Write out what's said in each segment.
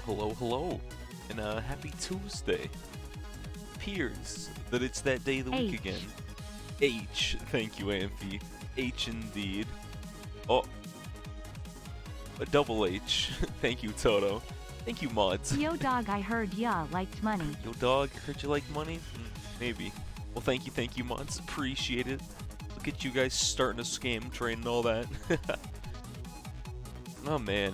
hello, hello, and happy Tuesday. Appears that it's that day of the week again. H, thank you, Amphi. H indeed. Oh, a double H. Thank you, Toto. Thank you, mods. Yo dog, I heard ya liked money. Yo dog, heard you like money? Maybe. Well, thank you, mods. Appreciate it. Look at you guys starting a scam train and all that. Oh man,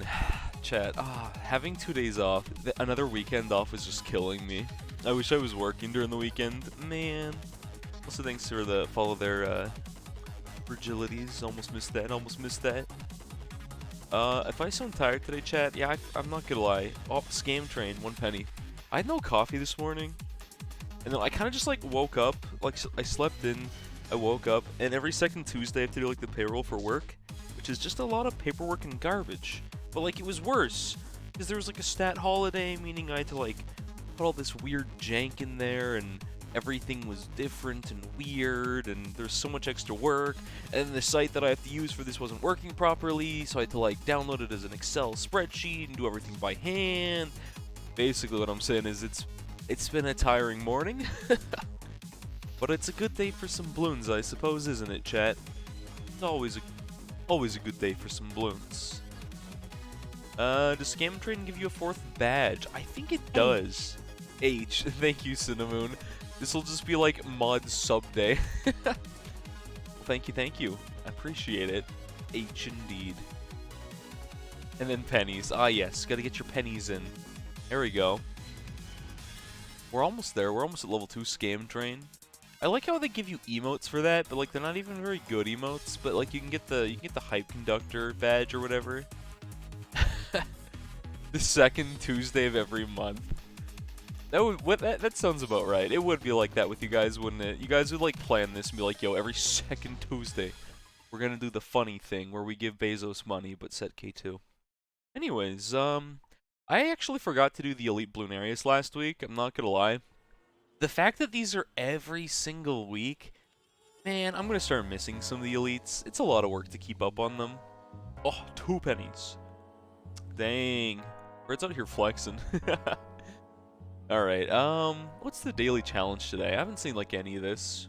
chat. Having 2 days off, another weekend off is just killing me. I wish I was working during the weekend, man. Also, thanks for the follow their fragilities. Almost missed that. If I sound tired today, chat, yeah, I'm not gonna lie. Oh, scam train, 1 penny. I had no coffee this morning, and then I kind of just like woke up. Like I slept in, I woke up, and every second Tuesday I have to do like the payroll for work, which is just a lot of paperwork and garbage. But like it was worse because there was like a stat holiday, meaning I had to like put all this weird jank in there, and everything was different and weird, and there's so much extra work, and the site that I have to use for this wasn't working properly, so I had to like download it as an Excel spreadsheet and do everything by hand. Basically what I'm saying is it's been a tiring morning. But it's a good day for some balloons, I suppose, isn't it, chat? It's always a good day for some balloons. Does Scam Train give you a 4th badge? I think it does. H. Thank you, Cinnamon. This will just be like mod sub day. Well, thank you. I appreciate it. H indeed. And then pennies. Ah yes, gotta get your pennies in. There we go. We're almost there. We're almost at level 2 Scam Train. I like how they give you emotes for that, but like they're not even very good emotes. But like you can get the hype conductor badge or whatever. The second Tuesday of every month. That sounds about right. It would be like that with you guys, wouldn't it? You guys would like plan this and be like, yo, every second Tuesday, we're gonna do the funny thing where we give Bezos money but set K2. Anyways, I actually forgot to do the Elite Bloonarius last week, I'm not gonna lie. The fact that these are every single week, man, I'm gonna start missing some of the elites. It's a lot of work to keep up on them. Oh, 2 pennies. Dang. Red's out here flexing. Alright, what's the daily challenge today? I haven't seen like any of this.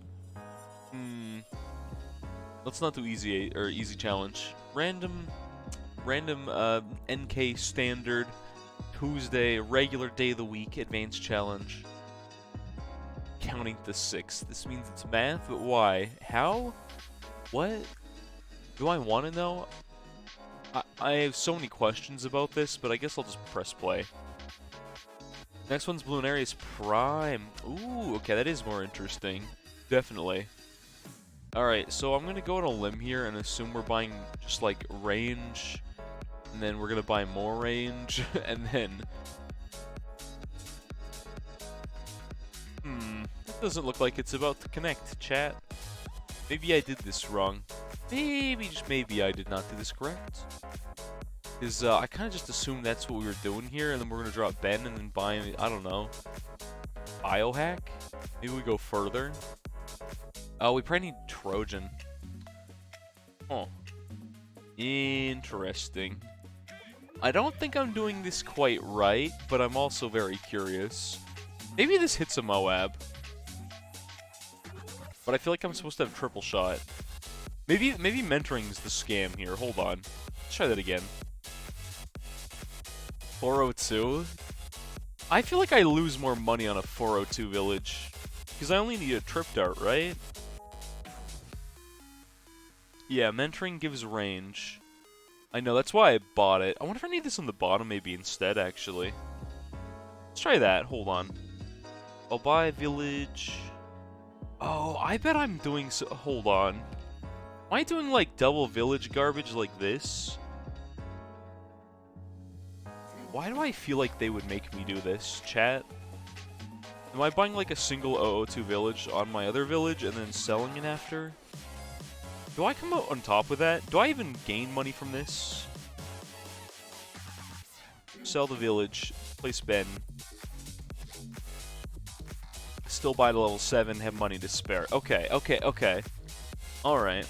Let's not do easy challenge. Random NK standard Tuesday, regular day of the week, advanced challenge. Counting to 6. This means it's math, but why? How? What? Do I want to know? I have so many questions about this, but I guess I'll just press play. Next one's Bloonarius Prime. Ooh, okay, that is more interesting. Definitely. Alright, so I'm gonna go on a limb here and assume we're buying just like range, and then we're gonna buy more range, and then... that doesn't look like it's about to connect, chat. Maybe I did this wrong. Maybe, just maybe I did not do this correct. Because I kind of just assumed that's what we were doing here, and then we're going to drop Ben and then buy, I don't know, Biohack? Maybe we go further. We probably need Trojan. Oh. Interesting. I don't think I'm doing this quite right, but I'm also very curious. Maybe this hits a Moab. But I feel like I'm supposed to have triple shot. Maybe mentoring's the scam here. Hold on. Let's try that again. 402? I feel like I lose more money on a 402 village. Because I only need a trip dart, right? Yeah, mentoring gives range. I know, that's why I bought it. I wonder if I need this on the bottom maybe instead, actually. Let's try that. Hold on. I'll buy village. Oh, I bet I'm doing so. Hold on. Am I doing like double village garbage like this? Why do I feel like they would make me do this, chat? Am I buying like a single 002 village on my other village and then selling it after? Do I come out on top with that? Do I even gain money from this? Sell the village. Place Ben. Still buy to level 7, have money to spare. Okay. Alright.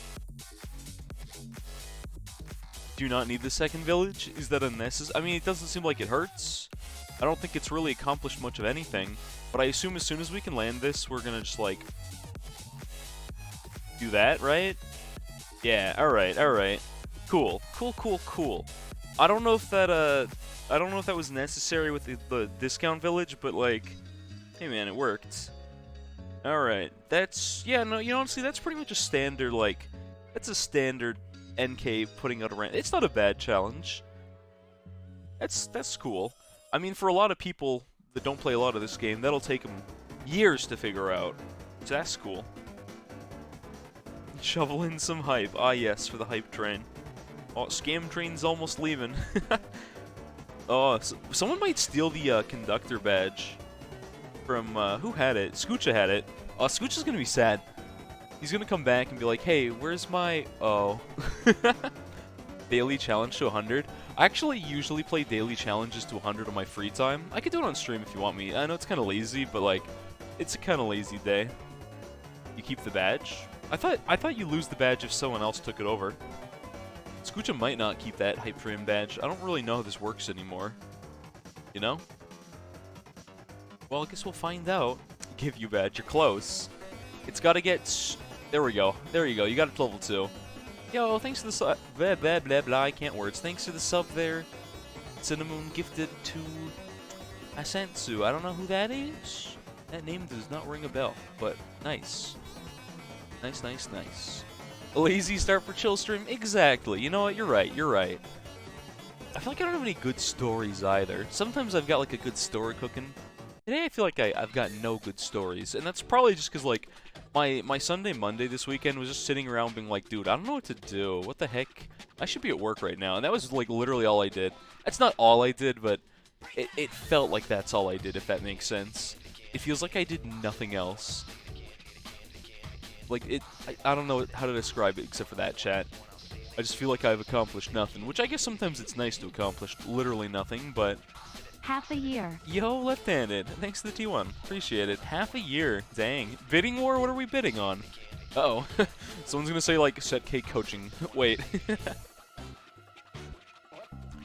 Do you not need the second village? Is that unnecessary? I mean, it doesn't seem like it hurts. I don't think it's really accomplished much of anything, but I assume as soon as we can land this, we're gonna just, like, do that, right? Yeah, alright. Cool. I don't know if that was necessary with the discount village, but, like, hey man, it worked. Alright, yeah, no, honestly, that's pretty much a standard, like, that's a standard NK putting out a rank. It's not a bad challenge. That's cool. I mean, for a lot of people that don't play a lot of this game, that'll take them years to figure out. So that's cool. Shovel in some hype. Ah, yes, for the hype train. Oh, scam train's almost leaving. Oh, so someone might steal the conductor badge from, who had it? Scoocha had it. Oh, Scoocha's gonna be sad. He's gonna come back and be like, hey, where's my... Oh. Daily challenge to 100. I actually usually play daily challenges to 100 on my free time. I could do it on stream if you want me. I know it's kind of lazy, but, like, it's a kind of lazy day. You keep the badge? I thought you lose the badge if someone else took it over. Scoocha might not keep that hype train badge. I don't really know how this works anymore. You know? Well, I guess we'll find out. Give you badge. You're close. It's gotta get... There we go. There you go. You got it to level 2. Yo, thanks to the sub... Blah, blah, blah, blah. I can't words. Thanks to the sub there. Cinnamon gifted to... Asensu. I don't know who that is. That name does not ring a bell. But, nice. Nice. A lazy start for chill stream? Exactly. You know what? You're right. I feel like I don't have any good stories either. Sometimes I've got, like, a good story cooking. Today I feel like I've got no good stories. And that's probably just because, like, my Sunday, Monday this weekend was just sitting around being like, dude, I don't know what to do. What the heck? I should be at work right now. And that was, like, literally all I did. That's not all I did, but it felt like that's all I did, if that makes sense. It feels like I did nothing else. Like, I don't know how to describe it except for that, chat. I just feel like I've accomplished nothing, which I guess sometimes it's nice to accomplish literally nothing, but... Half a year. Yo, left-handed. Thanks to the T1. Appreciate it. Half a year. Dang. Bidding war? What are we bidding on? Uh-oh. Someone's gonna say, like, set K coaching. Wait.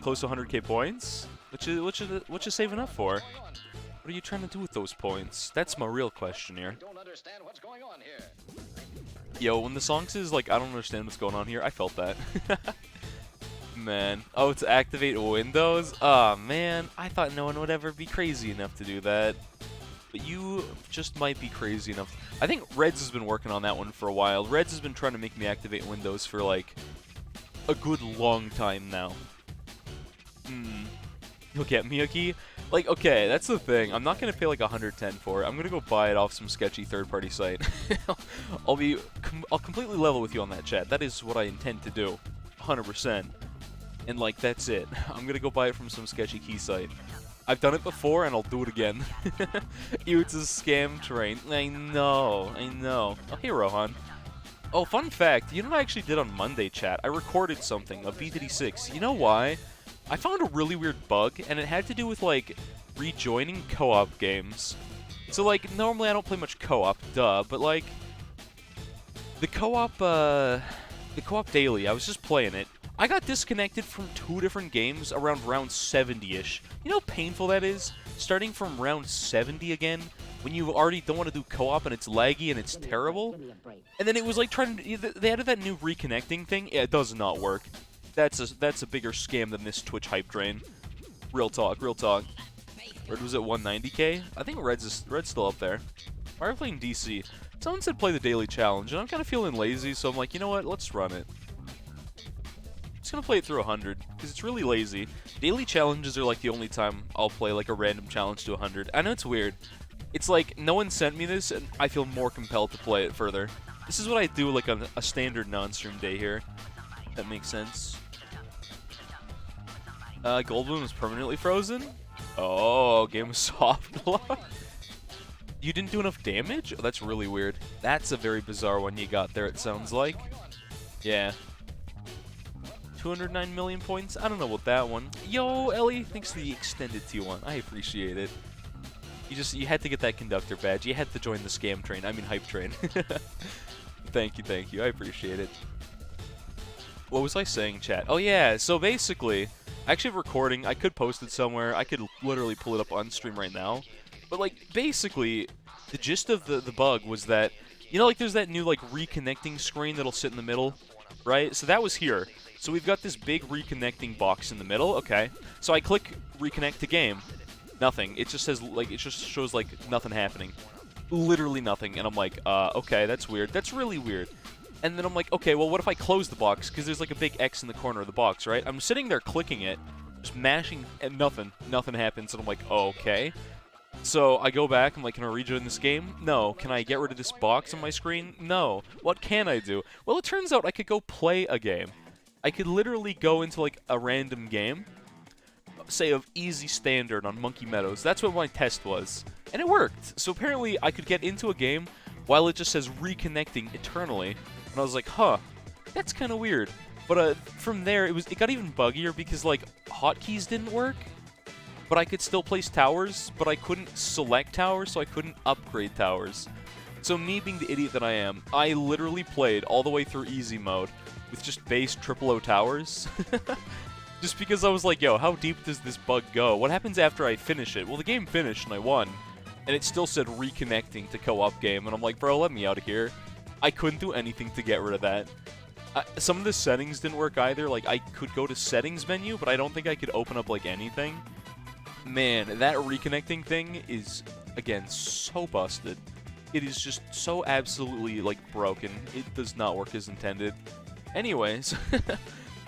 Close to 100k points? What you saving up for? What are you trying to do with those points? That's my real question here. Yo, when the song says, like, I don't understand what's going on here, I felt that. Man. Oh, to activate Windows? Aw, man. I thought no one would ever be crazy enough to do that. But you just might be crazy enough. I think Reds has been working on that one for a while. Reds has been trying to make me activate Windows for, like, a good long time now. You'll get Miyagi? Like, okay, that's the thing. I'm not going to pay like 110 for it. I'm going to go buy it off some sketchy third-party site. I'll completely level with you on that, chat. That is what I intend to do. 100%. And, like, that's it. I'm going to go buy it from some sketchy key site. I've done it before, and I'll do it again. It's a scam train. I know. Oh, hey, Rohan. Oh, fun fact. You know what I actually did on Monday, chat? I recorded something, a B36. You know why? I found a really weird bug, and it had to do with, like, rejoining co-op games. So, like, normally I don't play much co-op, duh, but, like, the co-op daily, I was just playing it. I got disconnected from 2 different games around round 70-ish. You know how painful that is? Starting from round 70 again, when you already don't want to do co-op and it's laggy and it's terrible? And then it was like they added that new reconnecting thing. Yeah, it does not work. That's a bigger scam than this Twitch hype train. Real talk. Red was at 190k? I think Red's still up there. Why are we playing DC? Someone said play the daily challenge, and I'm kind of feeling lazy, so I'm like, you know what? Let's run it. I'm just gonna play it through 100, because it's really lazy. Daily challenges are like the only time I'll play like a random challenge to 100. I know it's weird. It's like, no one sent me this, and I feel more compelled to play it further. This is what I do like on a standard non-stream day here. If that makes sense. Goldblum is permanently frozen? Oh, game was soft lock. You didn't do enough damage? Oh, that's really weird. That's a very bizarre one you got there, it sounds like. Yeah. 209 million points? I don't know about that one. Yo, Ellie, thanks for the extended T1. I appreciate it. You had to get that conductor badge. You had to join the scam train. I mean, hype train. Thank you. I appreciate it. What was I saying, chat? Oh yeah, so basically, actually recording, I could post it somewhere, I could literally pull it up on stream right now, but like, basically, the gist of the bug was that, you know, like there's that new like reconnecting screen that'll sit in the middle, right? So that was here. So we've got this big reconnecting box in the middle, okay. So I click reconnect to game, nothing. It just says, like, it just shows like nothing happening. Literally nothing, and I'm like, okay, that's weird. That's really weird. And then I'm like, okay, well, what if I close the box? Because there's like a big X in the corner of the box, right? I'm sitting there clicking it, just mashing, and nothing happens. And I'm like, oh, okay. So I go back, I'm like, can I rejoin this game? No. Can I get rid of this box on my screen? No. What can I do? Well, it turns out I could go play a game. I could literally go into like a random game, say of easy standard on Monkey Meadows. That's what my test was. And it worked. So apparently I could get into a game while it just says reconnecting eternally. And I was like, huh, that's kind of weird. But from there, it got even buggier because, like, hotkeys didn't work. But I could still place towers, but I couldn't select towers, so I couldn't upgrade towers. So me being the idiot that I am, I literally played all the way through easy mode with just base triple O towers. Just because I was like, yo, how deep does this bug go? What happens after I finish it? Well, the game finished and I won. And it still said reconnecting to co-op game. And I'm like, bro, let me out of here. I couldn't do anything to get rid of that. Some of the settings didn't work either. Like, I could go to settings menu, but I don't think I could open up, like, anything. Man, that reconnecting thing is, again, so busted. It is just so absolutely, like, broken. It does not work as intended. Anyways,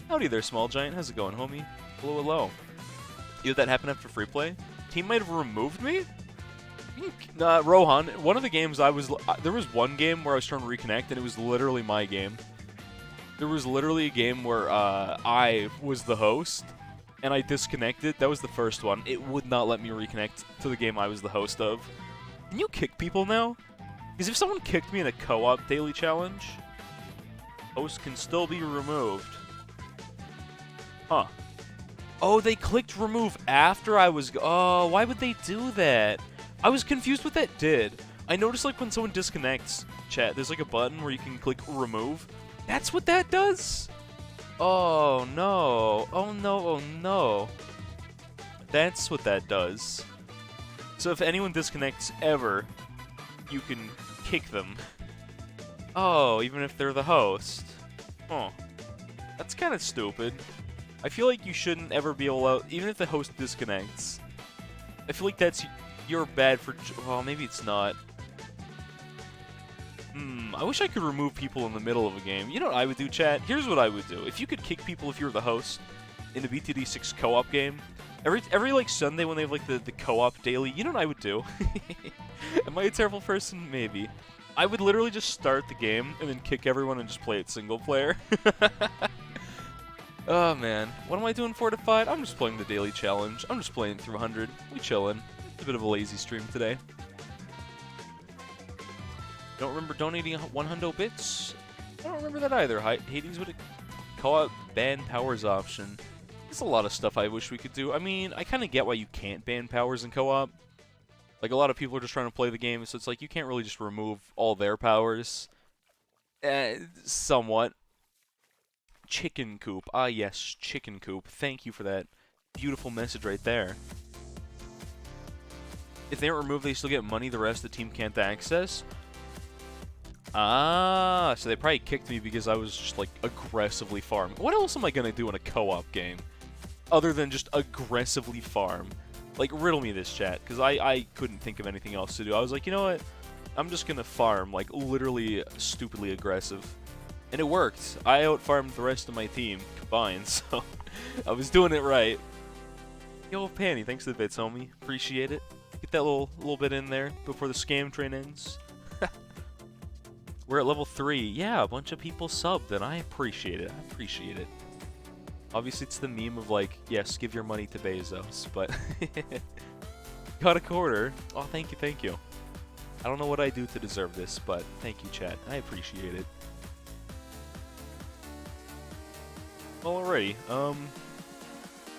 howdy there, Small Giant. How's it going, homie? Hello, hello. You know that happened after free play? Team might have removed me? Rohan, one of the games there was one game where I was trying to reconnect, and it was literally my game. There was literally a game where I was the host, and I disconnected. That was the first one. It would not let me reconnect to the game I was the host of. Can you kick people now? Because if someone kicked me in a co-op daily challenge, host can still be removed. Huh. Oh, they clicked remove after I was... Oh, why would they do that? I was confused what that did. I noticed, like, when someone disconnects, chat, there's, like, a button where you can click remove. That's what that does? Oh, no. Oh, no. Oh, no. That's what that does. So if anyone disconnects ever, you can kick them. Oh, even if they're the host. Huh. That's kind of stupid. I feel like you shouldn't ever be able to... Even if the host disconnects, I feel like that's... You're bad for... Well, maybe it's not. I wish I could remove people in the middle of a game. You know what I would do, chat? Here's what I would do. If you could kick people if you were the host in the BTD6 co-op game, every like Sunday when they have like the co-op daily, you know what I would do? Am I a terrible person? Maybe. I would literally just start the game and then kick everyone and just play it single player. Oh man, what am I doing fortified? I'm just playing the daily challenge. I'm just playing through 100. We chillin'. It's a bit of a lazy stream today. Don't remember donating 100 bits? I don't remember that either. Hades would co-op ban powers option. There's a lot of stuff I wish we could do. I mean, I kind of get why you can't ban powers in co-op. Like, a lot of people are just trying to play the game, so it's like you can't really just remove all their powers. Somewhat. Chicken coop. Ah, yes, chicken coop. Thank you for that beautiful message right there. If they don't remove, they still get money the rest of the team can't access. Ah, so they probably kicked me because I was just, like, aggressively farming. What else am I gonna do in a co-op game? Other than just aggressively farm. Like, riddle me this, chat, because I couldn't think of anything else to do. I was like, you know what? I'm just gonna farm, like, literally stupidly aggressive. And it worked. I out-farmed the rest of my team combined, so I was doing it right. Yo, Panny, thanks for the bits, homie. Appreciate it. Get that little bit in there before the scam train ends. We're at level 3. Yeah, a bunch of people subbed, and I appreciate it. I appreciate it. Obviously, it's the meme of, like, yes, give your money to Bezos, but... Got a quarter. Oh, thank you, thank you. I don't know what I do to deserve this, but thank you, chat. I appreciate it. Alrighty,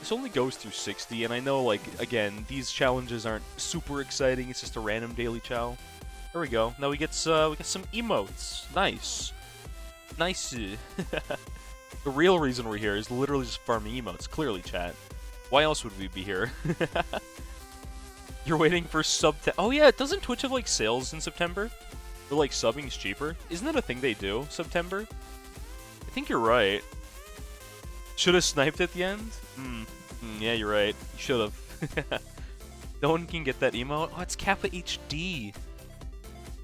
this only goes through 60, and I know, like, again, these challenges aren't super exciting. It's just a random daily chow. There we go. Now we get some emotes. Nice. Nice. The real reason we're here is literally just farming emotes, clearly, chat. Why else would we be here? You're waiting for Oh yeah, doesn't Twitch have like sales in September? Where like subbing is cheaper? Isn't that a thing they do, September? I think you're right. Should have sniped at the end? Yeah, you're right. You should have. No one can get that emote. Oh, it's Kappa HD.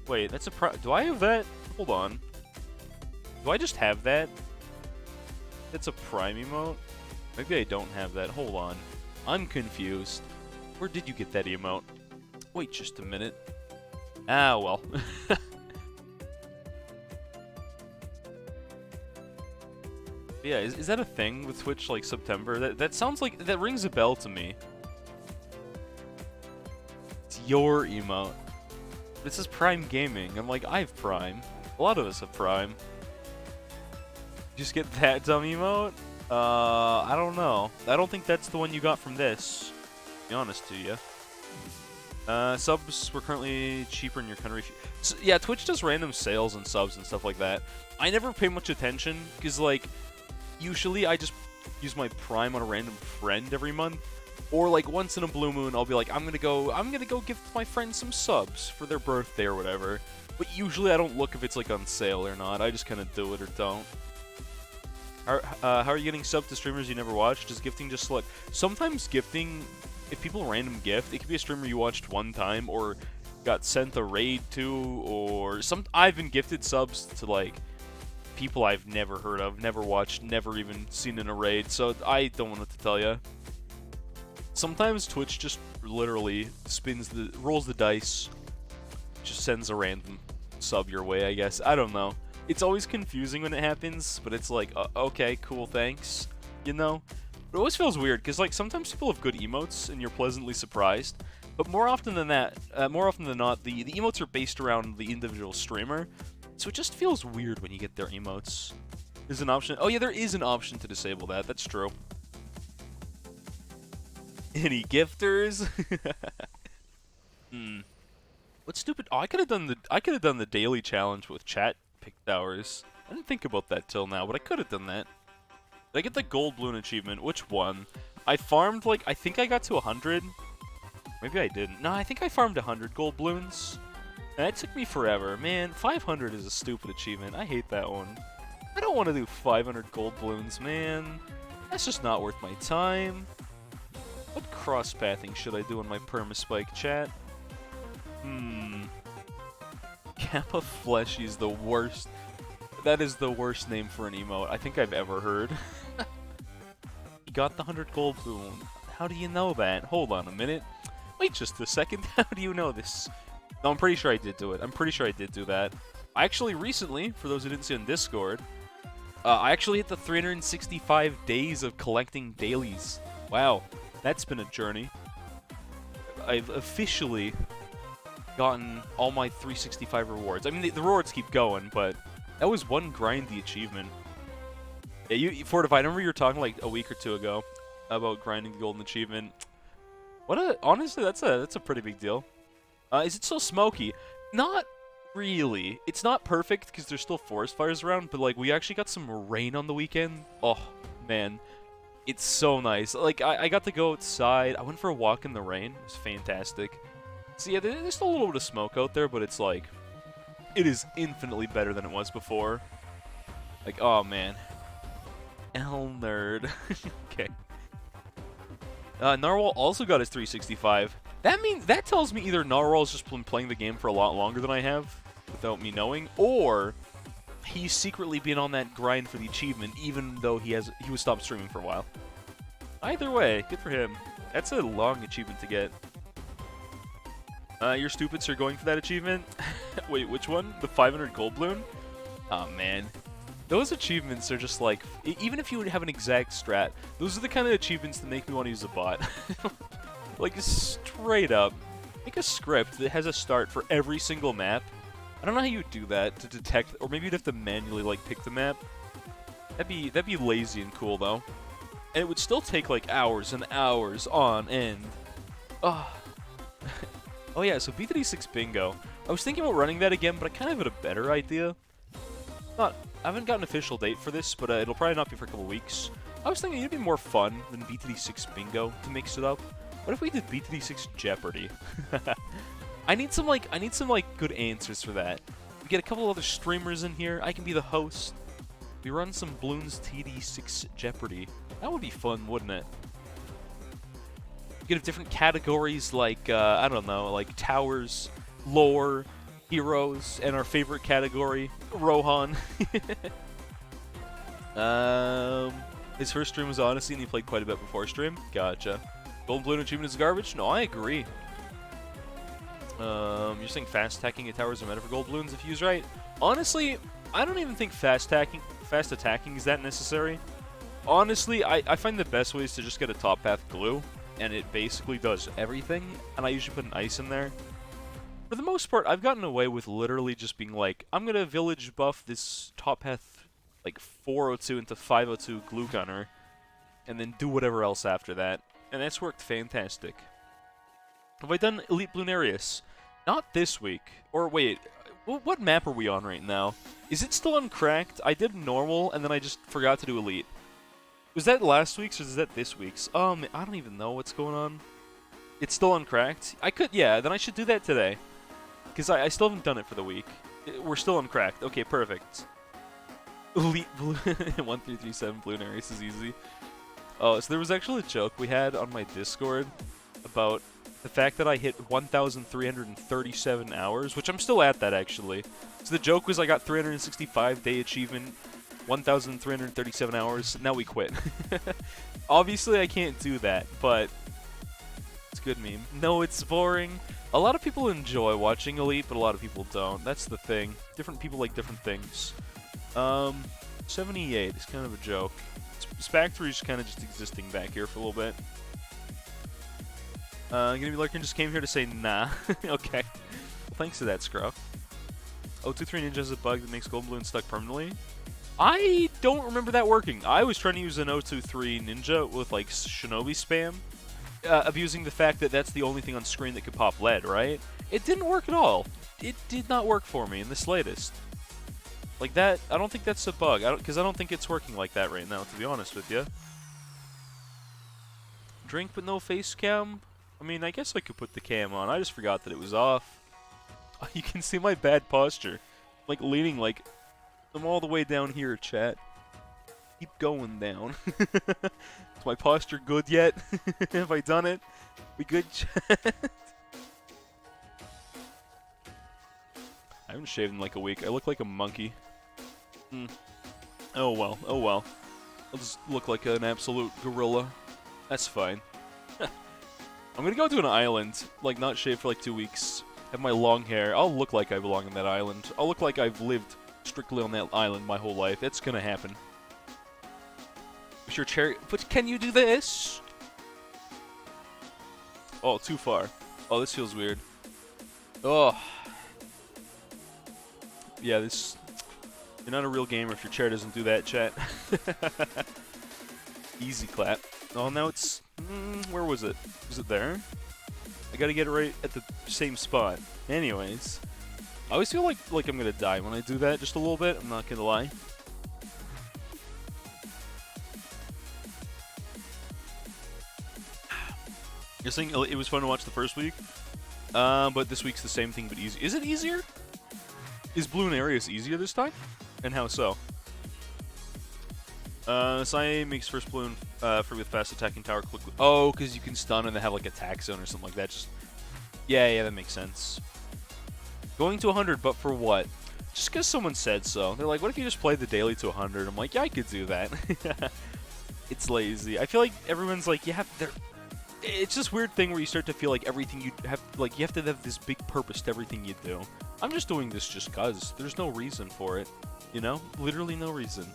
Wait, that's a do I have that? Hold on. Do I just have that? It's a Prime emote? Maybe I don't have that. Hold on. I'm confused. Where did you get that emote? Wait just a minute. Ah, well. Yeah, is that a thing with Twitch, like, September? That sounds like... That rings a bell to me. It's your emote. This is Prime Gaming. I'm like, I have Prime. A lot of us have Prime. Just get that dumb emote? I don't know. I don't think that's the one you got from this. To be honest to you. Subs were currently cheaper in your country. So, yeah, Twitch does random sales and subs and stuff like that. I never pay much attention, because, like, usually I just use my Prime on a random friend every month. Or, like, once in a blue moon, I'll be like, I'm gonna go give my friends some subs for their birthday or whatever. But usually I don't look if it's, like, on sale or not. I just kind of do it or don't. How are you getting sub to streamers you never watched? Does gifting just select? Sometimes gifting, if people random gift, it could be a streamer you watched one time or got sent a raid to, or I've been gifted subs to, like, people I've never heard of, never watched, never even seen in a raid, so I don't know what to tell you. Sometimes Twitch just literally rolls the dice, just sends a random sub your way, I guess. I don't know. It's always confusing when it happens, but it's like, okay, cool, thanks, you know? It always feels weird, because, like, sometimes people have good emotes, and you're pleasantly surprised, but more often than not, the emotes are based around the individual streamer, so it just feels weird when you get their emotes. There's an option. Oh, yeah, there is an option to disable that. That's true. Any gifters? What stupid... Oh, I could have done the daily challenge with chat pick towers. I didn't think about that till now, but I could have done that. Did I get the gold balloon achievement? Which one? I farmed, like, I think I got to 100. Maybe I didn't. No, I think I farmed 100 gold balloons. And that took me forever. Man, 500 is a stupid achievement. I hate that one. I don't want to do 500 gold balloons, man. That's just not worth my time. What cross-pathing should I do in my permaspike chat? Kappa Fleshy is the worst. That is the worst name for an emote I think I've ever heard. You got the 100 gold balloon. How do you know that? Hold on a minute. Wait just a second. How do you know this? No, I'm pretty sure I did do it. I'm pretty sure I did do that. I actually recently, for those who didn't see on Discord, I actually hit the 365 days of collecting dailies. Wow, that's been a journey. I've officially gotten all my 365 rewards. I mean, the rewards keep going, but that was one grindy achievement. Yeah, Fortify, I remember you were talking like a week or two ago about grinding the golden achievement. Honestly, that's a pretty big deal. Is it still smoky? Not really. It's not perfect because there's still forest fires around, but like we actually got some rain on the weekend. Oh man, it's so nice. Like I got to go outside. I went for a walk in the rain. It was fantastic. So yeah, there's still a little bit of smoke out there, but it's like it is infinitely better than it was before. Like, oh man, L nerd. Okay. Narwhal also got his 365. That tells me either Narwhal's just been playing the game for a lot longer than I have, without me knowing, or he's secretly been on that grind for the achievement, even though he was stopped streaming for a while. Either way, good for him. That's a long achievement to get. Your stupids are going for that achievement? Wait, which one? The 500 gold balloon? Oh man. Those achievements are just like, even if you have an exact strat, those are the kind of achievements that make me want to use a bot. Like, straight up. Make a script that has a start for every single map. I don't know how you would do that to detect, or maybe you'd have to manually, like, pick the map. That'd be lazy and cool, though. And it would still take, like, hours and hours on end. Oh. Oh yeah, so B36 Bingo. I was thinking about running that again, but I kind of had a better idea. not. I haven't got an official date for this, but it'll probably not be for a couple weeks. I was thinking it'd be more fun than BTD6 Bingo to mix it up. What if we did BTD6 Jeopardy? I need some good answers for that. We get a couple other streamers in here. I can be the host. We run some Bloons TD6 Jeopardy. That would be fun, wouldn't it? We get different categories like I don't know, like towers, lore, heroes, and our favorite category, Rohan. His first stream was Odyssey, and he played quite a bit before stream. Gotcha. Golden Balloon achievement is garbage? No, I agree. You're saying fast attacking at towers are meta for gold balloons if used right? Honestly, I don't even think fast attacking is that necessary. Honestly, I find the best way is to just get a top path glue, and it basically does everything, and I usually put an ice in there. For the most part, I've gotten away with literally just being like, I'm gonna village buff this top path like 402 into 502 glue gunner, and then do whatever else after that. And that's worked fantastic. Have I done Elite Bloonarius? Not this week. Or wait, what map are we on right now? Is it still uncracked? I did normal, and then I just forgot to do Elite. Was that last week's, or is that this week's? I don't even know what's going on. It's still uncracked? Yeah, then I should do that today. Because I still haven't done it for the week. We're still uncracked. Okay, perfect. Elite 1337 Bloonarius is easy. Oh, so there was actually a joke we had on my Discord about the fact that I hit 1,337 hours, which I'm still at that, actually. So the joke was I got 365-day achievement, 1,337 hours, now we quit. Obviously, I can't do that, but it's a good meme. No, it's boring. A lot of people enjoy watching Elite, but a lot of people don't. That's the thing. Different people like different things. 78 is kind of a joke. Spectre is kind of just existing back here for a little bit. Gonna be lurking, just came here to say nah. Okay. Well, thanks to that, Scruff. 023 Ninja is a bug that makes Golden Balloon stuck permanently. I don't remember that working. I was trying to use an 023 Ninja with, like, Shinobi spam, abusing the fact that that's the only thing on screen that could pop lead, right? It didn't work at all. It did not work for me in the slightest. Like that, I don't think that's a bug, because I don't think it's working like that right now, to be honest with you. Drink but no face cam? I mean, I guess I could put the cam on. I just forgot that it was off. You can see my bad posture. Like, leaning like, I'm all the way down here, chat. Keep going down. Is my posture good yet? Have I done it? We good, chat? I haven't shaved in like a week. I look like a monkey. Oh well, oh well. I'll just look like an absolute gorilla. That's fine. I'm gonna go to an island, like not shave for like 2 weeks. Have my long hair. I'll look like I belong on that island. I'll look like I've lived strictly on that island my whole life. It's gonna happen. Sure, Cherry. But can you do this? Oh, too far. Oh, this feels weird. Oh. Yeah, this... You're not a real gamer if your chair doesn't do that, chat. Easy clap. Oh, now it's... where was it? Was it there? I gotta get it right at the same spot. Anyways. I always feel like I'm gonna die when I do that just a little bit. I'm not gonna lie. You're saying it was fun to watch the first week? But this week's the same thing but easy. Is it easier? Is Bloonarius easier this time? And how so? Sai makes first balloon free with fast attacking tower quickly. Oh, because you can stun and they have like attack zone or something like that. Just yeah, that makes sense. Going to 100, but for what? Just because someone said so. They're like, what if you just played the daily to 100? I'm like, yeah, I could do that. It's lazy. I feel like everyone's like, it's this weird thing where you start to feel like everything you have, like you have to have this big purpose to everything you do. I'm just doing this just cause. There's no reason for it. You know? Literally no reason.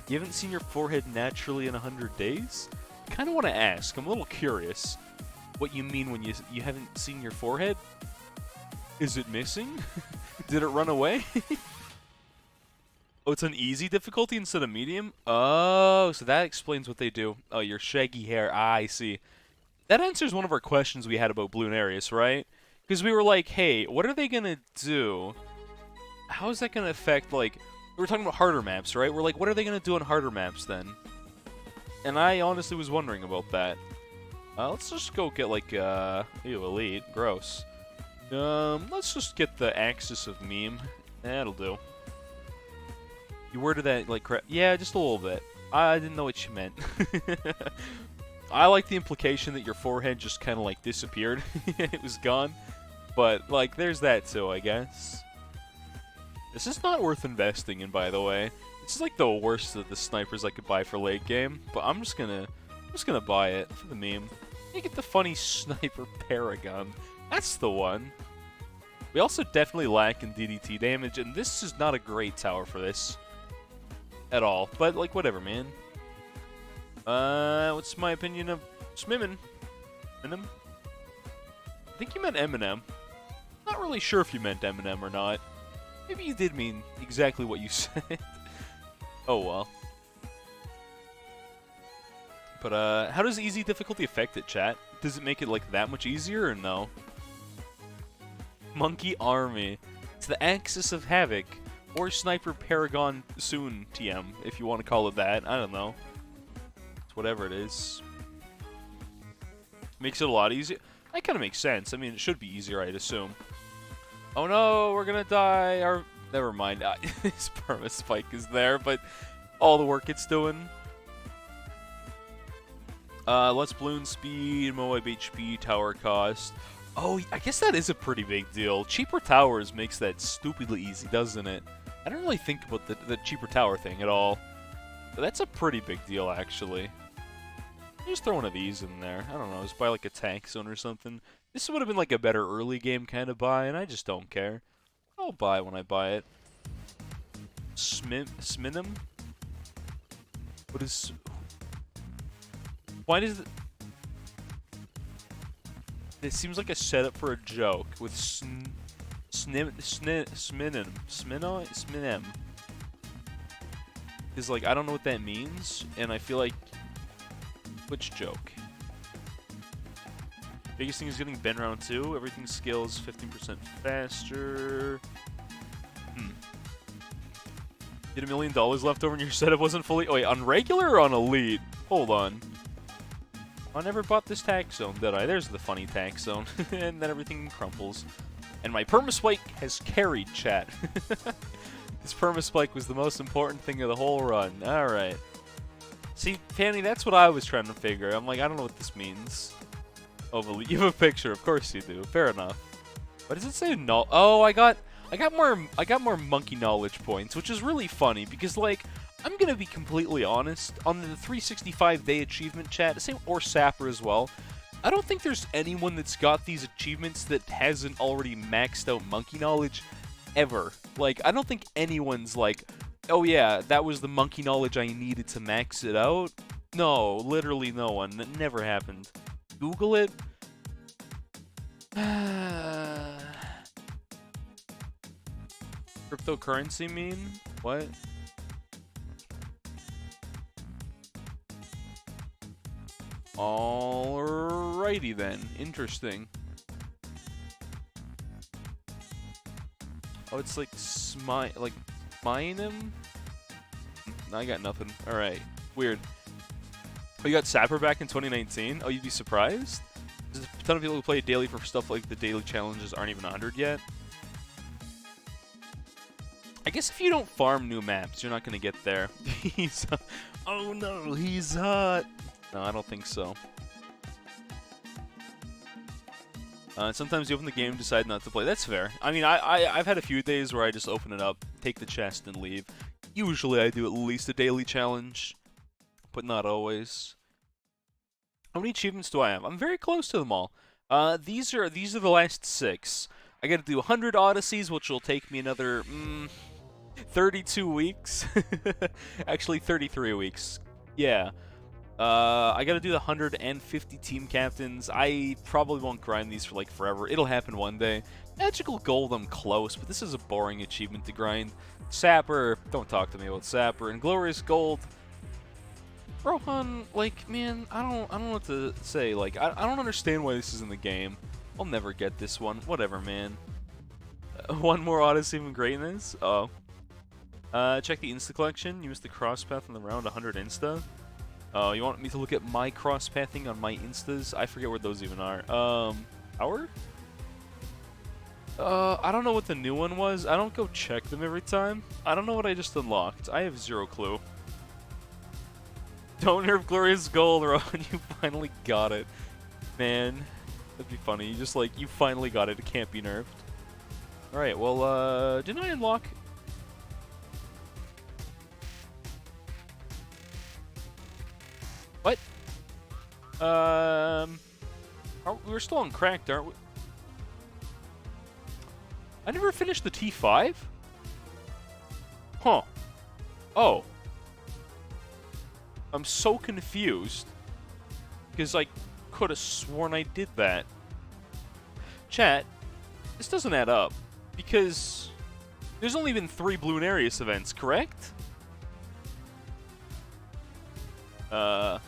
You haven't seen your forehead naturally in 100 days? I kind of want to ask. I'm a little curious what you mean when you haven't seen your forehead. Is it missing? Did it run away? Oh, it's an easy difficulty instead of medium? Oh, so that explains what they do. Oh, your shaggy hair. Ah, I see. That answers one of our questions we had about Bloonarius, right? Because we were like, hey, what are they going to do? How is that going to affect, like, We were talking about harder maps, right? We're like, what are they gonna do on harder maps then? And I honestly was wondering about that. Let's just go get like, ew, elite, gross. Let's just get the Axis of Meme. That'll do. You worded that like crap. Yeah, just a little bit. I didn't know what you meant. I like the implication that your forehead just kind of like disappeared. It was gone. But like, there's that too, I guess. This is not worth investing in, by the way. This is like the worst of the snipers I could buy for late game. But I'm just gonna buy it for the meme. You get the funny sniper Paragon. That's the one. We also definitely lack in DDT damage, and this is not a great tower for this. At all. But, like, whatever, man. What's my opinion of Smimmin? Eminem? I think you meant Eminem. Not really sure if you meant Eminem or not. Maybe you did mean exactly what you said. Oh, well. But, how does easy difficulty affect it, chat? Does it make it, like, that much easier, or no? Monkey Army. It's the Axis of Havoc. Or Sniper Paragon soon, TM, if you want to call it that. I don't know. It's whatever it is. Makes it a lot easier. That kind of makes sense. I mean, it should be easier, I'd assume. Oh no, we're gonna die. Our never mind. His perma spike is there, but all the work it's doing. Less balloon speed, Moab HP, tower cost. Oh, I guess that is a pretty big deal. Cheaper towers makes that stupidly easy, doesn't it? I don't really think about the cheaper tower thing at all. But that's a pretty big deal, actually. Just throw one of these in there. I don't know, just buy like a tank zone or something. This would have been like a better early game kind of buy, and I just don't care. I'll buy when I buy it. Sminem? What is... Why does it... It seems like a setup for a joke with Sminem. Is like, I don't know what that means, and I feel like... Which joke? Biggest thing is getting Ben round 2. Everything scales 15% faster. Get $1 million left over in your setup wasn't fully... Oh wait, on regular or on elite? Hold on. I never bought this tax zone, did I? There's the funny tax zone. And then everything crumples. And my permaspike has carried, chat. This permaspike was the most important thing of the whole run. Alright. See, Fanny, that's what I was trying to figure. I'm like, I don't know what this means. Oh, you have a picture. Of course you do. Fair enough. What does it say? No. Oh, I got more monkey knowledge points, which is really funny because, like, I'm gonna be completely honest. On the 365-day achievement chat, same or Sapper as well. I don't think there's anyone that's got these achievements that hasn't already maxed out monkey knowledge ever. Like, I don't think anyone's like, oh yeah, that was the monkey knowledge I needed to max it out. No, literally no one. That never happened. Google it. Cryptocurrency mean? What? Alrighty then. Interesting. Oh, it's like mine him? I got nothing. Alright. Weird. Oh, you got Sapper back in 2019? Oh, you'd be surprised? There's a ton of people who play daily for stuff like the daily challenges aren't even 100 yet. I guess if you don't farm new maps, you're not going to get there. He's... Oh no, he's hot! No, I don't think so. Sometimes you open the game and decide not to play. That's fair. I mean, I've had a few days where I just open it up, take the chest, and leave. Usually I do at least a daily challenge, but not always. How many achievements do I have? I'm very close to them all. These are the last 6. I gotta do 100 Odysseys, which will take me another 32 weeks. Actually, 33 weeks. Yeah. I gotta do the 150 team captains. I probably won't grind these for like forever. It'll happen one day. Magical Gold, I'm close, but this is a boring achievement to grind. Sapper, don't talk to me about Sapper. And Glorious Gold, Rohan, like, man, I don't know what to say. Like, I don't understand why this is in the game. I'll never get this one. Whatever, man. One more Odyssey of Greatness? Oh. Check the Insta collection. Use the cross path on the round 100 Insta. Oh, you want me to look at my cross pathing on my Instas? I forget where those even are. Power? I don't know what the new one was. I don't go check them every time. I don't know what I just unlocked. I have zero clue. Don't nerf Glorious Gold, Rowan. You finally got it. Man, that'd be funny. You just, like, you finally got it. It can't be nerfed. Alright, well, didn't I unlock... What? We're still on Cracked, aren't we? I never finished the T5? Huh. Oh. I'm so confused. Because I could have sworn I did that. Chat, this doesn't add up. Because there's only been 3 Bloonarius events, correct? Huh?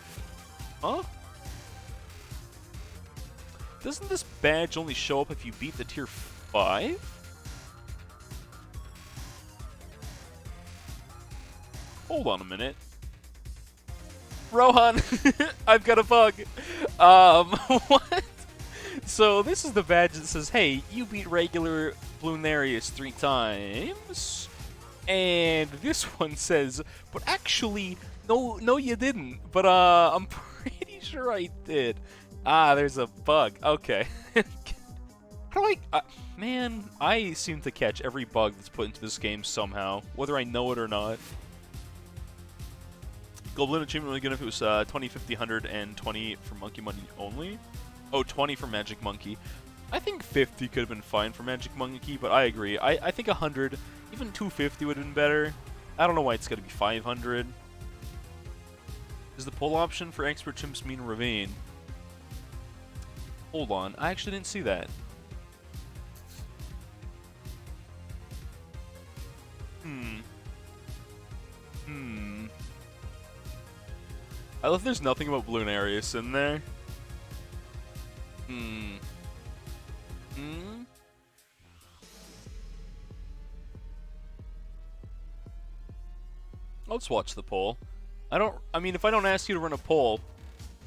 Doesn't this badge only show up if you beat the tier 5? Hold on a minute. Rohan, I've got a bug. What? So this is the badge that says, hey, you beat regular Bloonarius 3 times. And this one says, but actually, no you didn't. But I'm pretty sure I did. Ah, there's a bug. Okay. How do I... man, I seem to catch every bug that's put into this game somehow, whether I know it or not. Gold Balloon achievement really good if it was 20, 50, 100, and 20 for Monkey Money only. Oh, 20 for Magic Monkey. I think 50 could have been fine for Magic Monkey, but I agree. I think 100, even 250 would have been better. I don't know why it's got to be 500. Is the pull option for Expert Chimps mean Ravine? Hold on, I actually didn't see that. I love there's nothing about Bloonarius in there. Let's watch the poll. I mean, if I don't ask you to run a poll,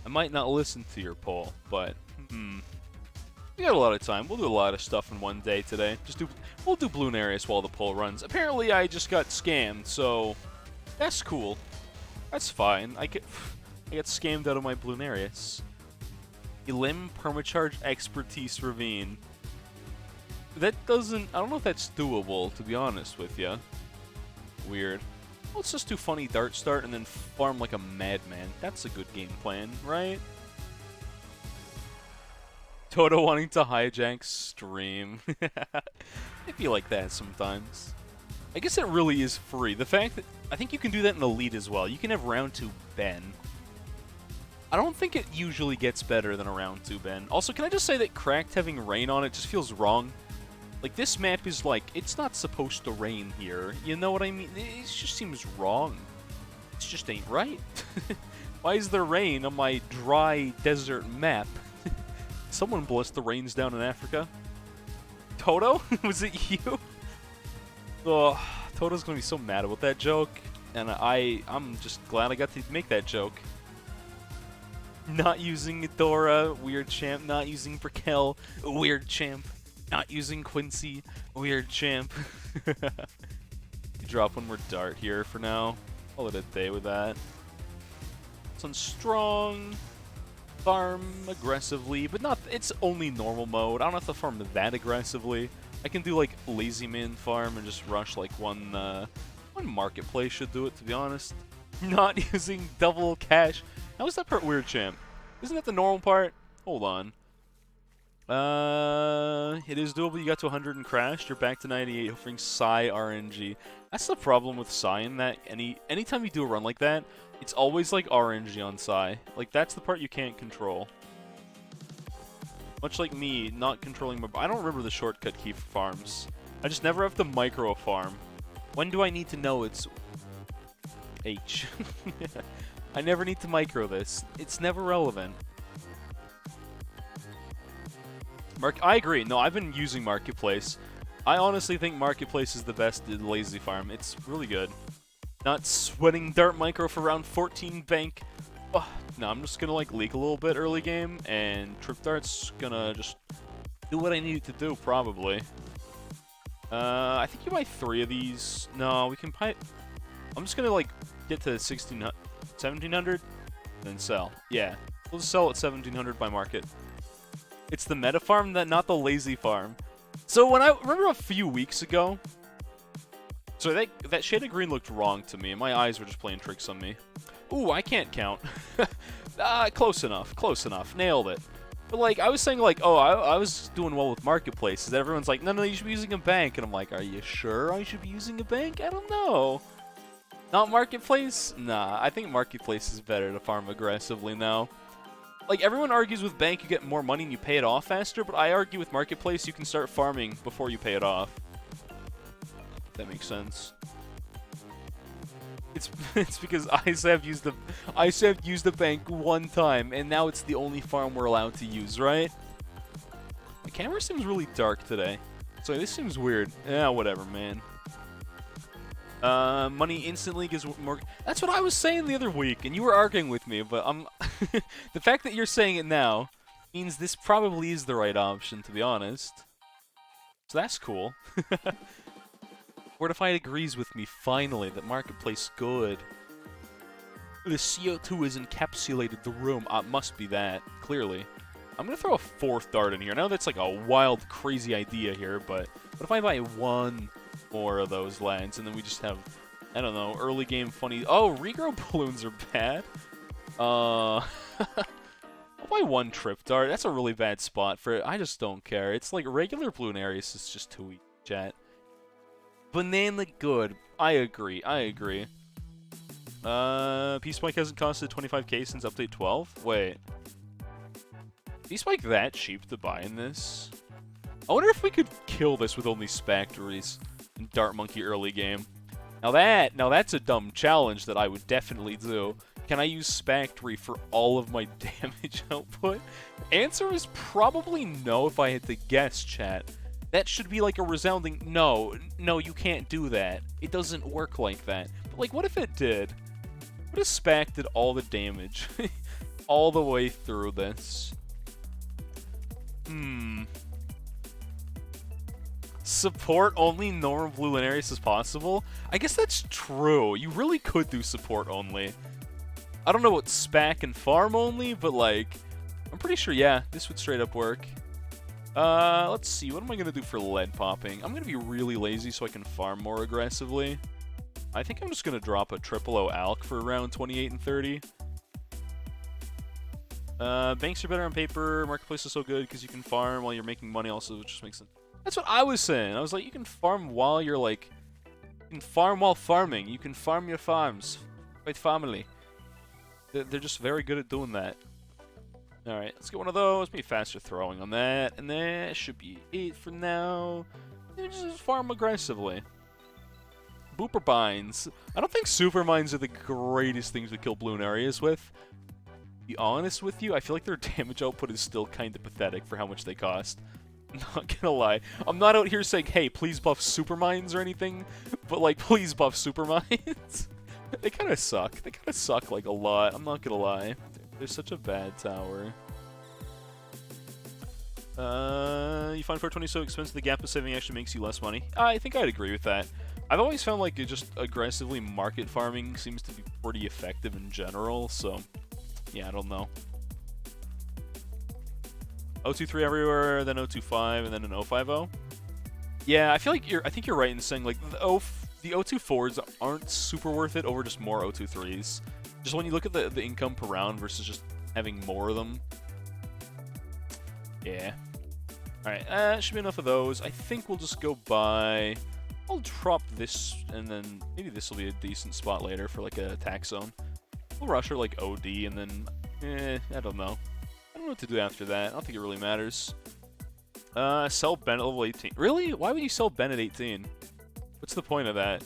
I might not listen to your poll, but, we got a lot of time. We'll do a lot of stuff in one day today. We'll do Bloonarius while the poll runs. Apparently, I just got scammed, so that's cool. That's fine. I got scammed out of my Bloonarius. Elim Permacharge Expertise Ravine. That doesn't... I don't know if that's doable, to be honest with you. Weird. Let's just do funny dart start and then farm like a madman. That's a good game plan, right? Toto wanting to hijack stream. I feel like that sometimes. I guess it really is free. The fact that... I think you can do that in Elite as well. You can have round 2 Ben. I don't think it usually gets better than a round 2 Ben. Also, can I just say that Cracked having rain on it just feels wrong? Like, this map is like, it's not supposed to rain here. You know what I mean? It just seems wrong. It just ain't right. Why is there rain on my dry desert map? Someone bless the rains down in Africa. Toto? Was it you? Oh, Toto's gonna be so mad about that joke. And I'm just glad I got to make that joke. Not using Dora, weird champ. Not using Brickell, weird champ. Not using Quincy, weird champ. Drop one more dart here for now. Call it a day with that. It's on strong. Farm aggressively, but not. It's only normal mode. I don't have to farm that aggressively. I can do like lazy man farm and just rush like one marketplace should do it, to be honest. Not using double cash. How is that part weird, champ? Isn't that the normal part? Hold on. It is doable. You got to 100 and crashed. You're back to 98, offering Psy RNG. That's the problem with Psy in that anytime you do a run like that, it's always like RNG on Psy. Like, that's the part you can't control. Much like me, not controlling my... I don't remember the shortcut key for farms. I just never have to micro a farm. When do I need to know it's... H. I never need to micro this. It's never relevant. I agree. No, I've been using Marketplace. I honestly think Marketplace is the best lazy farm. It's really good. Not sweating Dart Micro for round 14 bank. Oh, no, I'm just gonna like leak a little bit early game, and Trip Dart's gonna just do what I need it to do, probably. I think you buy 3 of these. No, we can buy... I'm just gonna like get to 1700, then sell. Yeah, we'll just sell at 1700 by market. It's the meta farm, not the lazy farm. So when I remember a few weeks ago, so that shade of green looked wrong to me, and my eyes were just playing tricks on me. Ooh, I can't count. Close enough, nailed it. But like, I was saying like, oh, I was doing well with marketplaces. Everyone's like, no, you should be using a bank, and I'm like, are you sure I should be using a bank? I don't know. Not marketplace? Nah, I think marketplace is better to farm aggressively now. Like, everyone argues with bank you get more money and you pay it off faster, but I argue with marketplace you can start farming before you pay it off. If that makes sense. It's because ISAV used the bank one time, and now it's the only farm we're allowed to use, right? The camera seems really dark today. So this seems weird. Yeah, whatever, man. Money instantly gives more... That's what I was saying the other week, and you were arguing with me, but the fact that you're saying it now means this probably is the right option, to be honest. So that's cool. Fortified agrees with me, finally, that Marketplace is good. The CO2 has encapsulated the room. Must be that, clearly. I'm gonna throw a 4th dart in here. I know that's like a wild, crazy idea here, but what if I buy 1 more of those lands, and then we just have, I don't know, early game funny... Oh, regrow balloons are bad. I'll buy 1 trip dart. That's a really bad spot for it. I just don't care. It's like regular Bloonarius is just too weak, chat. Banana good. I agree. Peace Spike hasn't costed 25k since update 12? Wait. Peace Spike that cheap to buy in this? I wonder if we could kill this with only Spectries in Dart Monkey early game. Now that's a dumb challenge that I would definitely do. Can I use Spectry for all of my damage output? Answer is probably no if I had to guess, chat. That should be like a resounding no. No, you can't do that. It doesn't work like that. But like, what if it did? What if Spac did all the damage? all the way through this? Support only normal Bloonarius as possible? I guess that's true. You really could do support only. I don't know what Spac and farm only, but like, I'm pretty sure, yeah, this would straight up work. Let's see, what am I gonna do for lead popping? I'm gonna be really lazy so I can farm more aggressively. I think I'm just gonna drop a triple O alk for around 28 and 30. Banks are better on paper. Marketplace is so good because you can farm while you're making money also, which just makes sense. That's what I was saying. I was like, you can farm while you're like... You can farm while farming. You can farm your farms. Quite family. They're just very good at doing that. Alright, let's get one of those. Be faster throwing on that. And that should be 8 for now. And just farm aggressively. Booper binds. I don't think super mines are the greatest things to kill Bloonarius with. To be honest with you, I feel like their damage output is still kind of pathetic for how much they cost. I'm not gonna lie. I'm not out here saying, hey, please buff super mines or anything. But like, please buff super mines. They kind of suck. They kind of suck like a lot. I'm not gonna lie. They're such a bad tower. You find 420 so expensive, the gap of saving actually makes you less money. I think I'd agree with that. I've always found like just aggressively market farming seems to be pretty effective in general, so yeah, I don't know. 023 everywhere, then 025, and then an 050. Yeah, I feel like I think you're right in saying like the 024s aren't super worth it over just more 023s. Just when you look at the income per round versus just having more of them. Yeah. Alright, should be enough of those. I think we'll just go by... I'll drop this, and then maybe this will be a decent spot later for like a attack zone. We'll rush her like OD, and then... I don't know. I don't know what to do after that. I don't think it really matters. Sell Ben at level 18. Really? Why would you sell Ben at 18? What's the point of that?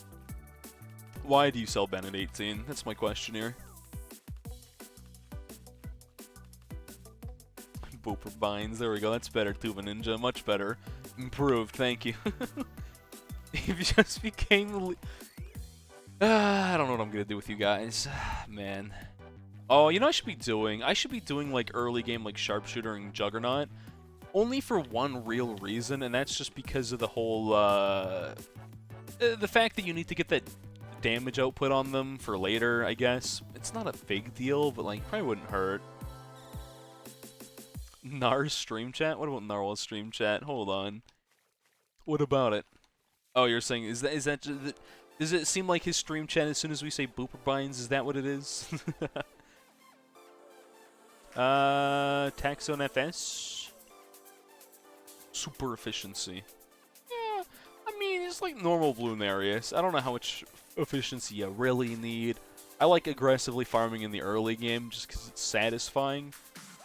Why do you sell Ben at 18? That's my question here. Booper binds. There we go. That's better, Tuba Ninja. Much better. Improved, thank you. You just became I don't know what I'm gonna do with you guys. Man. Oh, you know what I should be doing? I should be doing, like, early game, like, Sharpshooter and Juggernaut. Only for one real reason, and that's just because of the whole, the fact that you need to get that damage output on them for later, I guess. It's not a big deal, but, like, probably wouldn't hurt. Nar's stream chat? What about Narwhal's stream chat? Hold on. What about it? Oh, you're saying, is that does it seem like his stream chat as soon as we say booper binds? Is that what it is? Taxon FS? Super efficiency. Yeah, I mean, it's like normal Bloonarius. I don't know how much efficiency you really need. I like aggressively farming in the early game just because it's satisfying.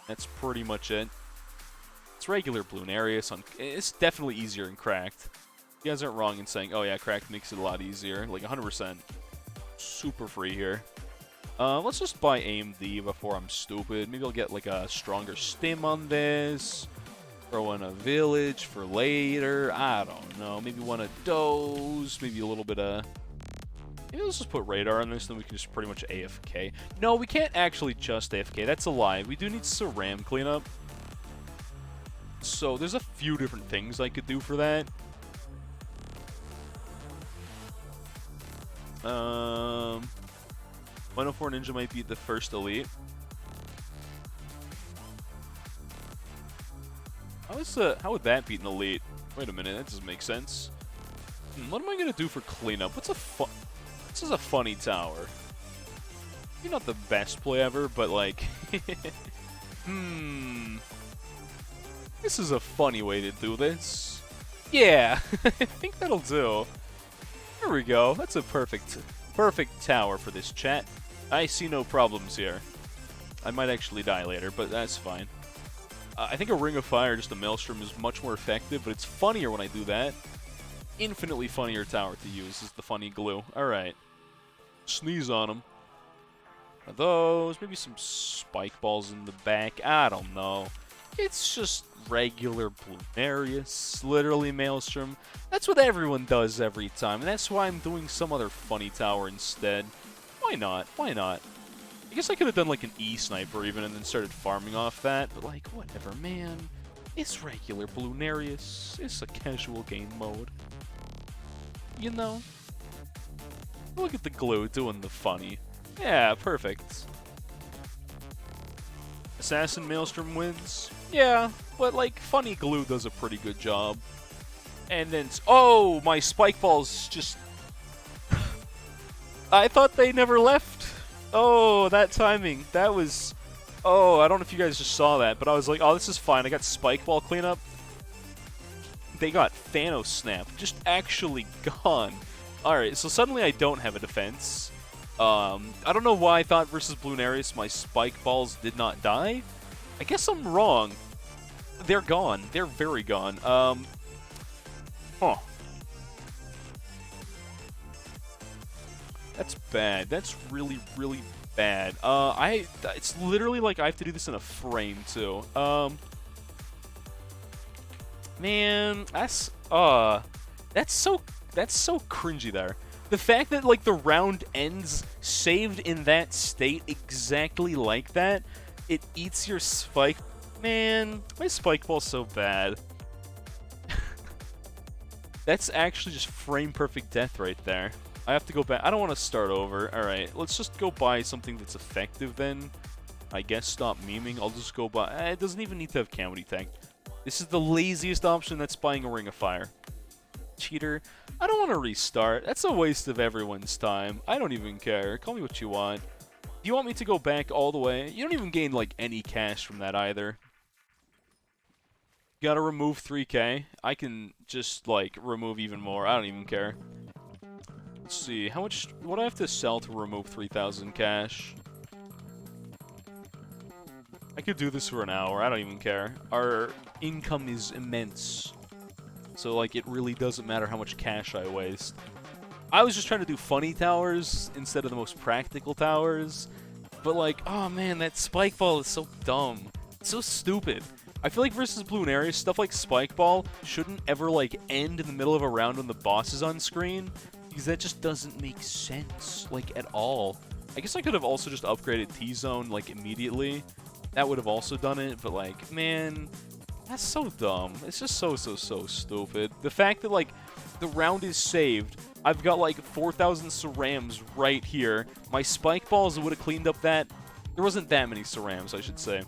That's pretty much it. It's regular Bloonarius. It's definitely easier in Cracked. You guys aren't wrong in saying, oh yeah, Cracked makes it a lot easier. Like 100%. Super free here. Let's just buy AMD before I'm stupid. Maybe I'll get like a stronger stim on this. Throw in a village for later. I don't know. Maybe one of those. Maybe a little bit of... Maybe let's just put radar on this, then we can just pretty much AFK. No, we can't actually just AFK. That's a lie. We do need Ceram cleanup. So there's a few different things I could do for that. 104 Ninja might be the first elite. How would that beat an elite? Wait a minute, that doesn't make sense. What am I gonna do for cleanup? This is a funny tower. Maybe not the best play ever, but like, this is a funny way to do this. Yeah, I think that'll do. There we go. That's a perfect tower for this chat. I see no problems here. I might actually die later, but that's fine. I think a Ring of Fire, just a Maelstrom, is much more effective, but it's funnier when I do that. Infinitely funnier tower to use is the funny glue. Alright. Sneeze on them. Those, maybe some spike balls in the back. I don't know. It's just regular Bloonarius, literally Maelstrom. That's what everyone does every time, and that's why I'm doing some other funny tower instead. Why not? Why not? I guess I could have done like an E-Sniper even and then started farming off that, but like, whatever, man. It's regular Bloonarius. It's a casual game mode. You know? Look at the glue doing the funny. Yeah, perfect. Assassin Maelstrom wins? Yeah, but like, funny glue does a pretty good job. And then, oh, my spike balls just... I thought they never left. Oh, that timing. That was... Oh, I don't know if you guys just saw that, but I was like, oh, this is fine. I got spike ball cleanup. They got Thanos Snap. Just actually gone. Alright, so suddenly I don't have a defense. I don't know why I thought versus Bloonarius my spike balls did not die. I guess I'm wrong. They're gone. They're very gone. Huh. That's bad. That's really, really bad. It's literally like I have to do this in a frame, too. Man, that's so cringy there. The fact that, like, the round ends saved in that state exactly like that, it eats your spike. Man, my spike ball's so bad. That's actually just frame-perfect death right there. I have to go back. I don't want to start over. Alright, let's just go buy something that's effective then. I guess stop memeing. I'll just go buy... it doesn't even need to have cavity tech. This is the laziest option, that's buying a Ring of Fire. Cheater. I don't want to restart. That's a waste of everyone's time. I don't even care. Call me what you want. Do you want me to go back all the way? You don't even gain, like, any cash from that either. Gotta remove 3k. I can just, like, remove even more. I don't even care. Let's see. How much... What do I have to sell to remove 3,000 cash? I could do this for an hour. I don't even care. Our income is immense. So, like, it really doesn't matter how much cash I waste. I was just trying to do funny towers instead of the most practical towers. But, like, oh man, that spike ball is so dumb. It's so stupid. I feel like versus Bloonarius, stuff like Spike Ball shouldn't ever, like, end in the middle of a round when the boss is on screen, because that just doesn't make sense, like, at all. I guess I could have also just upgraded T-Zone, like, immediately. That would have also done it, but, like, man, that's so dumb. It's just so stupid. The fact that, like, the round is saved, I've got, like, 4,000 cerams right here. My Spike Balls would have cleaned up that. There wasn't that many cerams, I should say.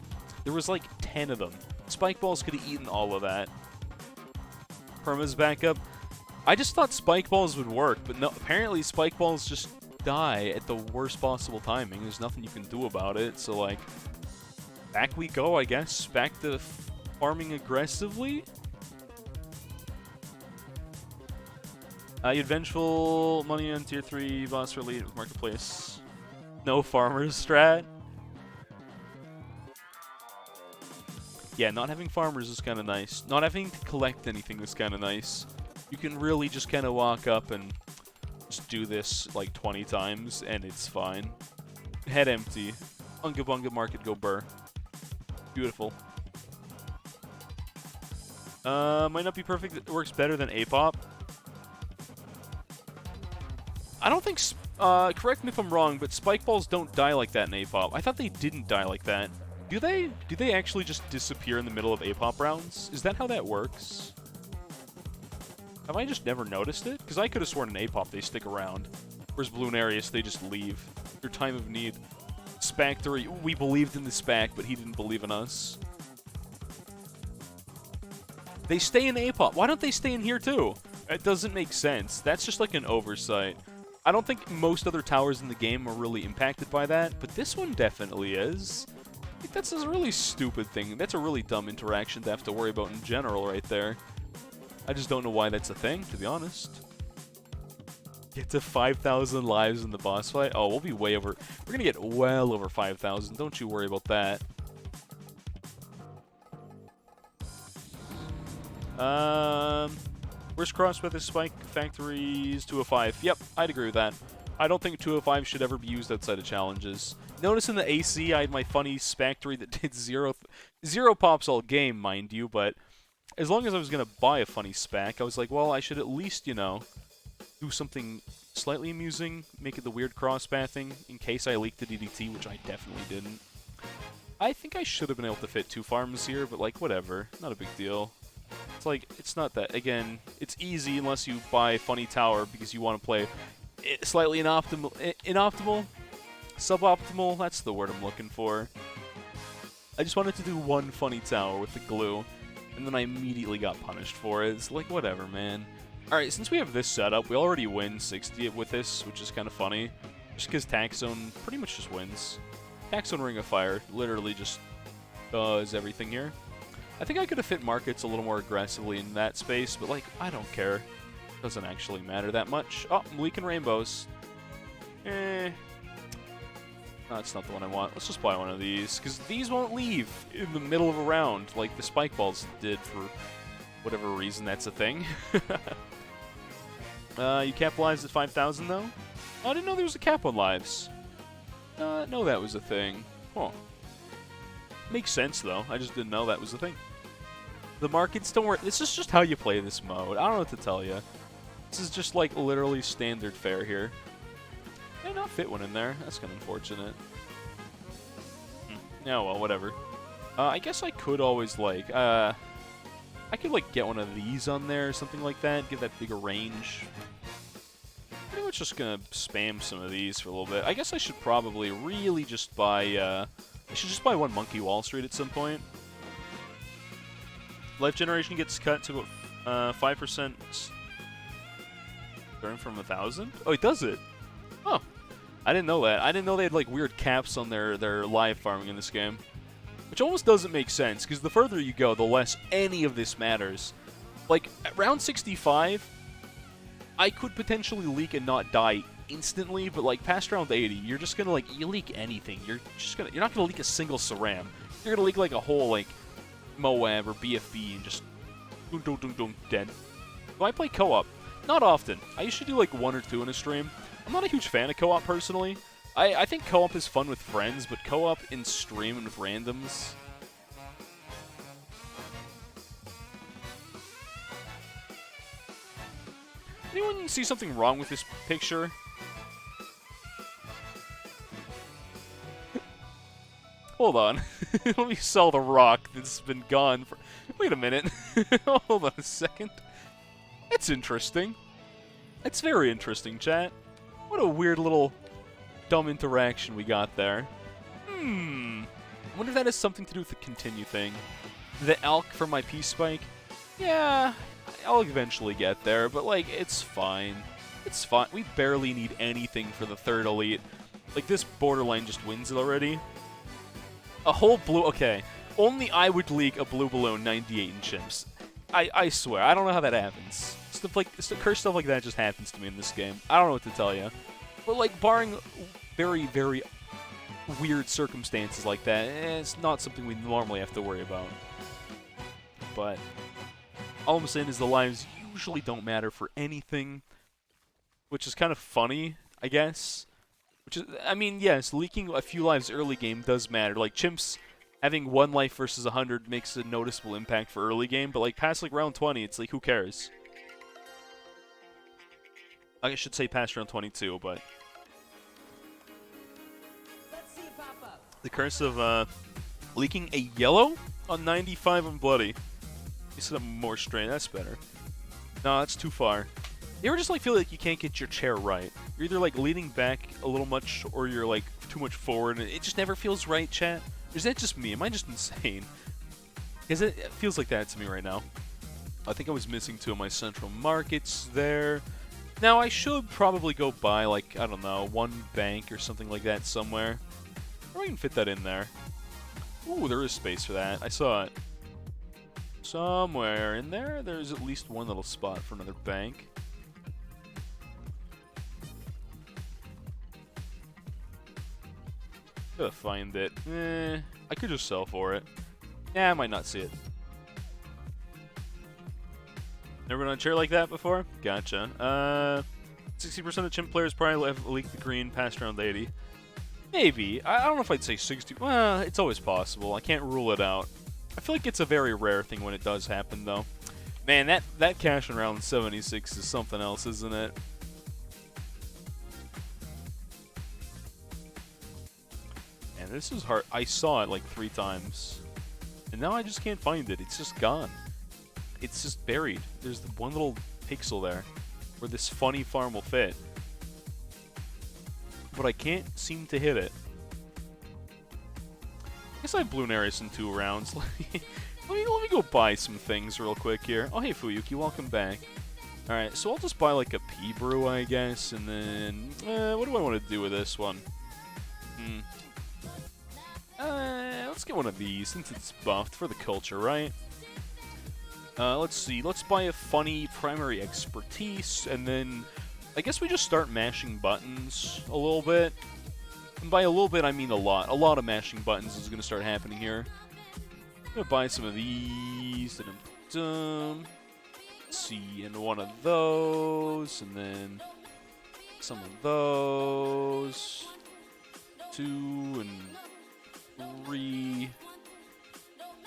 There was, like, 10 of them. Spike Balls could have eaten all of that. Perma's back up. I just thought Spike Balls would work, but no, apparently Spike Balls just die at the worst possible timing. There's nothing you can do about it, so, like, back we go, I guess. Back to farming aggressively. You had Vengeful money on tier 3, boss for elite with marketplace. No farmers strat. Yeah, not having farmers is kind of nice. Not having to collect anything is kind of nice. You can really just kind of walk up and just do this like 20 times, and it's fine. Head empty. Unga bunga market go burr. Beautiful. Might not be perfect. It works better than A-Pop. I don't think... correct me if I'm wrong, but Spike Balls don't die like that in A-Pop. I thought they didn't die like that. Do they? Do they actually just disappear in the middle of A-Pop rounds? Is that how that works? Have I just never noticed it? Because I could have sworn in A-Pop they stick around. Whereas Bloonarius, they just leave. Their time of need. Spactory, we believed in the Spac, but he didn't believe in us. They stay in A-Pop. Why don't they stay in here too? It doesn't make sense. That's just like an oversight. I don't think most other towers in the game are really impacted by that, but this one definitely is. I think that's a really stupid thing. That's a really dumb interaction to have to worry about in general right there. I just don't know why that's a thing, to be honest. Get to 5,000 lives in the boss fight? Oh, we'll be way over... We're gonna get well over 5,000. Don't you worry about that. Where's Cross with his Spike Factories? 205. Yep, I'd agree with that. I don't think 205 should ever be used outside of challenges. Notice in the AC, I had my funny Spactory that did zero pops all game, mind you, but as long as I was going to buy a funny Spac, I was like, well, I should at least, you know, do something slightly amusing, make it the weird cross-pathing, in case I leaked the DDT, which I definitely didn't. I think I should have been able to fit 2 farms here, but, like, whatever. Not a big deal. It's like, it's not that. Again, it's easy unless you buy Funny Tower because you want to play slightly inoptimal, suboptimal, that's the word I'm looking for. I just wanted to do one Funny Tower with the glue, and then I immediately got punished for it. It's like, whatever, man. Alright, since we have this setup, we already win 60 with this, which is kind of funny. Just because Tax Zone pretty much just wins. Tax Zone Ring of Fire literally just does everything here. I think I could have fit markets a little more aggressively in that space, but, like, I don't care. Doesn't actually matter that much. Oh, I'm leaking rainbows. No, that's not the one I want. Let's just buy one of these, because these won't leave in the middle of a round like the Spike Balls did for whatever reason that's a thing. You capitalized at 5,000, though? Oh, I didn't know there was a cap on lives. No, that was a thing. Huh. Makes sense, though. I just didn't know that was a thing. The markets don't work. This is just how you play this mode. I don't know what to tell you. This is just, like, literally standard fare here. May not fit one in there. That's kind of unfortunate. Yeah, well, whatever. I guess I could always, like, I could, like, get one of these on there or something like that. Give that bigger range. Pretty much just gonna spam some of these for a little bit. I guess I should probably really just buy, I should just buy one Monkey Wall Street at some point. Life generation gets cut to about 5%. Starting from 1,000? Oh, it does it. Oh, I didn't know that. I didn't know they had like weird caps on their live farming in this game, which almost doesn't make sense because the further you go, the less any of this matters. Like at round 65, I could potentially leak and not die instantly, but like past round 80, you're just gonna like you leak anything. You're not gonna leak a single Ceram. You're gonna leak like a whole like Moab or BFB and just dead. Do I play co-op? Not often. I usually do like 1 or 2 in a stream. I'm not a huge fan of co-op personally. I think co-op is fun with friends, but co-op in stream and with randoms, Anyone see something wrong with this picture? Hold on. Let me sell the rock that's been gone for... Wait a minute. Hold on a second. That's interesting. That's very interesting, chat. What a weird little dumb interaction we got there. I wonder if that has something to do with the continue thing. The elk for my Peace Spike? Yeah, I'll eventually get there, but, like, it's fine. It's fine. We barely need anything for the third elite. Like, this borderline just wins it already. A whole blue... Okay, only I would leak a blue balloon 98 in chimps. I swear, I don't know how that happens. Stuff like... Cursed stuff like that just happens to me in this game. I don't know what to tell you. But, like, barring very, very weird circumstances like that, it's not something we normally have to worry about. But all I'm saying is the lives usually don't matter for anything, which is kind of funny, I guess. Which is, I mean, yes, leaking a few lives early game does matter. Like, chimps having 1 life versus 100 makes a noticeable impact for early game, but, like, past, like, round 20, it's like, who cares? I should say past round 22, but... The curse of, leaking a yellow on 95 on Bloody. You said more strain, that's better. No, that's too far. You ever just, like, feel like you can't get your chair right? You're either, like, leaning back a little much, or you're, like, too much forward, and it just never feels right, chat? Or is that just me? Am I just insane? Because it feels like that to me right now. I think I was missing 2 of my central markets there. Now, I should probably go buy, like, I don't know, 1 bank or something like that somewhere. Or I can fit that in there. Ooh, there is space for that. I saw it. Somewhere in there, there's at least 1 little spot for another bank. Gotta find it. I could just sell for it. Yeah, I might not see it. Never been on a chair like that before? Gotcha. 60% of chimp players probably have leaked the green past round 80. Maybe. I don't know if I'd say 60. Well, it's always possible. I can't rule it out. I feel like it's a very rare thing when it does happen, though. Man, that cash in round 76 is something else, isn't it? And this is hard. I saw it like 3 times. And now I just can't find it. It's just gone. It's just buried. There's the 1 little pixel there where this funny farm will fit. But I can't seem to hit it. I guess I have Bloonarius in 2 rounds. let me go buy some things real quick here. Oh, hey, Fuyuki, welcome back. Alright, so I'll just buy, like, a pea brew, I guess, and then... what do I want to do with this one? Let's get one of these, since it's buffed for the culture, right? Let's see. Let's buy a funny primary expertise, and then... I guess we just start mashing buttons a little bit. And by a little bit, I mean a lot. A lot of mashing buttons is going to start happening here. I'm going to buy some of these. Let's see, and 1 of those. And then some of those. 2 and 3.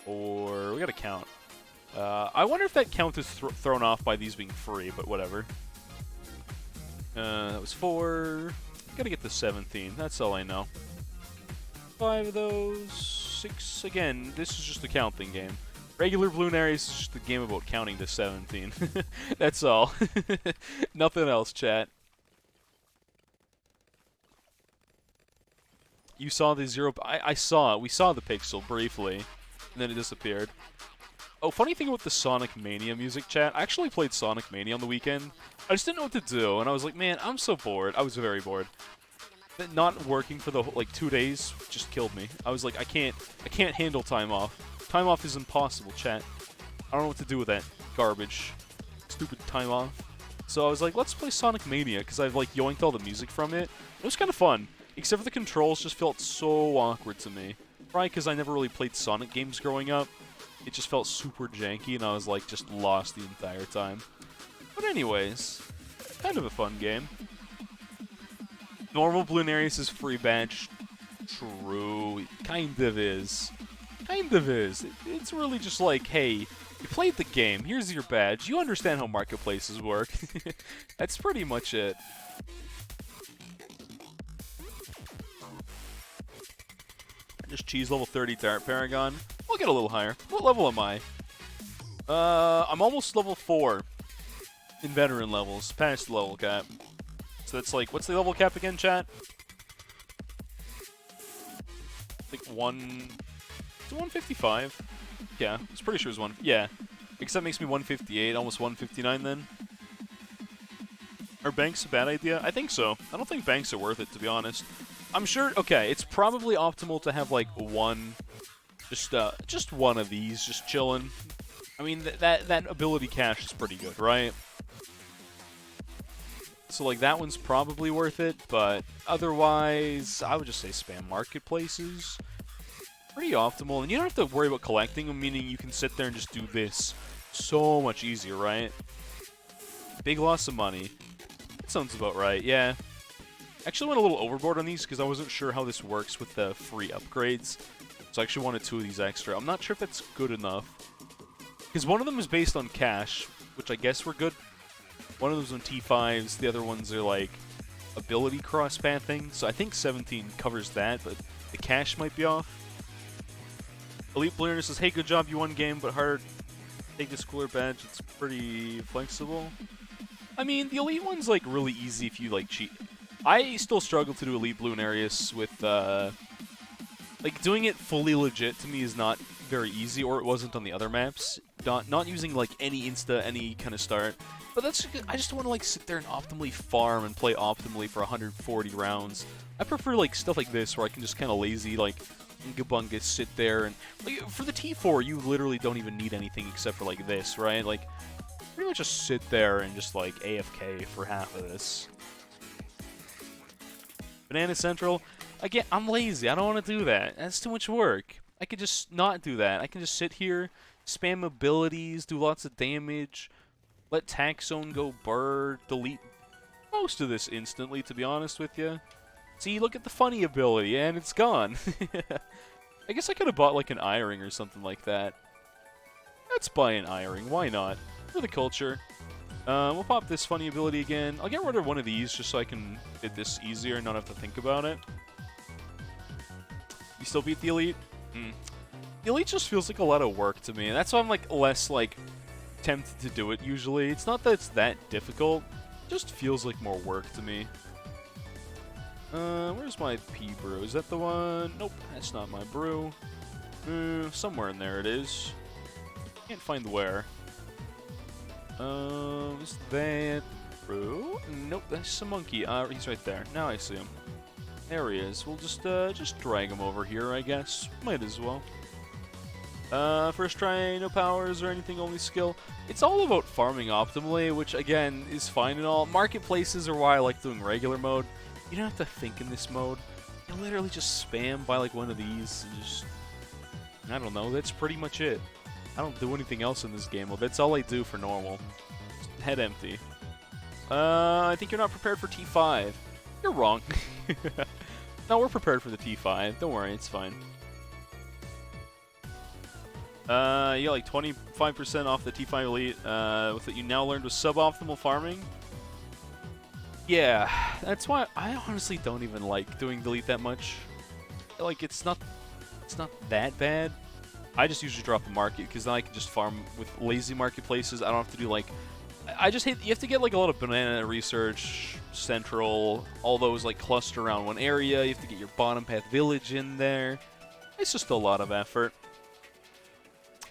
4. We got to count. I wonder if that count is thrown off by these being free, but whatever. That was 4. Gotta get the 17. That's all I know. 5 of those. 6. Again, this is just a counting game. Regular Bloonarius is just a game about counting to 17. That's all. Nothing else, chat. You saw the 0... I saw it. We saw the pixel briefly. And then it disappeared. Oh, funny thing about the Sonic Mania music, chat. I actually played Sonic Mania on the weekend. I just didn't know what to do, and I was like, man, I'm so bored. I was very bored. Not working for the, like, 2 days just killed me. I was like, I can't handle time off. Time off is impossible, chat. I don't know what to do with that garbage. Stupid time off. So I was like, let's play Sonic Mania, because I've, like, yoinked all the music from it. It was kind of fun, except for the controls just felt so awkward to me. Probably because I never really played Sonic games growing up. It just felt super janky, and I was, like, just lost the entire time. But anyways, kind of a fun game. Normal Bloonarius is free badge. True, it kind of is. Kind of is. It's really just like, hey, You played the game. Here's your badge. You understand how marketplaces work. That's pretty much it. Just cheese level 30 Dart Paragon. We'll get a little higher. What level am I? I'm almost level 4 in veteran levels, past the level cap. So that's like, what's the level cap again, chat? Like it's 155. Yeah, I was pretty sure it was 1. Yeah, because that makes me 158, almost 159 then. Are banks a bad idea? I think so. I don't think banks are worth it, to be honest. I'm sure, okay, it's probably optimal to have like one, just one of these just chilling. I mean, that ability cache is pretty good, right? So like that one's probably worth it, but otherwise, I would just say spam marketplaces. Pretty optimal, and you don't have to worry about collecting them, meaning you can sit there and just do this so much easier, right? Big loss of money. That sounds about right, yeah. Actually went a little overboard on these because I wasn't sure how this works with the free upgrades. So I actually wanted 2 of these extra. I'm not sure if that's good enough. Because one of them is based on cash, which I guess were good. One of them's on T5s, the other ones are like ability cross-pathing. So I think 17 covers that, but the cash might be off. Elite Bloonarius says, hey, good job, you won game, but hard. Take this cooler badge, it's pretty flexible. I mean, the Elite one's like really easy if you like cheat. I still struggle to do Elite Bloonarius with, like, doing it fully legit to me is not very easy, or it wasn't on the other maps. Not using, like, any insta, any kind of start. But that's, I just want to, like, sit there and optimally farm and play optimally for 140 rounds. I prefer, like, stuff like this where I can just kind of lazy, like, Gabungus sit there and, like, for the T4, you literally don't even need anything except for, like, this, right? Like, pretty much just sit there and just, like, AFK for half of this. Banana Central, again, I'm lazy. I don't want to do that. That's too much work. I could just not do that. I can just sit here, spam abilities, do lots of damage, let Tax Zone go bird, delete most of this instantly, to be honest with you. See, look at the funny ability, and it's gone. I guess I could have bought, like, an eye-ring or something like that. Let's buy an eye-ring. Why not? For the culture. We'll pop this funny ability again. I'll get rid of one of these just so I can get this easier and not have to think about it. You still beat the Elite? The Elite just feels like a lot of work to me, and that's why I'm like less like tempted to do it usually. It's not that it's that difficult, it just feels like more work to me. Where's my P brew? Is that the one? Nope, that's not my brew. Somewhere in there it is. Can't find where. Is that brew? Nope, that's a monkey. He's right there. Now I see him. There he is. We'll just drag him over here, I guess. Might as well. First try, no powers or anything, only skill. It's all about farming optimally, which again is fine and all. Marketplaces are why I like doing regular mode. You don't have to think in this mode. You literally just spam by like one of these and just, I don't know, that's pretty much it. I don't do anything else in this game. Well, that's all I do for normal. Just head empty. I think you're not prepared for T5. You're wrong. No, we're prepared for the T5. Don't worry, it's fine. Yeah, like 25% off the T5 Elite with what you now learned was suboptimal farming. Yeah, that's why I honestly don't even like doing delete that much. Like, it's not that bad. I just usually drop a market because then I can just farm with lazy marketplaces. I don't have to do like, I just hate, you have to get like a lot of banana research, central, all those like cluster around one area. You have to get your bottom path village in there. It's just a lot of effort.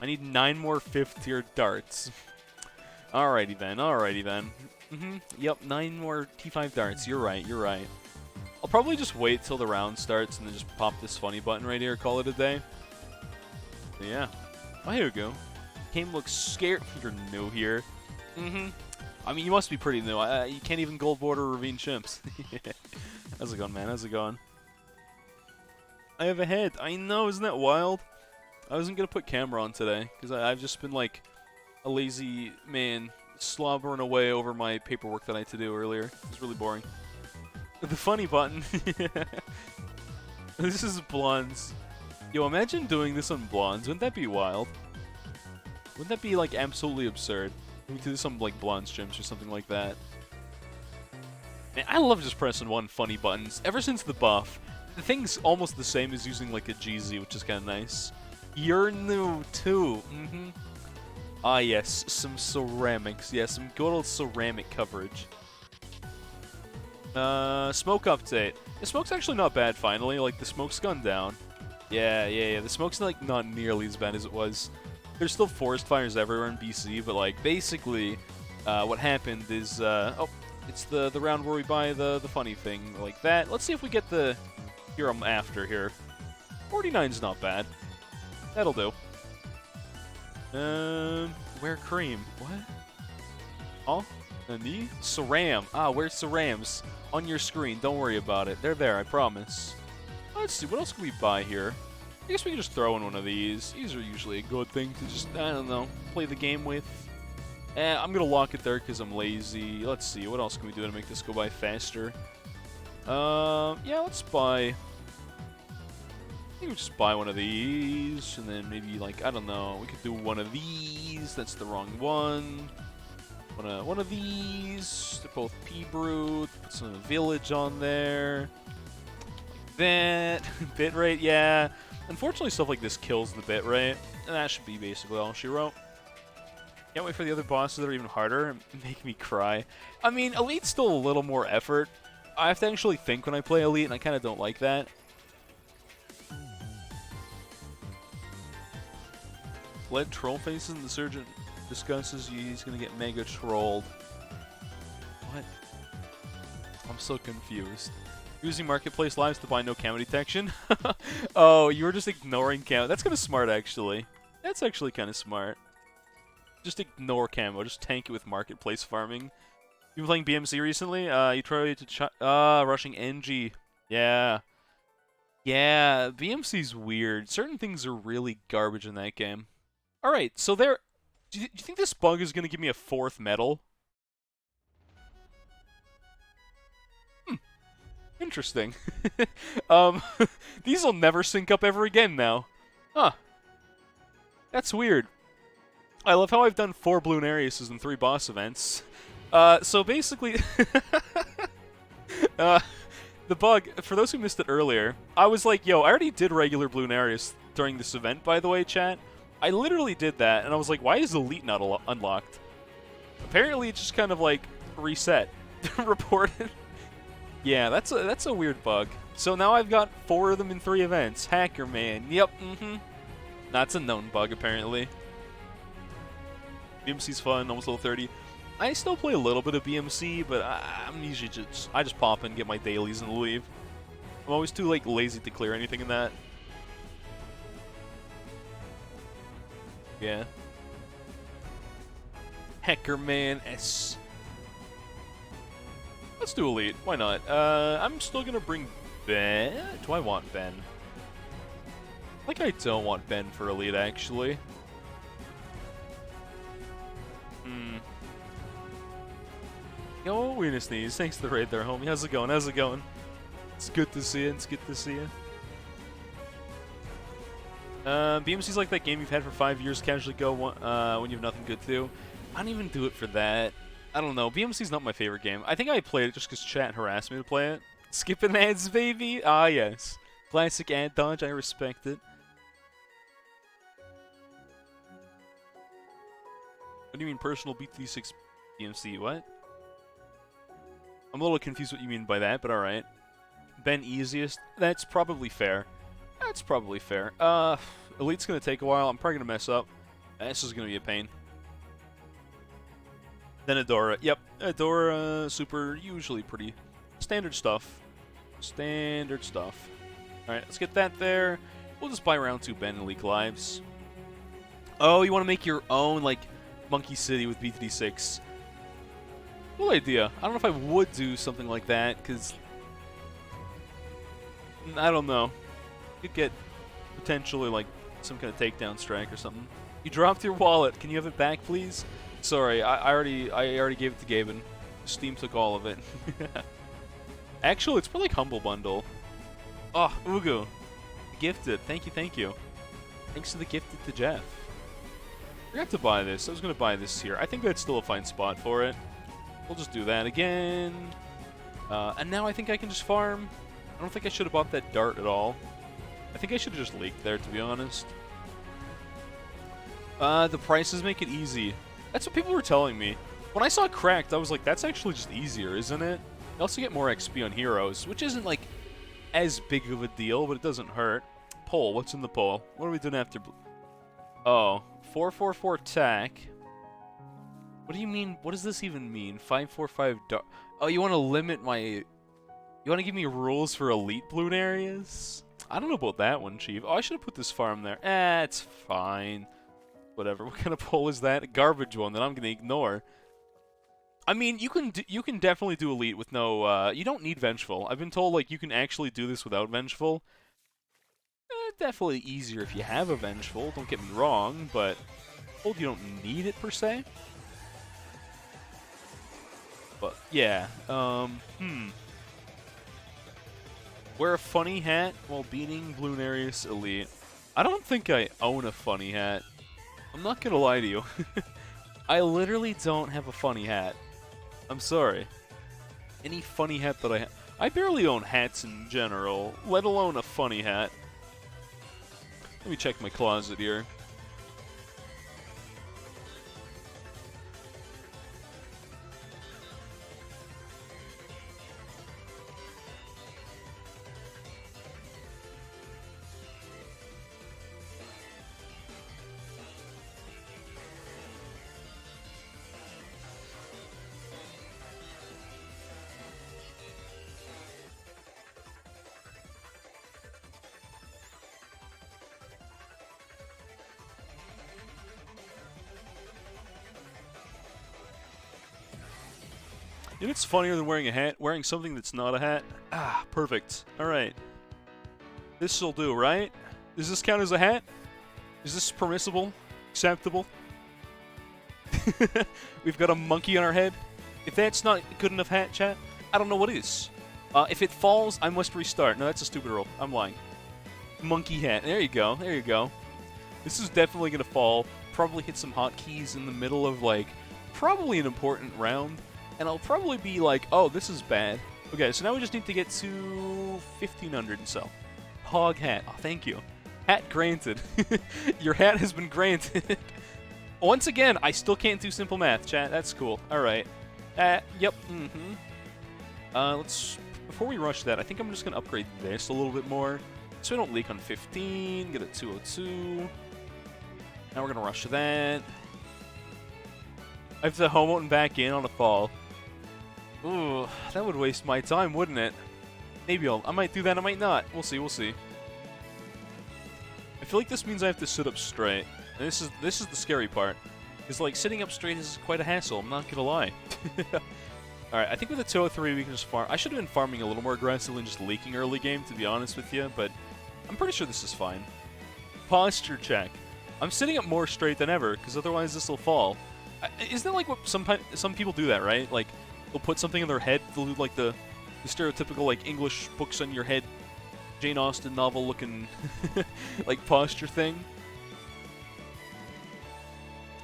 I need 9 more 5th tier darts. Alrighty then, alrighty then. Yep, 9 more T5 darts. You're right, you're right. I'll probably just wait till the round starts and then just pop this funny button right here, call it a day. But yeah. Oh, here we go. Game looks scared. You're new here. I mean, you must be pretty new. You can't even gold border Ravine Chimps. How's it going, man? How's it going? I have a head. I know, isn't that wild? I wasn't going to put camera on today, because I've just been like a lazy man slobbering away over my paperwork that I had to do earlier. It was really boring. The funny button. This is Blondes. Yo, imagine doing this on Blondes. Wouldn't that be wild? Wouldn't that be, like, absolutely absurd? We could do some, like, bronze gems or something like that. Man, I love just pressing one funny buttons. Ever since the buff, the thing's almost the same as using, like, a GZ, which is kind of nice. You're new, too. Ah, yes, some ceramics. Yeah, some good old ceramic coverage. Smoke update. The smoke's actually not bad, finally. Like, the smoke's gone down. Yeah. The smoke's, like, not nearly as bad as it was. There's still forest fires everywhere in BC, but, like, basically, what happened is, oh, it's the round where we buy the funny thing like that. Let's see if we get the Hero after here. 49's not bad. That'll do. Wear cream. What? Oh? Nani? Ceram. Ah, where's Cerams? On your screen. Don't worry about it. They're there, I promise. Let's see, what else can we buy here? I guess we can just throw in one of these. These are usually a good thing to just, I don't know, play the game with. I'm gonna lock it there because I'm lazy. Let's see, what else can we do to make this go by faster? Yeah, let's buy... I think we'll just buy one of these, and then maybe, like, I don't know, we could do one of these. That's the wrong one. One of these. They're both pea brewed. Put some village on there. Like that. Bitrate, yeah. Unfortunately, stuff like this kills the bitrate. And that should be basically all she wrote. Can't wait for the other bosses that are even harder and make me cry. I mean, Elite's still a little more effort. I have to actually think when I play Elite, and I kind of don't like that. Lead troll faces, and the surgeon discusses he's gonna get mega trolled. What? I'm so confused. Using marketplace lives to buy no camo detection? Oh, you were just ignoring camo. That's kind of smart, actually. That's actually kind of smart. Just ignore camo. Just tank it with marketplace farming. You been playing BMC recently? You tried to rushing NG. Yeah. Yeah, BMC's weird. Certain things are really garbage in that game. Alright, so there... Do you think this bug is going to give me a 4th medal? Interesting. These will never sync up ever again now. Huh. That's weird. I love how I've done 4 Bloonariuses and 3 boss events. So basically... the bug, for those who missed it earlier, I was like, yo, I already did regular Bloonarius during this event, by the way, chat. I literally did that, and I was like, why is Elite not unlocked? Apparently, it just kind of, like, reset. Reported. Yeah, that's a weird bug. So now I've got 4 of them in 3 events. Hacker man. Yep, That's a known bug, apparently. BMC's fun, almost level 30. I still play a little bit of BMC, but I'm usually I just pop in, get my dailies, and leave. I'm always too, like, lazy to clear anything in that. Yeah. Hacker man S. Let's do Elite. Why not? I'm still gonna bring Ben. Do I want Ben? I think I don't want Ben for Elite, actually. Yo, we just sneeze. Thanks for the raid there, homie. How's it going? How's it going? It's good to see you. It's good to see you. BMC's like that game you've had for 5 years, casually go when you have nothing good to do. I don't even do it for that. I don't know. BMC's not my favorite game. I think I played it just because chat harassed me to play it. Skipping ads, baby! Ah, yes. Classic ad dodge. I respect it. What do you mean personal BT6 BMC? What? I'm a little confused what you mean by that, but alright. Ben easiest? That's probably fair. That's probably fair. Elite's gonna take a while. I'm probably gonna mess up. This is gonna be a pain. Then Adora. Yep, Adora, super, usually pretty standard stuff. Standard stuff. Alright, let's get that there. We'll just buy round 2 Ben and Leak Lives. Oh, you want to make your own, like, Monkey City with BTD6. Cool idea. I don't know if I would do something like that, because... I don't know. You could get potentially, like, some kind of takedown strike or something. You dropped your wallet. Can you have it back, please? Sorry, I already gave it to Gaben. Steam took all of it. Actually, it's probably like Humble Bundle. Oh, Ugu. Gifted. Thank you, thank you. Thanks to the gifted to Jeff. forgot to buy this. I was going to buy this here. I think that's still a fine spot for it. We'll just do that again. And now I think I can just farm. I don't think I should have bought that dart at all. I think I should have just leaked there, to be honest. The prices make it easy. That's what people were telling me. When I saw Cracked, I was like, that's actually just easier, isn't it? You also get more XP on heroes, which isn't, like, as big of a deal, but it doesn't hurt. Poll. What's in the poll? What are we doing after... Oh. 444 attack. What do you mean? What does this even mean? 545 dart. Oh, you want to limit my... You want to give me rules for elite Bloonarius? I don't know about that one, Chief. Oh, I should have put this farm there. It's fine. Whatever. What kind of poll is that? A garbage one that I'm going to ignore. I mean, you can definitely do elite with no... you don't need Vengeful. I've been told, like, you can actually do this without Vengeful. Definitely easier if you have a Vengeful, don't get me wrong, but told you don't need it per se. But yeah, wear a funny hat while beating Bloonarius Elite. I don't think I own a funny hat. I'm not gonna lie to you. I literally don't have a funny hat. I'm sorry. Any funny hat that I have... I barely own hats in general, let alone a funny hat. Let me check my closet here. You know what's funnier than wearing a hat? Wearing something that's not a hat? Ah, perfect. Alright. This'll do, right? Does this count as a hat? Is this permissible? Acceptable? We've got a monkey on our head? If that's not a good enough hat, chat, I don't know what is. If it falls, I must restart. No, that's a stupid rule. I'm lying. Monkey hat. There you go. There you go. This is definitely going to fall. Probably hit some hotkeys in the middle of, like, probably an important round. And I'll probably be like, oh, this is bad. Okay, so now we just need to get to 1,500 and so. Hog hat. Oh, thank you. Hat granted. Your hat has been granted. Once again, I still can't do simple math, chat. That's cool. Alright. Yep. Let's... Before we rush that, I think I'm just going to upgrade this a little bit more. So we don't leak on 15. Get a 202. Now we're going to rush that. I have to home out and back in on a fall. Ooh, that would waste my time, wouldn't it? Maybe I might do that, I might not. We'll see, we'll see. I feel like this means I have to sit up straight. And this is the scary part. Because, like, sitting up straight is quite a hassle, I'm not gonna lie. Alright, I think with the 203 we can just farm. I should have been farming a little more aggressively and just leaking early game, to be honest with you, but I'm pretty sure this is fine. Posture check. I'm sitting up more straight than ever, because otherwise this will fall. Isn't that like what some people do that, right? Like, they'll put something in their head, they'll do like the stereotypical like English books on your head, Jane Austen novel looking like posture thing.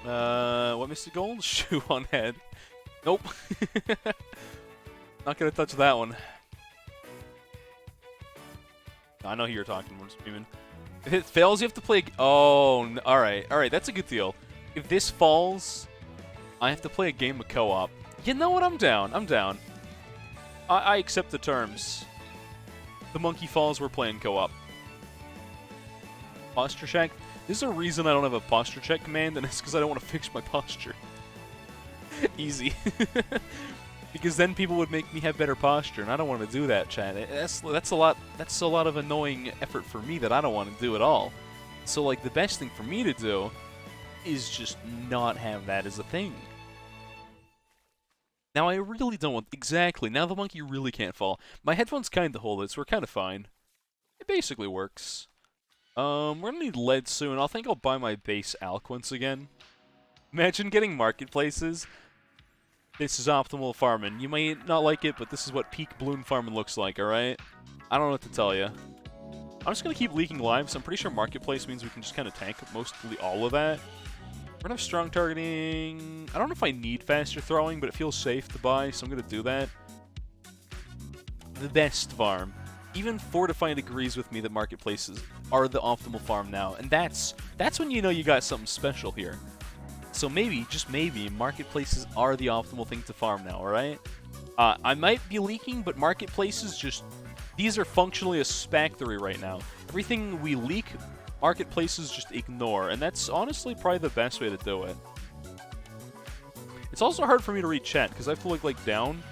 What Mr. Gold? Shoe on head. Nope. Not gonna touch that one. I know who you're talking about, screaming. If it fails, you have to play. Oh, alright, that's a good deal. If this falls, I have to play a game of co-op. You know what? I'm down. I accept the terms. The monkey falls, we're playing co-op. Posture check. There's a reason I don't have a posture check command, and it's because I don't want to fix my posture. Easy. Because then people would make me have better posture, and I don't want to do that, chat. That's a lot of annoying effort for me that I don't want to do at all. So, like, the best thing for me to do is just not have that as a thing. Now, I really don't want... Exactly. Now the monkey really can't fall. My headphones kind of hold it, so we're kind of fine. It basically works. We're gonna need lead soon. I think I'll buy my base Alquence again. Imagine getting marketplaces. This is optimal farming. You might not like it, but this is what peak bloon farming looks like, alright? I don't know what to tell you. I'm just gonna keep leaking lives. I'm pretty sure marketplace means we can just kind of tank mostly all of that. We're We're gonna have strong targeting. I don't know if I need faster throwing, but it feels safe to buy, so I'm gonna do that. The best farm. Even Fortified agrees with me that marketplaces are the optimal farm now, and that's when you know you got something special here. So maybe, just maybe, marketplaces are the optimal thing to farm now, alright? I might be leaking, but marketplaces just... These are functionally a factory right now. Everything we leak, marketplaces just ignore, and that's honestly probably the best way to do it. It's also hard for me to read chat, because I have to look, like, down,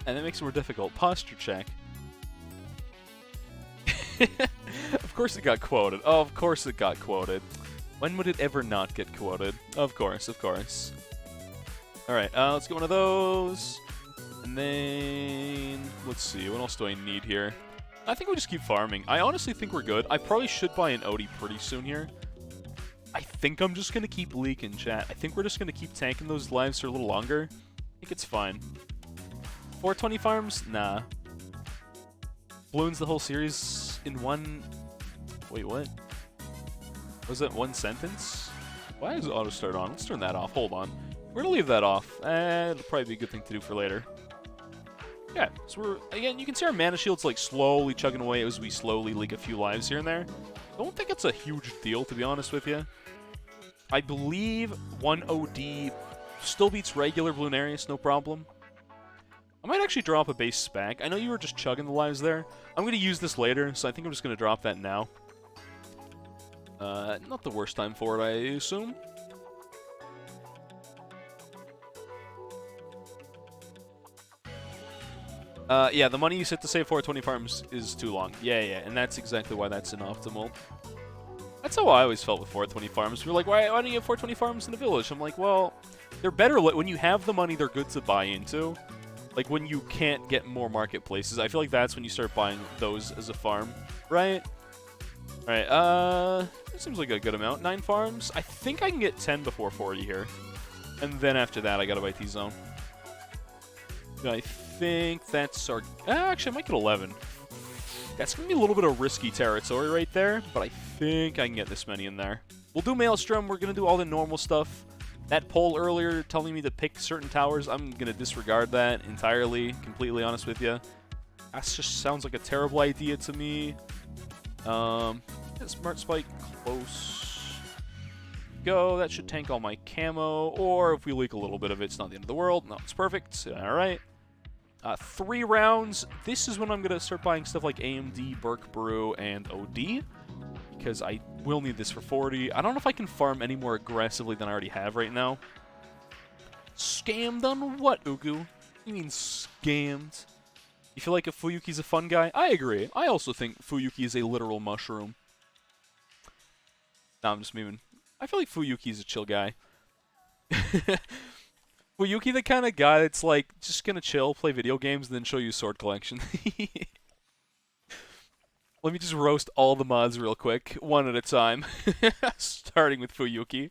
and that makes it more difficult. Posture check. Of course it got quoted. Oh, of course it got quoted. When would it ever not get quoted? Of course, of course. Alright, let's get one of those. And then... Let's see, what else do I need here? I think we just keep farming. I honestly think we're good. I probably should buy an Odie pretty soon here. I think I'm just going to keep leaking, chat. I think we're just going to keep tanking those lives for a little longer. I think it's fine. 420 farms? Nah. Balloons the whole series in one... Wait, what? Was that one sentence? Why is auto start on? Let's turn that off. Hold on. We're gonna leave that off. It'll probably be a good thing to do for later. Yeah, so we're... Again, you can see our mana shield's like slowly chugging away as we slowly leak a few lives here and there. I don't think it's a huge deal, to be honest with you. I believe 1 OD still beats regular Bloonarius, no problem. I might actually drop a base spec. I know you were just chugging the lives there. I'm going to use this later, so I think I'm just going to drop that now. Not the worst time for it, I assume. Yeah, the money you set to save 420 farms is too long. Yeah, and that's exactly why that's inoptimal. That's how I always felt with 420 farms. We're like, why don't you have 420 farms in the village? I'm like, well, they're better. When you have the money, they're good to buy into. Like, when you can't get more marketplaces, I feel like that's when you start buying those as a farm, right? Alright, that seems like a good amount. 9 farms. I think I can get 10 before 40 here. And then after that, I gotta buy T-Zone. I think that's our... Actually, I might get 11. That's gonna be a little bit of risky territory right there, but I think I can get this many in there. We'll do Maelstrom. We're gonna do all the normal stuff. That poll earlier telling me to pick certain towers, I'm going to disregard that entirely, completely honest with you. That just sounds like a terrible idea to me. Smart Spike, close. Go, that should tank all my camo, or if we leak a little bit of it, it's not the end of the world. No, it's perfect. Alright. 3 rounds. This is when I'm going to start buying stuff like AMD, Burke Brew, and OD. Because I will need this for 40. I don't know if I can farm any more aggressively than I already have right now. Scammed on what, Ugu? You mean scammed? You feel like Fuyuki's a fun guy? I agree. I also think Fuyuki is a literal mushroom. No, I'm just memeing. I feel like Fuyuki's a chill guy. Fuyuki the kind of guy that's like, just gonna chill, play video games, and then show you sword collection. Let me just roast all the mods real quick, one at a time. Starting with Fuyuki.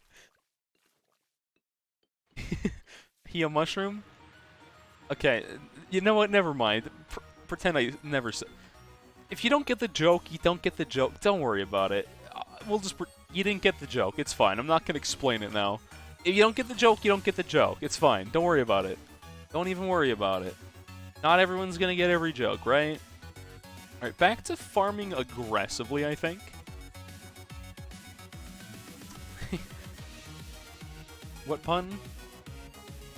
He a mushroom? Okay, you know what? Never mind. Pretend I never said. If you don't get the joke, you don't get the joke. Don't worry about it. We'll just... You didn't get the joke. It's fine. I'm not going to explain it now. If you don't get the joke, you don't get the joke. It's fine. Don't worry about it. Don't even worry about it. Not everyone's going to get every joke, right? Alright, back to farming aggressively, I think. What pun?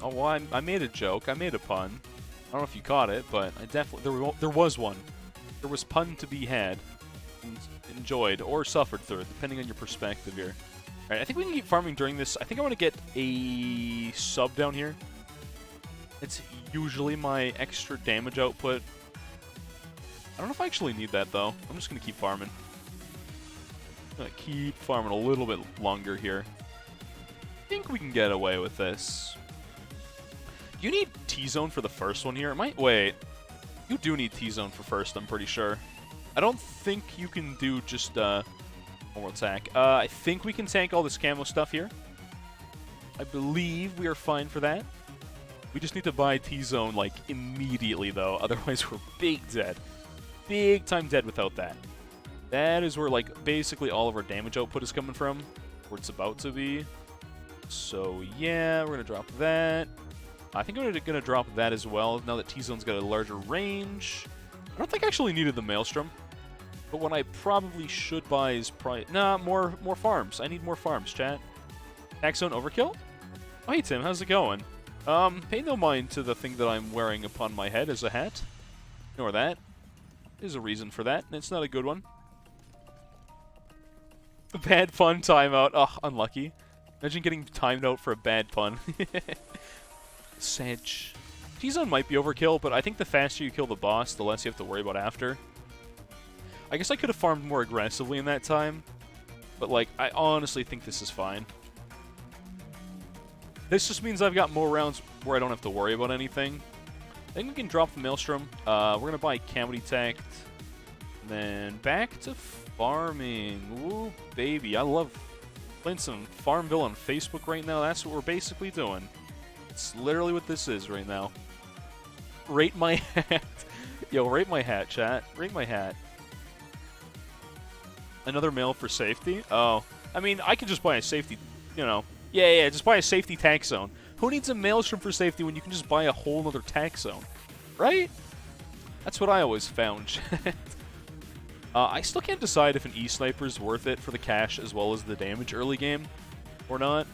Oh, well, I made a joke. I made a pun. I don't know if you caught it, but I definitely... There was one. There was pun to be had. And enjoyed, or suffered through, depending on your perspective here. Alright, I think we can keep farming during this. I think I want to get a sub down here. It's usually my extra damage output. I don't know if I actually need that, though. I'm just going to keep farming. I'm going to keep farming a little bit longer here. I think we can get away with this. You need T-Zone for the first one here. It might... Wait. You do need T-Zone for first, I'm pretty sure. I don't think you can do just normal attack. I think we can tank all this camo stuff here. I believe we are fine for that. We just need to buy T-Zone, like, immediately, though. Otherwise, we're big dead. Big time dead without that. That is where, like, basically all of our damage output is coming from. Where it's about to be. So yeah, we're gonna drop that. I think we're gonna drop that as well, now that T-Zone's got a larger range. I don't think I actually needed the Maelstrom. But what I probably should buy is probably... Nah, more farms. I need more farms, chat. Tax Zone overkill? Oh, hey, Tim. How's it going? Pay no mind to the thing that I'm wearing upon my head as a hat. Ignore that. There's a reason for that, and it's not a good one. Bad pun timeout. Ugh, unlucky. Imagine getting timed out for a bad pun. Sedge. T-Zone might be overkill, but I think the faster you kill the boss, the less you have to worry about after. I guess I could have farmed more aggressively in that time, but, like, I honestly think this is fine. This just means I've got more rounds where I don't have to worry about anything. I think we can drop the Maelstrom. We're going to buy Camo Detect. And then back to farming. Ooh, baby. I love playing some Farmville on Facebook right now. That's what we're basically doing. It's literally what this is right now. Rate my hat. Yo, rate my hat, chat. Rate my hat. Another mail for safety? Oh. I mean, I can just buy a safety, you know. Yeah, just buy a safety tax zone. Who needs a Maelstrom for safety when you can just buy a whole other tax zone? Right? That's what I always found. I still can't decide if an E-Sniper is worth it for the cash as well as the damage early game or not.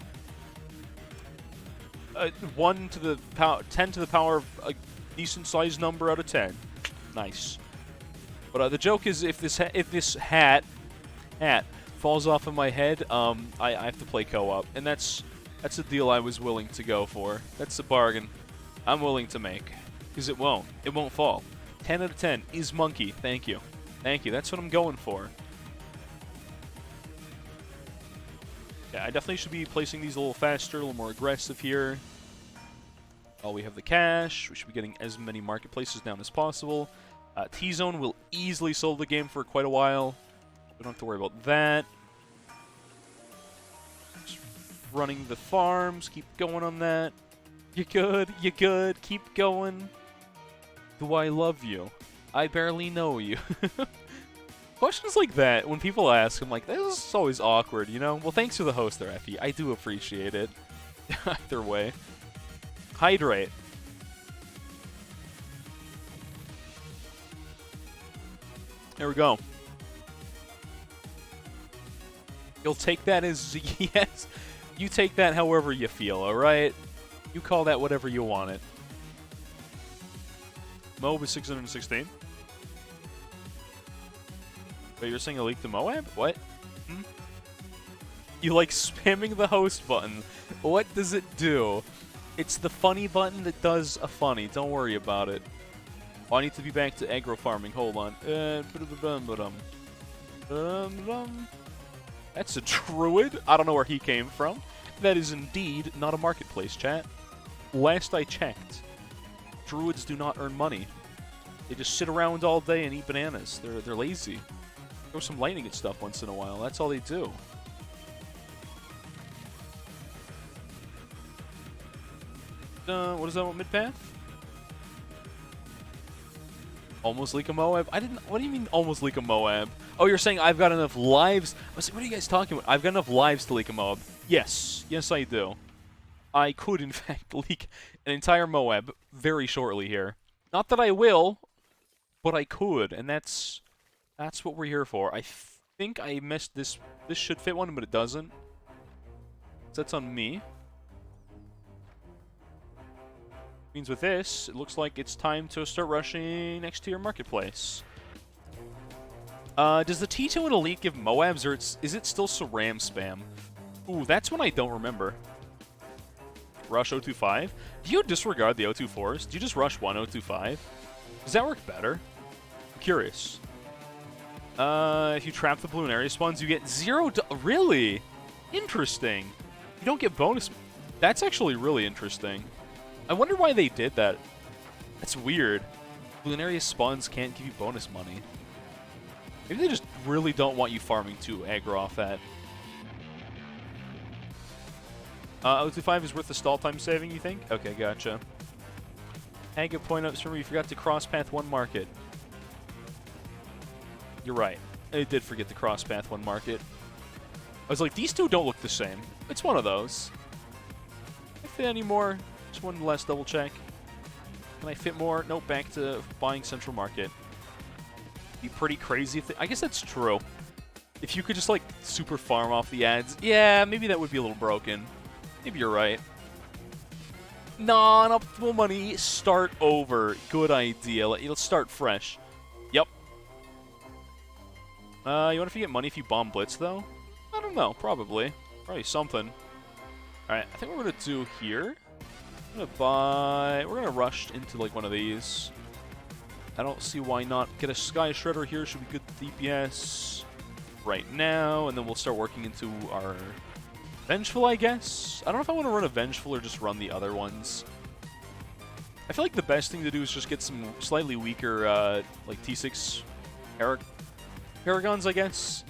10 to the power of a decent-sized number out of 10. Nice. But the joke is, if this hat falls off of my head, I have to play co-op, and that's a deal I was willing to go for. That's a bargain I'm willing to make, because it won't fall. 10 out of 10 is monkey. Thank you. That's what I'm going for. Yeah, I definitely should be placing these a little faster, a little more aggressive here. Oh, we have the cash. We should be getting as many marketplaces down as possible. T-Zone will easily solve the game for quite a while. We don't have to worry about that. Just running the farms. Keep going on that. You're good. Keep going. Do I love you? I barely know you. Questions like that, when people ask, I'm like, this is always awkward, you know? Well, thanks for the host there, Effie. I do appreciate it. Either way. Hydrate. There we go. You'll take that as yes. You take that however you feel, alright? You call that whatever you want it. Moab is 616. Wait, you're saying I leaked the Moab? What? Hmm? You like spamming the host button. What does it do? It's the funny button that does a funny. Don't worry about it. Oh, I need to be back to aggro farming. Hold on. That's a druid. I don't know where he came from. That is indeed not a marketplace, chat. Last I checked, druids do not earn money. They just sit around all day and eat bananas. They're lazy. Throw some lightning at stuff once in a while. That's all they do. What is that about mid-path? Almost leak a Moab? What do you mean almost leak a Moab? Oh, you're saying I've got enough lives? I was like, what are you guys talking about? I've got enough lives to leak a Moab. Yes. Yes, I do. I could, in fact, leak an entire Moab very shortly here. Not that I will, but I could, and that's what we're here for. I think I missed this. This should fit one, but it doesn't. So that's on me. Means with this, it looks like it's time to start rushing next to your marketplace. Does the T2 and Elite give Moabs, or is it still Saram spam? Ooh, that's one I don't remember. Rush 025? Do you disregard the 024s? Do you just rush 1 025? Does that work better? I'm curious. If you trap the Bloonarius spawns, you get 0... Really? Interesting. You don't get bonus... That's actually really interesting. I wonder why they did that. That's weird. Bloonarius spawns can't give you bonus money. Maybe they just really don't want you farming to aggro off that. 025 is worth the stall time saving, you think? Okay, gotcha. Haga point ups from you forgot to cross path 1 market. You're right. I did forget to cross path 1 market. I was like, these two don't look the same. It's one of those. fit any more? Just one last double check. Can I fit more? Nope, back to buying Central Market. Be pretty crazy if I guess that's true. If you could just, like, super farm off the ads, yeah, maybe that would be a little broken. Maybe you're right. Non-optimal money, start over. Good idea. Let's start fresh. Yep. You wonder if you get money if you bomb Blitz, though? I don't know. Probably. Probably something. Alright, I think what we're going to do here, we're going to rush into, like, one of these. I don't see why not. Get a Sky Shredder here. Should be good DPS right now, and then we'll start working into our Vengeful, I guess. I don't know if I want to run a Vengeful or just run the other ones. I feel like the best thing to do is just get some slightly weaker, like T6 Paragons, I guess.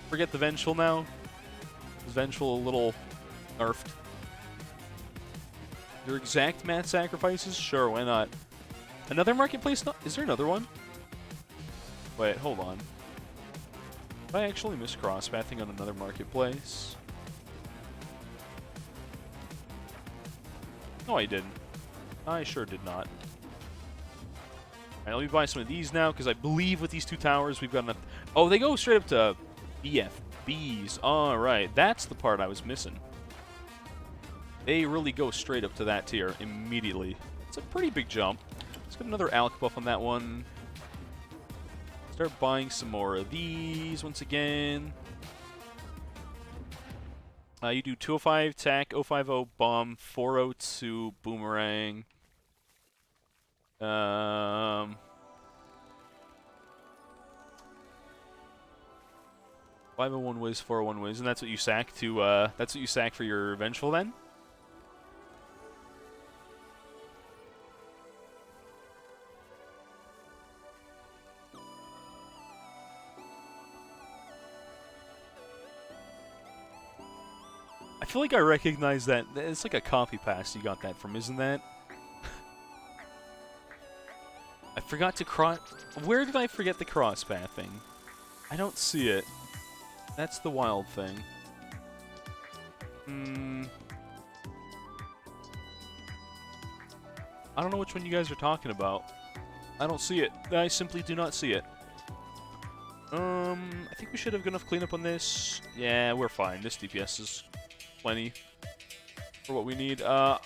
Forget the Vengeful now. Is Vengeful a little nerfed? Your exact math sacrifices? Sure, why not? Another marketplace? Is there another one? Wait, hold on. Did I actually miss cross-pathing on another marketplace? No, I didn't. I sure did not. Alright, let me buy some of these now, because I believe with these two towers we've got enough... Oh, they go straight up to BFBs. Alright, that's the part I was missing. They really go straight up to that tier immediately. It's a pretty big jump. Let's get another Alc buff on that one. Start buying some more of these once again. You do 205 tack, 050 bomb, 402 boomerang. 501 whiz, 401 whiz, and that's what you sack to. That's what you sack for your Vengeful then. I feel like I recognize that. It's like a copy paste you got that from, isn't that? I forgot to cross... Where did I forget the cross-pathing? I don't see it. That's the wild thing. I don't know which one you guys are talking about. I don't see it. I simply do not see it. I think we should have enough cleanup on this. Yeah, we're fine. This DPS is plenty for what we need. I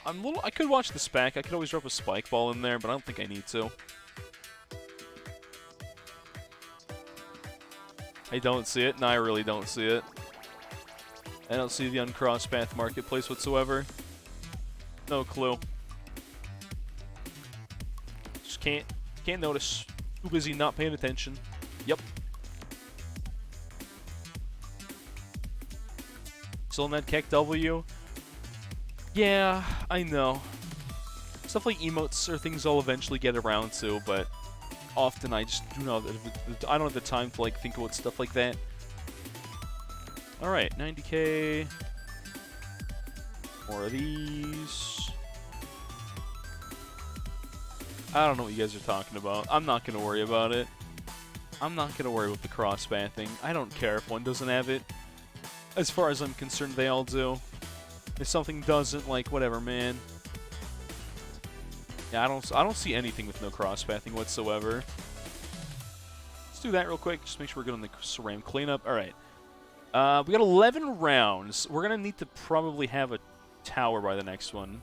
could watch the spec. I could always drop a spike ball in there, but I don't think I need to. I don't see it. No, I really don't see it. I don't see the uncrossed path marketplace whatsoever. No clue. Just can't notice. Too busy not paying attention. Yep. Still in that Keck W? Yeah, I know. Stuff like emotes are things I'll eventually get around to, but often I just do not. I don't have the time to like think about stuff like that. All right, 90k. More of these. I don't know what you guys are talking about. I'm not gonna worry about it. I'm not gonna worry about the cross-pathing. I don't care if one doesn't have it. As far as I'm concerned, they all do. If something doesn't, like, whatever, man. Yeah, I don't see anything with no cross-pathing whatsoever. Let's do that real quick. Just make sure we're good on the SRAM cleanup. All right. We got 11 rounds. We're going to need to probably have a tower by the next one.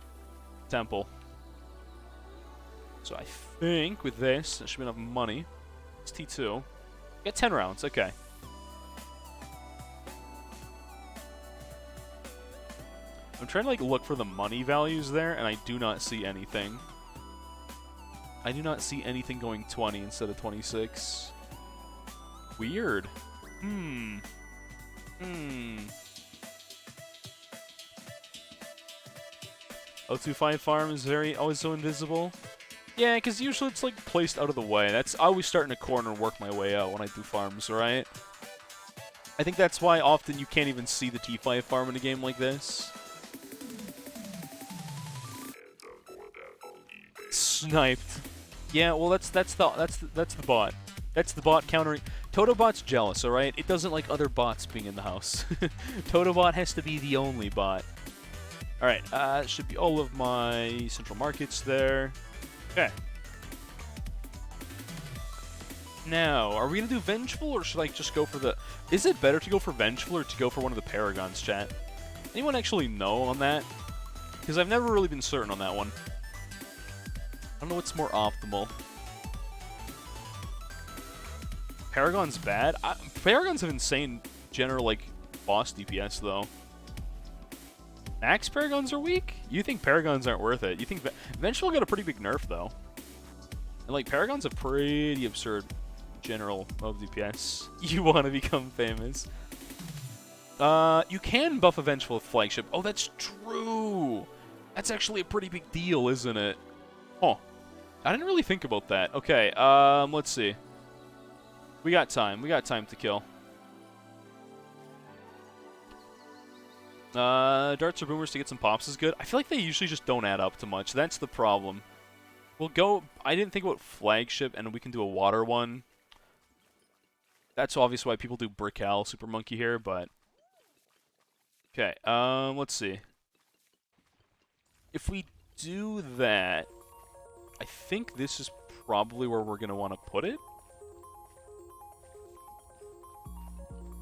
Temple. So I think with this, that should be enough money. It's T2. Get 10 rounds. Okay. I'm trying to like look for the money values there, and I do not see anything. I do not see anything going 20 instead of 26. Weird. 025 farm is always so invisible. Yeah, because usually it's like placed out of the way. I always start in a corner and work my way out when I do farms, right? I think that's why often you can't even see the T5 farm in a game like this. Sniped. Yeah, well that's the bot. That's the bot countering. Totobot's jealous, all right? It doesn't like other bots being in the house. Totobot has to be the only bot. All right, should be all of my central markets there. Okay. Now, are we going to do Vengeful, or should I just go for the... Is it better to go for Vengeful or to go for one of the Paragons, chat? Anyone actually know on that? Because I've never really been certain on that one. I don't know what's more optimal. Paragon's bad? Paragons have insane general, like, boss DPS, though. Max Paragons are weak? You think Paragons aren't worth it. You think... Vengeful got a pretty big nerf, though. And, like, Paragon's a pretty absurd general of DPS. You want to become famous. You can buff a Vengeful with Flagship. Oh, that's true! That's actually a pretty big deal, isn't it? Huh. I didn't really think about that. Okay, let's see. We got time. We got time to kill. Darts or boomers to get some pops is good. I feel like they usually just don't add up to much. That's the problem. We'll go... I didn't think about Flagship, and we can do a water one. That's obviously why people do Brickal Super Monkey here, but... Okay, let's see. If we do that, I think this is probably where we're going to want to put it.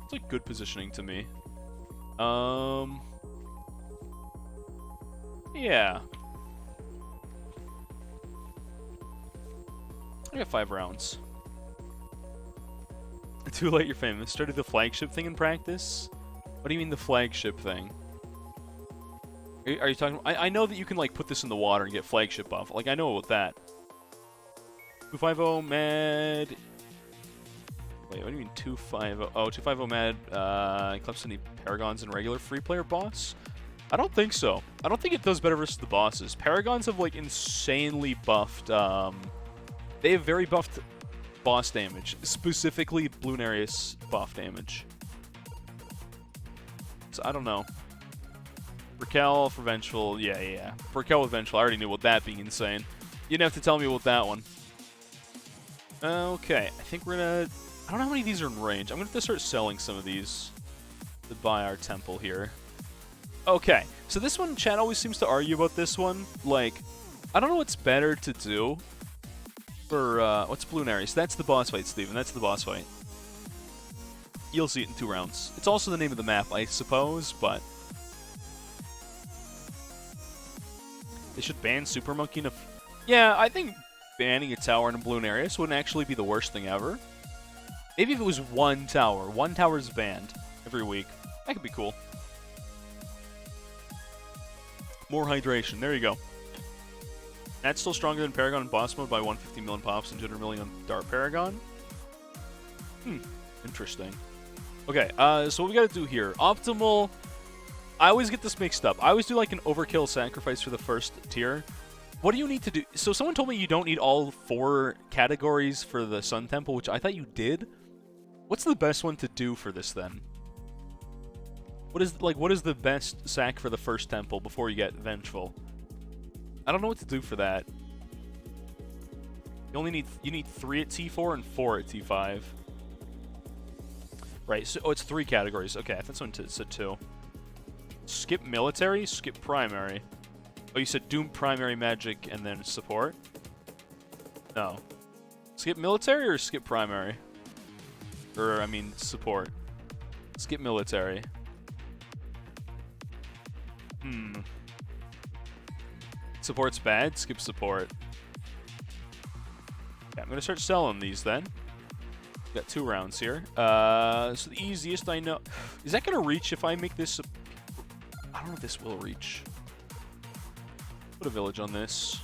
It's like good positioning to me. Yeah. I got 5 rounds. Too late, you're famous. Started the flagship thing in practice? What do you mean the flagship thing? Are you talking... I know that you can, like, put this in the water and get flagship buff. Like, I know about that. 250 mad... Wait, what do you mean 250? Oh, 250 mad, Eclipse any Paragons and regular free player boss? I don't think so. I don't think it does better versus the bosses. Paragons have, like, insanely buffed, they have very buffed boss damage. Specifically, Bloonarius buff damage. So, I don't know. Brickal for Vengeful, yeah. Brickal with Vengeful, I already knew about that being insane. You didn't have to tell me about that one. Okay, I think we're gonna... I don't know how many of these are in range. I'm gonna have to start selling some of these to buy our temple here. Okay, so this one, chat always seems to argue about this one. Like, I don't know what's better to do for, what's Bloonarius? That's the boss fight, Steven. That's the boss fight. You'll see it in 2 rounds. It's also the name of the map, I suppose, but... They should ban Super Monkey. Yeah, I think banning a tower in Bloonarius wouldn't actually be the worst thing ever. Maybe if it was 1 tower. 1 tower's banned every week. That could be cool. More hydration. There you go. That's still stronger than Paragon in boss mode by 150 million pops and 200 million on Dart Paragon. Interesting. Okay, so what we gotta do here. Optimal... I always get this mixed up. I always do like an overkill sacrifice for the first tier. What do you need to do? So someone told me you don't need all 4 categories for the Sun Temple, which I thought you did. What's the best one to do for this then? What is the best sack for the first temple before you get Vengeful? I don't know what to do for that. You need 3 at T4 and 4 at T5. Right, so it's 3 categories. Okay, I thought someone said 2. Skip military, skip primary. Oh, you said Doom primary magic and then support? No. Skip military or skip primary? Or, I mean, support. Skip military. Support's bad? Skip support. Okay, I'm gonna start selling these then. Got 2 rounds here. So the easiest I know... Is that gonna reach if I make this... I don't know if this will reach. Put a village on this.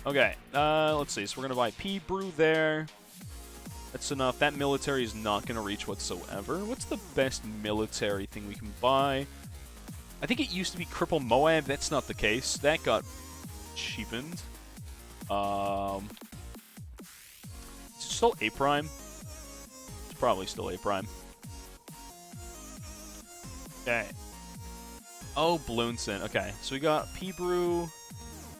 Okay, let's see. So we're gonna buy P Brew there. That's enough. That military is not gonna reach whatsoever. What's the best military thing we can buy? I think it used to be Cripple Moab. That's not the case. That got cheapened. Is it still A Prime? It's probably still A Prime. Okay. Oh, Bloonsin. Okay, so we got P-Brew,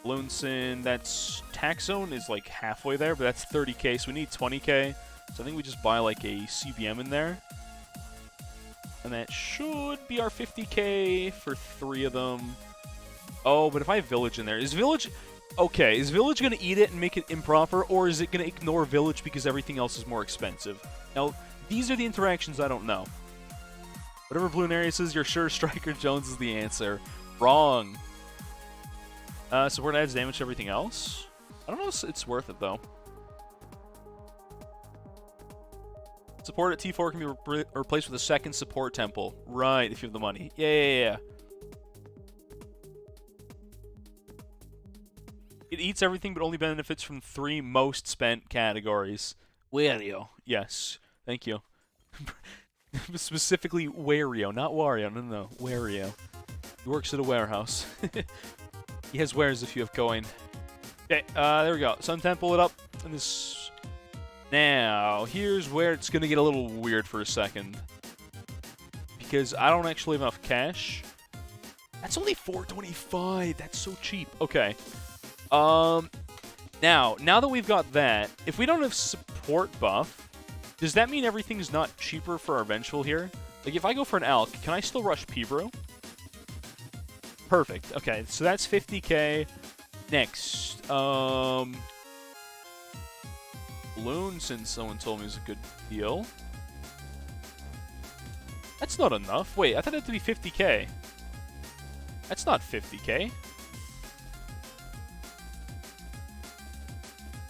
Bloonsin. That's... Tax Zone is like halfway there, but that's 30k, so we need 20k. So I think we just buy like a CBM in there. And that should be our 50k for 3 of them. Oh, but if I have Village in there, is Village... Okay, is Village going to eat it and make it improper, or is it going to ignore Village because everything else is more expensive? Now, these are the interactions I don't know. Whatever Bloonarius is, you're sure Striker Jones is the answer. Wrong. Support adds damage to everything else? I don't know if it's worth it, though. Support at T4 can be replaced with a second support temple. Right, if you have the money. Yeah. It eats everything but only benefits from 3 most spent categories. Wario. Yes. Thank you. Specifically Wario, not Wario. No. Wario. He works at a warehouse. He has wares if you have coin. Okay, there we go. Sun Temple it up. And this... Now, here's where it's going to get a little weird for a second. Because I don't actually have enough cash. That's only $4.25. That's so cheap. Okay. Now that we've got that, if we don't have support buff, does that mean everything's not cheaper for our Vengeful here? Like, if I go for an Alk, can I still rush P-Brew? Perfect. Okay, so that's 50k. Next, Bloon, since someone told me it was a good deal. That's not enough. Wait, I thought it had to be 50k. That's not 50k.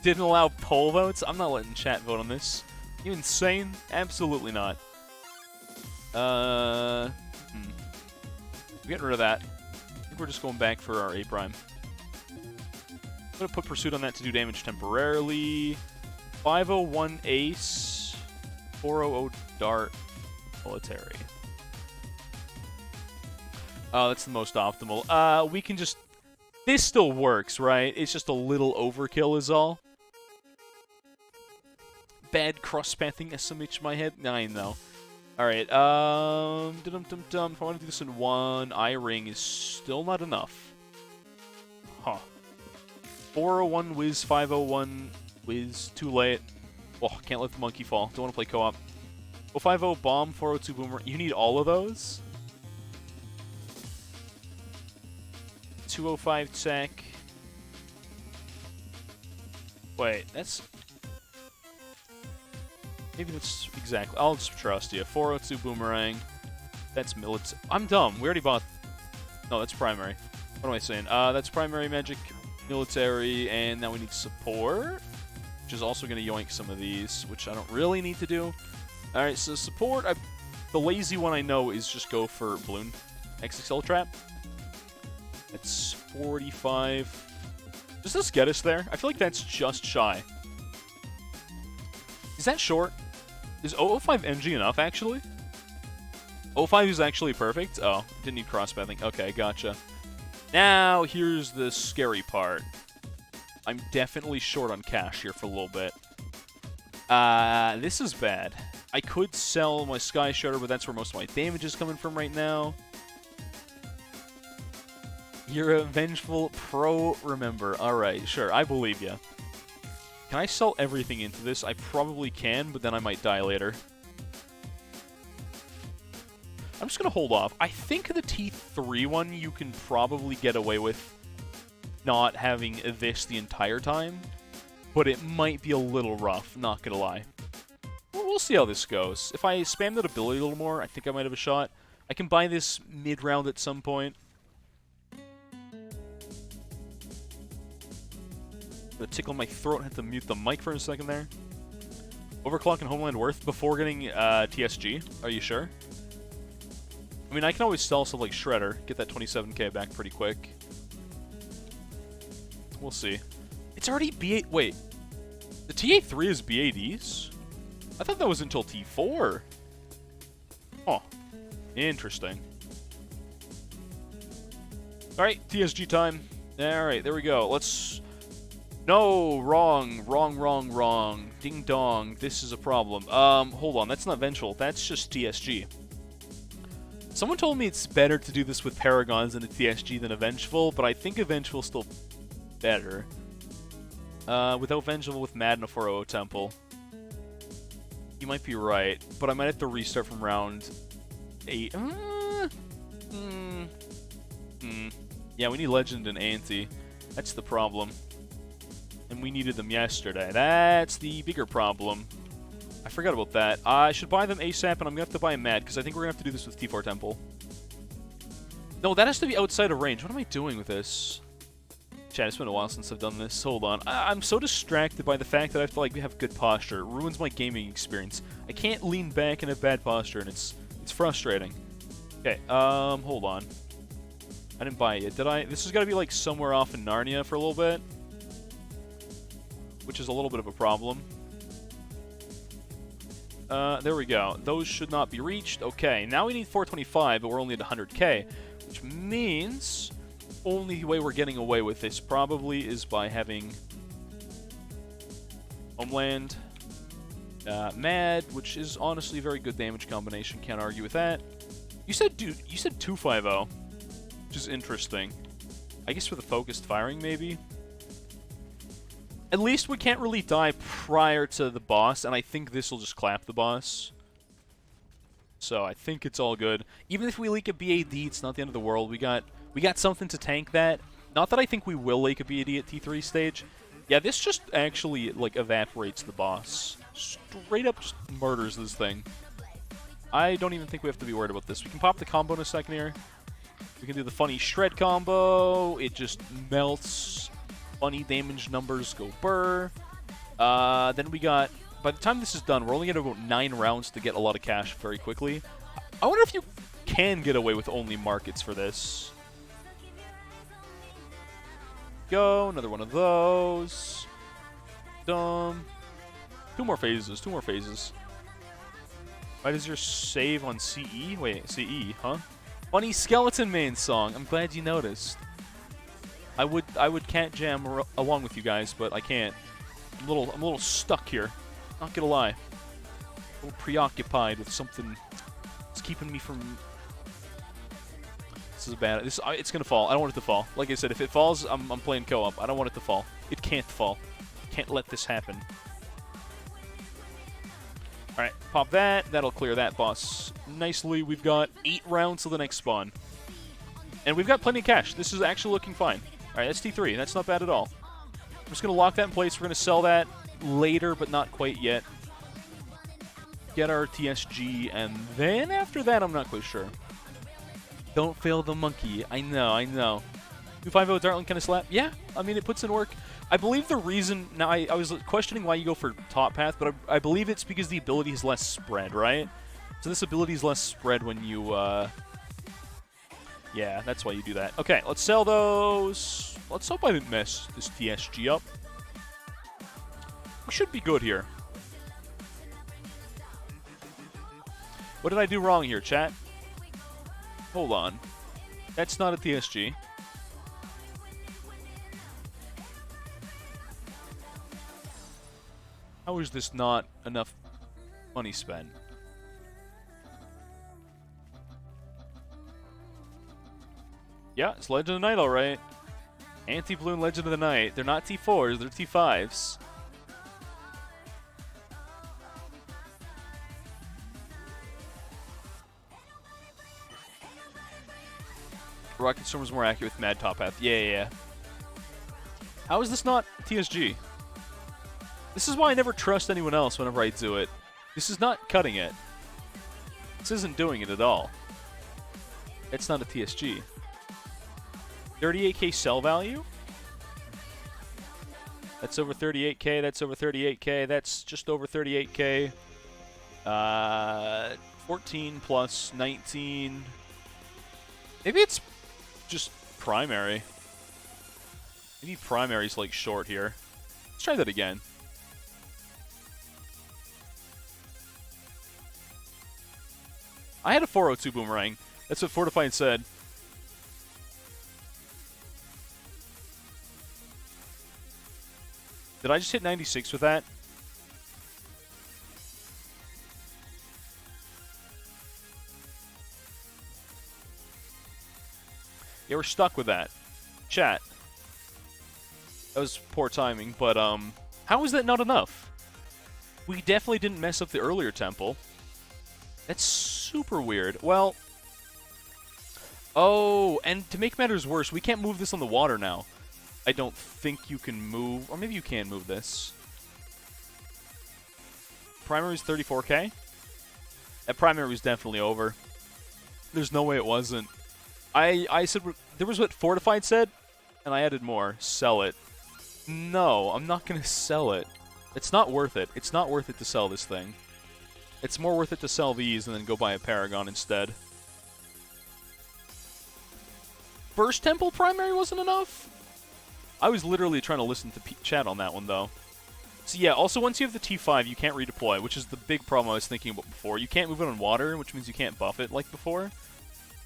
Didn't allow poll votes? I'm not letting chat vote on this. You insane? Absolutely not. We're getting rid of that. I think we're just going back for our A prime. I'm gonna put Pursuit on that to do damage temporarily. 501 Ace, 400 Dart, Military. Oh, that's the most optimal. We can just... This still works, right? It's just a little overkill is all. Bad cross-pathing SMH in my head? I know. Alright, if I want to do this in one, I-Ring is still not enough. Huh. 401 Wiz, 501 Wiz, too late. Oh, can't let the monkey fall. Don't want to play co-op. 050 Bomb, 402 Boomer. You need all of those? 205 Tech. Wait, that's... Maybe that's exactly... I'll just trust you. 402 Boomerang. That's military. I'm dumb. We already bought... No, that's primary. What am I saying? That's primary magic, military, and now we need support, which is also going to yoink some of these, which I don't really need to do. Alright, so support, the lazy one I know is just go for Bloon XXL Trap. That's 45. Does this get us there? I feel like that's just shy. Is that short? Is 005 NG enough, actually? 05 is actually perfect? Oh, didn't need cross-pathing. Okay, gotcha. Now, here's the scary part. I'm definitely short on cash here for a little bit. This is bad. I could sell my Sky Shutter, but that's where most of my damage is coming from right now. You're a vengeful pro, remember. Alright, sure, I believe you. Can I sell everything into this? I probably can, but then I might die later. I'm just going to hold off. I think the T3 one you can probably get away with not having this the entire time, but it might be a little rough, not going to lie. We'll see how this goes. If I spam that ability a little more, I think I might have a shot. I can buy this mid-round at some point. Gonna tickle my throat, had to mute the mic for a second there. Overclock and Homeland Worth before getting TSG, are you sure? I mean, I can always sell stuff like Shredder, get that 27k back pretty quick. We'll see. It's already B8, wait. The TA3 is BADs? I thought that was until T4. Oh, interesting. Alright, TSG time. Alright, there we go. Let's... No, wrong. Ding dong, this is a problem. Hold on, that's not Vengeful, that's just TSG. Someone told me it's better to do this with Paragons and a TSG than a Vengeful, but I think a Vengeful is still better. Without Vengeful with Mad and a 400 Temple. You might be right, but I might have to restart from round 8. Yeah, we need Legend and Anti. That's the problem. And we needed them yesterday. That's the bigger problem. I forgot about that. I should buy them ASAP, and I'm going to have to buy them mad, because I think we're going to have to do this with T4 Temple. No, that has to be outside of range. What am I doing with this? Chat, it's been a while since I've done this. Hold on. I'm so distracted by the fact that I have to, like, have good posture. It ruins my gaming experience. I can't lean back in a bad posture, and it's frustrating. Okay, hold on. I didn't buy it yet, did I? This has got to be, like, somewhere off in Narnia for a little bit. Which is a little bit of a problem. There we go. Those should not be reached. Okay, now we need 425, but we're only at 100k. Which means only way we're getting away with this probably is by having Homeland, Mad, which is honestly a very good damage combination. Can't argue with that. You said 250, which is interesting. I guess for the focused firing, maybe. At least we can't really die prior to the boss, and I think this will just clap the boss. So I think it's all good. Even if we leak a BAD, it's not the end of the world. We got something to tank that. Not that I think we will leak a BAD at T3 stage. Yeah, this just actually, like, evaporates the boss. Straight up just murders this thing. I don't even think we have to be worried about this. We can pop the combo in a second here. We can do the funny shred combo. It just melts. Funny damage numbers go burr. Then we got... By the time this is done, we're only going to about 9 rounds to get a lot of cash very quickly. I wonder if you can get away with only markets for this. Go, another one of those. Dumb. 2 more phases, 2 more phases. Why does your save on CE? Wait, CE, huh? Funny Skeleton Man song. I'm glad you noticed. I would can't jam along with you guys, but I can't. I'm a little stuck here. Not gonna lie. A little preoccupied with something that's keeping me from... This is bad. It's gonna fall. I don't want it to fall. Like I said, if it falls, I'm playing co-op. I don't want it to fall. It can't fall. Can't let this happen. Alright, pop that. That'll clear that boss nicely. We've got 8 rounds to the next spawn. And we've got plenty of cash. This is actually looking fine. Alright, that's T3. That's not bad at all. I'm just going to lock that in place. We're going to sell that later, but not quite yet. Get our TSG, and then after that, I'm not quite sure. Don't fail the monkey. I know, I know. 250 Dartling kind of slap? Yeah, I mean, it puts in work. I believe the reason... Now, I was questioning why you go for top path, but I believe it's because the ability is less spread, right? So this ability is less spread when you... Yeah, that's why you do that. Okay, let's sell those. Let's hope I didn't mess this TSG up. We should be good here. What did I do wrong here, chat? Hold on. That's not a TSG. How is this not enough money spent? Yeah, it's Legend of the Night, alright. Anti-Bloon Legend of the Night. They're not T4s, they're T5s. Rocket Storm was more accurate with Mad Top Path. Yeah. How is this not TSG? This is why I never trust anyone else whenever I do it. This is not cutting it. This isn't doing it at all. It's not a TSG. 38k sell value? That's over 38k, that's over 38k, that's just over 38k. 14 plus 19. Maybe it's just primary. Maybe primary's like short here. Let's try that again. I had a 402 boomerang. That's what Fortified said. Did I just hit 96 with that? Yeah, we're stuck with that. Chat. That was poor timing, but, how is that not enough? We definitely didn't mess up the earlier temple. That's super weird. Well... Oh, and to make matters worse, we can't move this on the water now. I don't think you can move... Or maybe you can move this. Primary is 34k? That primary was definitely over. There's no way it wasn't. I said... There was what Fortified said, and I added more. Sell it. No, I'm not going to sell it. It's not worth it. It's not worth it to sell this thing. It's more worth it to sell these and then go buy a Paragon instead. First Temple primary wasn't enough? I was literally trying to listen to chat on that one, though. So yeah, also once you have the T5, you can't redeploy, which is the big problem I was thinking about before. You can't move it on water, which means you can't buff it like before.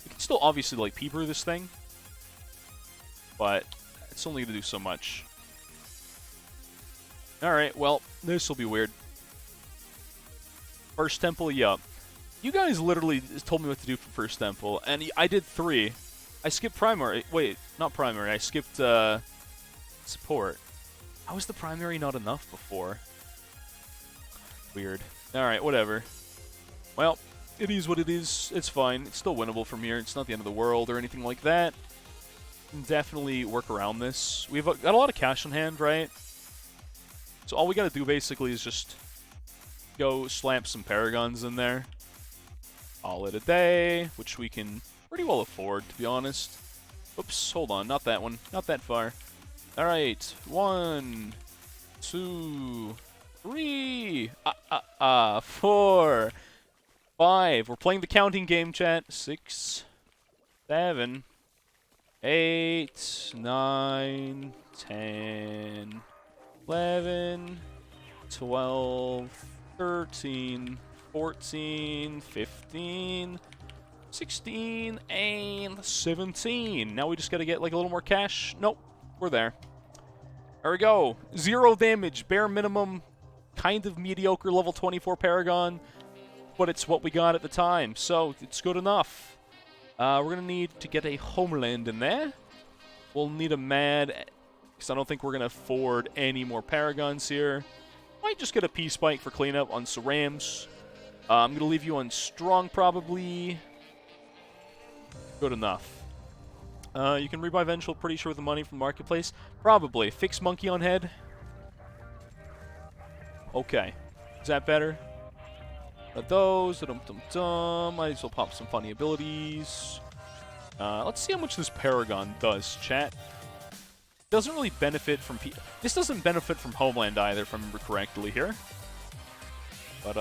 You can still obviously like P-brew this thing, but it's only going to do so much. Alright, well, this will be weird. First Temple, yup. You guys literally told me what to do for First Temple, and I did 3. I skipped primary. Wait, not primary. I skipped support. How was the primary not enough before? Weird. Alright, whatever. Well, it is what it is. It's fine. It's still winnable from here. It's not the end of the world or anything like that. Can definitely work around this. We've got a lot of cash on hand, right? So all we gotta do basically is just go slam some Paragons in there. Call it a day, which we can pretty well afford, to be honest. Oops, hold on, not that one. Not that far. Alright, 1, 2, 3, 4, 5. We're playing the counting game, chat. 6, 7, 8, 9, 10, 11, 12, 13, 14, 15, 16, and 17. Now we just gotta get like a little more cash. Nope, we're there. There we go. 0 damage, bare minimum, kind of mediocre level 24 Paragon, but it's what we got at the time, so it's good enough. We're gonna need to get a Homeland in there. We'll need a Mad, because I don't think we're gonna afford any more Paragons here. Might just get a P-Spike for cleanup on Cerams. I'm gonna leave you on Strong, probably. Good enough. You can rebuy Vengeful, pretty sure, with the money from Marketplace. Probably. Fix Monkey on Head. Okay. Is that better? Those. Dum-dum-dum. Might as well pop some funny abilities. Let's see how much this Paragon does, chat. Doesn't really benefit from... This doesn't benefit from Homeland either, if I remember correctly here. But,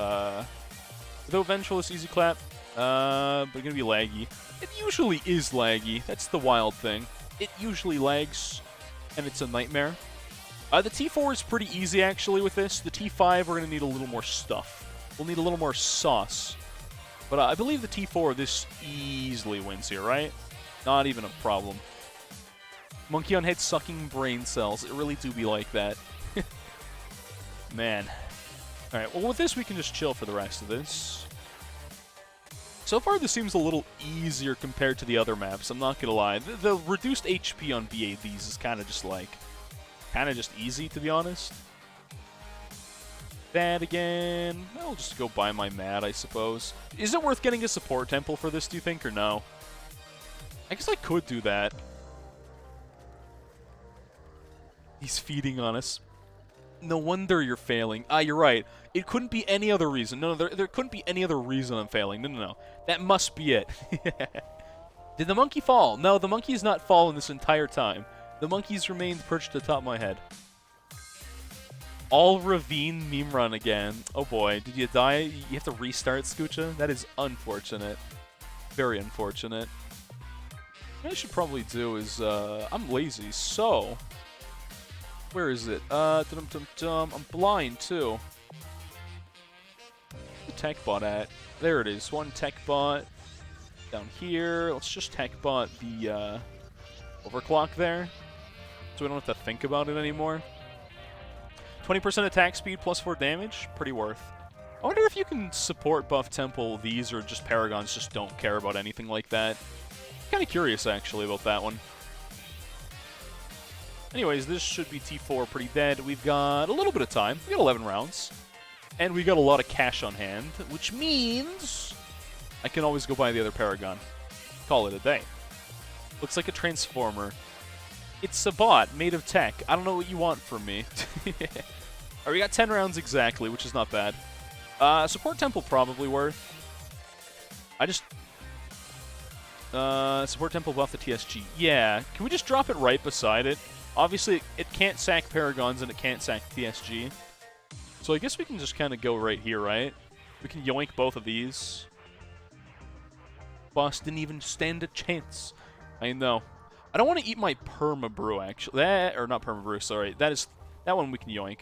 without Vengeful, it's easy clap. But it's gonna be laggy. It usually is laggy. That's the wild thing. It usually lags, and it's a nightmare. The T4 is pretty easy, actually, with this. The T5, we're gonna need a little more stuff. We'll need a little more sauce. But I believe the T4, this easily wins here, right? Not even a problem. Monkey on Head sucking brain cells. It really do be like that. Man. Alright, well with this we can just chill for the rest of this. So far this seems a little easier compared to the other maps, I'm not gonna lie. The reduced HP on BADs is kind of just like... just easy, to be honest. That again. I'll just go buy my Mad, I suppose. Is it worth getting a support temple for this, do you think, or no? I guess I could do that. He's feeding on us. No wonder you're failing. Ah, you're right. It couldn't be any other reason. No, there couldn't be any other reason I'm failing. No. That must be it. Did the monkey fall? No, the monkey's not fallen this entire time. The monkey's remained perched atop my head. All Ravine meme run again. Oh boy, did you die? You have to restart, Scoocha? That is unfortunate. Very unfortunate. What I should probably do is, I'm lazy, so... Where is it? I'm blind, too. Where's the tech bot at? There it is. One tech bot. Down here. Let's just tech bot the, overclock there. So we don't have to think about it anymore. 20% attack speed plus 4 damage. Pretty worth. I wonder if you can support buff temple these or just Paragons just don't care about anything like that. Kind of curious, actually, about that one. Anyways, this should be T4 pretty dead. We've got a little bit of time. We got 11 rounds. And we got a lot of cash on hand, which means I can always go buy the other Paragon. Call it a day. Looks like a Transformer. It's a bot made of tech. I don't know what you want from me. Alright, we got 10 rounds exactly, which is not bad. Support Temple probably worth. I just... support Temple buff the TSG. Yeah, can we just drop it right beside it? Obviously, it can't sack Paragons and it can't sack TSG. So I guess we can just kind of go right here, right? We can yoink both of these. Boss didn't even stand a chance. I know. I don't want to eat my Perma Brew, actually. Or not Perma Brew, sorry. That one we can yoink.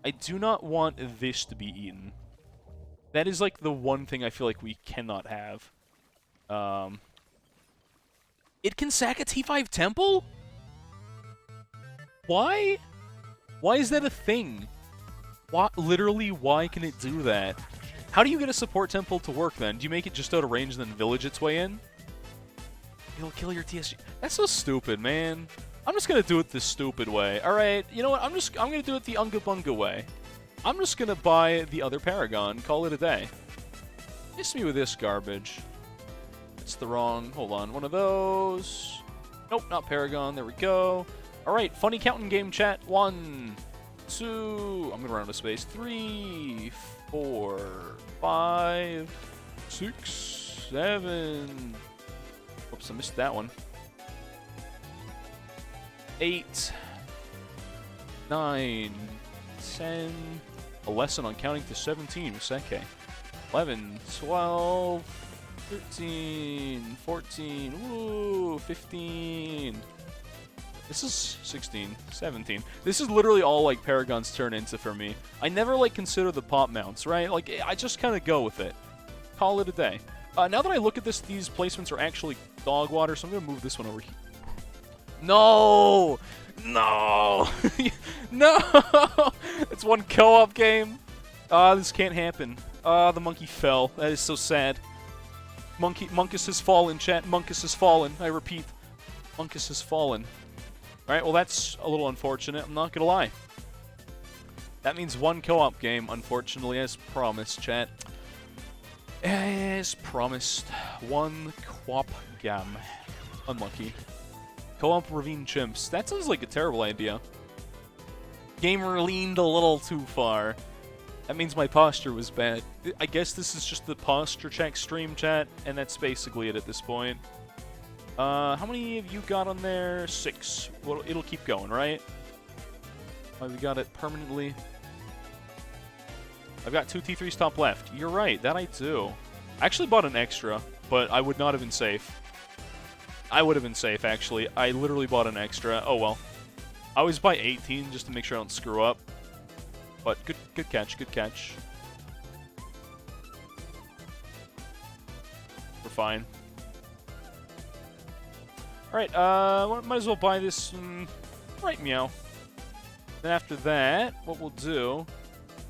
I do not want this to be eaten. That is like the one thing I feel like we cannot have. It can sack a T5 Temple? Why? Why is that a thing? Why, literally, why can it do that? How do you get a support temple to work then? Do you make it just out of range and then village its way in? It'll kill your TSG. That's so stupid, man. I'm just gonna do it the stupid way. Alright, you know what? I'm gonna do it the Unga Bunga way. I'm just gonna buy the other Paragon, call it a day. Miss me with this garbage. It's the wrong, hold on, one of those. Nope, not Paragon, there we go. Alright, funny counting game chat. 1, 2, I'm gonna run out of space. 3, 4, 5, 6, 7. Oops, I missed that one. 8, 9, 10. A lesson on counting to 17, Useke. 11, 12, 13, 14, woo, 15. This is 16, 17. This is literally all, like, Paragon's turn into for me. I never, like, consider the pop mounts, right? Like, I just kind of go with it. Call it a day. Now that I look at this, these placements are actually dog water, so I'm going to move this one over here. No! No! No! It's one co-op game. This can't happen. The monkey fell. That is so sad. Monkus has fallen, chat. Monkus has fallen. I repeat. Monkus has fallen. Alright, well that's a little unfortunate, I'm not gonna lie. That means one co-op game, unfortunately, as promised, chat. As promised. One co-op game. Unlucky. Co-op Ravine Chimps. That sounds like a terrible idea. Gamer leaned a little too far. That means my posture was bad. I guess this is just the posture check stream, chat, and that's basically it at this point. How many have you got on there? 6. Well, it'll keep going, right? Oh, we got it permanently. I've got 2 T3s top left. You're right, that I do. I actually bought an extra, but I would not have been safe. I would have been safe, actually. I literally bought an extra. Oh, well. I always buy 18 just to make sure I don't screw up. But good catch, good catch. We're fine. Alright, might as well buy this, right, meow. Then after that, what we'll do,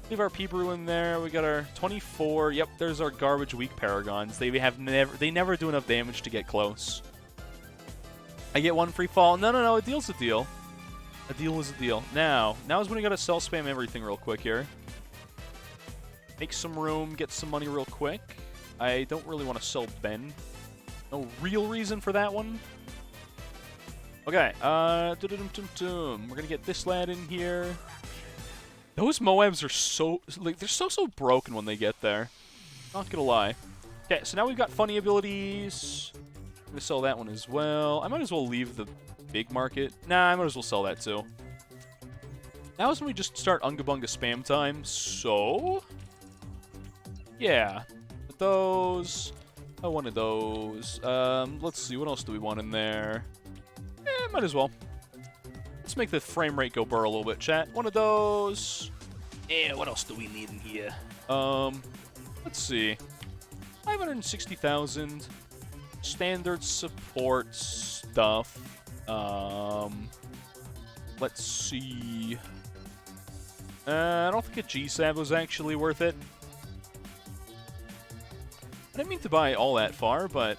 leave our P-Brew in there, we got our 24, yep, there's our garbage weak Paragons. They never do enough damage to get close. I get one free fall. No, a deal's a deal. A deal is a deal. Now is when we gotta sell spam everything real quick here. Make some room, get some money real quick. I don't really want to sell Ben. No real reason for that one. Okay, we're gonna get this lad in here. Those Moabs are so, like, they're so broken when they get there. Not gonna lie. Okay, so now we've got funny abilities. I'm gonna sell that one as well. I might as well leave the big market. Nah, I might as well sell that too. Now is when we just start Unga Bunga spam time, so... yeah. Those... I wanted those. Let's see, what else do we want in there? Might as well. Let's make the frame rate go burr a little bit, chat. One of those. Yeah, what else do we need in here? Let's see. 560,000. Standard support stuff. Let's see. I don't think a G-Sab was actually worth it. I didn't mean to buy all that far, but...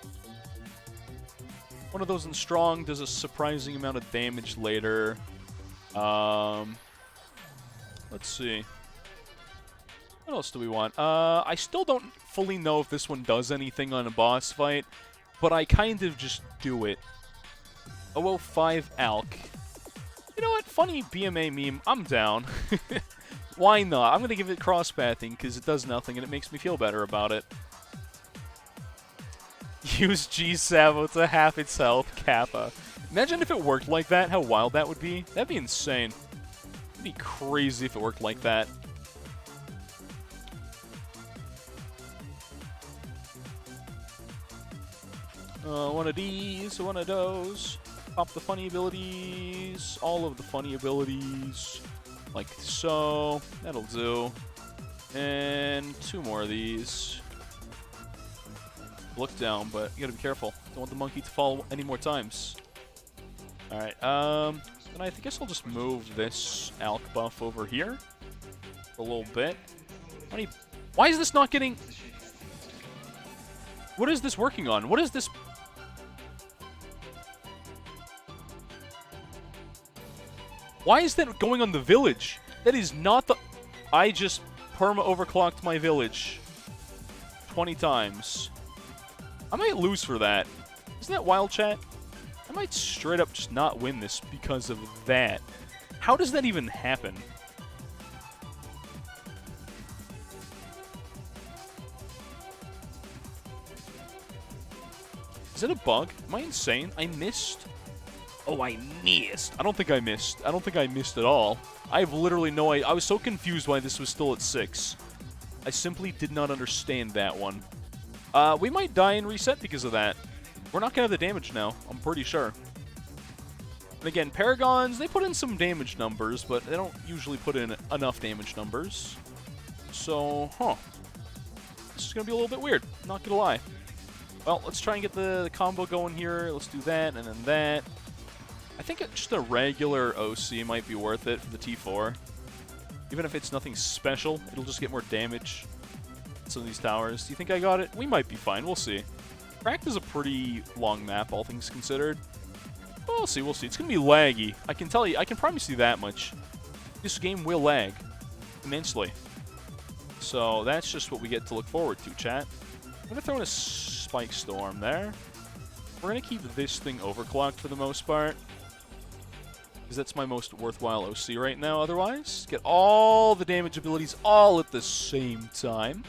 one of those in strong does a surprising amount of damage later. Let's see. What else do we want? I still don't fully know if this one does anything on a boss fight, but I kind of just do it. 005 Alk. You know what? Funny BMA meme. I'm down. Why not? I'm going to give it cross-pathing because it does nothing and it makes me feel better about it. Use G-Savo to half its health, Kappa. Imagine if it worked like that, how wild that would be. That'd be insane. It'd be crazy if it worked like that. One of these, one of those. Pop the funny abilities. All of the funny abilities. Like so. That'll do. And 2 more of these. Look down, but you gotta be careful. Don't want the monkey to fall any more times. Alright, and I guess I'll just move this Alk buff over here a little bit. Why is this not getting... What is this working on? What is this... Why is that going on the village? That is not the... I just perma-overclocked my village 20 times. I might lose for that. Isn't that wild, chat? I might straight up just not win this because of that. How does that even happen? Is it a bug? Am I insane? I missed? Oh, I missed. I don't think I missed. I don't think I missed at all. I have literally no idea. I was so confused why this was still at 6. I simply did not understand that one. We might die and reset because of that. We're not going to have the damage now, I'm pretty sure. And again, Paragons, they put in some damage numbers, but they don't usually put in enough damage numbers. So, this is going to be a little bit weird, not going to lie. Well, let's try and get the combo going here. Let's do that, and then that. I think just a regular OC might be worth it for the T4. Even if it's nothing special, it'll just get more damage. Some of these towers. Do you think I got it? We might be fine. We'll see. Cracked is a pretty long map, all things considered. But we'll see. We'll see. It's going to be laggy. I can tell you. I can promise you that much. This game will lag immensely. So that's just what we get to look forward to, chat. I'm going to throw in a Spike Storm there. We're going to keep this thing overclocked for the most part. Because that's my most worthwhile OC right now. Otherwise, get all the damage abilities all at the same time.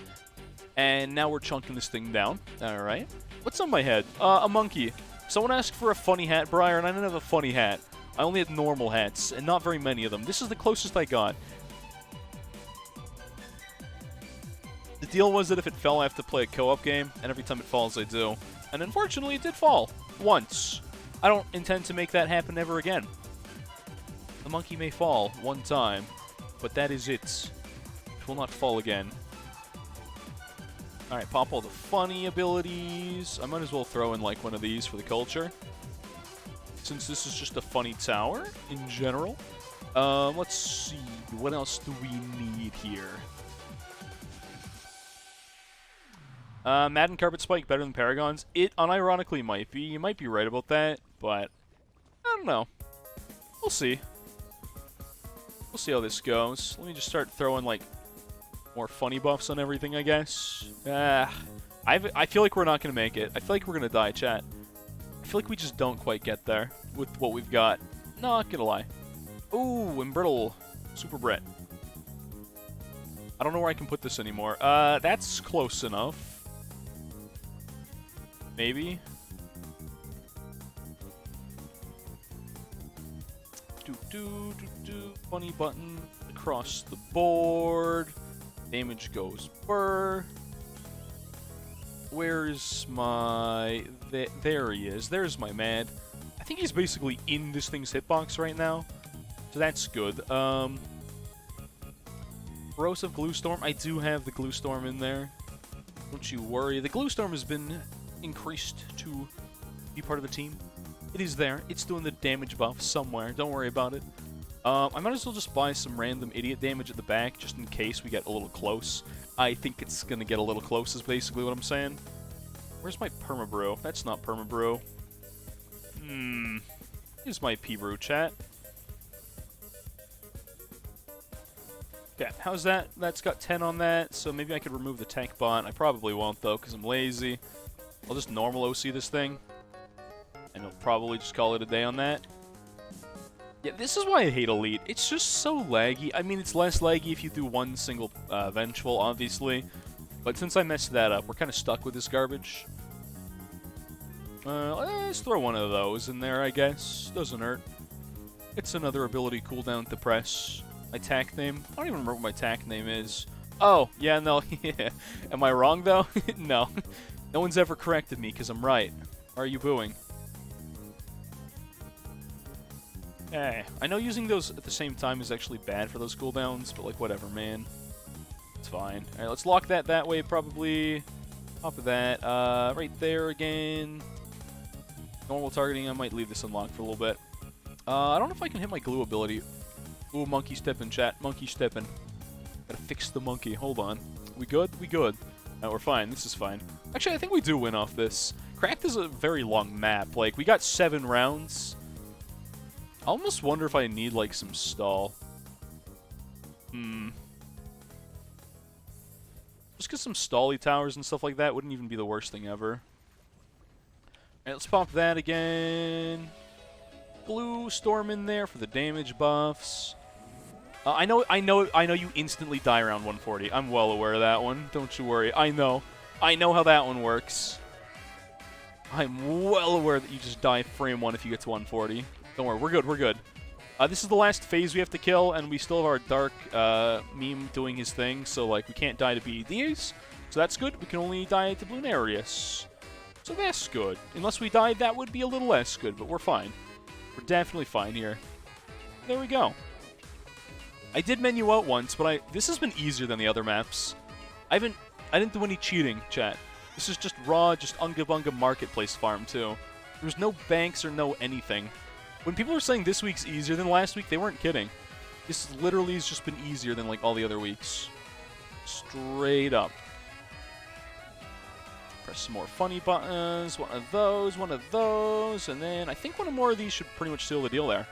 And now we're chunking this thing down. Alright. What's on my head? A monkey. Someone asked for a funny hat, Briar, and I didn't have a funny hat. I only had normal hats, and not very many of them. This is the closest I got. The deal was that if it fell, I have to play a co-op game, and every time it falls, I do. And unfortunately, it did fall. Once. I don't intend to make that happen ever again. The monkey may fall one time, but that is it. It will not fall again. Alright, pop all the funny abilities. I might as well throw in like one of these for the culture. Since this is just a funny tower in general. Let's see. What else do we need here? Madden Carpet Spike better than Paragons? It unironically might be. You might be right about that, but I don't know. We'll see. We'll see how this goes. Let me just start throwing, like, more funny buffs on everything, I guess. I feel like we're not going to make it. I feel like we're going to die, chat. I feel like we just don't quite get there with what we've got. Not going to lie. Ooh, Embrittle. Super Brett. I don't know where I can put this anymore. That's close enough. Maybe. Funny button across the board. Damage goes burr. Where's my... There he is. There's my man. I think he's basically in this thing's hitbox right now. So that's good. Corrosive Glue Storm. I do have the Glue Storm in there. Don't you worry. The Glue Storm has been increased to be part of the team. It is there. It's doing the damage buff somewhere. Don't worry about it. I might as well just buy some random idiot damage at the back, just in case we get a little close. I think it's gonna get a little close, is basically what I'm saying. Where's my Permabrew? That's not Permabrew. Here's my P-Brew, chat. Okay, how's that? That's got 10 on that, so maybe I could remove the tank bot. I probably won't, though, because I'm lazy. I'll just normal OC this thing, and I'll probably just call it a day on that. Yeah, this is why I hate Elite. It's just so laggy. I mean, it's less laggy if you do one single Vengeful, obviously. But since I messed that up, we're kind of stuck with this garbage. Let's throw one of those in there, I guess. Doesn't hurt. It's another ability cooldown to press. My tack name? I don't even remember what my tack name is. Oh, yeah, no, yeah. Am I wrong, though? No. No one's ever corrected me, because I'm right. Why are you booing? Hey, I know using those at the same time is actually bad for those cooldowns, but, like, whatever, man. It's fine. Alright, let's lock that way, probably. Off of that. Right there again. Normal targeting, I might leave this unlocked for a little bit. I don't know if I can hit my glue ability. Ooh, monkey stepping, chat. Monkey stepping. Gotta fix the monkey. Hold on. We good? We good. No, we're fine. This is fine. Actually, I think we do win off this. Cracked is a very long map. Like, we got 7 rounds. I almost wonder if I need, like, some stall. Just because some stally towers and stuff like that wouldn't even be the worst thing ever. Alright, let's pop that again. Blue Storm in there for the damage buffs. I know you instantly die around 140. I'm well aware of that one. Don't you worry. I know how that one works. I'm well aware that you just die frame 1 if you get to 140. Don't worry, we're good, we're good. This is the last phase we have to kill, and we still have our Dark meme doing his thing, so like we can't die to BEDs. So that's good. We can only die to Bloonarius. So that's good. Unless we died, that would be a little less good, but we're fine. We're definitely fine here. There we go. I did menu out once, but this has been easier than the other maps. I didn't do any cheating, chat. This is just raw, just Unga Bunga marketplace farm too. There's no banks or no anything. When people are saying this week's easier than last week, they weren't kidding. This literally has just been easier than like all the other weeks. Straight up. Press some more funny buttons, one of those, and then I think one more of these should pretty much seal the deal there.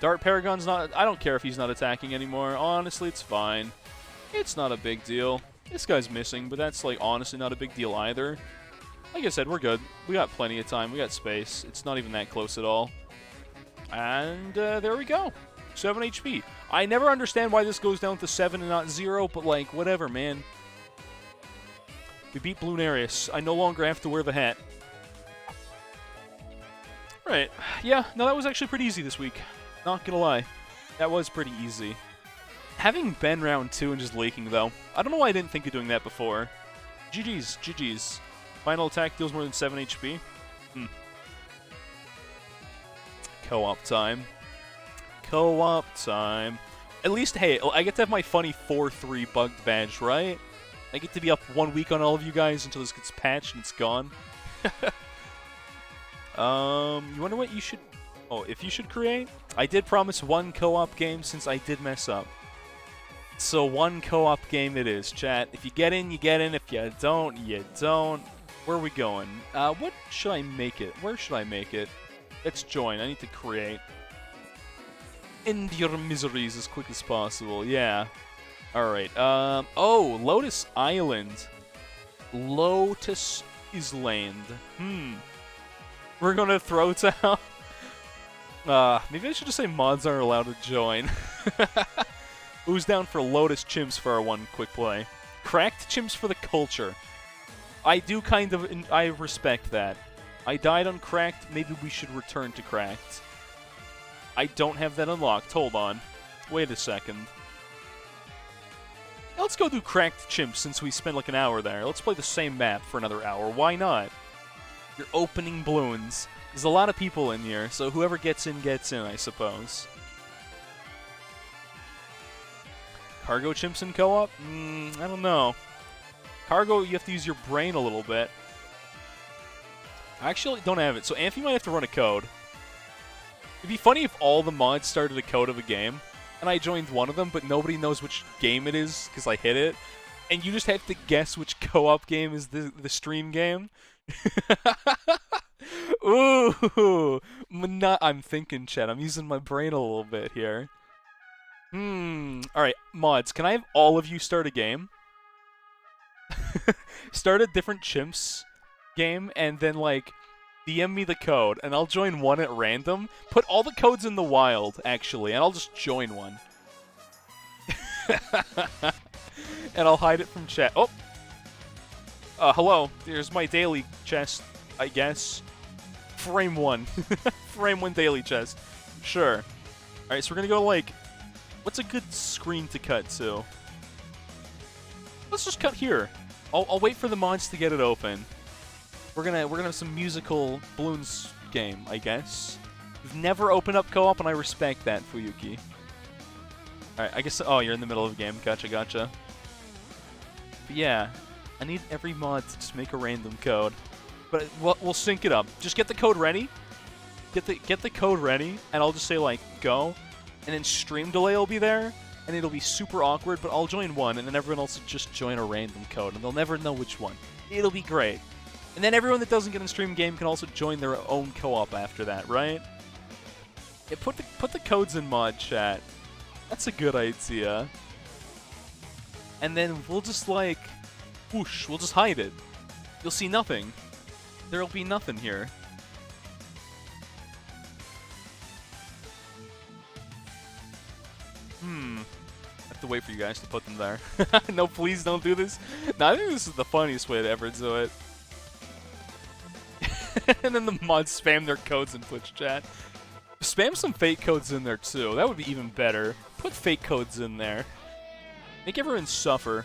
Dart Paragon's not... I don't care if he's not attacking anymore. Honestly, it's fine. It's not a big deal. This guy's missing, but that's, like, honestly not a big deal either. Like I said, we're good. We got plenty of time. We got space. It's not even that close at all. And there we go. 7 HP. I never understand why this goes down to 7 and not 0, but, like, whatever, man. We beat Bloonarius. I no longer have to wear the hat. Right. Yeah, no, that was actually pretty easy this week. Not gonna lie. That was pretty easy. Having been round 2 and just leaking, though, I don't know why I didn't think of doing that before. GG's, GG's. Final attack deals more than 7 HP. Co-op time. Co-op time. At least, hey, I get to have my funny 4-3 bugged badge, right? I get to be up 1 week on all of you guys until this gets patched and it's gone. You wonder what you should... Oh, if you should create? I did promise 1 co-op game since I did mess up. So 1 co-op game it is, chat. If you get in, you get in. If you don't, you don't. Where are we going? What should I make it? Where should I make it? Let's join. I need to create. End your miseries as quick as possible. Yeah. Alright. Oh, Lotus Island. Lotus Island. We're gonna throw down. Maybe I should just say mods aren't allowed to join. Who's down for Lotus Chimps for our 1 quick play? Cracked Chimps for the culture. I do kind of... I respect that. I died on Cracked. Maybe we should return to Cracked. I don't have that unlocked. Hold on. Wait a second. Let's go do Cracked Chimps since we spent like an hour there. Let's play the same map for another hour. Why not? You're opening balloons. There's a lot of people in here, so whoever gets in, I suppose. Cargo Chimps in co-op? I don't know. Cargo, you have to use your brain a little bit. I actually don't have it, so Amphi might have to run a code. It'd be funny if all the mods started a code of a game, and I joined one of them, but nobody knows which game it is because I hit it, and you just have to guess which co-op game is the stream game. Ooh, I'm thinking, Chet. I'm using my brain a little bit here. All right, mods. Can I have all of you start a game? Start a different chimps game, and then like DM me the code, and I'll join one at random. Put all the codes in the wild, actually, and I'll just join one. And I'll hide it from chat. Oh, hello. Here's my daily chest, I guess. Frame 1. Frame 1 daily chest. Sure. Alright, so we're gonna go, like... What's a good screen to cut to? Let's just cut here. I'll wait for the mods to get it open. We're gonna have some musical Bloons game, I guess. You've never opened up co-op, and I respect that, Fuyuki. Alright, I guess... Oh, you're in the middle of a game. Gotcha, gotcha. But yeah, I need every mod to just make a random code. But we'll sync it up. Just get the code ready. Get the code ready, and I'll just say, like, go. And then stream delay will be there, and it'll be super awkward, but I'll join one, and then everyone else will just join a random code, and they'll never know which one. It'll be great. And then everyone that doesn't get in stream game can also join their own co-op after that, right? Yeah, put the codes in mod chat. That's a good idea. And then we'll just, like, whoosh, we'll just hide it. You'll see nothing. There'll be nothing here. I have to wait for you guys to put them there. No, please don't do this. No, I think this is the funniest way to ever do it. And then the mods spam their codes in Twitch chat. Spam some fake codes in there too. That would be even better. Put fake codes in there. Make everyone suffer.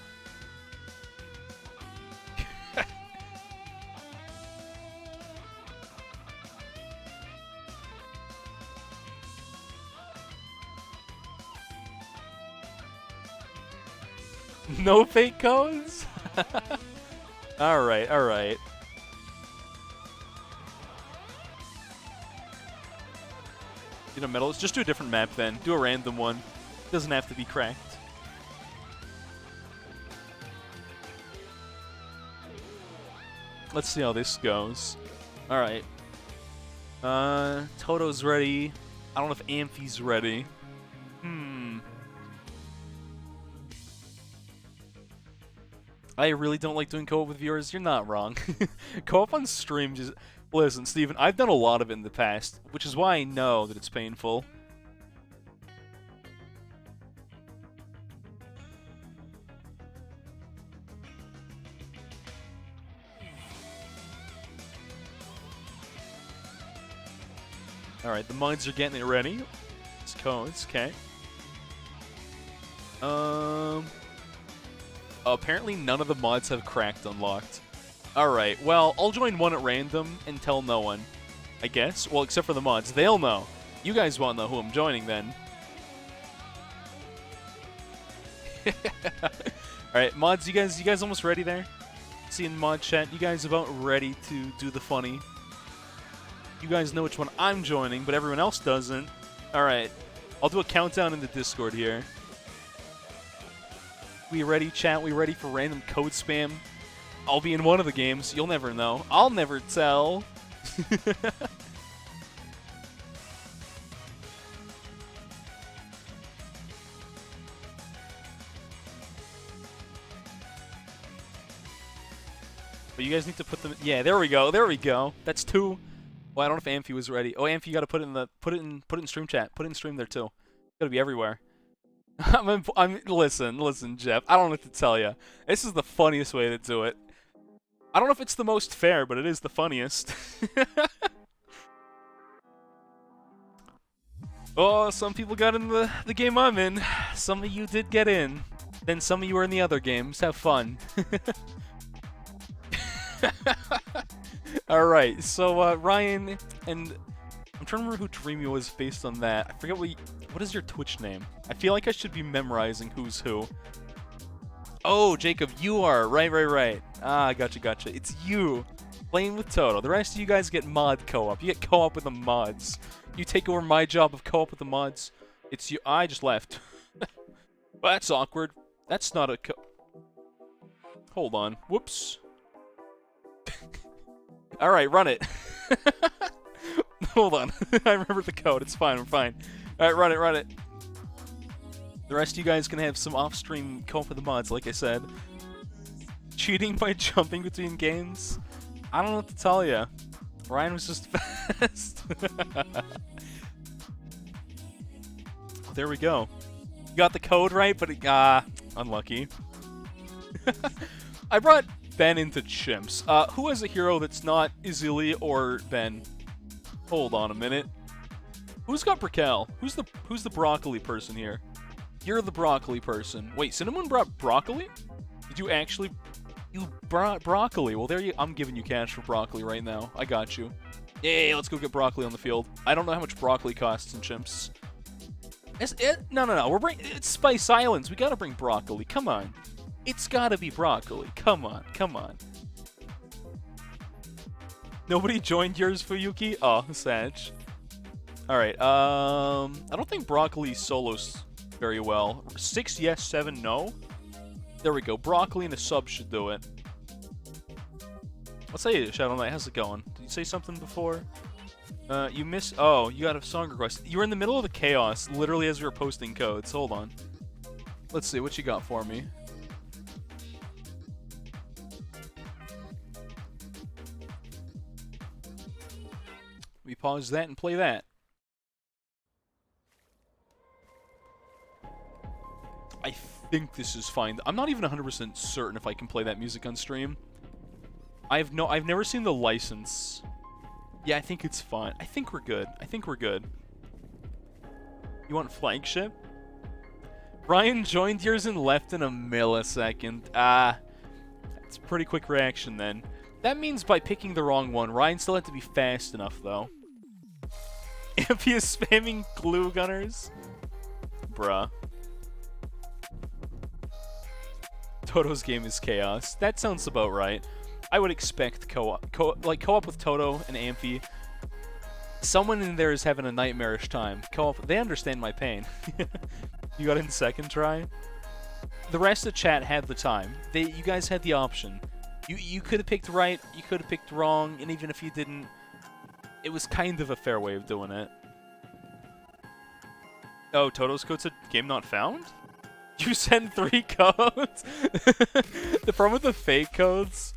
No fake codes? Alright, alright. You know, metal. Just do a different map then. Do a random one. Doesn't have to be cracked. Let's see how this goes. Alright. Toto's ready. I don't know if Amphi's ready. I really don't like doing co-op with viewers. You're not wrong. Co-op on stream just... Listen, Steven, I've done a lot of it in the past, which is why I know that it's painful. Alright, the mods are getting it ready. It's codes, okay. Apparently none of the mods have cracked unlocked. Alright, well, I'll join one at random and tell no one. I guess. Well, except for the mods. They'll know. You guys won't know who I'm joining then. Alright, mods, you guys almost ready there? See in mod chat, you guys about ready to do the funny. You guys know which one I'm joining, but everyone else doesn't. Alright, I'll do a countdown in the Discord here. We ready, chat? We ready for random code spam? I'll be in one of the games. You'll never know. I'll never tell. But you guys need to put them... Yeah, there we go. There we go. That's 2. Well, I don't know if Amphi was ready. Oh, Amphi, you gotta put it in the... Put it in stream chat. Put it in stream there, too. Gotta be everywhere. Listen, Jeff. I don't know what to tell you. This is the funniest way to do it. I don't know if it's the most fair, but it is the funniest. Oh, some people got in the game I'm in. Some of you did get in. Then some of you are in the other games. Have fun. Alright, so Ryan, and I'm trying to remember who Dreamy was based on that. I forget what is your Twitch name? I feel like I should be memorizing who's who. Oh, Jacob, you are. Right. Ah, gotcha. It's you playing with Toto. The rest of you guys get mod co-op. You get co-op with the mods. You take over my job of co-op with the mods. It's you. I just left. Well, that's awkward. That's not a Hold on. Whoops. Alright, run it. Hold on. I remember the code. It's fine. We're fine. All right, run it, run it. The rest of you guys can have some off-stream co-op with the mods, like I said. Cheating by jumping between games? I don't know what to tell you. Ryan was just fast. There we go. You got the code right, but unlucky. I brought Ben into chimps. Who has a hero that's not Izili or Ben? Hold on a minute. Who's got Brickell? Who's the broccoli person here? You're the broccoli person. Wait, Cinnamon brought broccoli? Did you actually? You brought broccoli. Well, there you. I'm giving you cash for broccoli right now. I got you. Yay! Let's go get broccoli on the field. I don't know how much broccoli costs in chimps. No. We're bringing. It's Spice Islands. We gotta bring broccoli. Come on. It's gotta be broccoli. Come on. Come on. Nobody joined yours, Fuyuki? Oh, Sag. Alright, I don't think broccoli solos very well. 6 yes, 7 no. There we go. Broccoli and a sub should do it. I'll say Shadow Knight, how's it going? Did you say something before? You missed... Oh, you got a song request. You were in the middle of the chaos, literally as we were posting codes. Hold on. Let's see, what you got for me? We pause that and play that. I think this is fine. I'm not even 100% certain if I can play that music on stream. I've never seen the license. Yeah, I think it's fine. I think we're good. I think we're good. You want flagship? Ryan joined yours and left in a millisecond. That's a pretty quick reaction then. That means by picking the wrong one, Ryan still had to be fast enough though. If he is spamming glue gunners? Bruh. Toto's game is chaos. That sounds about right. I would expect co-op. Co-op with Toto and Amphi. Someone in there is having a nightmarish time. Co-op, they understand my pain. You got it in second try? The rest of the chat had the time. You guys had the option. You could have picked right, you could have picked wrong, and even if you didn't, it was kind of a fair way of doing it. Oh, Toto's code said game not found? You send 3 codes? The problem with the fake codes,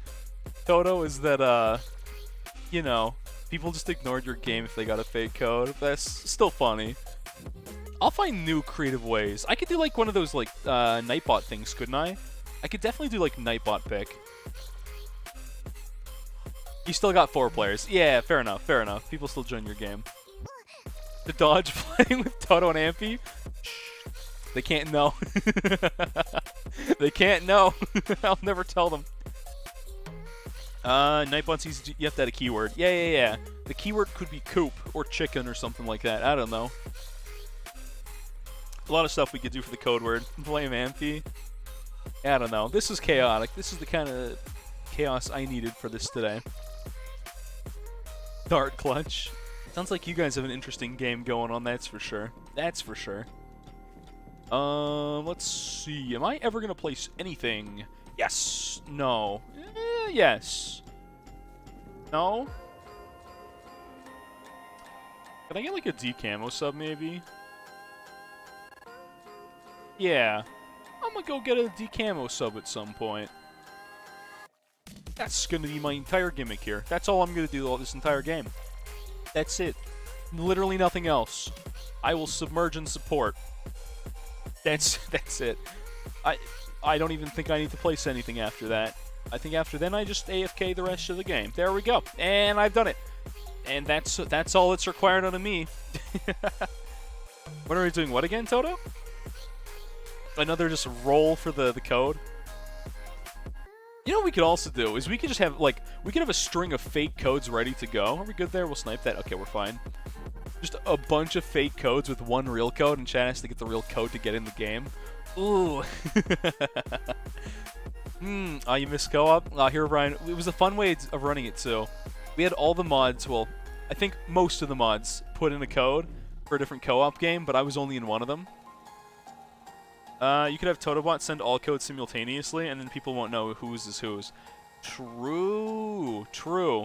Toto, is that, you know, people just ignored your game if they got a fake code. That's still funny. I'll find new creative ways. I could do, like, one of those, like, Nightbot things, couldn't I? I could definitely do, like, Nightbot pick. You still got 4 players. Yeah, fair enough, fair enough. People still join your game. The Dodge playing with Toto and Amphi? They can't know. They can't know. I'll never tell them. Nightbot sees you have to add a keyword. Yeah. The keyword could be coop or chicken or something like that. I don't know. A lot of stuff we could do for the code word. Blame Amphi. I don't know. This is chaotic. This is the kind of chaos I needed for this today. Dart clutch. Sounds like you guys have an interesting game going on, that's for sure. That's for sure. Let's see. Am I ever gonna place anything? Yes. No. Yes. No. Can I get like a decamo sub maybe? Yeah. I'm gonna go get a decamo sub at some point. That's gonna be my entire gimmick here. That's all I'm gonna do all this entire game. That's it. Literally nothing else. I will submerge and support. That's it. I don't even think I need to place anything after that. I think after then I just AFK the rest of the game. There we go. And I've done it. And that's all that's required out of me. What are we doing? What again, Toto? Another just roll for the code? You know what we could also do is we could just have like we could have a string of fake codes ready to go. Are we good there? We'll snipe that. Okay, we're fine. Just a bunch of fake codes with one real code, and chat has to get the real code to get in the game. Ooh. Oh, you missed co-op? Oh, here, Brian. It was a fun way of running it, too. We had all the mods, well, I think most of the mods put in a code for a different co-op game, but I was only in one of them. You could have Totobot send all codes simultaneously, and then people won't know whose is whose. True. True.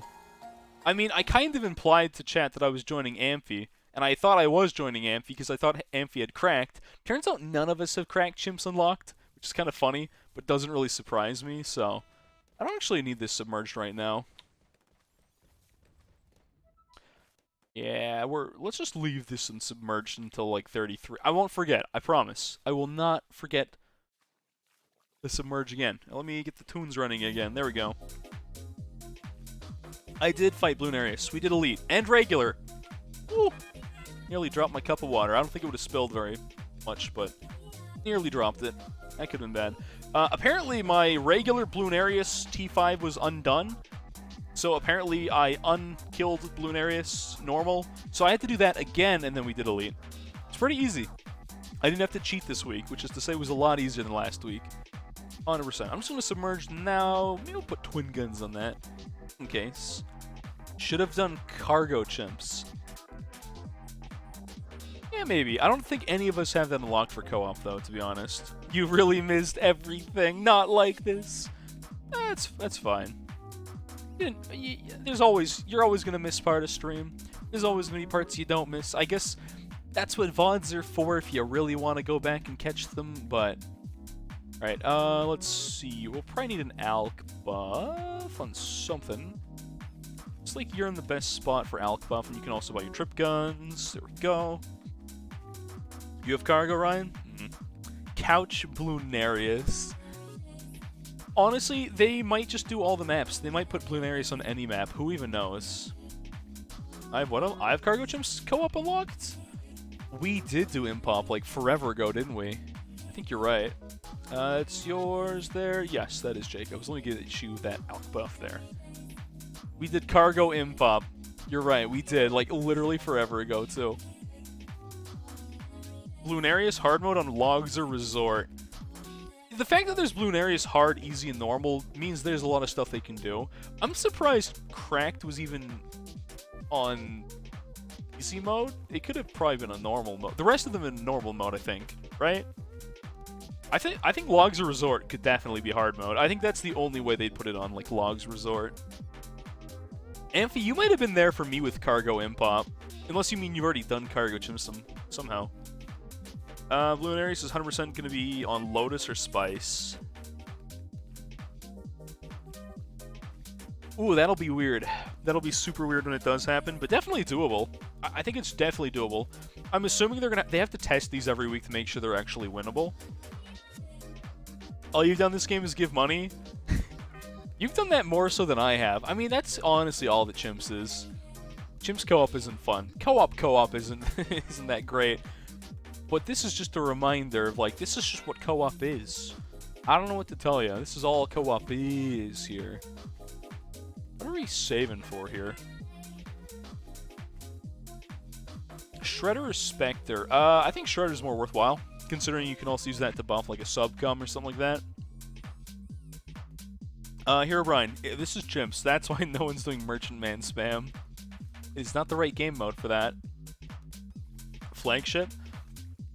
I mean, I kind of implied to chat that I was joining Amphi, and I thought I was joining Amphi because I thought Amphi had cracked. Turns out none of us have cracked chimps unlocked, which is kind of funny, but doesn't really surprise me, so I don't actually need this submerged right now. Yeah, let's just leave this unsubmerged until like 33. I won't forget, I promise. I will not forget to submerge again. Now, let me get the tunes running again. There we go. I did fight Bloonarius. We did elite and regular. Woo! Nearly dropped my cup of water. I don't think it would have spilled very much, but nearly dropped it. That could have been bad. Apparently, my regular Bloonarius T5 was undone. So apparently, I unkilled Bloonarius normal. So I had to do that again, and then we did elite. It's pretty easy. I didn't have to cheat this week, which is to say it was a lot easier than last week. 100%. I'm just going to submerge now. Maybe we'll put twin guns on that in case. Should have done cargo chimps. Yeah, maybe. I don't think any of us have that unlocked for co-op, though, to be honest. You really missed everything. Not like this. That's fine. You're always gonna miss part of stream. There's always gonna be parts you don't miss. I guess that's what VODs are for if you really want to go back and catch them, but... Alright, let's see. We'll probably need an alk buff on something. Looks like you're in the best spot for alk buff, and you can also buy your trip guns. There we go. You have cargo, Ryan? Couch Bloonarius. Honestly, they might just do all the maps. They might put Bloonarius on any map. Who even knows? I have cargo chimps co-op unlocked? We did do Impop like forever ago, didn't we? I think you're right. It's yours there. Yes, that is Jacob's. Let me get you that alk buff there. We did cargo Impop. You're right, we did. Like, literally forever ago, too. Bloonarius hard mode on Logs or Resort. The fact that there's Bloonarius hard, easy, and normal means there's a lot of stuff they can do. I'm surprised Cracked was even on easy mode. It could have probably been a normal mode. The rest of them in normal mode, I think, right? I think Logs or Resort could definitely be hard mode. I think that's the only way they'd put it on, like, Logs Resort. Amphi, you might have been there for me with Cargo Impop. Unless you mean you've already done Cargo Chimp somehow. Bloonarius is 100% going to be on Lotus or Spice. Ooh, that'll be weird. That'll be super weird when it does happen, but definitely doable. I think it's definitely doable. I'm assuming they have to test these every week to make sure they're actually winnable. All you've done this game is give money? You've done that more so than I have. I mean, that's honestly all that Chimps is. Chimps co-op isn't fun. Co-op isn't isn't that great. But this is just a reminder of, like, this is just what co-op is. I don't know what to tell you. This is all co-op is here. What are we saving for here? Shredder or Spectre? I think Shredder's more worthwhile, considering you can also use that to buff, like, a subcom or something like that. Here, Brian. This is Chimps. That's why no one's doing Merchant Man spam. It's not the right game mode for that. Flagship?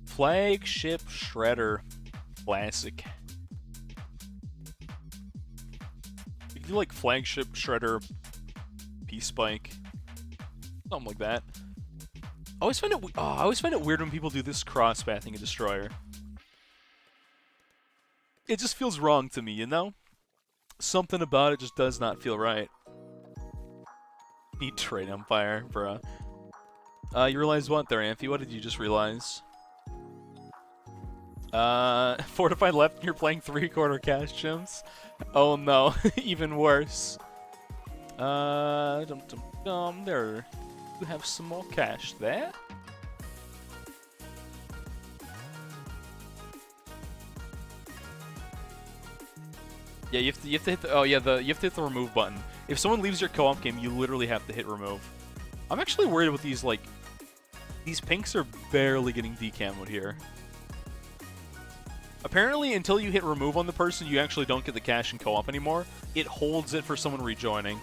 Flagship Shredder. Classic. You can do like Flagship Shredder P-Spike. Something like that. I always find it weird when people do this cross-pathing a Destroyer. It just feels wrong to me, you know? Something about it just does not feel right. Need Trade Empire, bruh. You realize what there, Amphi? What did you just realize? Fortified left and you're playing 3/4 cash chimps? Oh no, even worse. There. You have some more cash there. Yeah, you have to hit the you have to hit the remove button. If someone leaves your co-op game, you literally have to hit remove. I'm actually worried with these, like, these pinks are barely getting decamoed here. Apparently, until you hit remove on the person, you actually don't get the cash in co-op anymore. It holds it for someone rejoining.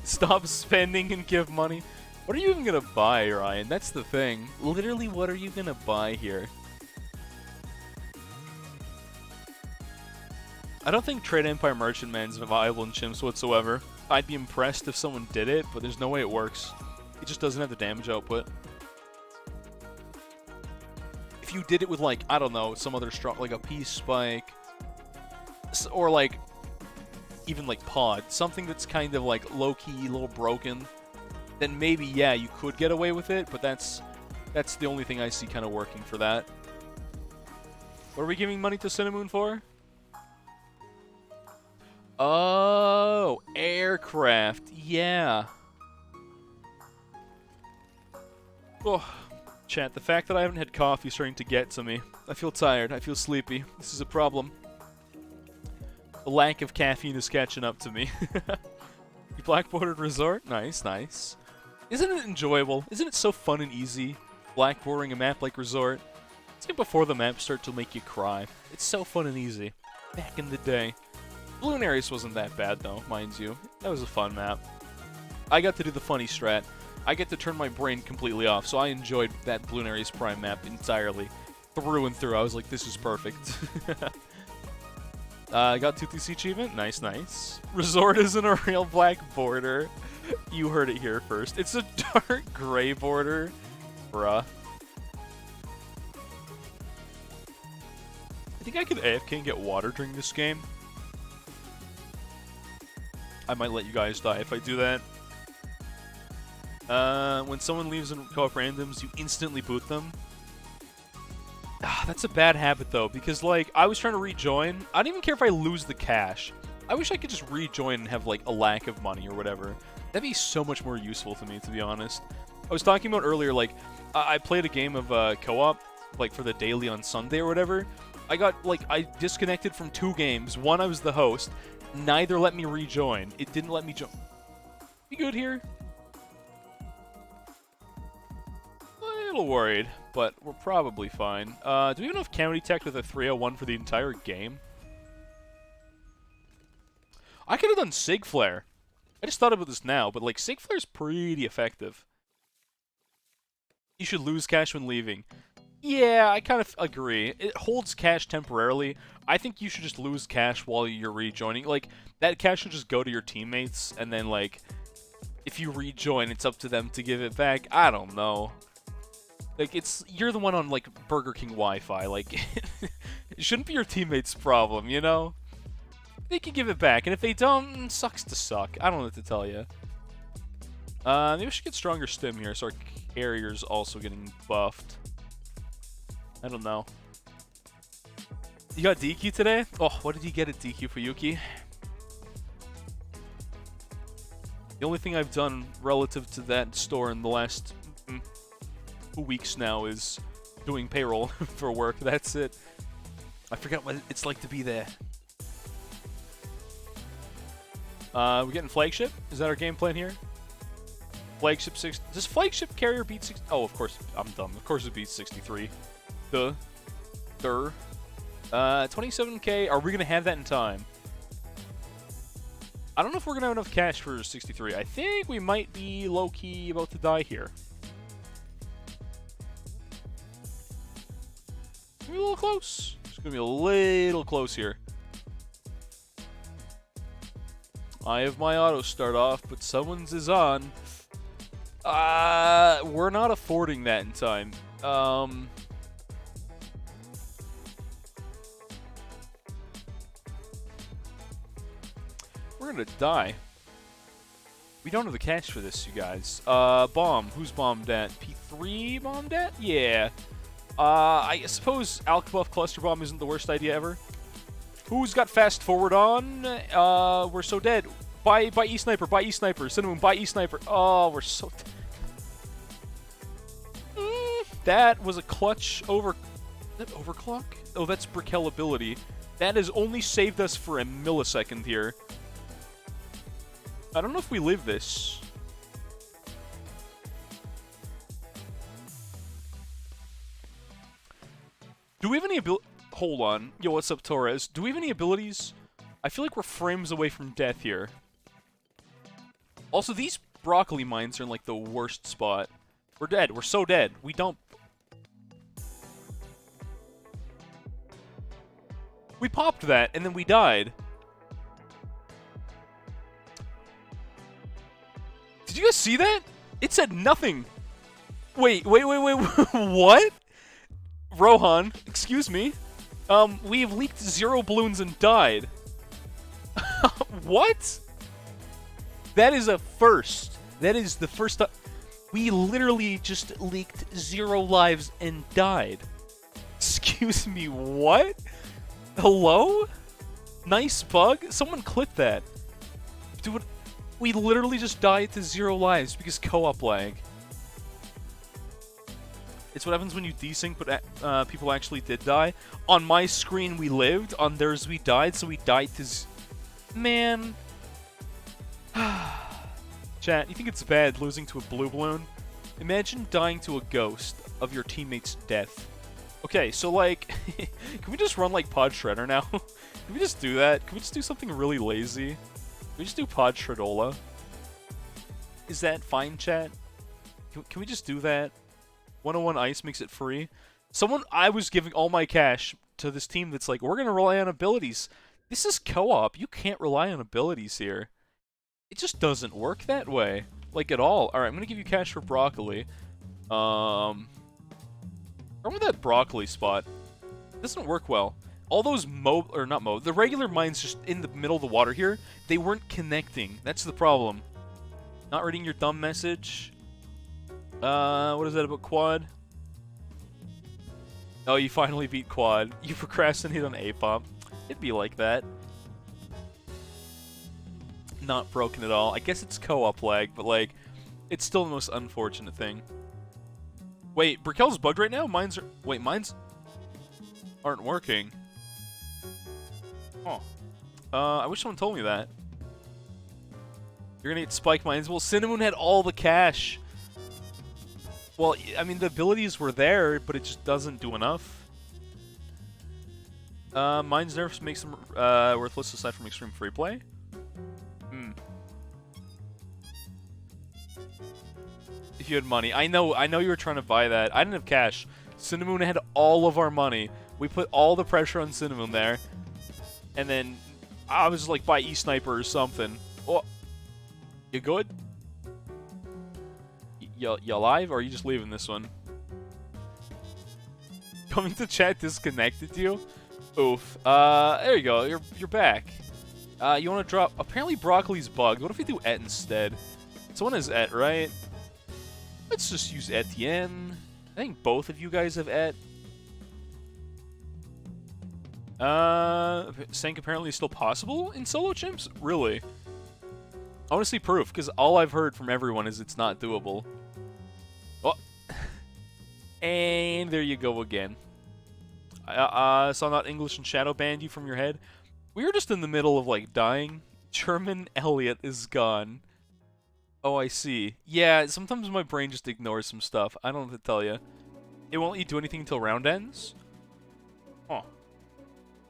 Stop spending and give money. What are you even gonna buy, Ryan? That's the thing. Literally, what are you gonna buy here? I don't think Trade Empire Merchant Man's viable in chimps whatsoever. I'd be impressed if someone did it, but there's no way it works. It just doesn't have the damage output. If you did it with, like, I don't know, some other strong, like a Peace Spike, or like, even like Pod, something that's kind of like low-key, a little broken, then maybe, yeah, you could get away with it, but that's the only thing I see kind of working for that. What are we giving money to Cinnamon for? Oh, aircraft. Yeah. Oh, chat, the fact that I haven't had coffee is starting to get to me. I feel tired. I feel sleepy. This is a problem. The lack of caffeine is catching up to me. The Blackboarded Resort? Nice, nice. Isn't it enjoyable? Isn't it so fun and easy? Blackboarding a map like Resort? It's like before the maps start to make you cry. It's so fun and easy. Back in the day. Bloonarius wasn't that bad, though, mind you. That was a fun map. I got to do the funny strat. I get to turn my brain completely off, so I enjoyed that Bloonarius Prime map entirely. Through and through. I was like, this is perfect. I got 2TC achievement. Nice, nice. Resort isn't a real black border. You heard it here first. It's a dark gray border. Bruh. I think I could AFK and get water during this game. I might let you guys die if I do that. When someone leaves in co-op randoms, you instantly boot them. That's a bad habit, though, because, like, I was trying to rejoin. I don't even care if I lose the cash. I wish I could just rejoin and have, like, a lack of money or whatever. That'd be so much more useful to me, to be honest. I was talking about earlier, like, I played a game of co-op, like, for the daily on Sunday or whatever. I disconnected from 2 games. One, I was the host. Neither let me rejoin. It didn't let me join. We good here? A little worried, but we're probably fine. Do we have enough county tech with a 301 for the entire game? I could have done Sig Flare. I just thought about this now, but like Sig Flare's pretty effective. You should lose cash when leaving. Yeah, I kind of agree. It holds cash temporarily. I think you should just lose cash while you're rejoining. Like, that cash should just go to your teammates, and then, like, if you rejoin, it's up to them to give it back. I don't know. Like, you're the one on, like, Burger King Wi-Fi. Like, it shouldn't be your teammates' problem, you know? They can give it back, and if they don't, sucks to suck. I don't know what to tell you. Maybe we should get stronger stim here, so our carrier's also getting buffed. I don't know. You got DQ today? Oh, what did you get at DQ for Yuki? The only thing I've done relative to that store in the last 2 weeks now is doing payroll for work. That's it. I forgot what it's like to be there. We're getting flagship? Is that our game plan here? Flagship 6. Does flagship carrier beat 6? Oh, of course. I'm dumb. Of course it beats 63. Duh. 27k. Are we going to have that in time? I don't know if we're going to have enough cash for 63. I think we might be low-key about to die here. Maybe a little close. It's going to be a little close here. I have my auto start off, but someone's is on. We're not affording that in time. We're gonna die. We don't have the cash for this, you guys. Bomb. Who's bombed at? P3 bombed at? Yeah. I suppose Alkabuff Cluster Bomb isn't the worst idea ever. Who's got fast forward on? We're so dead. Buy E-Sniper, buy E-Sniper. Cinnamon, buy E-Sniper. Oh, we're so that was a clutch over... Is that overclock? Oh, that's Brickell ability. That has only saved us for a millisecond here. I don't know if we live this. Do we have any ability... Hold on. Yo, what's up, Torres? Do we have any abilities? I feel like we're frames away from death here. Also, these broccoli mines are in, like, the worst spot. We're dead. We're so dead. We don't... We popped that, and then we died. Did you guys see that? It said nothing. Wait. What? Rohan, excuse me. We have leaked 0 balloons and died. What? That is a first. That is the first time. We literally just leaked 0 lives and died. Excuse me, what? Hello? Nice bug? Someone click that. Dude, we literally just died to 0 lives because co-op lag. It's what happens when you desync, but people actually did die. On my screen, we lived. On theirs, we died, so we died to Man. Chat, you think it's bad losing to a blue balloon? Imagine dying to a ghost of your teammate's death. Okay, so like, can we just run like Pod Shredder now? Can we just do that? Can we just do something really lazy? Can we just do Pod Shredola? Is that fine, chat? Can we just do that? 101 Ice makes it free. I was giving all my cash to this team that's like, we're going to rely on abilities. This is co-op. You can't rely on abilities here. It just doesn't work that way. Like, at all. Alright, I'm going to give you cash for broccoli. Run with that broccoli spot. It doesn't work well. All those the regular mines just in the middle of the water here, they weren't connecting. That's the problem. Not reading your dumb message. What is that about quad? Oh, you finally beat quad. You procrastinated on A-pop. It'd be like that. Not broken at all. I guess it's co-op lag, but like, it's still the most unfortunate thing. Wait, Brikel's bugged right now? Mines aren't working. Oh. I wish someone told me that. You're gonna get spike mines. Well, Cinnamon had all the cash. Well, I mean, the abilities were there, but it just doesn't do enough. Mines nerfs makes them worthless aside from extreme free play. If you had money. I know you were trying to buy that. I didn't have cash. Cinnamon had all of our money. We put all the pressure on Cinnamon there. And then I was like, buy E-Sniper or something. Oh, you good? You alive, or are you just leaving this one? Coming to chat disconnected you? Oof. There you go. You're back. You want to drop... Apparently broccoli's bugged. What if we do Et instead? Someone has Et, right? Let's just use Etienne. I think both of you guys have Et. Sank apparently is still possible in solo chimps? Really? I want to see proof, because all I've heard from everyone is it's not doable. Oh. And there you go again. So I'm not English and shadow banned you from your head. We were just in the middle of, like, dying. German Elliot is gone. Oh, I see. Yeah, sometimes my brain just ignores some stuff. I don't know what to tell you. It won't let you do anything until round ends? Huh.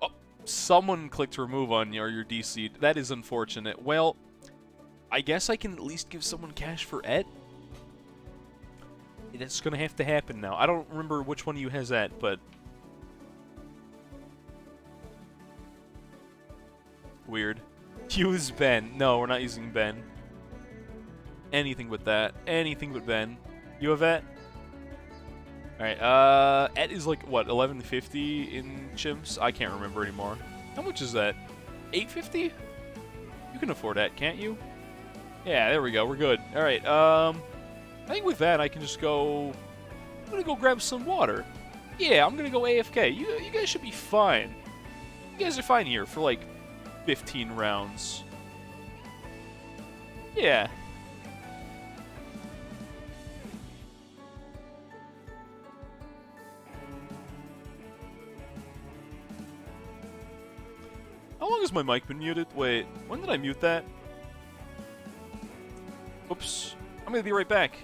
Oh, someone clicked remove on your DC. That is unfortunate. Well, I guess I can at least give someone cash for Et. That's gonna have to happen now. I don't remember which one of you has that, but... Weird. Use Ben. No, we're not using Ben. Anything but that. Anything but Ben. You have Et? Alright, Et is like, what, 1150 in chimps? I can't remember anymore. How much is that? 850? You can afford Et, can't you? Yeah, there we go. We're good. Alright, I think with that I can just go... I'm gonna go grab some water. Yeah, I'm gonna go AFK. You guys should be fine. You guys are fine here for like 15 rounds. Yeah. How long has my mic been muted? Wait, when did I mute that? Oops. I'm gonna be right back.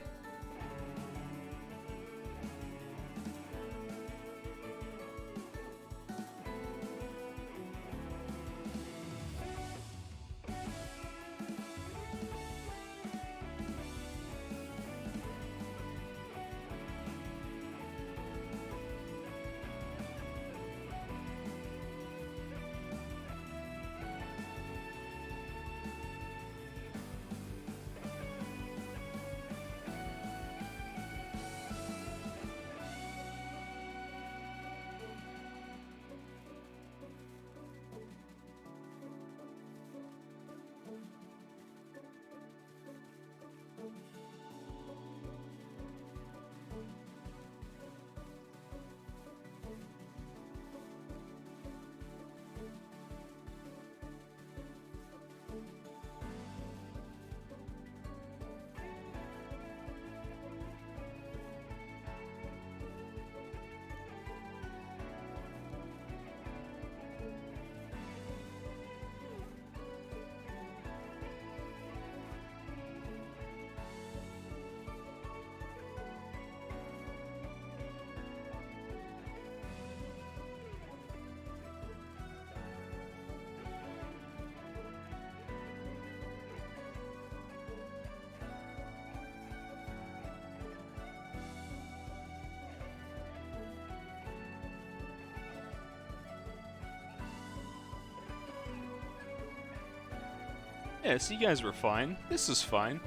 Yeah, so you guys were fine. This is fine.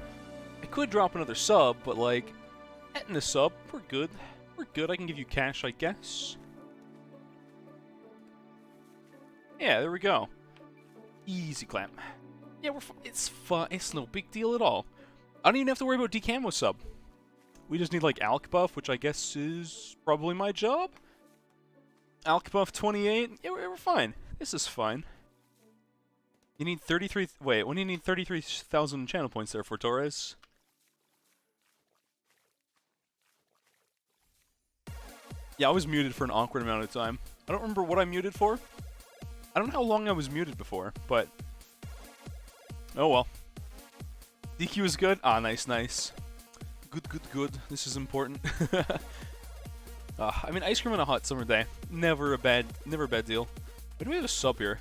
I could drop another sub, but like, getting a sub, we're good. We're good. I can give you cash, I guess. Yeah, there we go. Easy clap. Yeah, it's fun. It's no big deal at all. I don't even have to worry about decamo sub. We just need like alk buff, which I guess is probably my job. Alk buff 28. Yeah, we're fine. This is fine. You need 33. Wait, when do you need 33,000 channel points there for Torres? Yeah, I was muted for an awkward amount of time. I don't remember what I muted for. I don't know how long I was muted before, but oh well. DQ is good. Ah, nice, nice. Good, good, good. This is important. I mean, ice cream on a hot summer day. Never a bad deal. But do we have a sub here?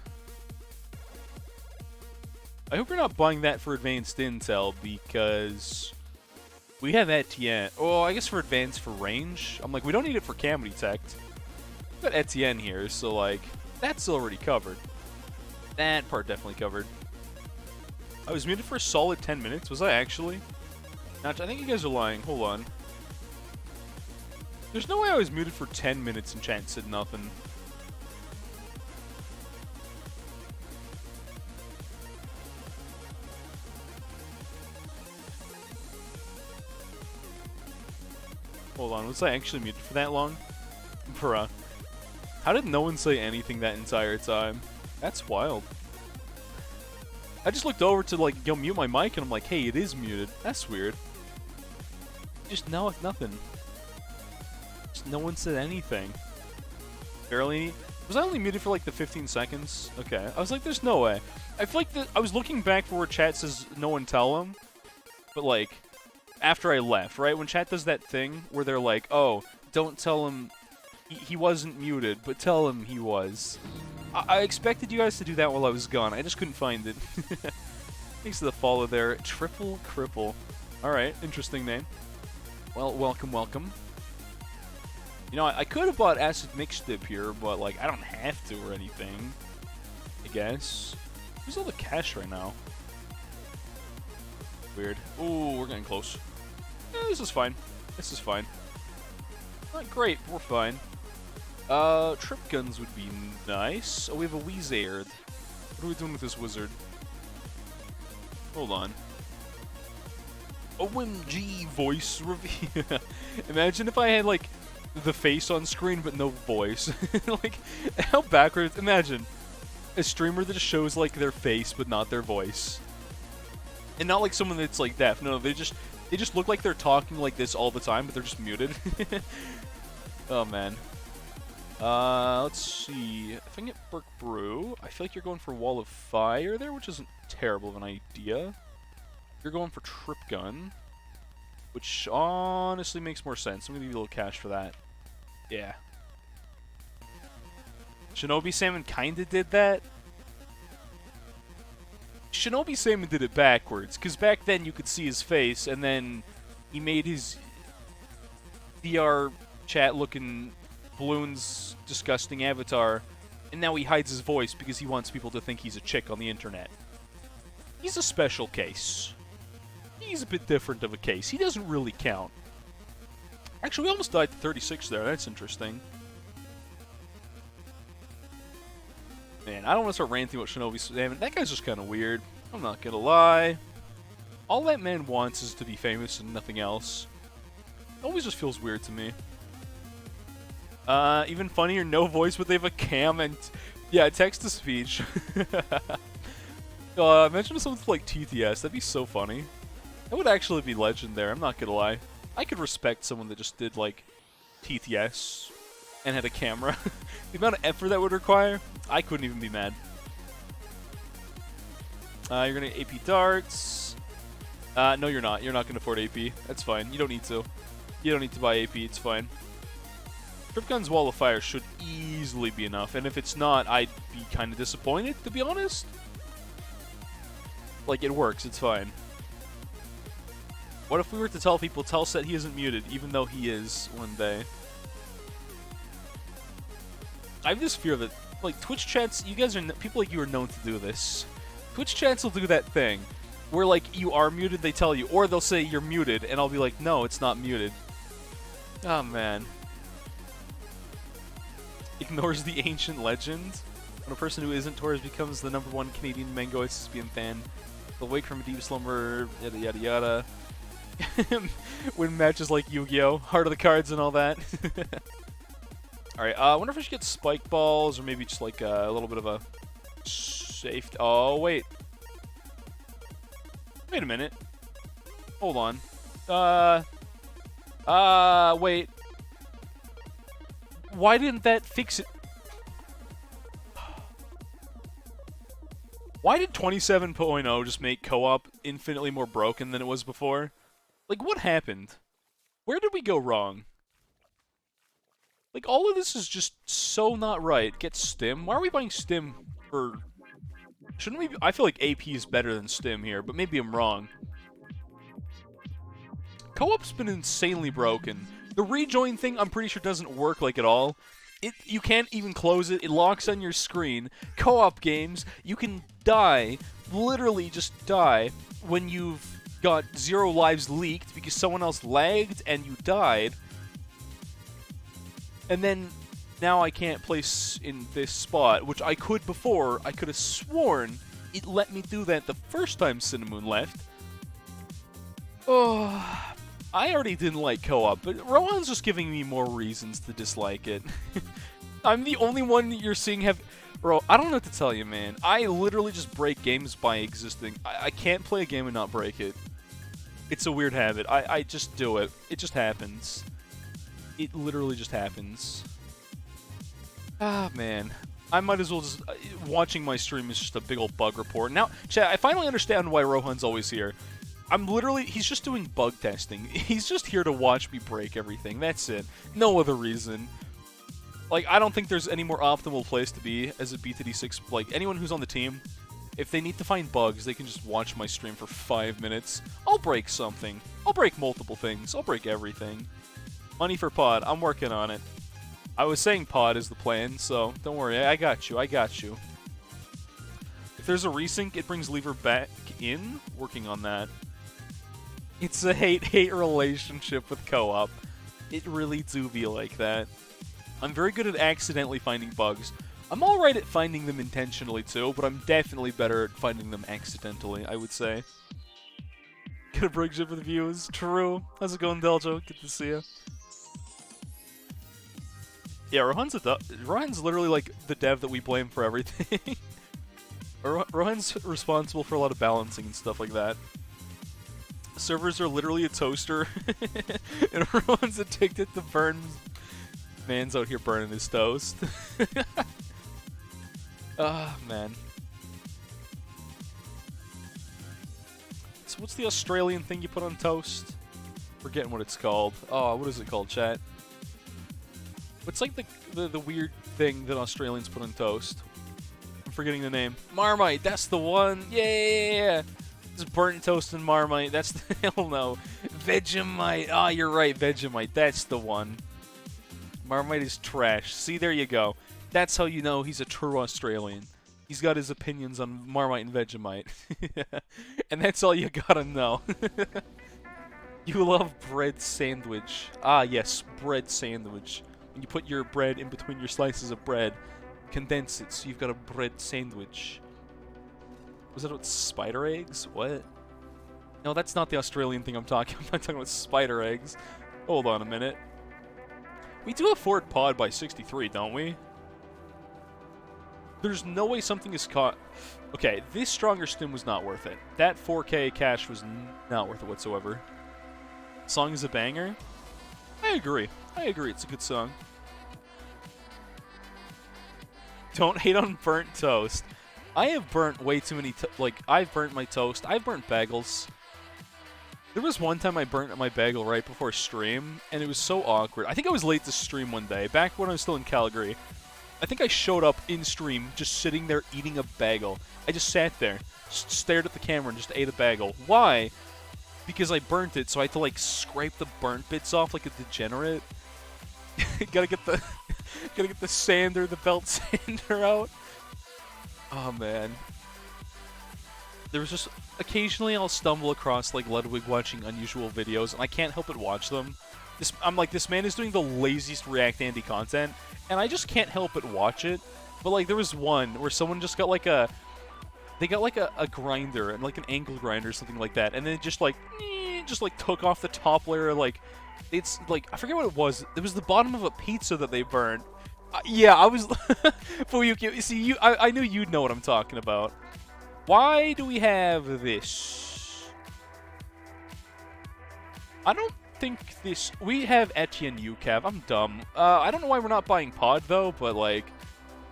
I hope you're not buying that for advanced intel because we have Etienne. Oh, I guess for advanced for range. I'm like, we don't need it for cam detect. We've got Etienne here, so like, that's already covered. That part definitely covered. I was muted for a solid 10 minutes. Was I actually? I think you guys are lying. Hold on. There's no way I was muted for 10 minutes and chat said nothing. Hold on, was I actually muted for that long? Bruh. How did no one say anything that entire time? That's wild. I just looked over to like go mute my mic and I'm like, hey, it is muted. That's weird. Just nothing. Just no one said anything. Barely. Was I only muted for like the 15 seconds? Okay. I was like, there's no way. I feel like I was looking back for where chat says no one tell him. But like, after I left, right? When chat does that thing where they're like, oh, don't tell him he wasn't muted, but tell him he was. I expected you guys to do that while I was gone. I just couldn't find it. Thanks to the follow there. Triple Cripple. Alright, interesting name. Well, welcome, welcome. You know, I could have bought Acid Mix Dip here, but, like, I don't have to or anything. I guess. Where's all the cash right now? Weird. Ooh, we're getting close. This is fine. This is fine. Not great, but we're fine. Trip guns would be nice. Oh, we have a Wizard. What are we doing with this wizard? Hold on. OMG voice reveal. Imagine if I had, like, the face on screen but no voice. Like, how backwards. Imagine a streamer that just shows, like, their face but not their voice. And not like someone that's, like, deaf. No, they just look like they're talking like this all the time, but they're just muted. Oh, man. Let's see. If I can get Burke Brew, I feel like you're going for Wall of Fire there, which isn't terrible of an idea. You're going for Trip Gun, which honestly makes more sense. I'm going to give you a little cash for that. Yeah. Shinobi Salmon kinda did that. Shinobi Salmon did it backwards, because back then you could see his face, and then he made his VR chat-looking Bloon's disgusting avatar, and now he hides his voice because he wants people to think he's a chick on the internet. He's a special case. He's a bit different of a case. He doesn't really count. Actually, we almost died to 36 there. That's interesting. Man, I don't want to start ranting about Shinobi Salmon. That guy's just kind of weird. I'm not gonna lie. All that man wants is to be famous and nothing else. It always just feels weird to me. Even funnier, no voice, but they have a cam and... yeah, text-to-speech. Mention something like TTS. That'd be so funny. That would actually be legend there, I'm not gonna lie. I could respect someone that just did, like, TTS and had a camera. The amount of effort that would require, I couldn't even be mad. You're gonna AP darts. No, you're not. You're not gonna afford AP. That's fine. You don't need to. You don't need to buy AP. It's fine. Trip Gun's Wall of Fire should easily be enough, and if it's not, I'd be kind of disappointed, to be honest. Like, it works. It's fine. What if we were to tell people, tell Set he isn't muted, even though he is one day? I have this fear that, like, Twitch chats, you guys are, people like you are known to do this. Twitch chats will do that thing where, like, you are muted, they tell you, or they'll say you're muted, and I'll be like, no, it's not muted. Oh, man. Ignores the ancient legend. When a person who isn't Torres becomes the #1 Canadian Mango SSBM fan, they'll wake from a deep slumber, yada yada yada. Win matches like Yu-Gi-Oh! Heart of the Cards and all that. Alright, I wonder if I should get spike balls, or maybe just like a little bit of a safety. Oh, wait. Wait a minute. Hold on. Wait. Why didn't that fix it? Why did 27.0 just make co-op infinitely more broken than it was before? Like, what happened? Where did we go wrong? Like, all of this is just so not right. Get Stim? Why are we buying Stim for... Shouldn't we... I feel like AP is better than Stim here, but maybe I'm wrong. Co-op's been insanely broken. The rejoin thing, I'm pretty sure doesn't work, like, at all. You can't even close it. It locks on your screen. Co-op games, you can die, literally just die, when you've got 0 lives leaked because someone else lagged and you died. And then, now I can't place in this spot, which I could before. I could have sworn it let me do that the first time Cinnamon left. Oh... I already didn't like co-op, but Rohan's just giving me more reasons to dislike it. I'm the only one you're seeing have... Bro, I don't know what to tell you, man. I literally just break games by existing. I can't play a game and not break it. It's a weird habit. I just do it. It just happens. It literally just happens. Ah, man. I might as well just... watching my stream is just a big old bug report. Now, chat, I finally understand why Rohan's always here. I'm literally... He's just doing bug testing. He's just here to watch me break everything. That's it. No other reason. Like, I don't think there's any more optimal place to be as a BTD6. Like, anyone who's on the team, if they need to find bugs, they can just watch my stream for 5 minutes. I'll break something. I'll break multiple things. I'll break everything. Money for pod. I'm working on it. I was saying pod is the plan, so don't worry. I got you. I got you. If there's a resync, it brings Lever back in. Working on that. It's a hate-hate relationship with co-op. It really do be like that. I'm very good at accidentally finding bugs. I'm alright at finding them intentionally too, but I'm definitely better at finding them accidentally, I would say. Gonna break shit for the views. True. How's it going, Deljo? Good to see you. Yeah, Rohan's literally like the dev that we blame for everything. Rohan's responsible for a lot of balancing and stuff like that. Servers are literally a toaster, and everyone's addicted to burn. Man's out here burning his toast. Ah, man. So what's the Australian thing you put on toast? Forgetting what it's called. Oh, what is it called, chat? What's like the weird thing that Australians put on toast? I'm forgetting the name. Marmite, that's the one. Yeah. It's burnt toast and Marmite. That's the hell no. Vegemite. Ah, you're right. Vegemite. That's the one. Marmite is trash. See, there you go. That's how you know he's a true Australian. He's got his opinions on Marmite and Vegemite. And that's all you gotta know. You love bread sandwich. Ah, yes. Bread sandwich. When you put your bread in between your slices of bread, condense it so you've got a bread sandwich. Was that what, spider eggs? What? No, that's not the Australian thing I'm talking about. I'm talking about spider eggs. Hold on a minute. We do afford pod by 63, don't we? There's no way something is caught... Okay, this stronger stim was not worth it. That 4K cash was not worth it whatsoever. Song is a banger? I agree. I agree, it's a good song. Don't hate on burnt toast. I have burnt way too many, I've burnt my toast. I've burnt bagels. There was one time I burnt my bagel right before stream, and it was so awkward. I think I was late to stream one day, back when I was still in Calgary. I think I showed up in stream, just sitting there eating a bagel. I just sat there, just stared at the camera and just ate a bagel. Why? Because I burnt it, so I had to, like, scrape the burnt bits off like a degenerate. Gotta get the sander, the belt sander out. Oh, man. There's just occasionally I'll stumble across like Ludwig watching unusual videos, and I can't help but watch them. I'm like, this man is doing the laziest React Andy content, and I just can't help but watch it. But like, there was one where someone just got like a grinder and like an angle grinder or something like that, and then it just like took off the top layer. Like, it's like, I forget what it was. It was the bottom of a pizza that they burned. Yeah, I was. Fuyuki, see, I knew you'd know what I'm talking about. Why do we have this? I don't think this... We have Etienne UCAV. I'm dumb. I don't know why we're not buying Pod, though, but, like,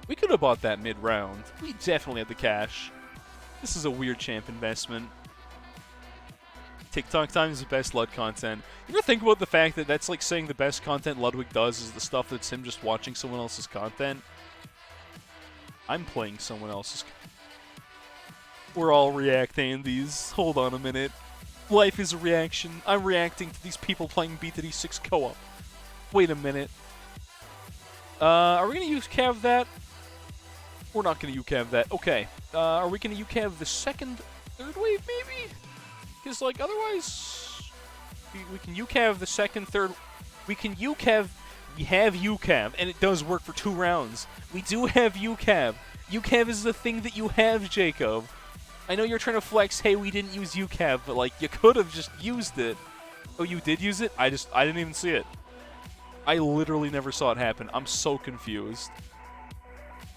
we could have bought that mid-round. We definitely had the cash. This is a weird champ investment. TikTok time is the best Lud content. You ever think about the fact that that's like saying the best content Ludwig does is the stuff that's him just watching someone else's content? I'm playing someone else's content. We're all reacting these. Hold on a minute. Life is a reaction. I'm reacting to these people playing BTD6 co-op. Wait a minute. Are we going to use Cav that? We're not going to UCAV that. Okay. Are we going to UCAV the second, third wave, maybe? Because, like, otherwise... We can UCAV the second, third... We can UCAV... We have UCAV, and it does work for 2 rounds. We do have UCAV. UCAV is the thing that you have, Jacob. I know you're trying to flex, hey, we didn't use UCAV, but, like, you could have just used it. Oh, you did use it? I didn't even see it. I literally never saw it happen. I'm so confused.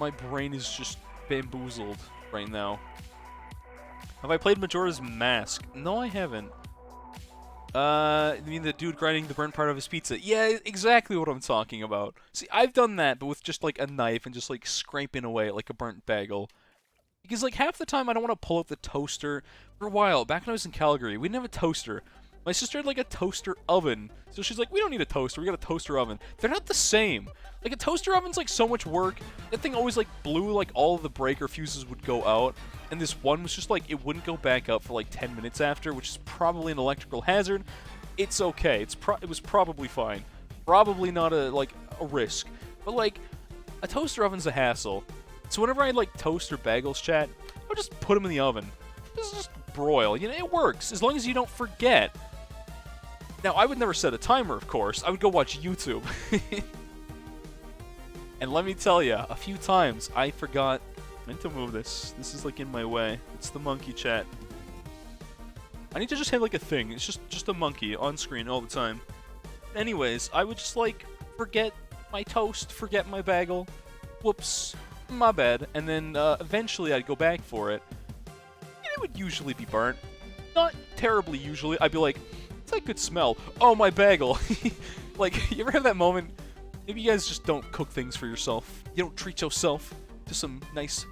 My brain is just bamboozled right now. Have I played Majora's Mask? No, I haven't. You mean the dude grinding the burnt part of his pizza? Yeah, exactly what I'm talking about. See, I've done that, but with just, like, a knife and just, like, scraping away at, like, a burnt bagel. Because, like, half the time I don't want to pull out the toaster. For a while, back when I was in Calgary, we didn't have a toaster. My sister had, like, a toaster oven. So she's like, we don't need a toaster, we got a toaster oven. They're not the same. Like, a toaster oven's, like, so much work. That thing always, like, blew, like, all of the breaker fuses would go out. And this one was just, like, it wouldn't go back up for, like, 10 minutes after, which is probably an electrical hazard. It's okay. It was probably fine. Probably not a risk. But, like, a toaster oven's a hassle. So whenever I, like, toast or bagels, chat, I'll just put them in the oven. Just broil. You know, it works, as long as you don't forget. Now, I would never set a timer, of course. I would go watch YouTube. And let me tell you, a few times I forgot. I meant to move this. This is, like, in my way. It's the monkey, chat. I need to just have, like, a thing. It's just a monkey on screen all the time. Anyways, I would just, like, forget my toast, forget my bagel. Whoops. My bad. And then eventually I'd go back for it. And it would usually be burnt. Not terribly usually. I'd be like, it's a good smell. Oh, my bagel. Like, you ever have that moment? Maybe you guys just don't cook things for yourself. You don't treat yourself to some nice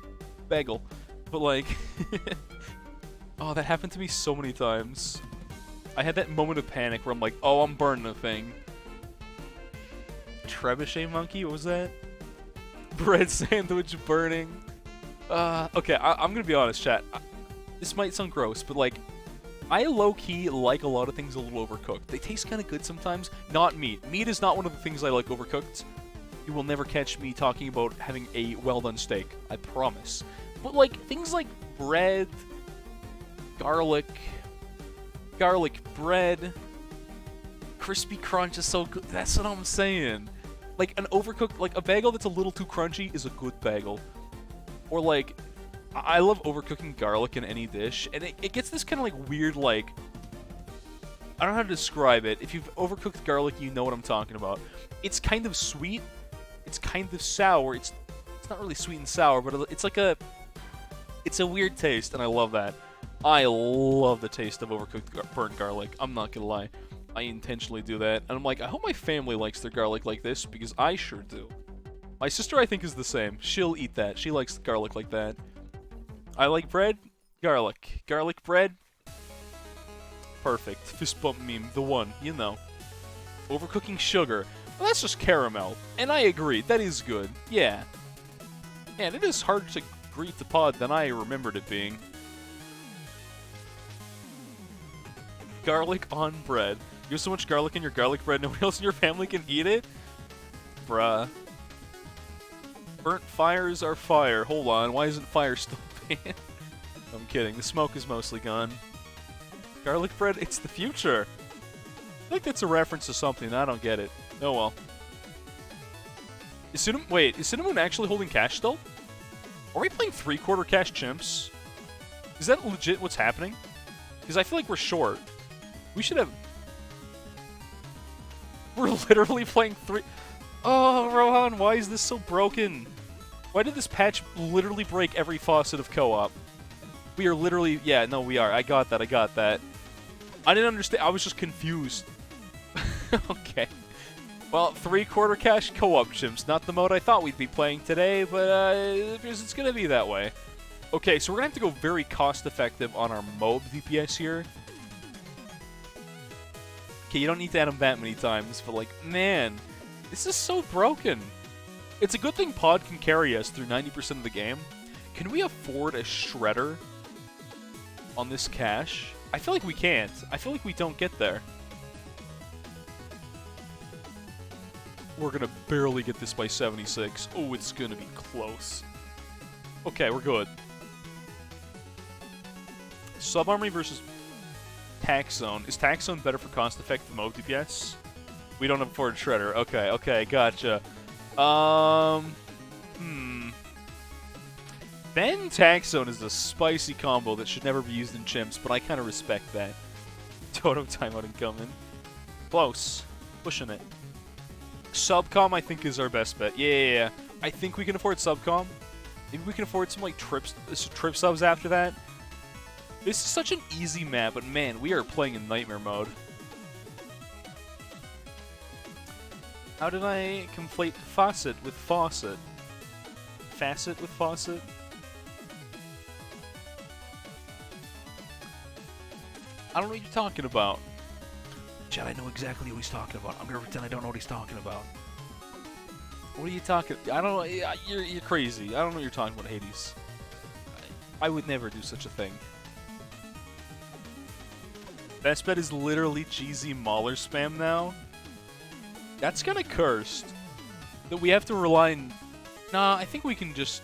bagel. But, like... Oh, that happened to me so many times. I had that moment of panic where I'm like, oh, I'm burning a thing. Trebuchet monkey? What was that? Bread sandwich burning. Okay, I'm gonna be honest, chat. This might sound gross, but, like, I low-key like a lot of things a little overcooked. They taste kind of good sometimes. Not meat. Meat is not one of the things I like overcooked. You will never catch me talking about having a well-done steak. I promise. But, like, things like bread... Garlic bread, crispy crunch is so good. That's what I'm saying. Like, an overcooked, like, a bagel that's a little too crunchy is a good bagel. Or, like, I love overcooking garlic in any dish, and it gets this kind of, like, weird, like, I don't know how to describe it. If you've overcooked garlic, you know what I'm talking about. It's kind of sweet. It's kind of sour. It's not really sweet and sour, but it's like it's a weird taste, and I love that. I love the taste of overcooked burnt garlic. I'm not gonna lie. I intentionally do that. And I'm like, I hope my family likes their garlic like this, because I sure do. My sister, I think, is the same. She'll eat that. She likes garlic like that. I like bread. Garlic. Garlic bread. Perfect. Fist bump meme. The one. You know. Overcooking sugar. Well, that's just caramel. And I agree. That is good. Yeah. Man, it is harder to greet the pod than I remembered it being. Garlic on bread. You have so much garlic in your garlic bread, nobody else in your family can eat it? Bruh. Burnt fires are fire. Hold on, why isn't fire still banned? I'm kidding. The smoke is mostly gone. Garlic bread, it's the future. I think that's a reference to something. I don't get it. Oh well. Wait, is Cinnamon actually holding cash still? Are we playing 3/4 cash chimps? Is that legit what's happening? Because I feel like we're short. We should have... We're literally playing 3... Oh, Rohan, why is this so broken? Why did this patch literally break every faucet of co-op? We are literally... Yeah, no, we are. I got that. I didn't understand. I was just confused. Okay. Well, 3/4 cash co-op chimps. Not the mode I thought we'd be playing today, but it's going to be that way. Okay, so we're going to have to go very cost-effective on our MOAB DPS here. Okay, you don't need to add them that many times, but like, man, this is so broken. It's a good thing Pod can carry us through 90% of the game. Can we afford a Shredder on this cash? I feel like we can't. I feel like we don't get there. We're going to barely get this by 76. Oh, it's going to be close. Okay, we're good. Sub-Army versus Tax Zone. Is Tax Zone better for cost-effective MOAB DPS? We don't afford Shredder. Okay, gotcha. Then Tax Zone is a spicy combo that should never be used in chimps, but I kind of respect that. Totem timeout incoming. Close. Pushing it. Subcom, I think, is our best bet. Yeah. I think we can afford Subcom. Maybe we can afford some, like, trip subs after that. This is such an easy map, but man, we are playing in nightmare mode. How did I conflate faucet with faucet? Facet with faucet? I don't know what you're talking about. Chad, I know exactly what he's talking about. I'm gonna pretend I don't know what he's talking about. What are you talking? I don't know. You're crazy. I don't know what you're talking about, Hades. I would never do such a thing. Best bet is literally GZ Mauler spam now. That's kind of cursed. That we have to rely on... Nah, I think we can just...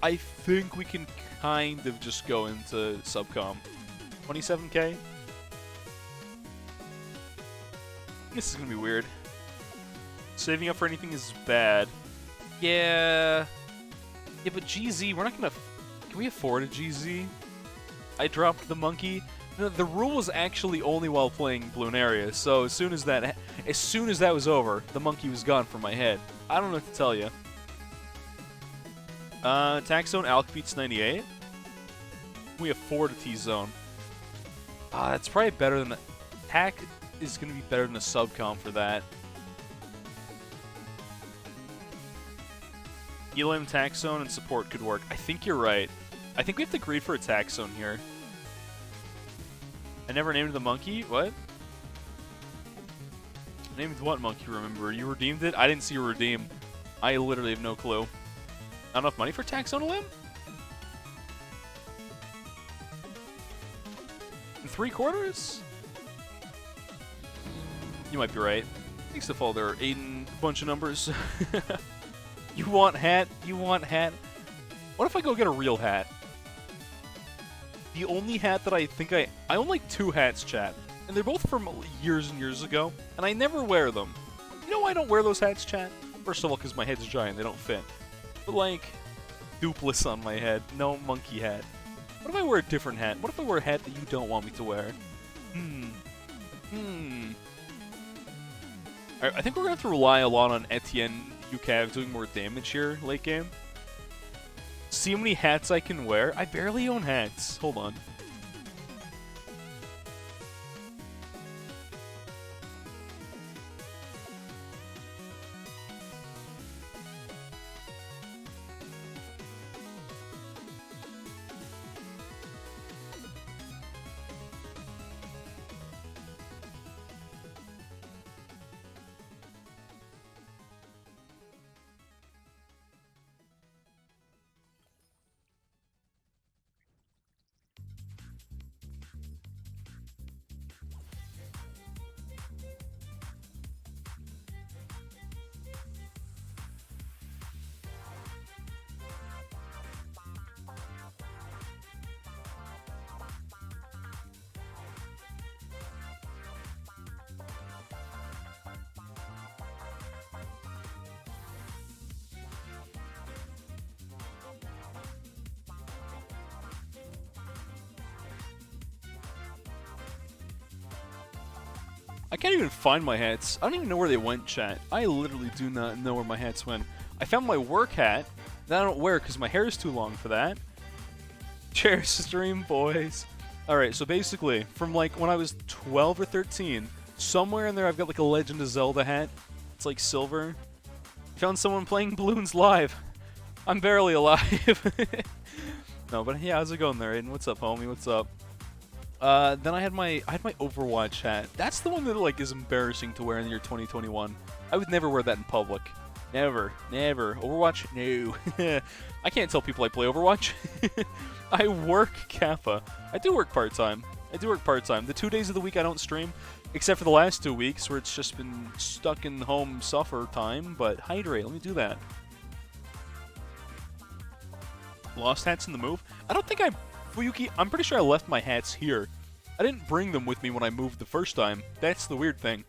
I think we can kind of just go into Subcom. 27k? This is going to be weird. Saving up for anything is bad. Yeah. Yeah, but GZ, we're not going to... Can we afford a GZ? I dropped the monkey. No, the rule was actually only while playing Bloonarius, so as soon as that was over, the monkey was gone from my head. I don't know what to tell you. Tax Zone Alk beats 98. We afford a T-Zone. That's probably better than... Tac is going to be better than a Subcom for that. Elim, Tax Zone, and support could work. I think you're right. I think we have to greed for a Tax Zone here. I never named the monkey? What? Named what monkey, remember? You redeemed it? I didn't see you redeem. I literally have no clue. Not enough money for Tax Zone Limb? In 3/4? You might be right. Thanks to fall there, Aiden. Bunch of numbers. You want hat? You want hat? What if I go get a real hat? The only hat that I think I own like 2 hats, chat. And they're both from years and years ago. And I never wear them. You know why I don't wear those hats, chat? First of all, because my head's giant. They don't fit. But like, dupless on my head. No monkey hat. What if I wear a different hat? What if I wear a hat that you don't want me to wear? Alright, I think we're going to have to rely a lot on Etienne UCAV doing more damage here, late game. See how many hats I can wear? I barely own hats. Hold on. I can't even find my hats. I don't even know where they went, chat. I literally do not know where my hats went. I found my work hat that I don't wear because my hair is too long for that. Share stream, boys. Alright, so basically, from like when I was 12 or 13, somewhere in there I've got like a Legend of Zelda hat. It's like silver. Found someone playing Bloons live. I'm barely alive. No, but yeah, how's it going there, Aiden? What's up, homie? What's up? Then I had my Overwatch hat. That's the one that like is embarrassing to wear in the year 2021. I would never wear that in public. Never. Overwatch? No. I can't tell people I play Overwatch. I work Kappa. I do work part-time. The 2 days of the week I don't stream, except for the last 2 weeks where it's just been stuck in home suffer time, but hydrate, let me do that. Lost hats in the move? I don't think Fuyuki, I'm pretty sure I left my hats here. I didn't bring them with me when I moved the first time. That's the weird thing.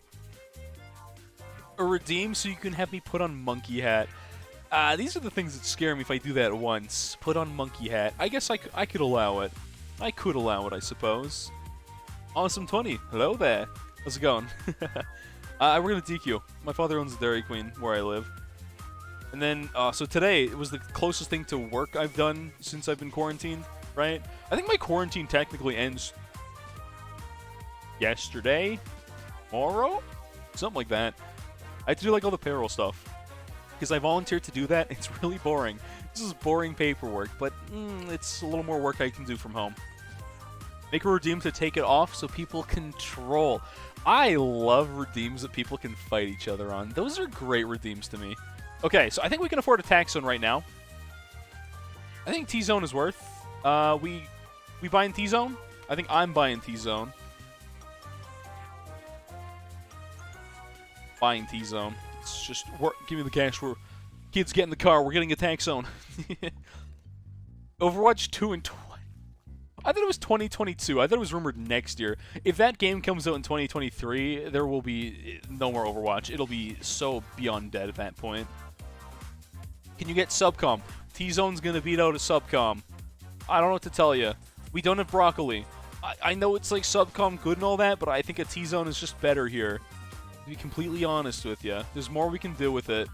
Or redeem so you can have me put on monkey hat. These are the things that scare me if I do that once. Put on monkey hat. I guess I could allow it. I could allow it, I suppose. Awesome 20. Hello there. How's it going? We're gonna DQ. My father owns a Dairy Queen where I live. And then, so today, it was the closest thing to work I've done since I've been quarantined, right? I think my quarantine technically ends yesterday? Tomorrow? Something like that. I have to do like all the payroll stuff. Because I volunteered to do that. It's really boring. This is boring paperwork, but it's a little more work I can do from home. Make a redeem to take it off so people can troll. I love redeems that people can fight each other on. Those are great redeems to me. Okay, so I think we can afford a tax zone right now. I think T-Zone is worth. We buying T-Zone? I think I'm buying T-Zone. Buying T-Zone. It's just, give me the cash. Kids, get in the car. We're getting a tax zone. Overwatch 2 and 20. I thought it was 2022. I thought it was rumored next year. If that game comes out in 2023, there will be no more Overwatch. It'll be so beyond dead at that point. Can you get Subcom? T-Zone's gonna beat out a Subcom. I don't know what to tell you. We don't have Broccoli. I know it's like Subcom good and all that, but I think a T-Zone is just better here. To be completely honest with you. There's more we can do with it.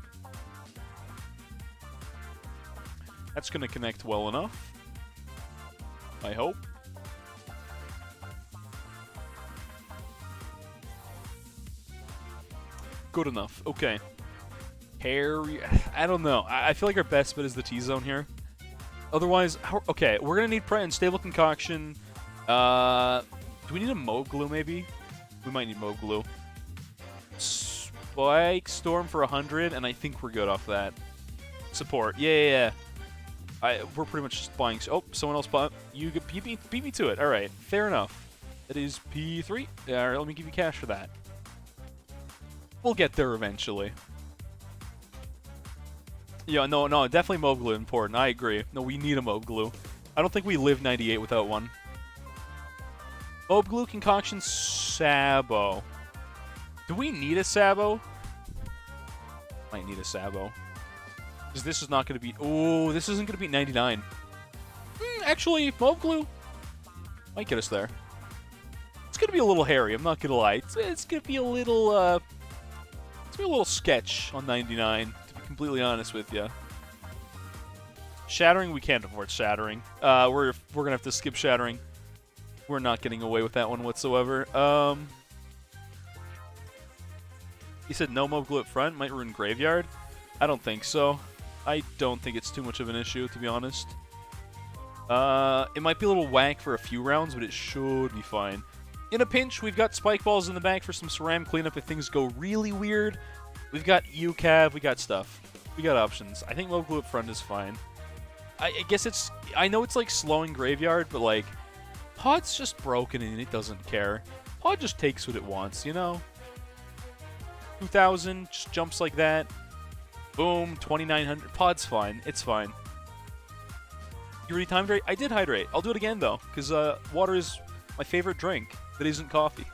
That's gonna connect well enough. I hope. Good enough. Okay. Harry, I don't know. I feel like our best bet is the T-Zone here. Otherwise, okay, we're gonna need Pratt and Stable Concoction. Do we need a Mo Glue maybe? We might need Mo Glue. Spike Storm for 100, and I think we're good off that. Support. Yeah. We're pretty much just buying. Oh, someone else bought. You beat me to it. All right, fair enough. That is P3. All right, let me give you cash for that. We'll get there eventually. Yeah, no, definitely Mob Glue important. I agree. No, we need a Mob Glue. I don't think we live 98 without one. Mob Glue Concoction Sabo. Do we need a Sabo? Might need a Sabo. Because this is not going to be... Oh, this isn't going to be 99. Actually, Mob Glue might get us there. It's going to be a little hairy, I'm not going to lie. It's going to be a little... it's going to be a little sketch on 99, to be completely honest with you. Shattering, we can't afford Shattering. We're going to have to skip Shattering. We're not getting away with that one whatsoever. He said no Mob Glue up front, might ruin Graveyard. I don't think so. I don't think it's too much of an issue, to be honest. It might be a little whack for a few rounds, but it should be fine. In a pinch, we've got Spike Balls in the back for some Ceram cleanup if things go really weird. We've got UCAV, we got stuff. We got options. I think Mob Glue up front is fine. I guess it's... I know it's like slowing Graveyard, but like... Pod's just broken and it doesn't care. Pod just takes what it wants, you know? 2,000, just jumps like that. Boom, 2,900. Pod's fine. It's fine. You already time hydrate? I did hydrate. I'll do it again, though, because water is my favorite drink that isn't coffee.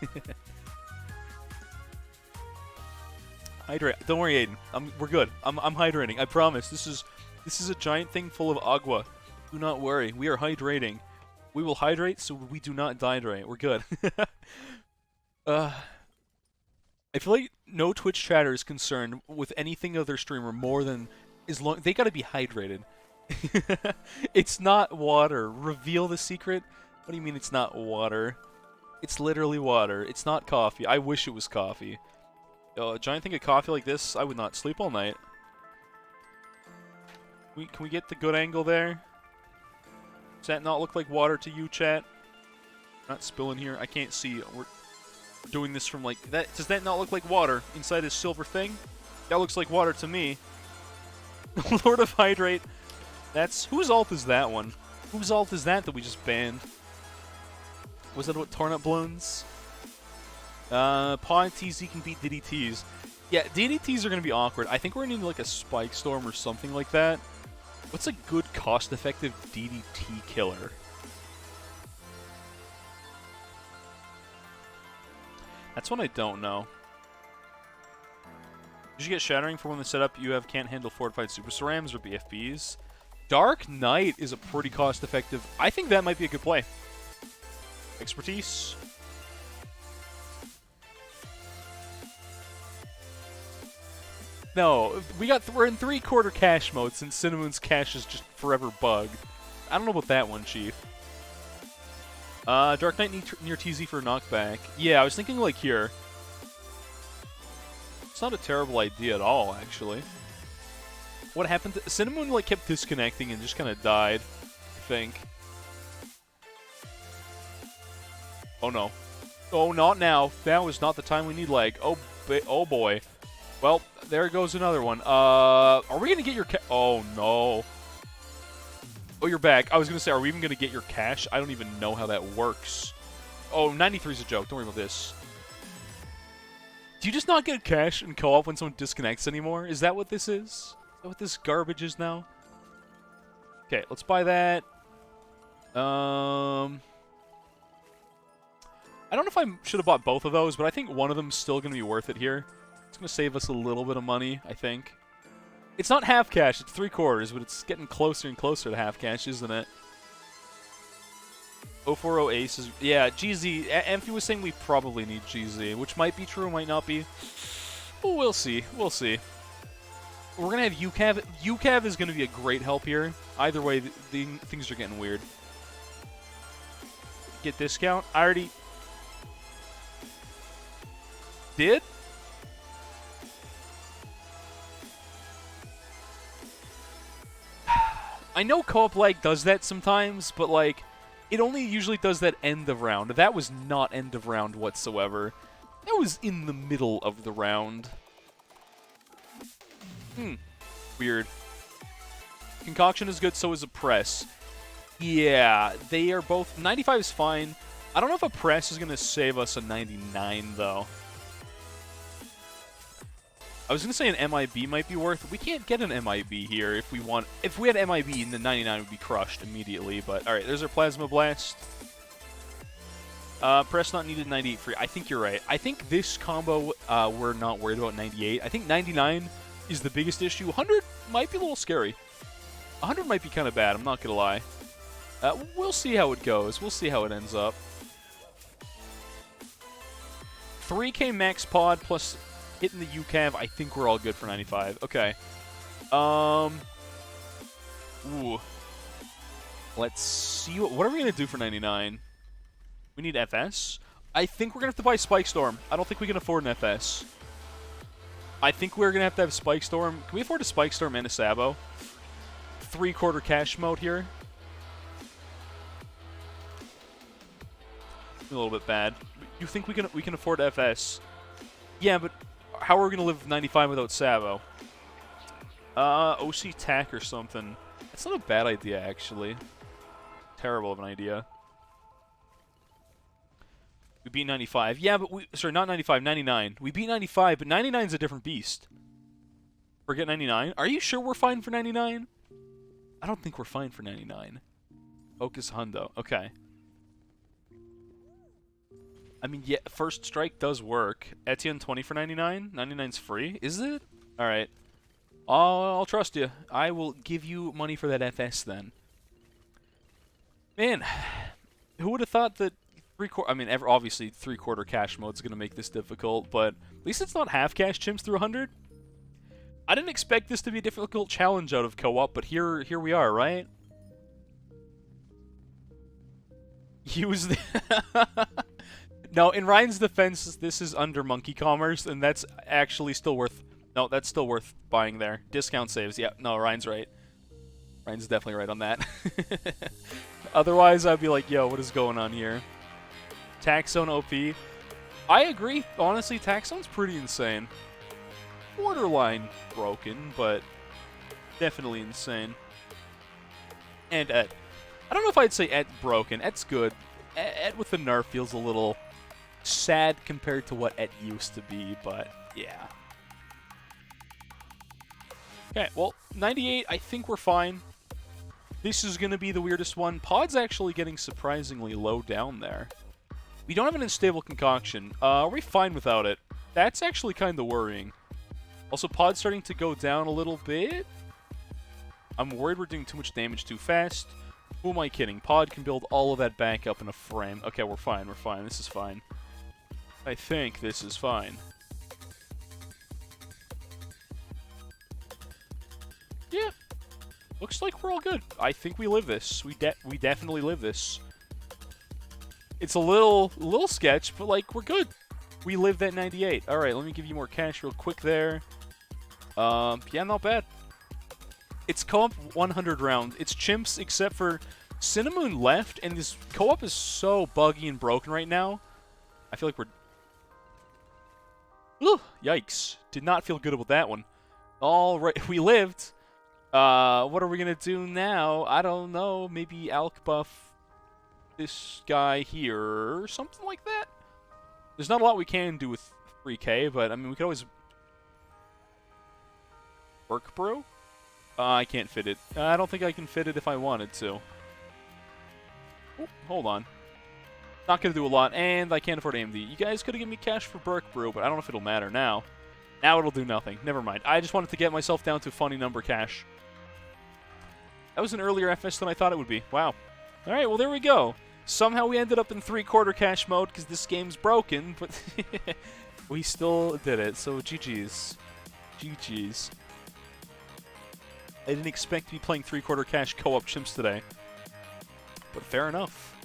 Hydrate. Don't worry, Aiden. We're good. I'm hydrating. I promise. This is a giant thing full of agua. Do not worry. We are hydrating. We will hydrate so we do not dehydrate. We're good. I feel like no Twitch chatter is concerned with anything of their streamer more than as long they gotta be hydrated. It's not water. Reveal the secret. What do you mean it's not water? It's literally water. It's not coffee. I wish it was coffee. A giant thing of coffee like this, I would not sleep all night. Can we get the good angle there? Does that not look like water to you, chat? Not spilling here. I can't see. We're doing this from like that. Does that not look like water inside this silver thing? That looks like water to me. Lord of Hydrate. That's whose alt is that one? Whose alt is that we just banned? Was that what Torn Up Balloons? Paw and TZ can beat DDTs. Yeah, DDTs are gonna be awkward. I think we're gonna need like a Spike Storm or something like that. What's a good cost-effective DDT killer? That's one I don't know. Did you get Shattering for when the setup you have can't handle Fortified Super Cerams or BFBs? Dark Knight is a pretty cost-effective... I think that might be a good play. Expertise. No, we're in 3/4 cash mode since Cinnamon's cash is just forever bugged. I don't know about that one, Chief. Dark Knight near TZ for knockback. Yeah, I was thinking like here. It's not a terrible idea at all, actually. What happened? Cinnamon like kept disconnecting and just kind of died, I think. Oh no. Oh, not now. Now is not the time we need leg. Oh boy. Well, there goes another one. Are we gonna get your oh no. Oh, you're back. I was gonna say, are we even gonna get your cash? I don't even know how that works. Oh, 93 is a joke. Don't worry about this. Do you just not get cash in co-op when someone disconnects anymore? Is that what this is? Is that what this garbage is now? Okay, let's buy that. I don't know if I should have bought both of those, but I think one of them's still gonna be worth it here. It's going to save us a little bit of money, I think. It's not half cash, it's 3/4, but it's getting closer and closer to half cash, isn't it? 040 Ace is... Yeah, GZ. Amphi was saying we probably need GZ, which might be true, might not be. Well, we'll see. We'll see. We're going to have UCAV. UCAV is going to be a great help here. Either way, things are getting weird. Get discount? I already... did? I know co-op lag does that sometimes, but like, it only usually does that end of round. That was not end of round whatsoever. That was in the middle of the round. Weird. Concoction is good, so is a press. Yeah, they are both... 95 is fine. I don't know if a press is going to save us a 99, though. I was going to say an MIB might be worth. We can't get an MIB here if we want. If we had MIB, then the 99 would be crushed immediately. But all right, there's our Plasma Blast. Press not needed, 98 free. I think you're right. I think this combo, we're not worried about 98. I think 99 is the biggest issue. 100 might be a little scary. 100 might be kind of bad. I'm not going to lie. We'll see how it goes. We'll see how it ends up. 3K max pod plus... hitting the UCAV, I think we're all good for 95. Okay. Ooh. Let's see. What are we going to do for 99? We need FS? I think we're going to have to buy Spike Storm. I don't think we can afford an FS. I think we're going to have Spike Storm. Can we afford a Spike Storm and a Sabo? 3/4 cash mode here. A little bit bad. You think we can afford FS? Yeah, but... how are we going to live 95 without Sabo? OC TAC or something. That's not a bad idea, actually. Terrible of an idea. We beat 95. Yeah, but we... sorry, not 95, 99. We beat 95, but 99's a different beast. Forget 99? Are you sure we're fine for 99? I don't think we're fine for 99. Focus Hundo. Okay. I mean, yeah, First Strike does work. Etienne 20 for 99? 99's free? Is it? Alright. I'll trust you. I will give you money for that FS then. Man, who would have thought that I mean, obviously 3/4 cash mode is going to make this difficult, but At least it's not half cash chimps through 100. I didn't expect this to be a difficult challenge out of co-op, but here we are, right? Use the... No, in Ryan's defense, this is under Monkey Commerce, and that's actually still worth... No, that's still worth buying there. Discount saves. Yeah, no, Ryan's right. Ryan's definitely right on that. Otherwise, I'd be like, yo, what is going on here? Tax Zone OP. I agree. Honestly, Tax Zone's pretty insane. Borderline broken, but definitely insane. And Et. I don't know if I'd say Et broken. Et's good. Et with the nerf feels a little sad compared to what Et used to be, but yeah. Okay, well, 98, I think we're fine. This is going to be the weirdest one. Pod's actually getting surprisingly low down there. We don't have an unstable concoction. Are we fine without it? That's actually kind of worrying. Also, Pod's starting to go down a little bit. I'm worried we're doing too much damage too fast. Who am I kidding? Pod can build all of that back up in a frame. Okay, we're fine, we're fine. This is fine. I think this is fine. Yeah. Looks like we're all good. I think we live this. We definitely live this. It's a little sketch, but like we're good. We lived at 98. All right, let me give you more cash real quick there. Yeah, not bad. It's co-op 100 round. It's chimps except for Cinnamon left, and this co-op is so buggy and broken right now. I feel like we're... Ooh, yikes. Did not feel good about that one. All right, we lived. What are we gonna do now? I don't know. Maybe Alk buff this guy here or something like that. There's not a lot we can do with 3K, but I mean we could always work brew. I can't fit it. I don't think I can fit it if I wanted to. Oh, hold on. Not gonna do a lot, and I can't afford AMD. You guys could have given me cash for Burke Brew, but I don't know if it'll matter now. Now it'll do nothing. Never mind. I just wanted to get myself down to funny number cash. That was an earlier FS than I thought it would be. Wow. Alright, well there we go. Somehow we ended up in 3/4 cash mode because this game's broken, but we still did it, so GG's. GG's. I didn't expect to be playing 3/4 cash co-op chimps today. But fair enough.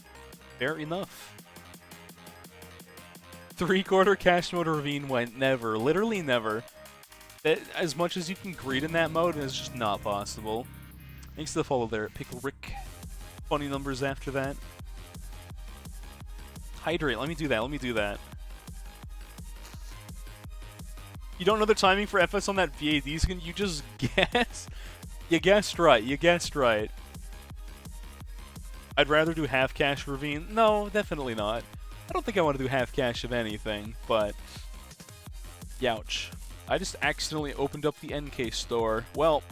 Fair enough. 3/4 cash mode ravine went never. Literally never. As much as you can greed in that mode, it's just not possible. Thanks to the follow there, Pickle Rick. Funny numbers after that. Hydrate, let me do that, let me do that. You don't know the timing for FS on that VADs? Can you just guess? You guessed right, you guessed right. I'd rather do half cash ravine. No, definitely not. I don't think I want to do half cash of anything, but... Youch. I just accidentally opened up the NK store. Well,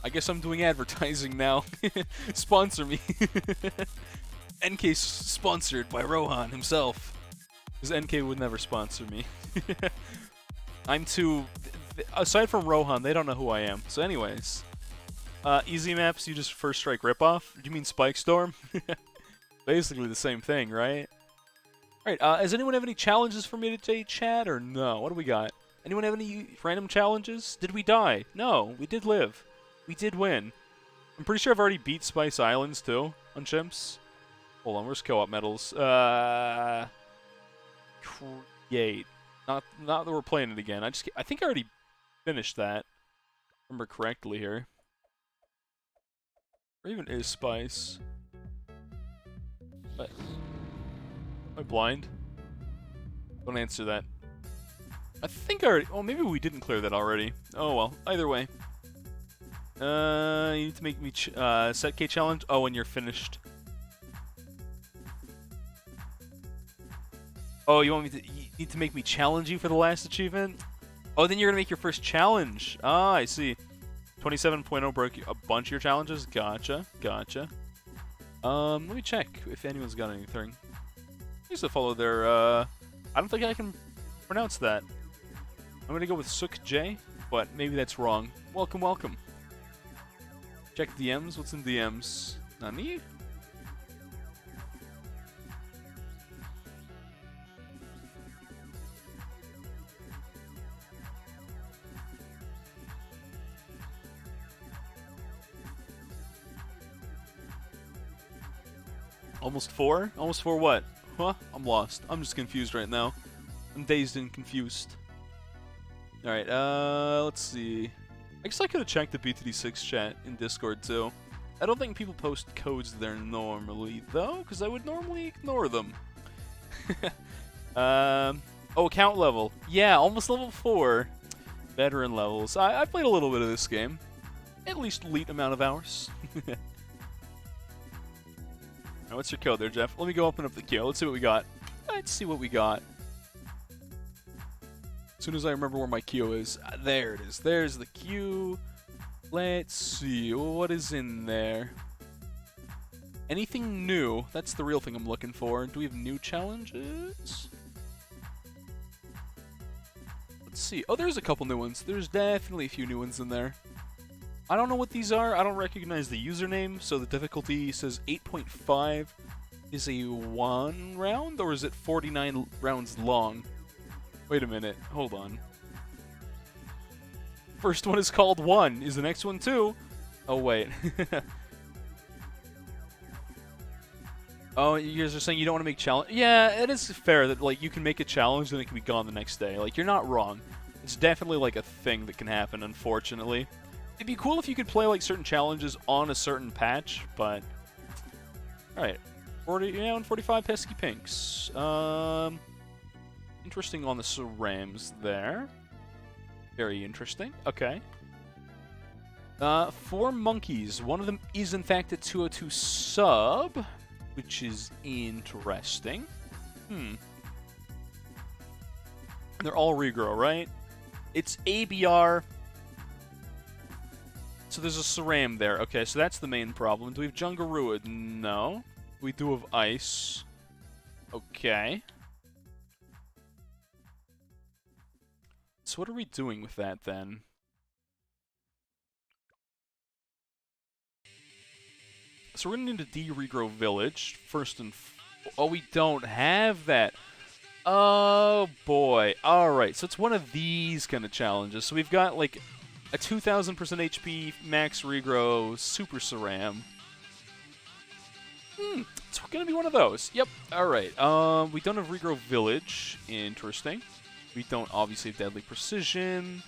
I guess I'm doing advertising now. Sponsor me. NK sponsored by Rohan himself. Because NK would never sponsor me. I'm too... Aside from Rohan, they don't know who I am. So anyways. Easy maps, you just first strike ripoff? Do you mean Spike Storm? Basically the same thing, right? Alright, does anyone have any challenges for me today, chat, or no? What do we got? Anyone have any random challenges? Did we die? No, we did live. We did win. I'm pretty sure I've already beat Spice Islands, too, on chimps. Hold on, where's co-op medals? Create. Not that we're playing it again. I think I already finished that. Remember correctly here. Or even is Spice? What? Am I blind? Don't answer that. I think I already... Oh, maybe we didn't clear that already. Oh, well. Either way. You need to make me... set K challenge? Oh, when you're finished. Oh, you want me to... You need to make me challenge you for the last achievement? Oh, then you're gonna make your first challenge. Ah, I see. 27.0 broke a bunch of your challenges? Gotcha. Gotcha. Let me check if anyone's got anything. I used to follow their, I don't think I can pronounce that. I'm gonna go with Sook J, but maybe that's wrong. Welcome, welcome. Check DMs. What's in DMs? Nani? Almost 4? Almost 4 what? Huh? I'm lost. I'm just confused right now. I'm dazed and confused. Alright, let's see. I guess I could have checked the BTD6 chat in Discord too. I don't think people post codes there normally, though, because I would normally ignore them. Oh, account level. Yeah, almost level 4. Veteran levels. I played a little bit of this game. At least elite amount of hours. Now, what's your code there, Jeff? Let me go open up the queue. Let's see what we got. Let's see what we got. As soon as I remember where my queue is. There it is. There's the queue. Let's see. What is in there? Anything new? That's the real thing I'm looking for. Do we have new challenges? Let's see. Oh, there's a couple new ones. There's definitely a few new ones in there. I don't know what these are. I don't recognize the username, so the difficulty says 8.5 is a 1 round, or is it 49 rounds long? Wait a minute. Hold on. First one is called 1. Is the next one 2? Oh, wait. Oh, you guys are saying you don't want to make challenge? Yeah, it is fair that, like, you can make a challenge and it can be gone the next day. Like, you're not wrong. It's definitely, like, a thing that can happen, unfortunately. It'd be cool if you could play, like, certain challenges on a certain patch, but... Alright. 40, yeah, and 45 pesky pinks. Interesting on the cerams there. Very interesting. Okay. 4 monkeys. One of them is, in fact, a 202 sub, which is interesting. They're all regrow, right? It's ABR. So there's a Ceram there. Okay, so that's the main problem. Do we have Jungaruid? No. We do have Ice. Okay. So what are we doing with that, then? So we're going to need a D-regrow village, first and... Oh, we don't have that. Oh, boy. Alright, so it's one of these kind of challenges. So we've got, like, a 2,000% HP max regrow Super Ceram. It's going to be one of those. Yep, alright. We don't have regrow village. Interesting. We don't obviously have deadly precision.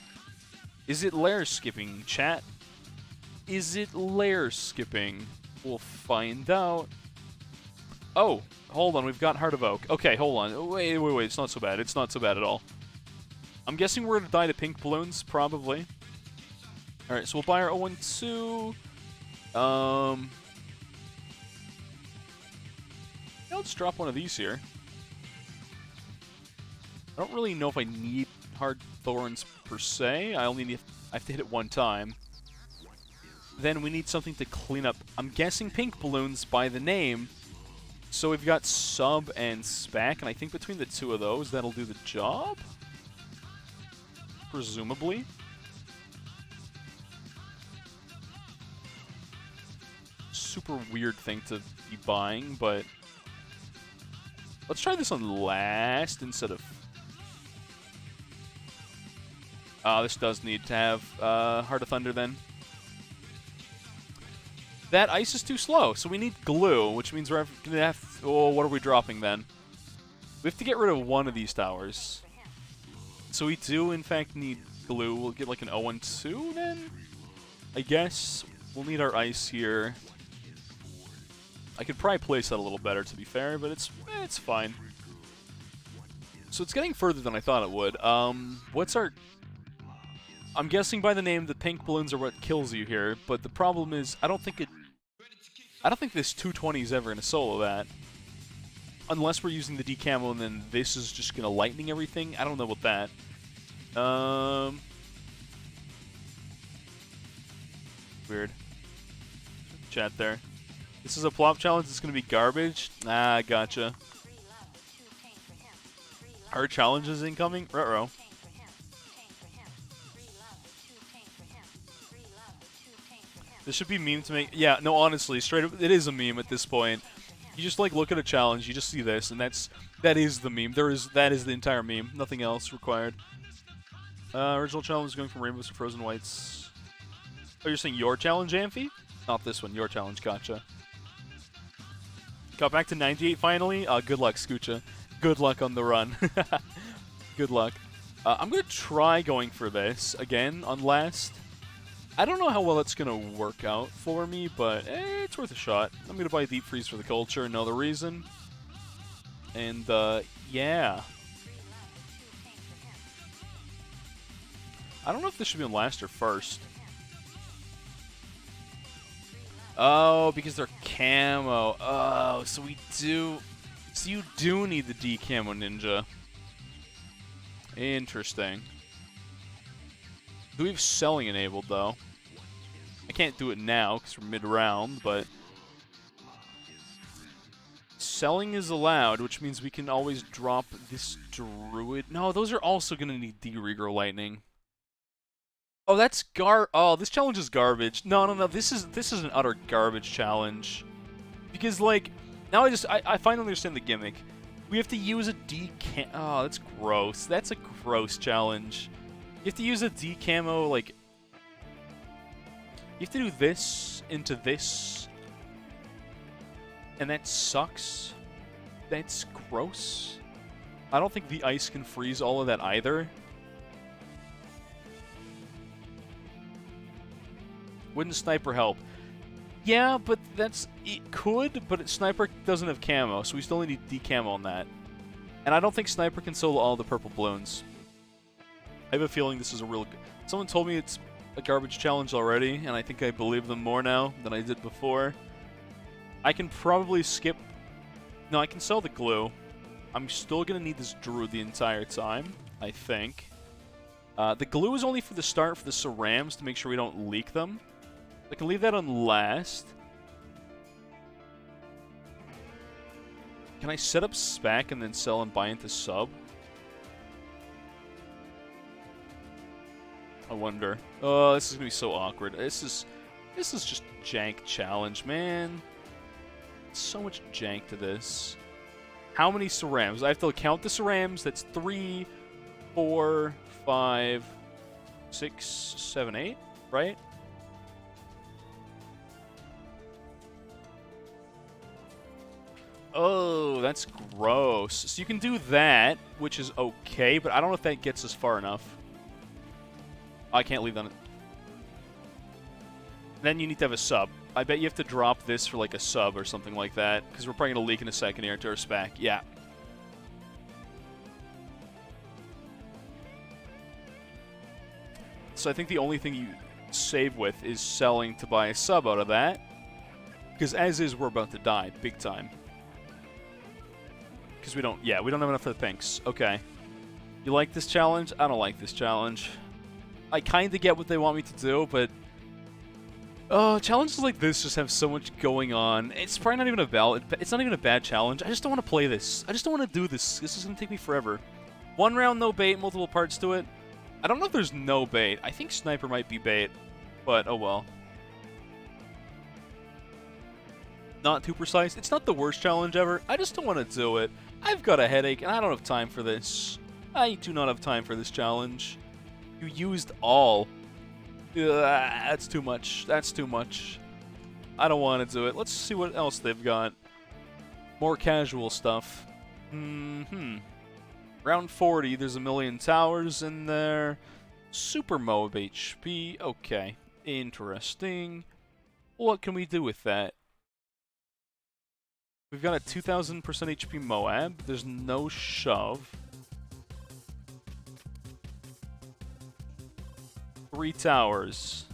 Is it layer skipping, chat? Is it layer skipping? We'll find out. Oh, hold on. We've got Heart of Oak. Okay, hold on. Wait. It's not so bad. It's not so bad at all. I'm guessing we're going to die to pink balloons, probably. Alright, so we'll buy our 012. Yeah, let's drop one of these here. I don't really know if I need hard thorns per se. I have to hit it one time. Then we need something to clean up. I'm guessing pink balloons by the name. So we've got Sub and Spac, and I think between the two of those, that'll do the job? Presumably. Super weird thing to be buying, but... Let's try this on last instead of... this does need to have Heart of Thunder then. That ice is too slow, so we need glue, which means we're going to have... Oh, what are we dropping then? We have to get rid of one of these towers. So we do, in fact, need glue. We'll get like an 012 then? I guess. We'll need our ice here. I could probably place that a little better, to be fair, but it's fine. So it's getting further than I thought it would. What's our... I'm guessing by the name the pink balloons are what kills you here, but the problem is I don't think this 220 is ever going to solo that. Unless we're using the decamo and then this is just going to lightning everything. I don't know about that. Weird. Chat there. This is a plop challenge. It's going to be garbage. Ah, gotcha. Are challenges incoming? Ruh-roh. This should be meme to make... Yeah, no, honestly, straight up, it is a meme at this point. You just, like, look at a challenge, you just see this, and that is the meme. That is the entire meme. Nothing else required. Original challenge is going from rainbows to frozen whites. Oh, you're saying your challenge, Amphi? Not this one, your challenge, gotcha. Got back to 98 finally. Good luck, Scoocha. Good luck on the run. Good luck. I'm going to try going for this again on last. I don't know how well it's going to work out for me, but it's worth a shot. I'm going to buy Deep Freeze for the culture, no other reason. And, yeah. I don't know if this should be on last or first. Oh, because they're camo. Oh, so we do... So you do need the D-Camo Ninja. Interesting. Do we have selling enabled, though? I can't do it now, because we're mid-round, but... Selling is allowed, which means we can always drop this Druid. No, those are also going to need D-Regrow Lightning. Oh, that's Oh, this challenge is garbage. No, no, no. This is an utter garbage challenge. Because, like, now I finally understand the gimmick. We have to use a D-Camo. Oh, that's gross. That's a gross challenge. You have to use a D-Camo, like... You have to do this into this. And that sucks. That's gross. I don't think the ice can freeze all of that either. Wouldn't Sniper help? Yeah, but it could, but Sniper doesn't have camo, so we still need D-Camo on that. And I don't think Sniper can solo all the purple balloons. I have a feeling this is a real... Someone told me it's a garbage challenge already, and I think I believe them more now than I did before. I can probably skip... No, I can sell the glue. I'm still going to need this Druid the entire time, I think. The glue is only for the start for the cerams to make sure we don't leak them. I can leave that on last. Can I set up SPAC and then sell and buy into sub? I wonder. Oh, this is gonna be so awkward. This is just jank challenge, man. So much jank to this. How many cerams? I have to count the cerams. That's 3, 4, 5, 6, 7, 8, right? Oh, that's gross. So you can do that, which is okay, but I don't know if that gets us far enough. I can't leave that. Then you need to have a sub. I bet you have to drop this for like a sub or something like that, because we're probably going to leak in a second here into our SPAC. Yeah. So I think the only thing you save with is selling to buy a sub out of that, because as is, we're about to die big time. Because we don't have enough of the pinks. Okay. You like this challenge? I don't like this challenge. I kind of get what they want me to do, but... Oh, challenges like this just have so much going on. It's probably not even it's not even a bad challenge. I just don't want to play this. I just don't want to do this. This is going to take me forever. One round, no bait, multiple parts to it. I don't know if there's no bait. I think Sniper might be bait, but oh well. Not too precise. It's not the worst challenge ever. I just don't want to do it. I've got a headache, and I don't have time for this. I do not have time for this challenge. You used all. That's too much. That's too much. I don't want to do it. Let's see what else they've got. More casual stuff. Round 40, there's a million towers in there. Super Moab HP. Okay. Interesting. What can we do with that? We've got a 2000% HP Moab. There's no shove. 3 towers.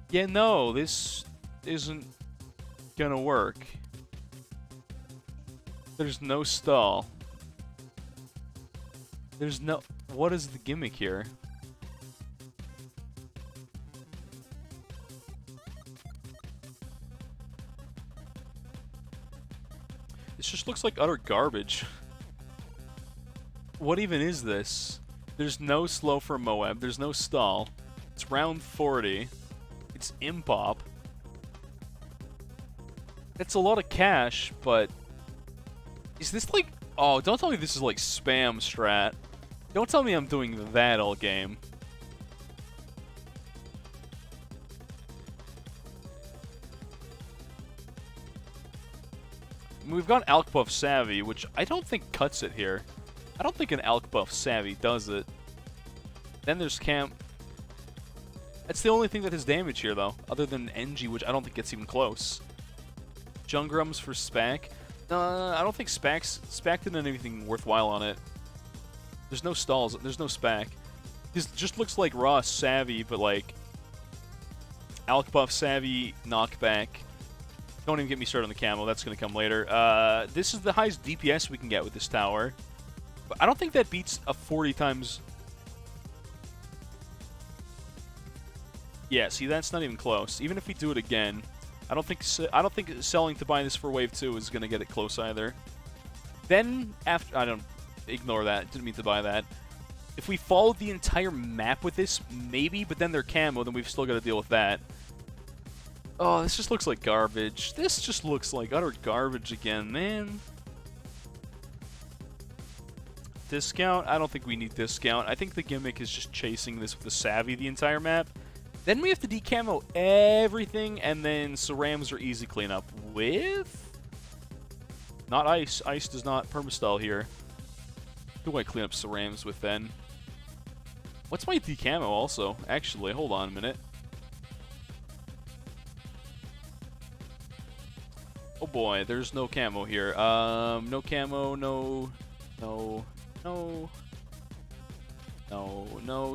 Yeah, no, this isn't gonna work. There's no stall. There's no... What is the gimmick here? This just looks like utter garbage. What even is this? There's no slow for Moab. There's no stall. It's round 40. It's Impop. It's a lot of cash, but... Is this like... Oh, don't tell me this is like spam strat. Don't tell me I'm doing that all game. mean, we've got Alk Buff Savvy, which I don't think cuts it here. I don't think an Alk Buff Savvy does it. Then there's Camp. That's the only thing that has damage here, though, other than NG, which I don't think gets even close. Jungrums for Spac. I don't think Spac didn't have anything worthwhile on it. There's no stalls. There's no Spac. This just looks like raw Savvy, but like Alk Buff Savvy knockback. Don't even get me started on the camo. That's going to come later. This is the highest DPS we can get with this tower. But I don't think that beats a 40 times... Yeah, see, that's not even close. Even if we do it again, I don't think selling to buy this for Wave 2 is going to get it close either. Then, after... I don't... Ignore that. Didn't mean to buy that. If we followed the entire map with this, maybe, but then they're camo, then we've still got to deal with that. Oh, this just looks like garbage. This just looks like utter garbage again, man. Discount? I don't think we need discount. I think the gimmick is just chasing this with the Savvy the entire map. Then we have to decamo everything, and then Cerams are easy cleanup with... Not Ice. Ice does not permastyle here. Who do I clean up Cerams with then? What's my decamo also? Actually, hold on a minute. Oh boy, there's no camo here. No camo, no,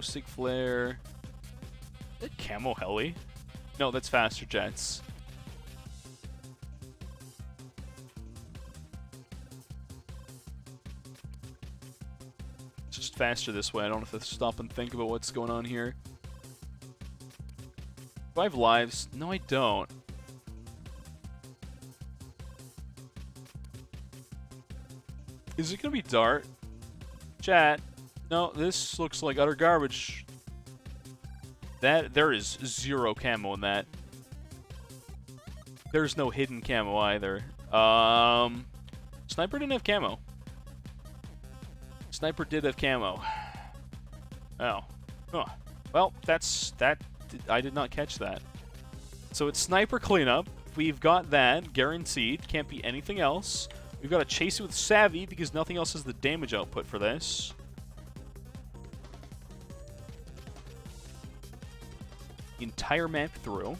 Sig Flare. Is that camo heli? No, that's faster jets. It's just faster this way. I don't have to stop and think about what's going on here. Do I have lives? No, I don't. Is it gonna be Dart? Chat. No, this looks like utter garbage. There is zero camo in that. There's no hidden camo either. Sniper didn't have camo. Sniper did have camo. Oh. Huh. Well, I did not catch that. So it's Sniper cleanup. We've got that, guaranteed. Can't be anything else. We've got to chase it with Savvy because nothing else has the damage output for this. The entire map through.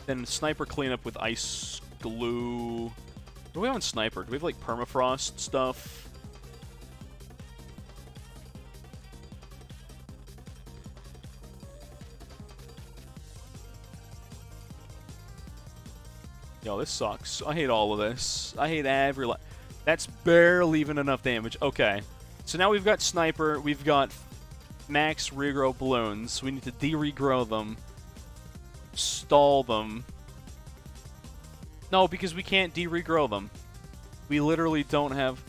Then Sniper cleanup with Ice Glue. What do we have on Sniper? Do we have like permafrost stuff? Yo, this sucks. I hate all of this. I hate every... That's barely even enough damage. Okay. So now we've got Sniper. We've got max regrow balloons. We need to de-regrow them. Stall them. No, because we can't de-regrow them. We literally don't have...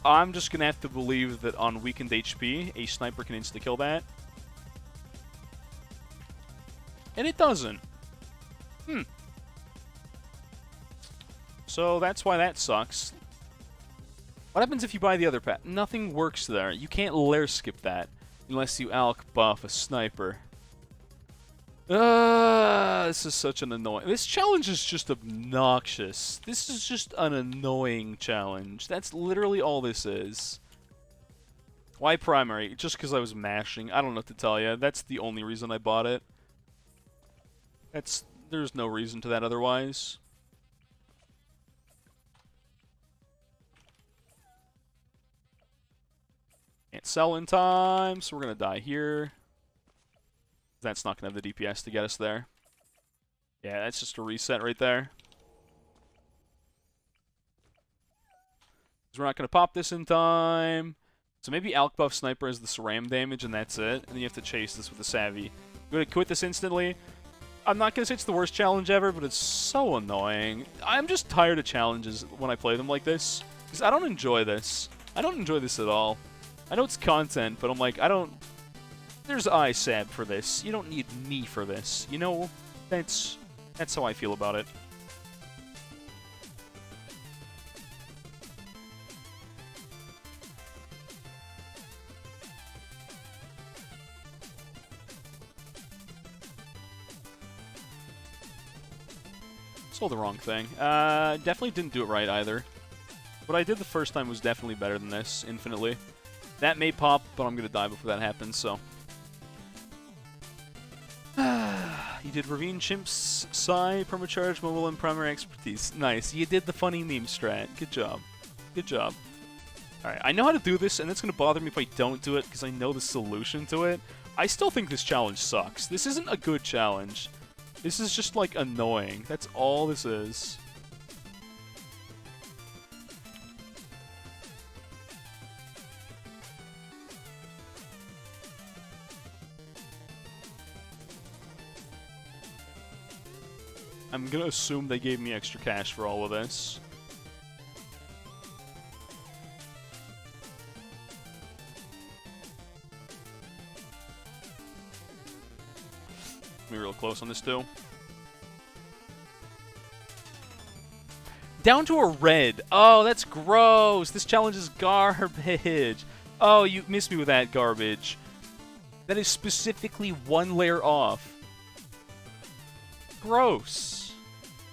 I'm just going to have to believe that on weakened HP, a Sniper can insta-kill that. And it doesn't. So that's why that sucks. What happens if you buy the other pack? Nothing works there. You can't lair skip that unless you Alk buff a Sniper. This is such an annoying... This challenge is just obnoxious. This is just an annoying challenge. That's literally all this is. Why primary? Just because I was mashing. I don't know what to tell you. That's the only reason I bought it. There's no reason to that otherwise. Can't sell in time, so we're going to die here. That's not going to have the DPS to get us there. Yeah, that's just a reset right there. We're not going to pop this in time. So maybe Alk buff Sniper is the SRAM damage, and that's it. And then you have to chase this with the Savvy. I'm going to quit this instantly. I'm not going to say it's the worst challenge ever, but it's so annoying. I'm just tired of challenges when I play them like this. Because I don't enjoy this. I don't enjoy this at all. I know it's content, but I'm like, there's ISAB for this. You don't need me for this. You know, that's how I feel about it. Sold the wrong thing. Definitely didn't do it right either. What I did the first time was definitely better than this, infinitely. That may pop, but I'm gonna die before that happens, so. You did Ravine, Chimps, Psy, Permacharge, Mobile, and Primary Expertise. Nice. You did the funny meme strat. Good job. Good job. Alright, I know how to do this, and it's gonna bother me if I don't do it, because I know the solution to it. I still think this challenge sucks. This isn't a good challenge. This is just, like, annoying. That's all this is. I'm gonna assume they gave me extra cash for all of this. Be real close on this too. Down to a red. Oh, that's gross. This challenge is garbage. Oh, you missed me with that garbage. That is specifically one layer off. Gross.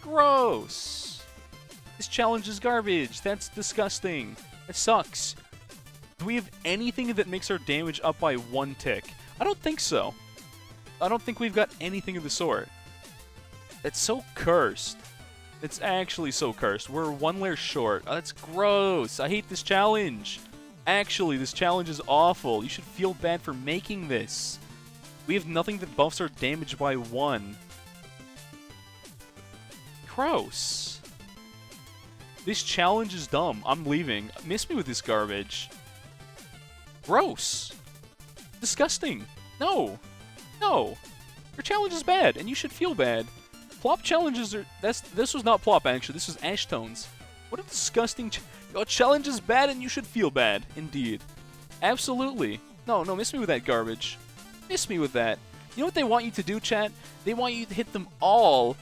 Gross. This challenge is garbage. That's disgusting. It sucks. Do we have anything that makes our damage up by 1 tick? I don't think so. I don't think we've got anything of the sort. It's so cursed. It's actually so cursed. We're 1 layer short. Oh, that's gross. I hate this challenge. Actually, this challenge is awful. You should feel bad for making this. We have nothing that buffs our damage by 1. Gross. This challenge is dumb. I'm leaving. Miss me with this garbage. Gross. Disgusting. No. No. Your challenge is bad, and you should feel bad. Plop challenges are... This was not Plop, actually. This was Ash Tones. What a disgusting... Your challenge is bad, and you should feel bad. Indeed. Absolutely. No, miss me with that garbage. Miss me with that. You know what they want you to do, chat? They want you to hit them all...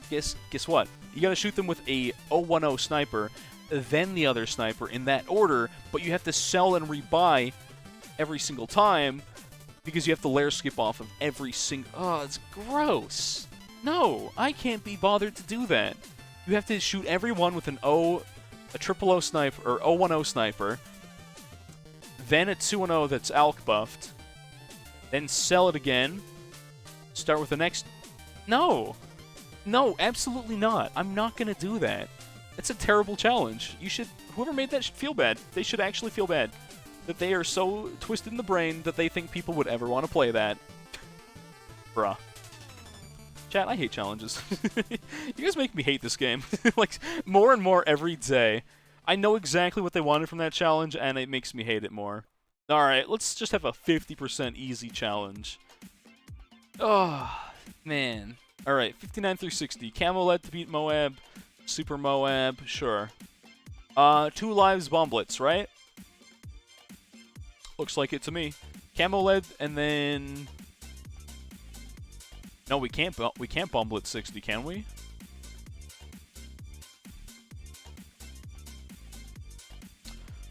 Guess what? You gotta shoot them with a 010 sniper, then the other sniper in that order, but you have to sell and rebuy every single time because you have to layer skip off of every single... Oh, it's gross. No, I can't be bothered to do that. You have to shoot everyone with a 000 sniper, or 010 sniper, then a 210 that's alk buffed, then sell it again, start with the next... No! No, absolutely not. I'm not gonna do that. It's a terrible challenge. You should... Whoever made that should feel bad. They should actually feel bad. That they are so twisted in the brain that they think people would ever want to play that. Bruh. Chat, I hate challenges. You guys make me hate this game. Like, more and more every day. I know exactly what they wanted from that challenge, and it makes me hate it more. Alright, let's just have a 50% easy challenge. Oh, man. Alright, 59 through 60. Camo lead to beat Moab. Super Moab, sure. 2 lives Bomb Blitz, right? Looks like it to me. Camo lead, and then... No, we can't Bomb Blitz 60, can we?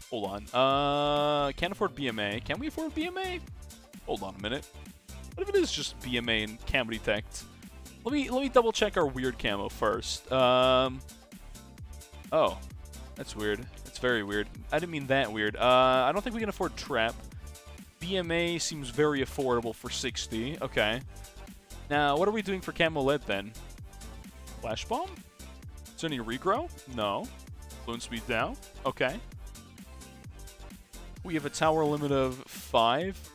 Hold on. Can't afford BMA. Can we afford BMA? Hold on a minute. What if it is just BMA and camo detect? Let me double check our weird camo first. Oh, that's weird. It's very weird. I didn't mean that weird. I don't think we can afford trap. BMA seems very affordable for 60. Okay. Now, what are we doing for camo lead then? Flash bomb? Is there any regrow? No. Balloon speed down? Okay. We have a tower limit of 5.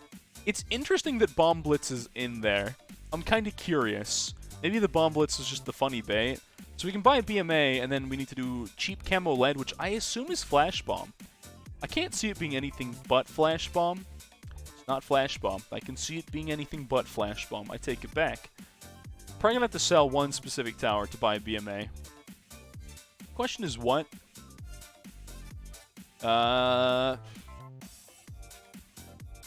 It's interesting that Bomb Blitz is in there. I'm kind of curious. Maybe the Bomb Blitz is just the funny bait. So we can buy a BMA, and then we need to do cheap camo lead, which I assume is Flash Bomb. I can't see it being anything but Flash Bomb. It's not Flash Bomb. I can see it being anything but Flash Bomb. I take it back. Probably gonna have to sell one specific tower to buy a BMA. Question is what?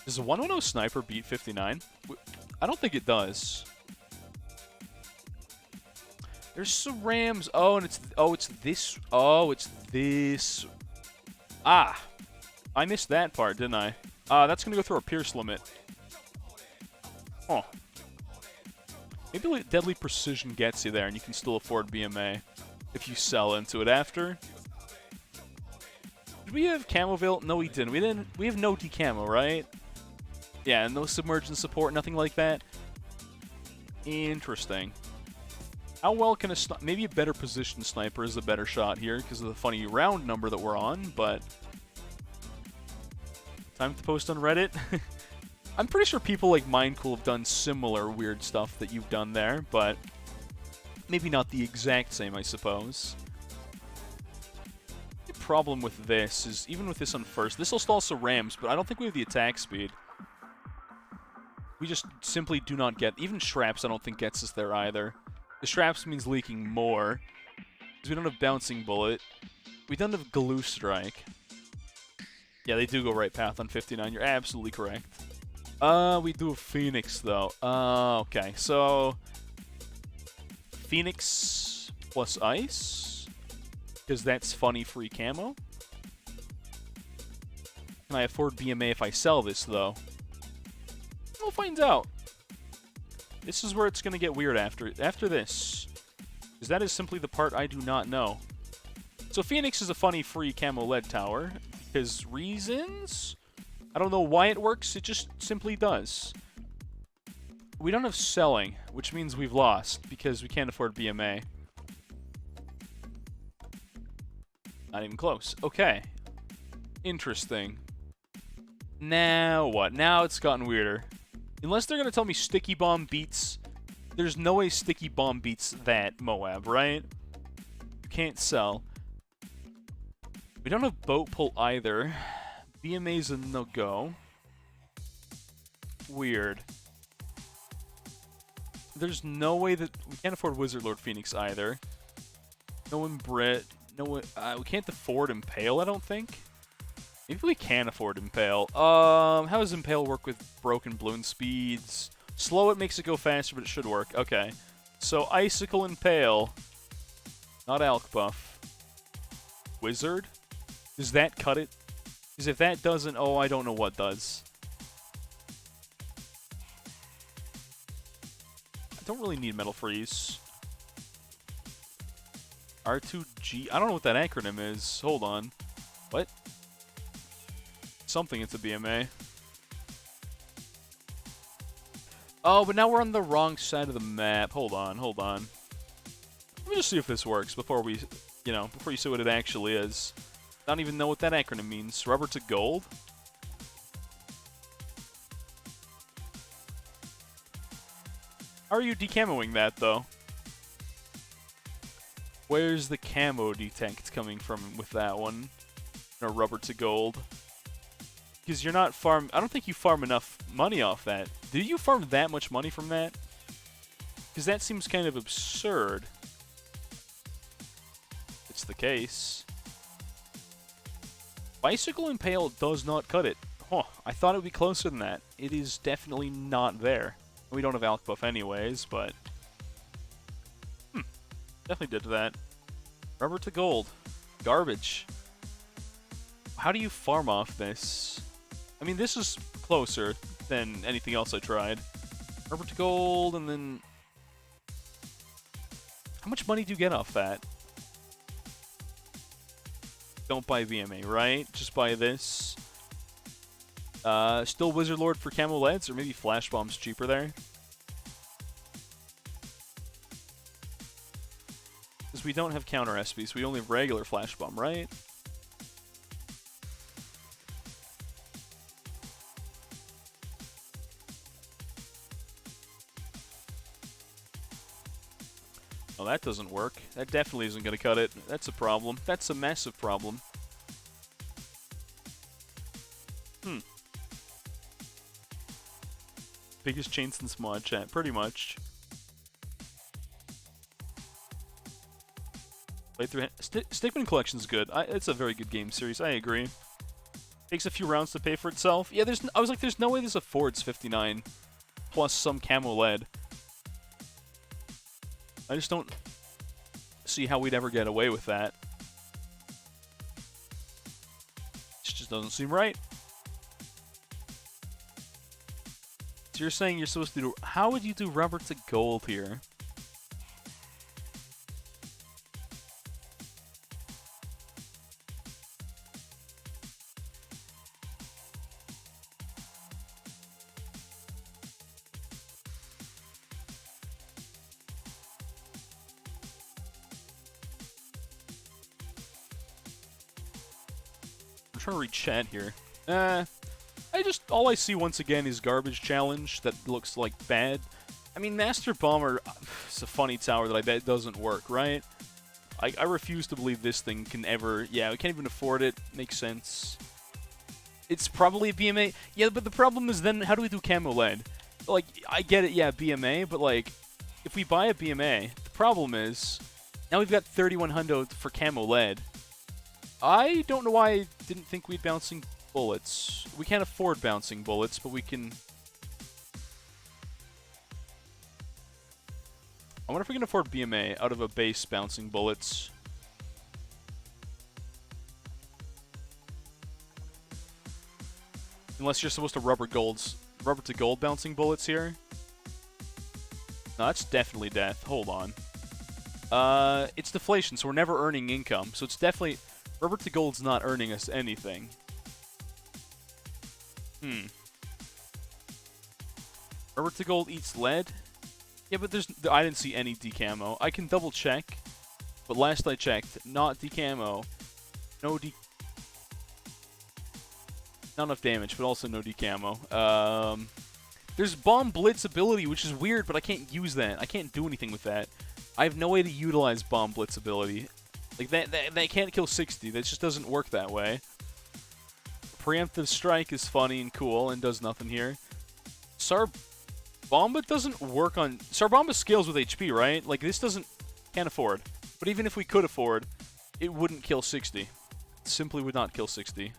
Does a 110 sniper beat 59? I don't think it does. There's some Rams. Oh, and it's this. Oh, it's this. Ah, I missed that part, didn't I? That's gonna go through our Pierce limit. Oh. Maybe like Deadly Precision gets you there, and you can still afford BMA if you sell into it after. Did we have Camoville? No, we didn't. We didn't. We have no decamo, right? Yeah, no submergence support, nothing like that. Interesting. How well can a maybe a better position sniper is a better shot here because of the funny round number that we're on, but time to post on Reddit. I'm pretty sure people like Mindcool have done similar weird stuff that you've done there, but maybe not the exact same, I suppose. The problem with this is, even with this on first, this will stall Rams, but I don't think we have the attack speed. We just simply do not get... Even Shraps I don't think gets us there either. The Shraps means leaking more, because we don't have Bouncing Bullet. We don't have Glue Strike. Yeah, they do go right path on 59, you're absolutely correct. We do a Phoenix, though. Okay, so... Phoenix plus Ice, because that's funny free camo. Can I afford BMA if I sell this, though? We'll find out. This is where it's going to get weird after this, because that is simply the part I do not know. So Phoenix is a funny free camo lead tower, because reasons? I don't know why it works, it just simply does. We don't have selling, which means we've lost, because we can't afford BMA. Not even close. Okay. Interesting. Now what? Now it's gotten weirder. Unless they're going to tell me Sticky Bomb beats... There's no way Sticky Bomb beats that Moab, right? You can't sell. We don't have Boat Pull either. BMA's a no-go. Weird. There's no way that... We can't afford Wizard Lord Phoenix either. No Embrit. No, we can't afford Impale, I don't think. Maybe we can afford Impale. How does Impale work with broken balloon speeds? Slow it makes it go faster, but it should work. Okay. So, Icicle Impale. Not Alk Buff. Wizard? Does that cut it? Because if that doesn't... Oh, I don't know what does. I don't really need Metal Freeze. R2G... I don't know what that acronym is. Hold on. What? Something into BMA. Oh, but now we're on the wrong side of the map. Hold on, hold on. Let me just see if this works before we, before you see what it actually is. I don't even know what that acronym means. Rubber to gold? How are you decamoing that, though? Where's the camo detect coming from with that one? No, rubber to gold. Because you're not I don't think you farm enough money off that. Did you farm that much money from that? Because that seems kind of absurd. It's the case. Bicycle Impale does not cut it. Huh, I thought it would be closer than that. It is definitely not there. We don't have Alk Buff anyways, but... Definitely did that. Rubber to gold. Garbage. How do you farm off this? I mean, this is closer than anything else I tried. Rubber to gold, and then... How much money do you get off that? Don't buy VMA, right? Just buy this. Still Wizard Lord for Camo Leads, or maybe Flash Bomb's cheaper there. Because we don't have counter SPs, we only have regular Flash Bomb, right? Oh, that doesn't work. That definitely isn't going to cut it. That's a problem. That's a massive problem. Biggest chain since mod chat, pretty much. Playthrough. Stickman Collection's good. It's a very good game series. I agree. Takes a few rounds to pay for itself. Yeah, I was like, there's no way this affords 59 plus some camo lead. I just don't see how we'd ever get away with that. It just doesn't seem right. So you're saying you're supposed to do... How would you do rubber to gold here? I'm trying to read chat here. All I see once again is garbage challenge that looks like bad. I mean, Master Bomber, it's a funny tower that I bet doesn't work, right? I refuse to believe this thing can ever... Yeah, we can't even afford it. Makes sense. It's probably a BMA. Yeah, but the problem is then, how do we do camo lead? Like, I get it, yeah, BMA, but like, if we buy a BMA, the problem is, now we've got 3100 for camo lead. I don't know why I didn't think we'd bouncing bullets. We can't afford bouncing bullets, but we can... I wonder if we can afford BMA out of a base bouncing bullets. Unless you're supposed to rubber to gold bouncing bullets here. No, that's definitely death. Hold on. It's deflation, so we're never earning income. So it's definitely... Rubber to gold's not earning us anything. Rubber to gold eats lead? Yeah, but I didn't see any decamo. I can double check, but last I checked, not decamo. Not enough damage, but also no decamo. There's Bomb Blitz ability, which is weird, but I can't use that. I can't do anything with that. I have no way to utilize Bomb Blitz ability. Like, that can't kill 60. That just doesn't work that way. Preemptive Strike is funny and cool and does nothing here. Sarbomba doesn't work on... Sarbomba scales with HP, right? Like, this can't afford. But even if we could afford, it wouldn't kill 60. It simply would not kill 60.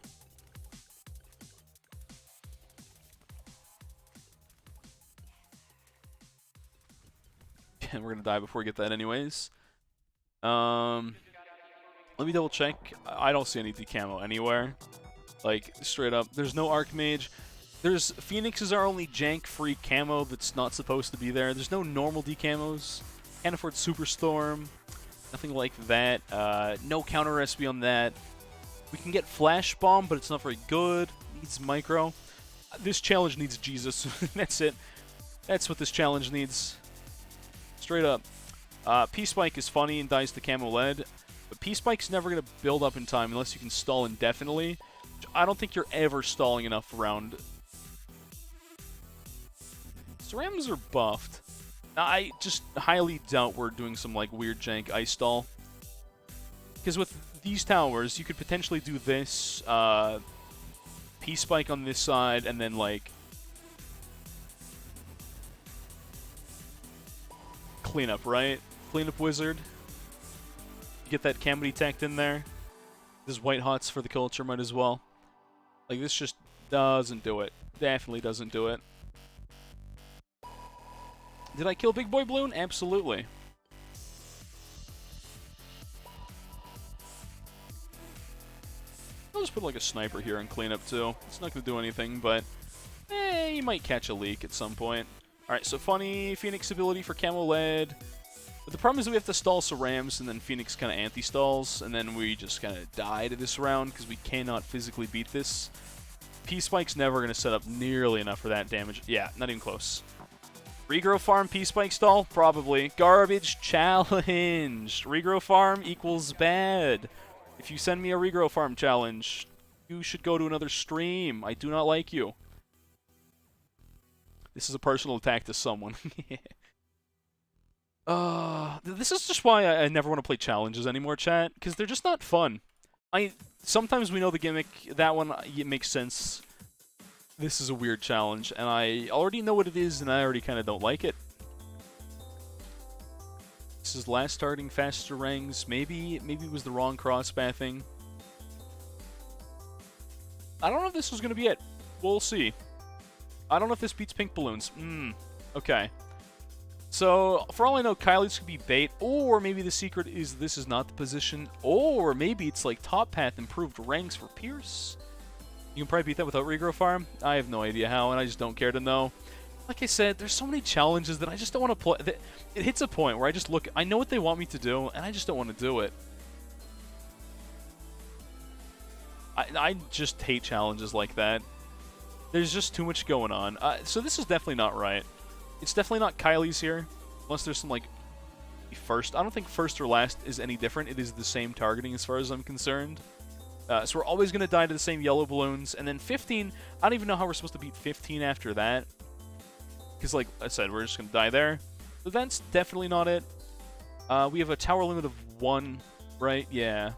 And we're gonna die before we get that anyways. Let me double check. I don't see any decamo anywhere. Like, straight up. There's no Archmage. Phoenix is our only jank-free camo that's not supposed to be there. There's no normal decamos. Can't afford Superstorm. Nothing like that. No counter recipe on that. We can get Flash Bomb, but it's not very good. Needs Micro. This challenge needs Jesus. That's it. That's what this challenge needs. Straight up. P-Spike is funny and dies to camo lead. But P-Spike's never going to build up in time unless you can stall indefinitely. I don't think you're ever stalling enough around. Cerams are buffed. I just highly doubt we're doing some like weird jank ice stall. Because with these towers, you could potentially do this, P-Spike on this side, and then like cleanup, right? Cleanup wizard. Get that camo detect in there. This white hots for the culture might as well. Like, this just doesn't do it. Definitely doesn't do it. Did I kill Big Boy Bloon? Absolutely. I'll just put like a sniper here and clean up too. It's not going to do anything, but you might catch a leak at some point. Alright, so funny Phoenix ability for camo lead. But the problem is that we have to stall Cerams, and then Phoenix kind of anti-stalls, and then we just kind of die to this round because we cannot physically beat this. P-Spike's never going to set up nearly enough for that damage. Yeah, not even close. Regrow farm, P-Spike stall? Probably. Garbage challenge. Regrow farm equals bad. If you send me a regrow farm challenge, you should go to another stream. I do not like you. This is a personal attack to someone. This is just why I never want to play challenges anymore, chat, because they're just not fun. Sometimes we know the gimmick. That one, it makes sense. This is a weird challenge, and I already know what it is, and I already kind of don't like it. This is last starting faster ranks. Maybe it was the wrong cross-pathing. I don't know if this was going to be it. We'll see. I don't know if this beats pink balloons. Okay. So, for all I know, Kylie's could be bait, or maybe the secret is this is not the position, or maybe it's like top path improved ranks for Pierce. You can probably beat that without regrow farm. I have no idea how, and I just don't care to know. Like I said, there's so many challenges that I just don't want to play. It hits a point where I just look, I know what they want me to do, and I just don't want to do it. I just hate challenges like that. There's just too much going on. So this is definitely not right. It's definitely not Kylie's here, unless there's some, like, first. I don't think first or last is any different. It is the same targeting as far as I'm concerned. So we're always going to die to the same yellow balloons. And then 15, I don't even know how we're supposed to beat 15 after that. Because, like I said, we're just going to die there. So that's definitely not it. We have a tower limit of 1, right? Yeah.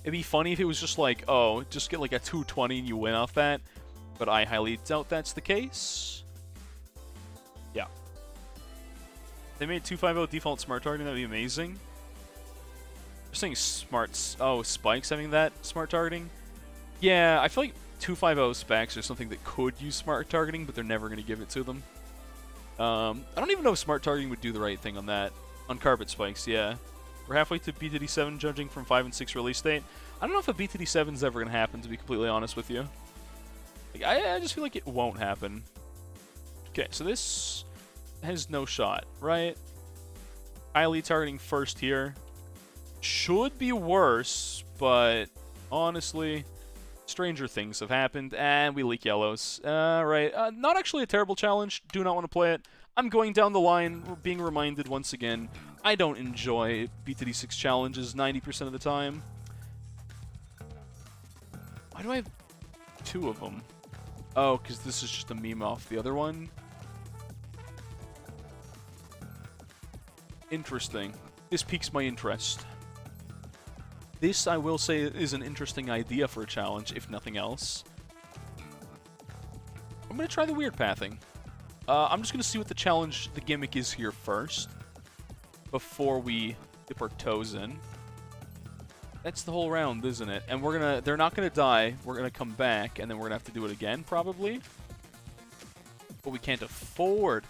It'd be funny if it was just like, oh, just get like a 220 and you win off that. But I highly doubt that's the case. Yeah. They made 250 default smart targeting. That'd be amazing. They're saying smarts. Oh, Spike's having that smart targeting. Yeah, I feel like 250 specs are something that could use smart targeting, but they're never going to give it to them. I don't even know if smart targeting would do the right thing on that. On carpet spikes, yeah. We're halfway to BTD7, judging from 5 and 6 release date. I don't know if a BTD7 is ever going to happen, to be completely honest with you. Like, I just feel like it won't happen. Okay, so this has no shot, right? Kylie targeting first here. Should be worse, but honestly, stranger things have happened, and we leak yellows. Right, not actually a terrible challenge. Do not want to play it. I'm going down the line, being reminded once again, I don't enjoy BTD6 challenges 90% of the time. Why do I have 2 of them? Oh, because this is just a meme off the other one. Interesting. This piques my interest. This, I will say, is an interesting idea for a challenge, if nothing else. I'm going to try the weird pathing. I'm just going to see what the challenge, the gimmick is here first, before we dip our toes in. That's the whole round, isn't it? And they're not gonna die. We're gonna come back, and then we're gonna have to do it again, probably. But we can't afford.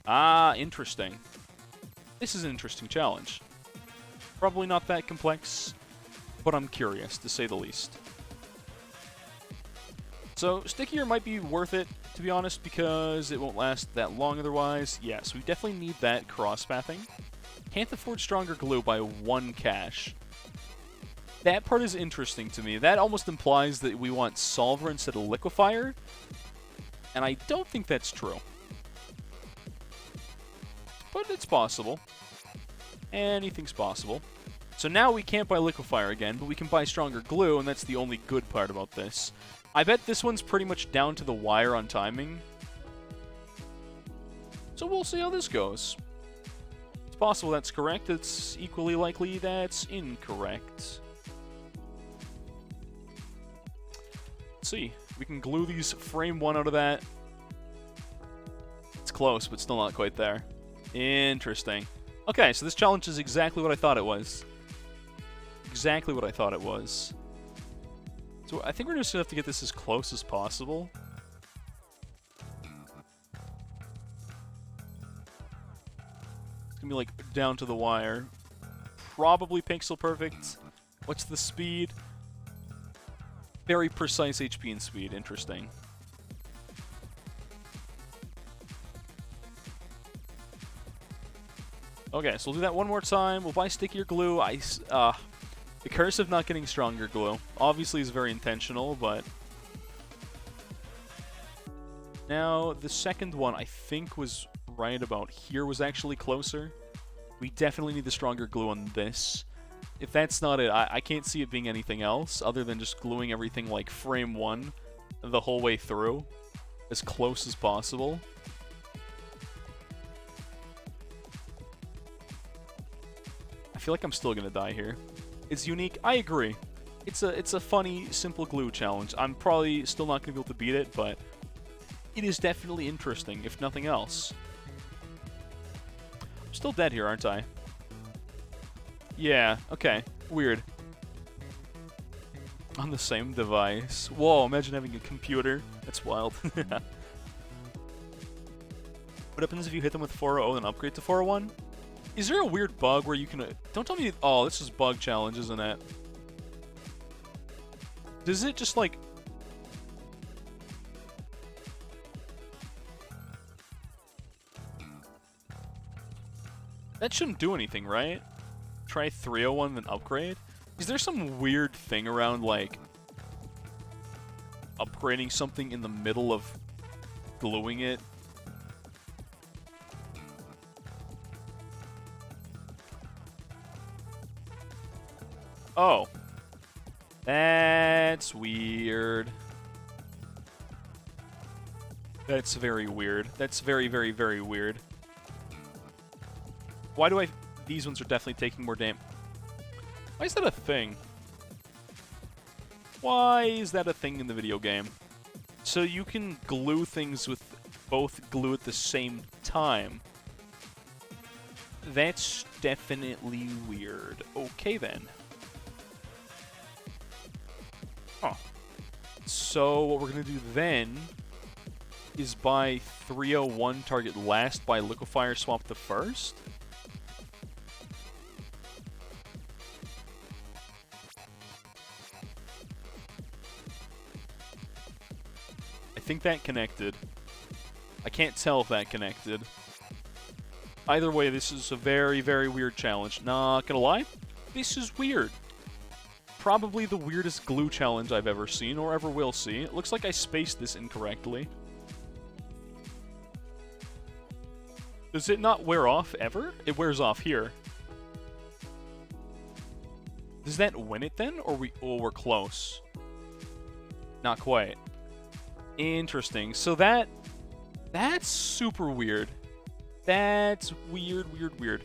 Ah, interesting. This is an interesting challenge. Probably not that complex, but I'm curious, to say the least. So, stickier might be worth it, to be honest, because it won't last that long otherwise. Yes, we definitely need that cross-pathing. Can't afford stronger glue by 1 cache. That part is interesting to me. That almost implies that we want Solver instead of Liquefier, and I don't think that's true. But it's possible. Anything's possible. So now we can't buy Liquefier again, but we can buy stronger glue, and that's the only good part about this. I bet this one's pretty much down to the wire on timing. So we'll see how this goes. It's possible that's correct. It's equally likely that's incorrect. Let's see. We can glue these frame 1 out of that. It's close, but still not quite there. Interesting. Okay, so this challenge is exactly what I thought it was. Exactly what I thought it was. So I think we're just going to have to get this as close as possible. It's going to be like down to the wire. Probably pixel perfect. What's the speed? Very precise HP and speed. Interesting. Okay, so we'll do that one more time. We'll buy stickier glue. The curse of not getting stronger glue obviously is very intentional, but... Now, the second one I think was right about here was actually closer. We definitely need the stronger glue on this. If that's not it, I can't see it being anything else other than just gluing everything like frame 1 the whole way through, as close as possible. I feel like I'm still gonna die here. It's unique. I agree. It's a funny, simple glue challenge. I'm probably still not gonna be able to beat it, but it is definitely interesting, if nothing else. I'm still dead here, aren't I? Yeah, okay. Weird. On the same device. Whoa, imagine having a computer. That's wild. What happens if you hit them with 4.0 and upgrade to 4.1? Is there a weird bug where you can... Don't tell me... Oh, this is bug challenge, isn't it? Does it just, like... That shouldn't do anything, right? Try 301 then upgrade? Is there some weird thing around, like, upgrading something in the middle of gluing it? Oh. That's weird. That's very weird. That's very, very, very weird. Why do I... These ones are definitely taking more damage. Why is that a thing? Why is that a thing in the video game? So you can glue things with both glue at the same time. That's definitely weird. Okay, then. Huh. So what we're going to do then is buy 301 target last, buy liquefier swap the first? I think that connected. I can't tell if that connected. Either way, this is a very, very weird challenge. Not gonna lie, this is weird. Probably the weirdest glue challenge I've ever seen or ever will see. It looks like I spaced this incorrectly. Does it not wear off ever? It wears off here. Does that win it then? Or we're close? Not quite. Interesting. So that's super weird. That's weird, weird, weird.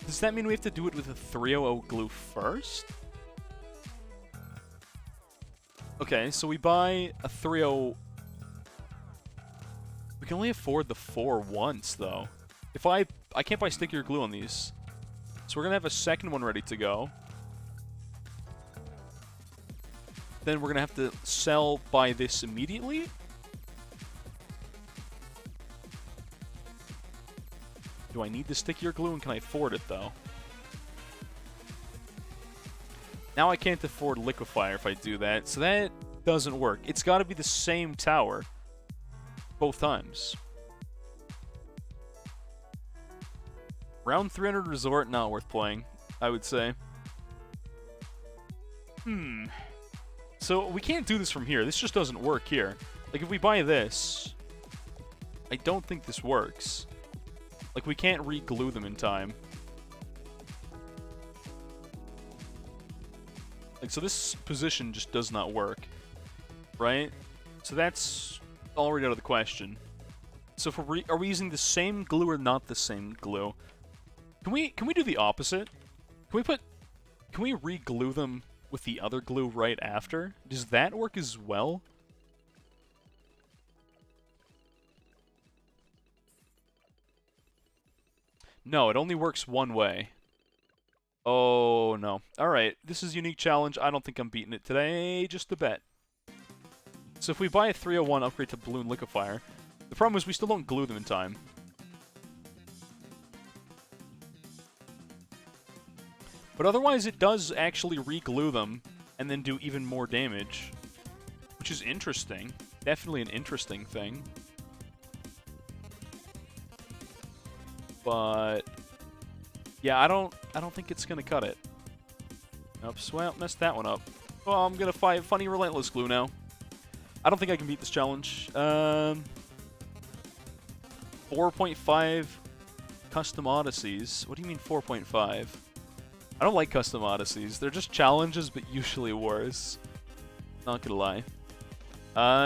Does that mean we have to do it with a 300 glue first? Okay, so we buy a 30... We can only afford the 4 once, though. If I can't buy stickier glue on these. So we're gonna have a second one ready to go. Then we're gonna have to buy this immediately. Do I need the stickier glue, and can I afford it, though? Now I can't afford liquefier if I do that, so that doesn't work. It's got to be the same tower both times. Round 300 Resort, not worth playing, I would say. So we can't do this from here. This just doesn't work here. Like, if we buy this, I don't think this works. Like, we can't re-glue them in time. Like, so this position just does not work. Right? So that's already out of the question. So if are we using the same glue or not the same glue? Can we do the opposite? Can we re-glue them with the other glue right after? Does that work as well? No, it only works one way. Oh, no. Alright, this is a unique challenge. I don't think I'm beating it today, just a bet. So if we buy a 301 upgrade to Balloon Liquefier, the problem is we still don't glue them in time. But otherwise it does actually re-glue them and then do even more damage. Which is interesting. Definitely an interesting thing. But yeah, I don't think it's gonna cut it. Oops, well, messed that one up. Well, I'm gonna fight Funny Relentless Glue now. I don't think I can beat this challenge. 4.5 Custom Odysseys. What do you mean 4.5? I don't like Custom Odysseys. They're just challenges, but usually worse. Not gonna lie.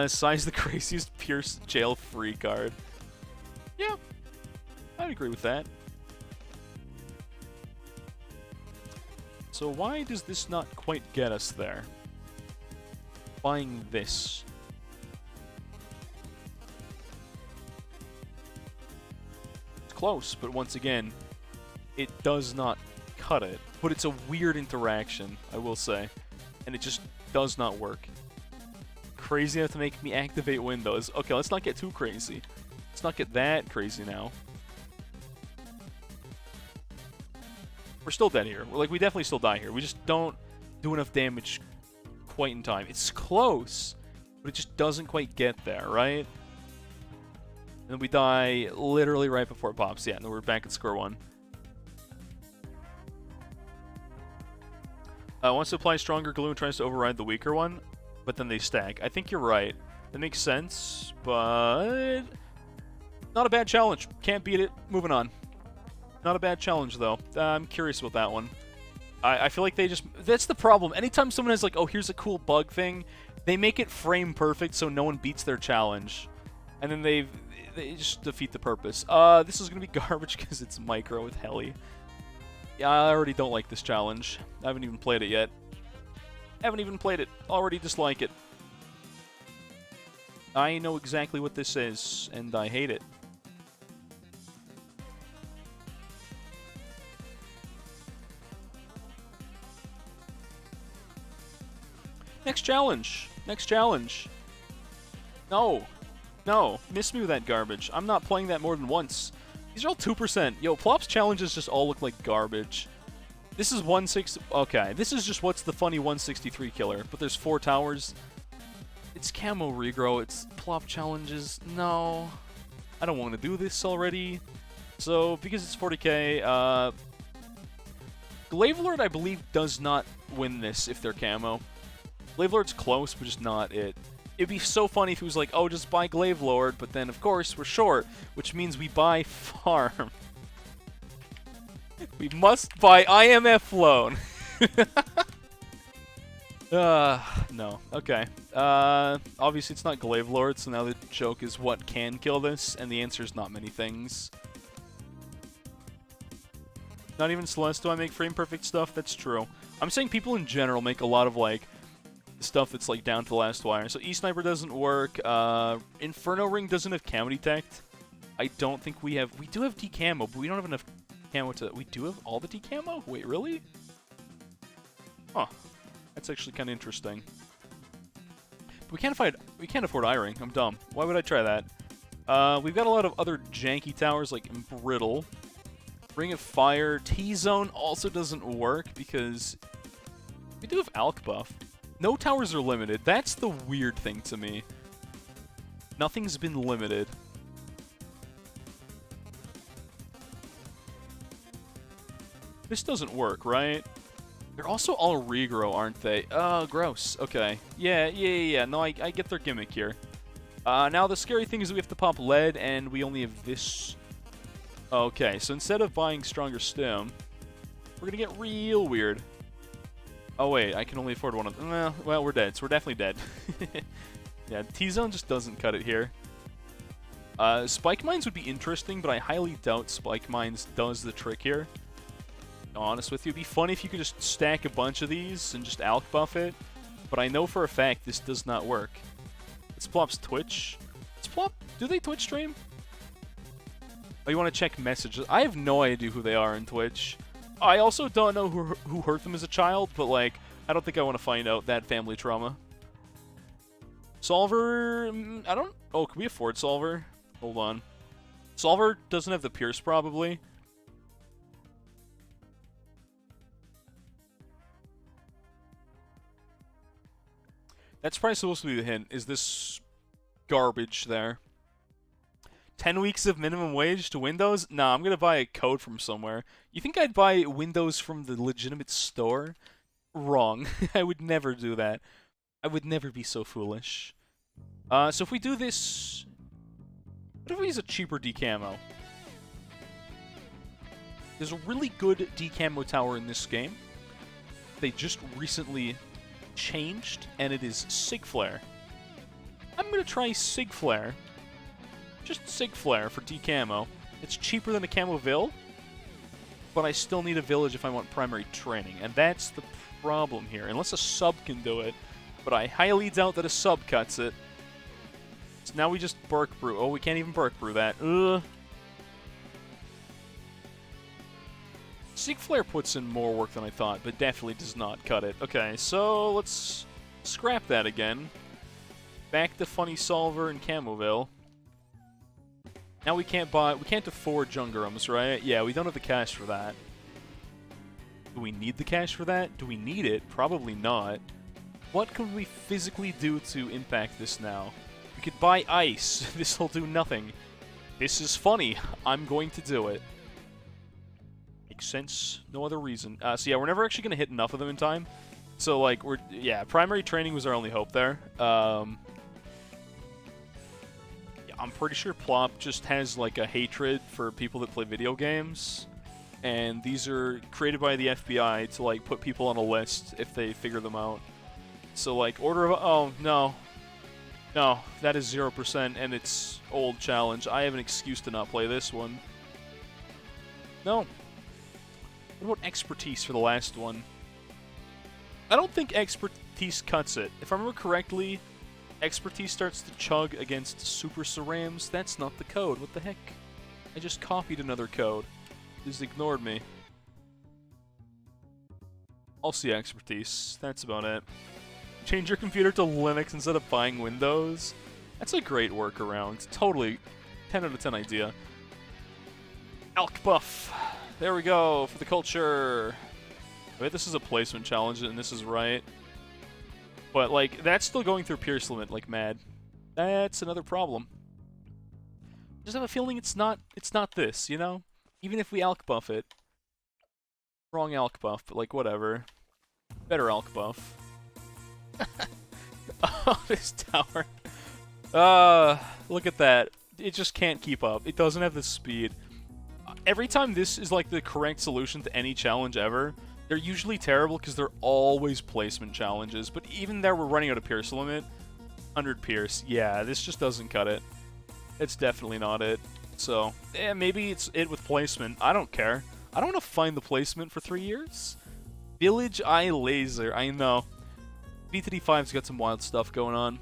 Size the craziest Pierce jail free card. Yeah. I'd agree with that. So why does this not quite get us there? Buying this. It's close, but once again, it does not cut it. But it's a weird interaction, I will say. And it just does not work. Crazy enough to make me activate windows. Okay, let's not get too crazy. Let's not get that crazy now. We're still dead here. We definitely still die here. We just don't do enough damage quite in time. It's close, but it just doesn't quite get there, right? And we die literally right before it pops. Yeah, and then we're back at square one. Wants to apply stronger glue and tries to override the weaker one, but then they stack. I think you're right. That makes sense, but not a bad challenge. Can't beat it. Moving on. Not a bad challenge, though. I'm curious about that one. I feel like they just... That's the problem. Anytime someone has like, oh, here's a cool bug thing, they make it frame perfect so no one beats their challenge. And then they just defeat the purpose. This is going to be garbage because it's micro with heli. Yeah, I already don't like this challenge. I haven't even played it yet. Haven't even played it. Already dislike it. I know exactly what this is, and I hate it. Next challenge. Next challenge. No. No. Miss me with that garbage. I'm not playing that more than once. These are all 2%. Yo, Plop's challenges just all look like garbage. This is 160... Okay, this is just what's the funny 163 killer. But there's 4 towers. It's camo regrow. It's Plop challenges. No. I don't want to do this already. So, because it's 40k, Glavelord, I believe, does not win this if they're camo. Glavelord's close, but just not it. It'd be so funny if he was like, oh, just buy Glavelord, but then, of course, we're short, which means we buy Farm. We must buy IMF loan. No. Okay. Obviously, it's not Glavelord, so now the joke is what can kill this, and the answer is not many things. Not even Celeste do I make frame-perfect stuff? That's true. I'm saying people in general make a lot of, like, stuff that's like down to the last wire. So E-Sniper doesn't work. Inferno Ring doesn't have camo detect. I don't think we have... We do have decamo, but we don't have enough camo to... We do have all the decamo? Wait, really? Huh. That's actually kind of interesting. But we can't afford I-Ring. I'm dumb. Why would I try that? We've got a lot of other janky towers like Brittle. Ring of Fire. T-Zone also doesn't work because we do have Alk buff. No towers are limited. That's the weird thing to me. Nothing's been limited. This doesn't work, right? They're also all regrow, aren't they? Oh, gross. Okay. Yeah. No, I get their gimmick here. Now the scary thing is that we have to pop lead, and we only have this. Okay, so instead of buying stronger stim, we're gonna get real weird. Oh wait, I can only afford one of them. Well, we're dead, so we're definitely dead. Yeah, T-Zone just doesn't cut it here. Spike Mines would be interesting, but I highly doubt Spike Mines does the trick here. To be honest with you, it'd be funny if you could just stack a bunch of these and just Alk buff it, but I know for a fact this does not work. It's Plop's Twitch. It's Plop. Do they Twitch stream? Oh, you want to check messages? I have no idea who they are in Twitch. I also don't know who hurt them as a child, but, like, I don't think I want to find out that family trauma. Solver... I don't... Oh, can we afford Solver? Hold on. Solver doesn't have the Pierce, probably. That's probably supposed to be the hint. Is this garbage there? 10 weeks of minimum wage to Windows? Nah, I'm gonna buy a code from somewhere. You think I'd buy Windows from the legitimate store? Wrong. I would never do that. I would never be so foolish. So if we do this... What if we use a cheaper decamo? There's a really good decamo tower in this game. They just recently changed, and it is Sig Flare. I'm gonna try Sig Flare. Just Sig Flare for decamo. It's cheaper than a camo Vil, but I still need a village if I want primary training, and that's the problem here. Unless a sub can do it, but I highly doubt that a sub cuts it. So now we just Burk Brew. Oh, we can't even Burk Brew that. Ugh. Sig Flare puts in more work than I thought, but definitely does not cut it. Okay, so let's scrap that again. Back to Funny Solver and Camoville. Now we can't afford Jungurums, right? Yeah, we don't have the cash for that. Do we need the cash for that? Do we need it? Probably not. What can we physically do to impact this now? We could buy ice. This'll do nothing. This is funny. I'm going to do it. Makes sense. No other reason. So yeah, we're never actually going to hit enough of them in time. So like, yeah, primary training was our only hope there. Yeah, I'm pretty sure Plop just has like a hatred for people that play video games. And these are created by the FBI to like put people on a list if they figure them out. So like, order of... Oh, no. No, that is 0% and it's old challenge. I have an excuse to not play this one. No. What about expertise for the last one? I don't think expertise cuts it. If I remember correctly, expertise starts to chug against super cerams. That's not the code. What the heck? I just copied another code. Just ignored me. I'll see expertise. That's about it. Change your computer to Linux instead of buying Windows. That's a great workaround. Totally 10 out of 10 idea. Elk buff. There we go for the culture. I bet this is a placement challenge and this is right. But like that's still going through Pierce limit like mad. That's another problem. I just have a feeling it's not this, you know? Even if we elk buff it. Wrong elk buff, but like whatever. Better elk buff. Oh, this tower. Look at that. It just can't keep up. It doesn't have the speed. Every time this is like the correct solution to any challenge ever, they're usually terrible because they're always placement challenges. But even there, we're running out of Pierce limit. 100 Pierce. Yeah, this just doesn't cut it. It's definitely not it. So, yeah, maybe it's it with placement. I don't care. I don't want to find the placement for 3 years. Village Eye Laser. I know. BTD5's got some wild stuff going on,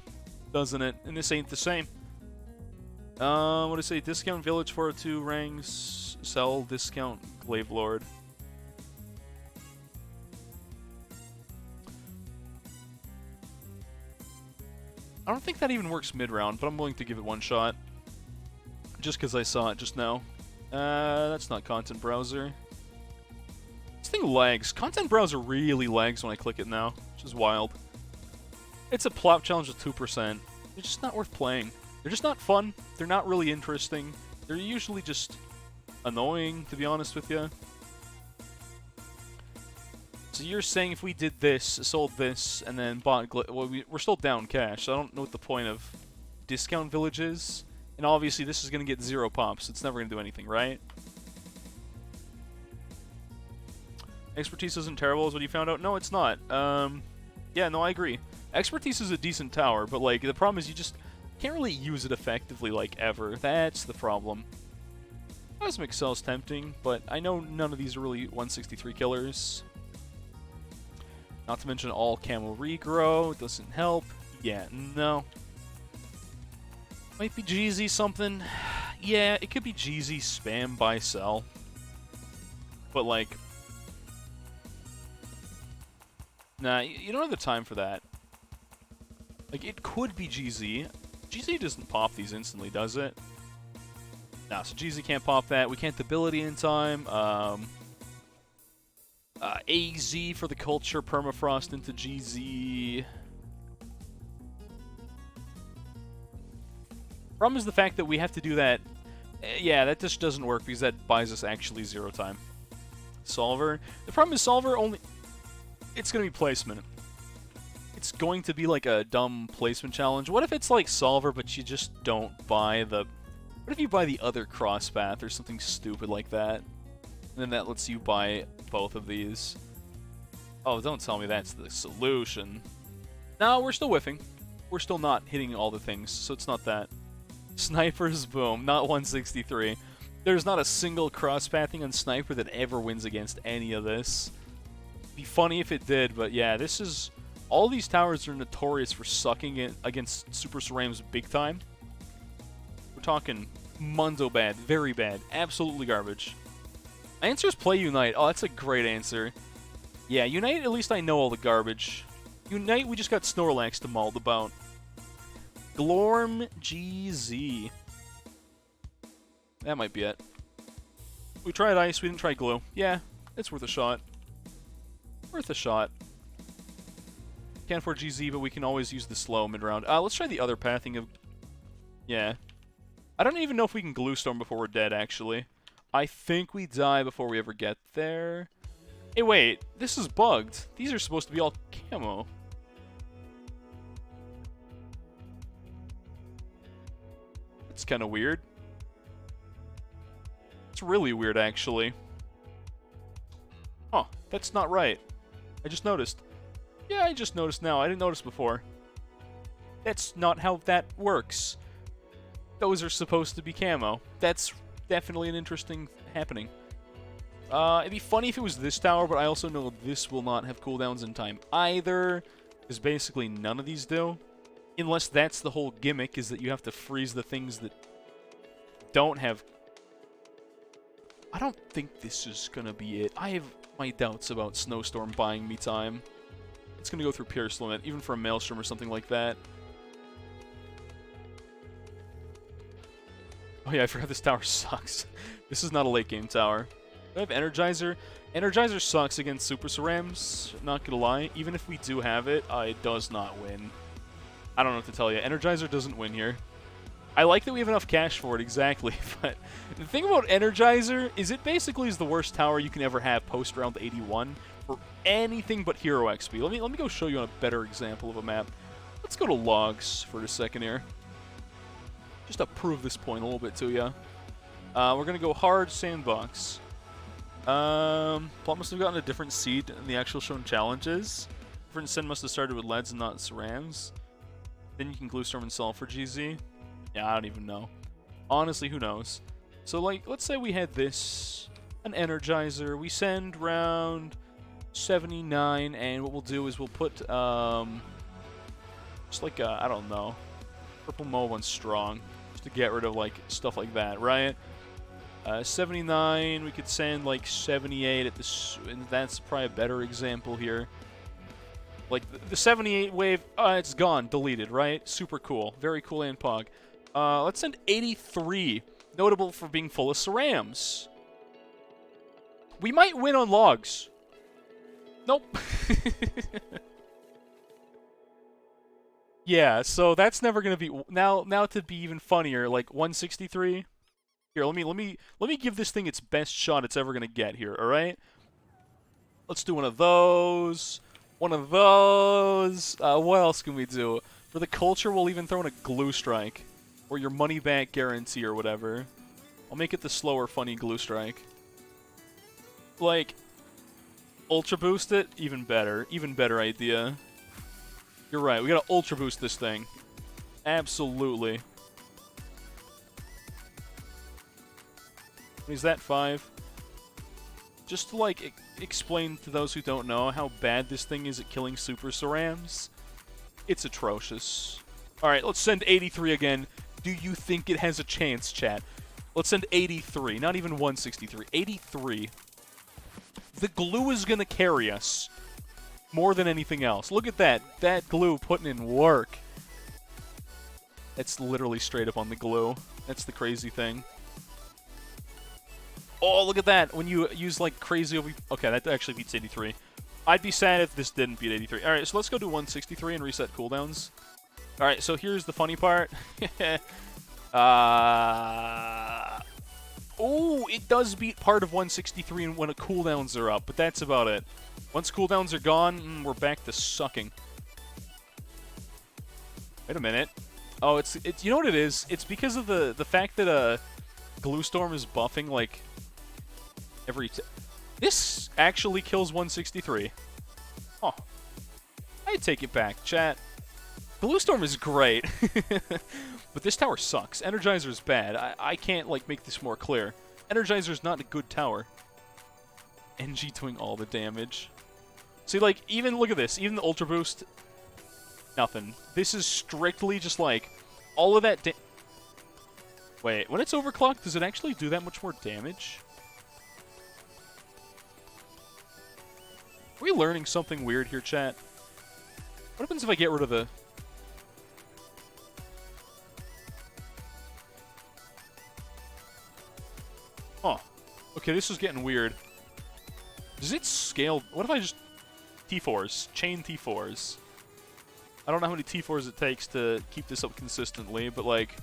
doesn't it? And this ain't the same. What do I say? Discount Village 402 ranks. Sell discount Glaive Lord. I don't think that even works mid-round, but I'm willing to give it one shot. Just because I saw it just now. That's not Content Browser. This thing lags. Content Browser really lags when I click it now, which is wild. It's a plop challenge with 2%. They're just not worth playing. They're just not fun. They're not really interesting. They're usually just annoying, to be honest with you. So you're saying if we did this, sold this, and then bought... well, we're still down cash, so I don't know what the point of discount village is. And obviously this is going to get 0 pops, so it's never going to do anything, right? Expertise isn't terrible is what you found out? No, it's not. Yeah, no, I agree. Expertise is a decent tower, but like the problem is you just can't really use it effectively like ever. That's the problem. Cosmic Cell's tempting, but I know none of these are really 163 killers. Not to mention all camo regrow doesn't help. Yeah, no. Might be GZ something. Yeah, it could be GZ spam buy sell. But like, nah, you don't have the time for that. Like, it could be GZ. GZ doesn't pop these instantly, does it? Nah, so GZ can't pop that. We can't ability in time. AZ for the culture, permafrost into GZ. Problem is the fact that we have to do that. Yeah, that just doesn't work because that buys us actually 0 time. Solver. The problem is Solver only... It's going to be placement. It's going to be like a dumb placement challenge. What if it's like Solver, but you just don't buy the... What if you buy the other cross path or something stupid like that? And then that lets you buy both of these. Oh, don't tell me that's the solution. No, we're still whiffing. We're still not hitting all the things, so it's not that. Sniper's boom, not 163. There's not a single cross-pathing on Sniper that ever wins against any of this. It'd be funny if it did, but yeah, this is... All these towers are notorious for sucking it against Super Cerams big time. We're talking mundo bad, very bad, absolutely garbage. My answer is play Unite. Oh, that's a great answer. Yeah, Unite, at least I know all the garbage. Unite, we just got Snorlax to maul about. Glorm GZ. That might be it. We tried Ice, we didn't try Glue. Yeah, it's worth a shot. Worth a shot. Can't afford GZ, but we can always use the slow mid-round. Let's try the other pathing of... Yeah. I don't even know if we can glue storm before we're dead, actually. I think we die before we ever get there. Hey, wait. This is bugged. These are supposed to be all camo. It's kind of weird. It's really weird, actually. Huh. That's not right. I just noticed. Yeah, I just noticed now. I didn't notice before. That's not how that works. Those are supposed to be camo. That's definitely an interesting happening. It'd be funny if it was this tower, but I also know this will not have cooldowns in time either, because basically none of these do. Unless that's the whole gimmick, is that you have to freeze the things that don't have... I don't think this is gonna be it. I have my doubts about Snowstorm buying me time. It's gonna go through Pierce Limit, even for a Maelstrom or something like that. Oh yeah, I forgot this tower sucks. This is not a late game tower. Do I have Energizer? Energizer sucks against Super Cerams, not gonna lie. Even if we do have it, it does not win. I don't know what to tell you. Energizer doesn't win here. I like that we have enough cash for it, exactly, but the thing about Energizer is it basically is the worst tower you can ever have post-round 81 for anything but hero XP. Let me go show you on a better example of a map. Let's go to logs for a second here. Just to prove this point a little bit to you. We're going to go hard sandbox. Plot must have gotten a different seed in the actual shown challenges. Different sin must have started with leads and not cerams. Then you can glue storm and solve for GZ. Yeah, I don't even know. Honestly, who knows? So, like, let's say we had this, an Energizer. We send round 79, and what we'll do is we'll put, just like a, I don't know, purple mauve on strong, just to get rid of, like, stuff like that, right? 79, we could send, like, 78 at this, and that's probably a better example here. Like, the 78 wave, it's gone, deleted, right? Super cool. Very cool and pog. Let's send 83, notable for being full of cerams. We might win on logs. Nope. Yeah, so that's never gonna be now to be even funnier, like 163. Here, let me give this thing its best shot it's ever gonna get here, alright? Let's do one of those. One of those. What else can we do? For the culture, we'll even throw in a glue strike. Or your money back guarantee or whatever. I'll make it the slower, funny glue strike. Like, ultra boost it? Even better. Even better idea. You're right, we gotta ultra boost this thing. Absolutely. Is that 5? Just to, like, explain to those who don't know how bad this thing is at killing Super Cerams. It's atrocious. Alright, let's send 83 again. Do you think it has a chance, chat? Let's send 83, not even 163. 83. The glue is gonna carry us more than anything else. Look at that. That glue putting in work. That's literally straight up on the glue. That's the crazy thing. Oh, look at that. When you use, like, crazy... Okay, that actually beats 83. I'd be sad if this didn't beat 83. Alright, so let's go to 163 and reset cooldowns. Alright, so here's the funny part. Oh, it does beat part of 163 when cooldowns are up, but that's about it. Once cooldowns are gone, we're back to sucking. Wait a minute. Oh, it's you know what it is? It's because of the fact that Glue Storm is buffing like every this actually kills 163. Oh. I take it back, chat. Glue Storm is great. But this tower sucks. Energizer is bad. I can't, like, make this more clear. Energizer's not a good tower. NG doing all the damage. See, like, even, look at this. Even the Ultra Boost, nothing. This is strictly just, like, all of that Wait, when it's overclocked, does it actually do that much more damage? Are we learning something weird here, chat? What happens if I get rid of the... Oh. Okay, this is getting weird. Does it scale... What if I just... T4s. Chain T4s. I don't know how many T4s it takes to keep this up consistently, but, like...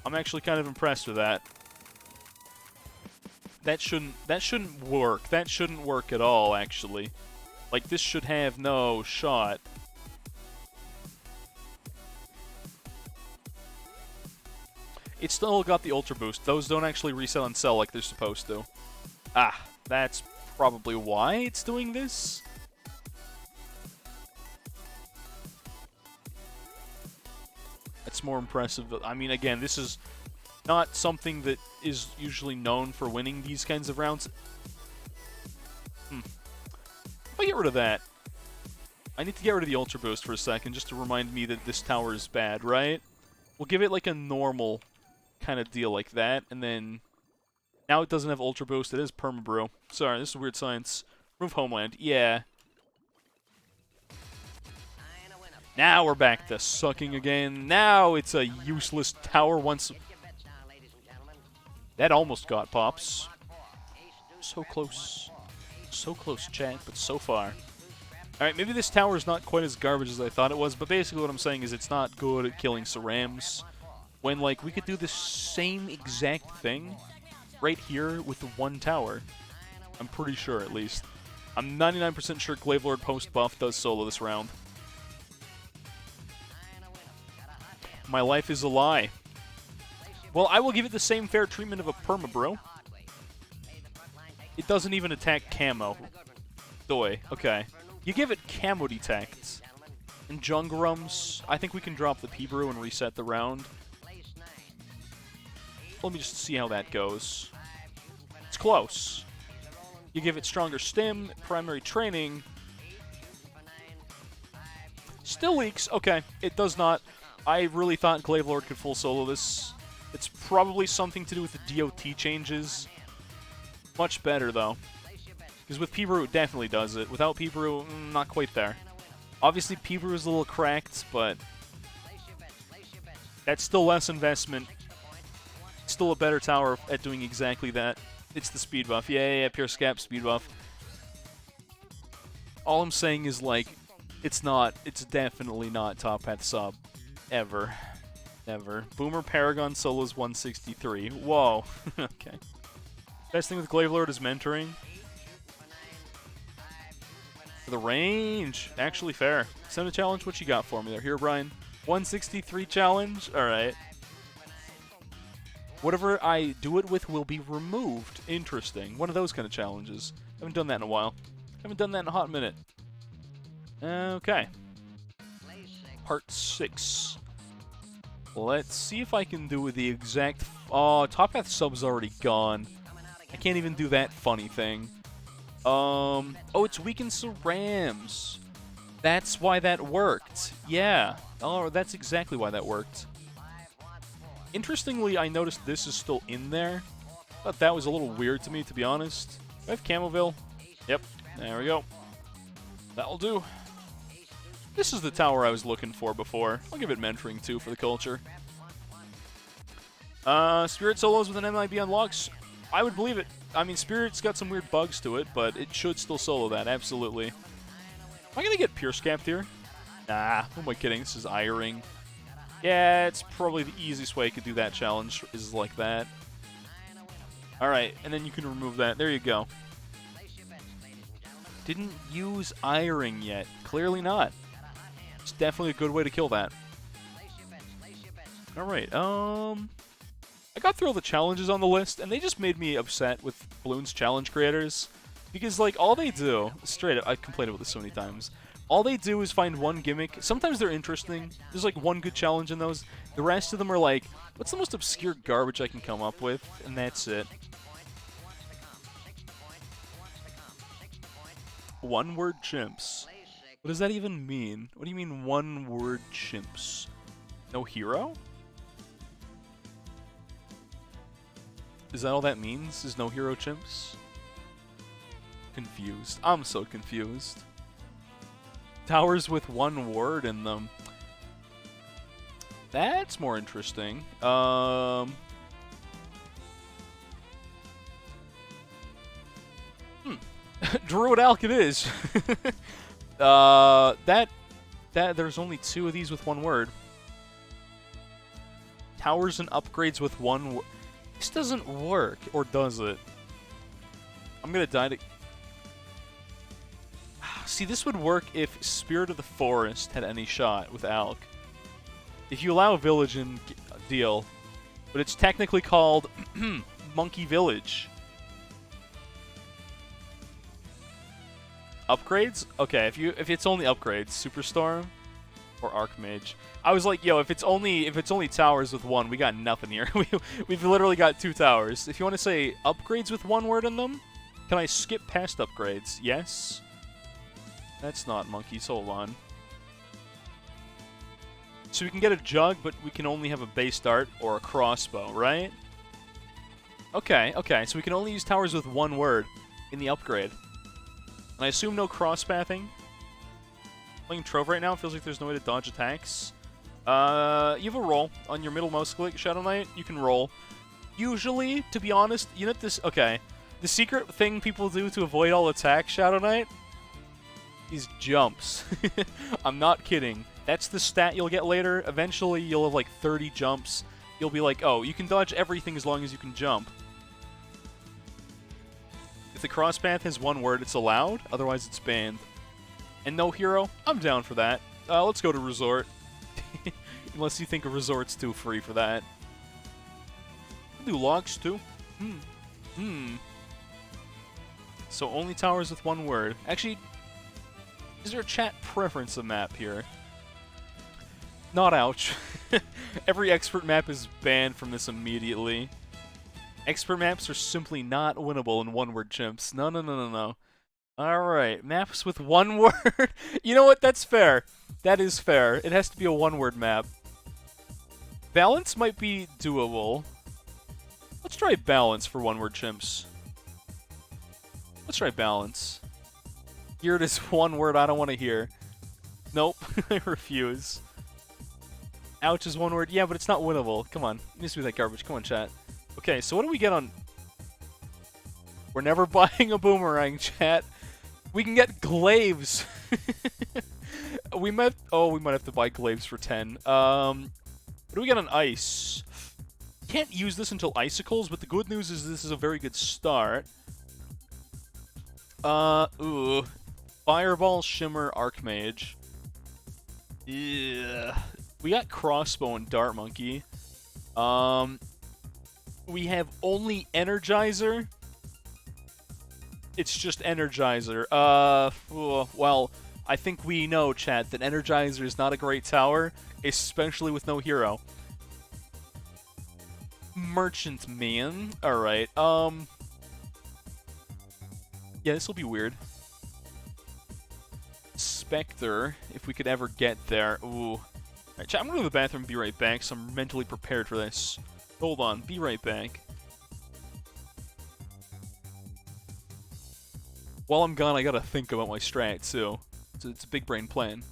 I'm actually kind of impressed with that. That shouldn't work. That shouldn't work at all, actually. Like, this should have no shot. It's still got the Ultra Boost. Those don't actually reset on cell like they're supposed to. Ah, that's probably why it's doing this. That's more impressive. I mean, again, this is not something that is usually known for winning these kinds of rounds. If I get rid of that, I need to get rid of the Ultra Boost for a second just to remind me that this tower is bad, right? We'll give it like a normal kind of deal like that, and then now it doesn't have Ultra Boost. It is Permabrew. Sorry, this is weird science. Remove Homeland. Yeah. Now we're back to sucking again. Now it's a useless tower once... That almost got Pops. So close. So close, chat, but so far. Alright, maybe this tower is not quite as garbage as I thought it was, but basically what I'm saying is it's not good at killing Cerams. When, like, we could do the same exact thing right here with the one tower. I'm pretty sure, at least. I'm 99% sure Glavelord post-buff does solo this round. My life is a lie. Well, I will give it the same fair treatment of a Permabro. It doesn't even attack Camo. Doi. Okay. You give it Camo detect. And Jungurums, I think we can drop the P-Brew and reset the round. Let me just see how that goes. It's close. You give it stronger stim, primary training. Still leaks. Okay, it does not. I really thought Glavelord could full solo this. It's probably something to do with the DOT changes. Much better, though. Because with P-Brew, it definitely does it. Without P-Brew, not quite there. Obviously, P-Brew is a little cracked, but that's still less investment. Still a better tower at doing exactly that. It's the speed buff. Yeah, Pure Scap speed buff. All I'm saying is, like, it's definitely not top path sub. Ever. Never. Boomer Paragon solos 163. Whoa. Okay. Best thing with Glavelord is mentoring. For the range. Actually fair. Send a challenge. What you got for me there? Here, Brian. 163 challenge? Alright. Whatever I do it with will be removed. Interesting. One of those kind of challenges. Haven't done that in a while. Haven't done that in a hot minute. Okay. Part 6. Let's see if I can do the exact... Oh, top path sub's already gone. I can't even do that funny thing. Oh, it's weakened Cerams. That's why that worked. Yeah. Oh, that's exactly why that worked. Interestingly, I noticed this is still in there. Thought that was a little weird to me, to be honest. Do I have Camoville? Yep. There we go. That'll do. This is the tower I was looking for before. I'll give it mentoring, too, for the culture. Spirit solos with an MIB unlocks. I would believe it. I mean, Spirit's got some weird bugs to it, but it should still solo that, absolutely. Am I going to get Pure Scapped here? Nah, who am I kidding? This is Iring. Yeah, it's probably the easiest way I could do that challenge, is like that. Alright, and then you can remove that. There you go. Didn't use Iring yet. Clearly not. It's definitely a good way to kill that. Alright, I got through all the challenges on the list, and they just made me upset with Bloons challenge creators. Because, like, all they do... Straight up, I've complained about this so many times. All they do is find one gimmick. Sometimes they're interesting. There's, like, one good challenge in those. The rest of them are like, what's the most obscure garbage I can come up with? And that's it. One-word chimps. What does that even mean? What do you mean, one-word chimps? No hero? Is that all that means? Is no hero chimps? Confused. I'm so confused. Towers with one word in them. That's more interesting. Druid Alk it is. That there's only 2 of these with one word. Towers and upgrades with one. This doesn't work, or does it? I'm gonna die to. See, this would work if Spirit of the Forest had any shot with Alk. If you allow Village in, deal. But it's technically called Monkey Village. Upgrades? Okay, if it's only upgrades, Superstorm or Archmage. I was like, yo, if it's only towers with one, we got nothing here. We've literally got 2 towers. If you want to say upgrades with one word in them, can I skip past upgrades? Yes. That's not monkeys. Hold on. So we can get a jug, but we can only have a base dart or a crossbow, right? Okay, okay. So we can only use towers with one word in the upgrade. And I assume no cross-pathing. Playing Trove right now, feels like there's no way to dodge attacks. You have a roll on your middle mouse click, Shadow Knight. You can roll. Usually, to be honest, you know this. Okay, the secret thing people do to avoid all attacks, Shadow Knight, is jumps. I'm not kidding. That's the stat you'll get later. Eventually, you'll have like 30 jumps. You'll be like, oh, you can dodge everything as long as you can jump. If the crosspath has one word, it's allowed. Otherwise, it's banned. And no hero, I'm down for that. Let's go to Resort. Unless you think a Resort's too free for that. We'll do logs too. So only towers with one word. Actually, is there a chat preference of map here? Not ouch. Every expert map is banned from this immediately. Expert maps are simply not winnable in one-word chimps. No, no, no, no, no. Alright, maps with one word. You know what? That's fair. That is fair. It has to be a one-word map. Balance might be doable. Let's try balance for one-word chimps. Let's try balance. Here it is, one word I don't want to hear. Nope, I refuse. Ouch is one word. Yeah, but it's not winnable. Come on. It needs to be that garbage. Come on, chat. Okay, so what do we get on... We're never buying a boomerang, chat. We can get glaives. we might have to buy glaives for 10. What do we get on ice? Can't use this until icicles, but the good news is this is a very good start. Ooh. Fireball, Shimmer, Archmage. Yeah. We got Crossbow and Dart Monkey. We have only Energizer. It's just Energizer. Well, I think we know, chat, that Energizer is not a great tower, especially with no hero. Merchant Man. Alright, yeah, this will be weird. Spectre, if we could ever get there. Ooh. Alright, chat, I'm gonna go to the bathroom and be right back, so I'm mentally prepared for this. Hold on, be right back. While I'm gone, I gotta think about my strat, too. It's a big brain plan.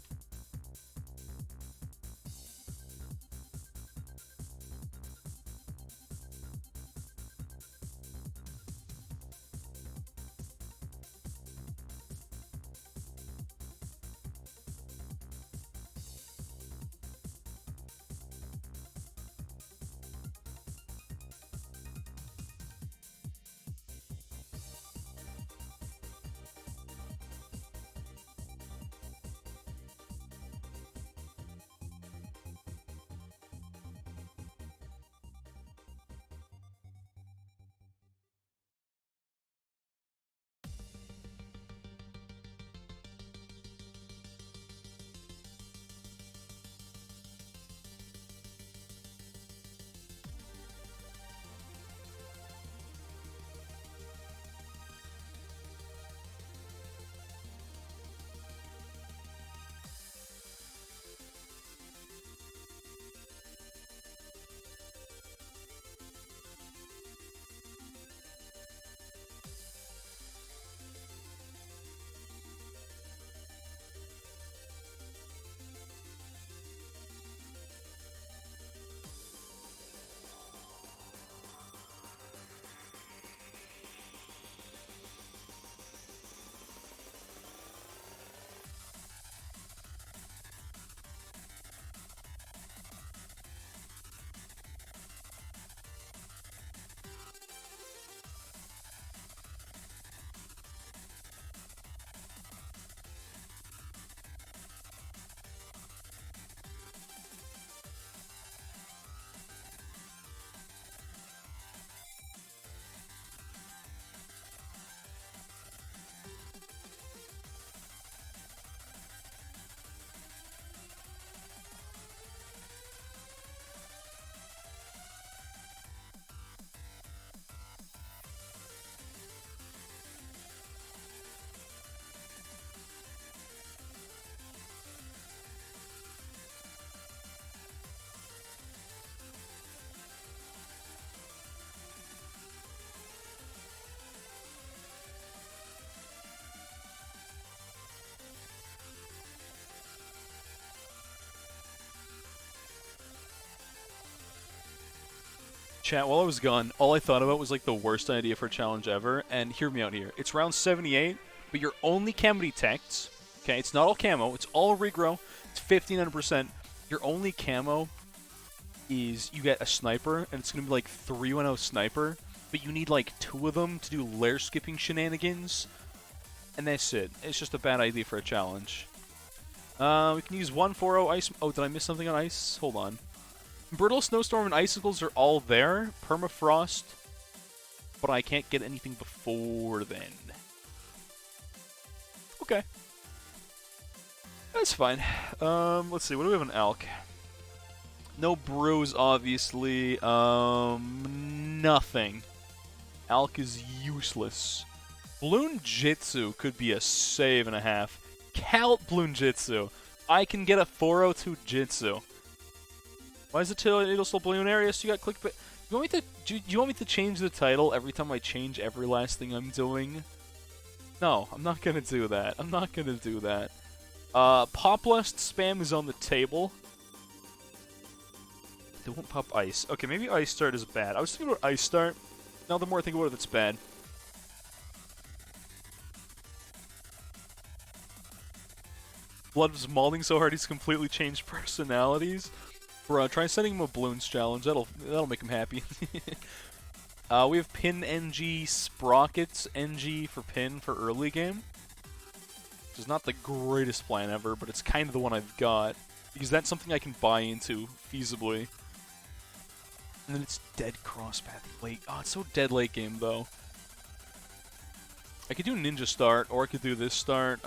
Chat, while I was gone, all I thought about was like the worst idea for a challenge ever, and hear me out here. It's round 78, but your only camo detects, okay, it's not all camo, it's all regrow, it's 1500%. Your only camo is you get a sniper, and it's going to be like 310 sniper, but you need like 2 of them to do lair skipping shenanigans, and that's it. It's just a bad idea for a challenge. We can use 140 ice. Oh, did I miss something on ice? Hold on. Brittle, snowstorm, and icicles are all there. Permafrost, but I can't get anything before then. Okay. That's fine. Let's see. What do we have in Alk? No brews, obviously. Nothing. Alk is useless. Bloon Jitsu could be a save and a half. Count Bloon Jitsu. I can get a 402 Jitsu. Why is it it'll still Bloonarius? You got clickbait. You want me to? Do you want me to change the title every time I change every last thing I'm doing? No, I'm not gonna do that. I'm not gonna do that. Poplust spam is on the table. They won't pop ice. Okay, maybe ice start is bad. I was thinking about ice start. Now the more I think about it, it's bad. Blood was mauling so hard he's completely changed personalities. Bro, try sending him a Bloons challenge. That'll make him happy. We have Pin NG Sprockets NG for Pin for early game. Which is not the greatest plan ever, but it's kind of the one I've got. Because that's something I can buy into feasibly. And then it's Dead Crosspath late. Oh, it's so dead late game though. I could do Ninja Start, or I could do this start.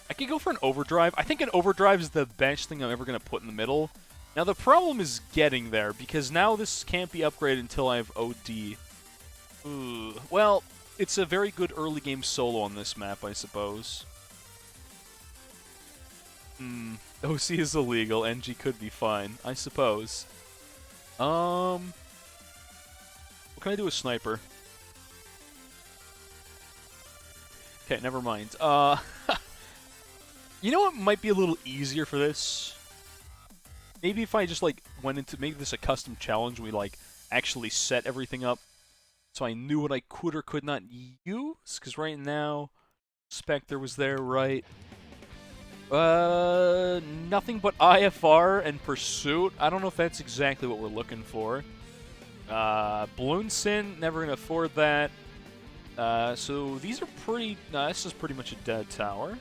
I could go for an Overdrive. I think an Overdrive is the best thing I'm ever going to put in the middle. Now, the problem is getting there, because now this can't be upgraded until I have OD. Ooh. Well, it's a very good early game solo on this map, I suppose. OC is illegal. NG could be fine, I suppose. What can I do with Sniper? Okay, never mind. You know what might be a little easier for this? Maybe if I just, like, went into... Make this a custom challenge, we, like, actually set everything up so I knew what I could or could not use? Because right now, Spectre was there, right? Nothing but IFR and Pursuit. I don't know if that's exactly what we're looking for. Bloon Sin, never gonna afford that. So these are pretty... this is pretty much a dead tower.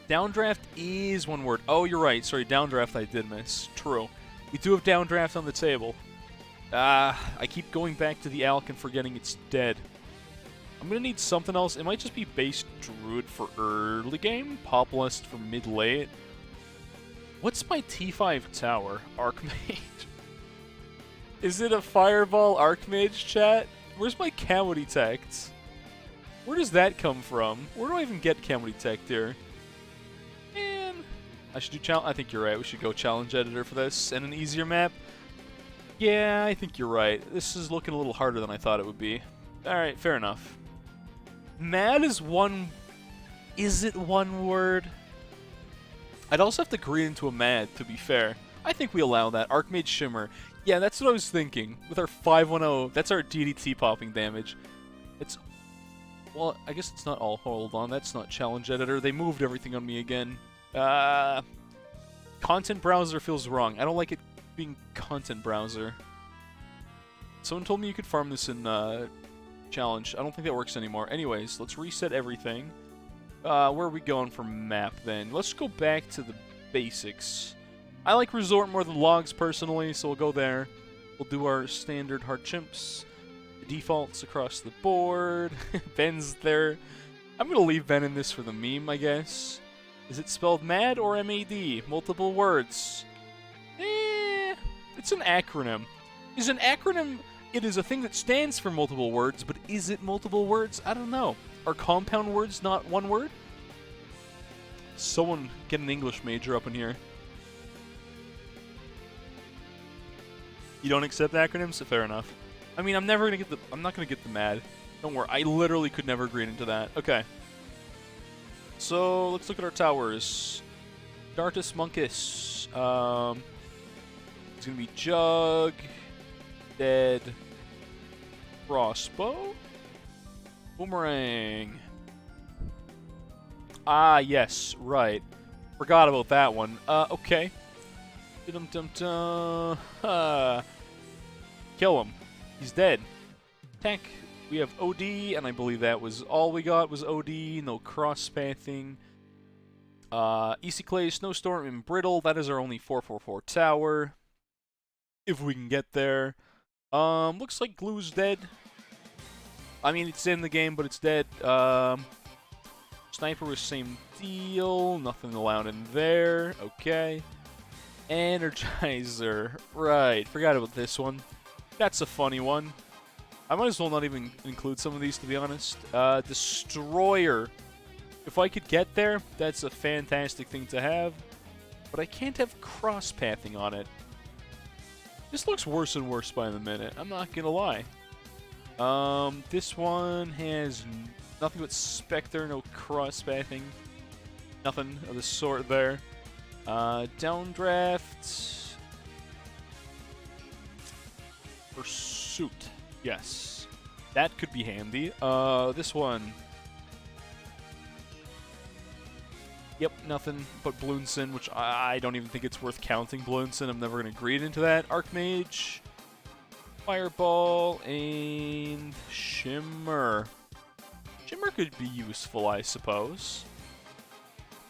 Downdraft is one word. Oh, you're right. Sorry, Downdraft I did miss. True. We do have Downdraft on the table. I keep going back to the Alk and forgetting it's dead. I'm going to need something else. It might just be base Druid for early game. Populist for mid-late. What's my T5 tower? Archmage. Is it a Fireball Archmage, chat? Where's my camo detect? Where does that come from? Where do I even get camo detect here? Man, I should do challenge. I think you're right. We should go challenge editor for this and an easier map. Yeah, I think you're right. This is looking a little harder than I thought it would be. All right, fair enough. Mad is one. Is it one word? I'd also have to green into a mad, to be fair. I think we allow that. Archmage Shimmer. Yeah, that's what I was thinking. With our 510, that's our DDT popping damage. It's... Well, I guess it's not all. Hold on, that's not challenge editor. They moved everything on me again. Content browser feels wrong. I don't like it being content browser. Someone told me you could farm this in challenge. I don't think that works anymore. Anyways, let's reset everything. Where are we going for map then? Let's go back to the basics. I like Resort more than Logs personally, so we'll go there. We'll do our standard hard chimps. Defaults across the board. Ben's there. I'm gonna leave Ben in this for the meme, I guess. Is it spelled MAD or MAD? Multiple words. It's an acronym. Is an acronym... It is a thing that stands for multiple words, but is it multiple words? I don't know. Are compound words not one word? Someone get an English major up in here. You don't accept acronyms? Fair enough. I mean, I'm not gonna get the MAD. Don't worry. I literally could never agree into that. Okay. So let's look at our towers. Dartus Monkus. It's gonna be Jug, Dead, Crossbow, Boomerang. Ah, yes, right. Forgot about that one. Okay. Dum-dum-dum. Kill him. He's dead. Attack. We have OD, and I believe that was all we got was OD. No cross-pathing. Easy Clay, Snowstorm, and Brittle. That is our only 4/4/4 tower. If we can get there. Looks like Glue's dead. I mean, it's in the game, but it's dead. Sniper was same deal. Nothing allowed in there. Okay. Energizer. Right. Forgot about this one. That's a funny one. I might as well not even include some of these, to be honest. Destroyer. If I could get there, that's a fantastic thing to have. But I can't have cross-pathing on it. This looks worse and worse by the minute. I'm not going to lie. This one has nothing but Spectre, no cross-pathing. Nothing of the sort there. Downdraft. Pursuit. Yes. That could be handy. This one. Yep, nothing but Bloonson, which I don't even think it's worth counting Bloonson. I'm never going to greed into that. Archmage. Fireball. And Shimmer. Shimmer could be useful, I suppose.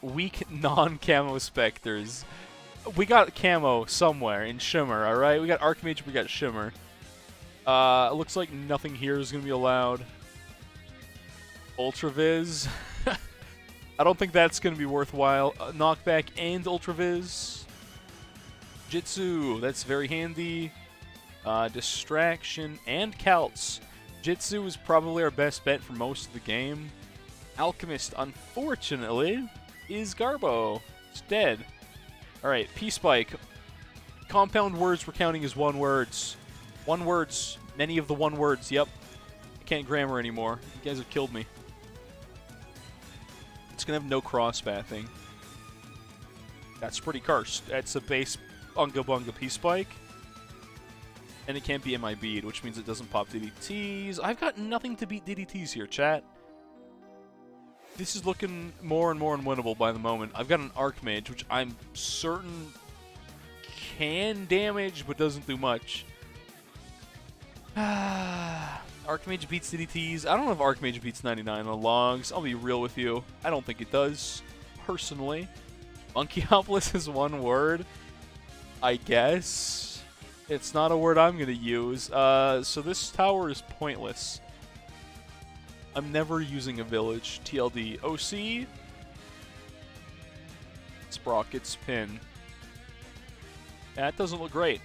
Weak non-camo Spectres. We got camo somewhere in Shimmer, alright? We got Archmage, we got Shimmer. It looks like nothing here is going to be allowed. Ultraviz. I don't think that's going to be worthwhile. Knockback and Ultraviz. Jitsu, that's very handy. Distraction and Celts. Jitsu is probably our best bet for most of the game. Alchemist, unfortunately, is Garbo. It's dead. Alright, P-Spike. Compound words we're counting as one words. One words. Many of the one words, yep. I can't grammar anymore. You guys have killed me. It's going to have no cross-pathing. That's pretty cursed. That's a base Unga Bunga P-Spike. And it can't be MIB'd, which means it doesn't pop DDTs. I've got nothing to beat DDTs here, chat. This is looking more and more unwinnable by the moment. I've got an Archmage, which I'm certain can damage, but doesn't do much. Archmage beats DDTs. I don't know if Archmage beats 99 on logs. I'll be real with you. I don't think it does, personally. Monkeypolis is one word, I guess. It's not a word I'm going to use. So this tower is pointless. I'm never using a village. TLD. OC. Sprockets. Pin. That doesn't look great.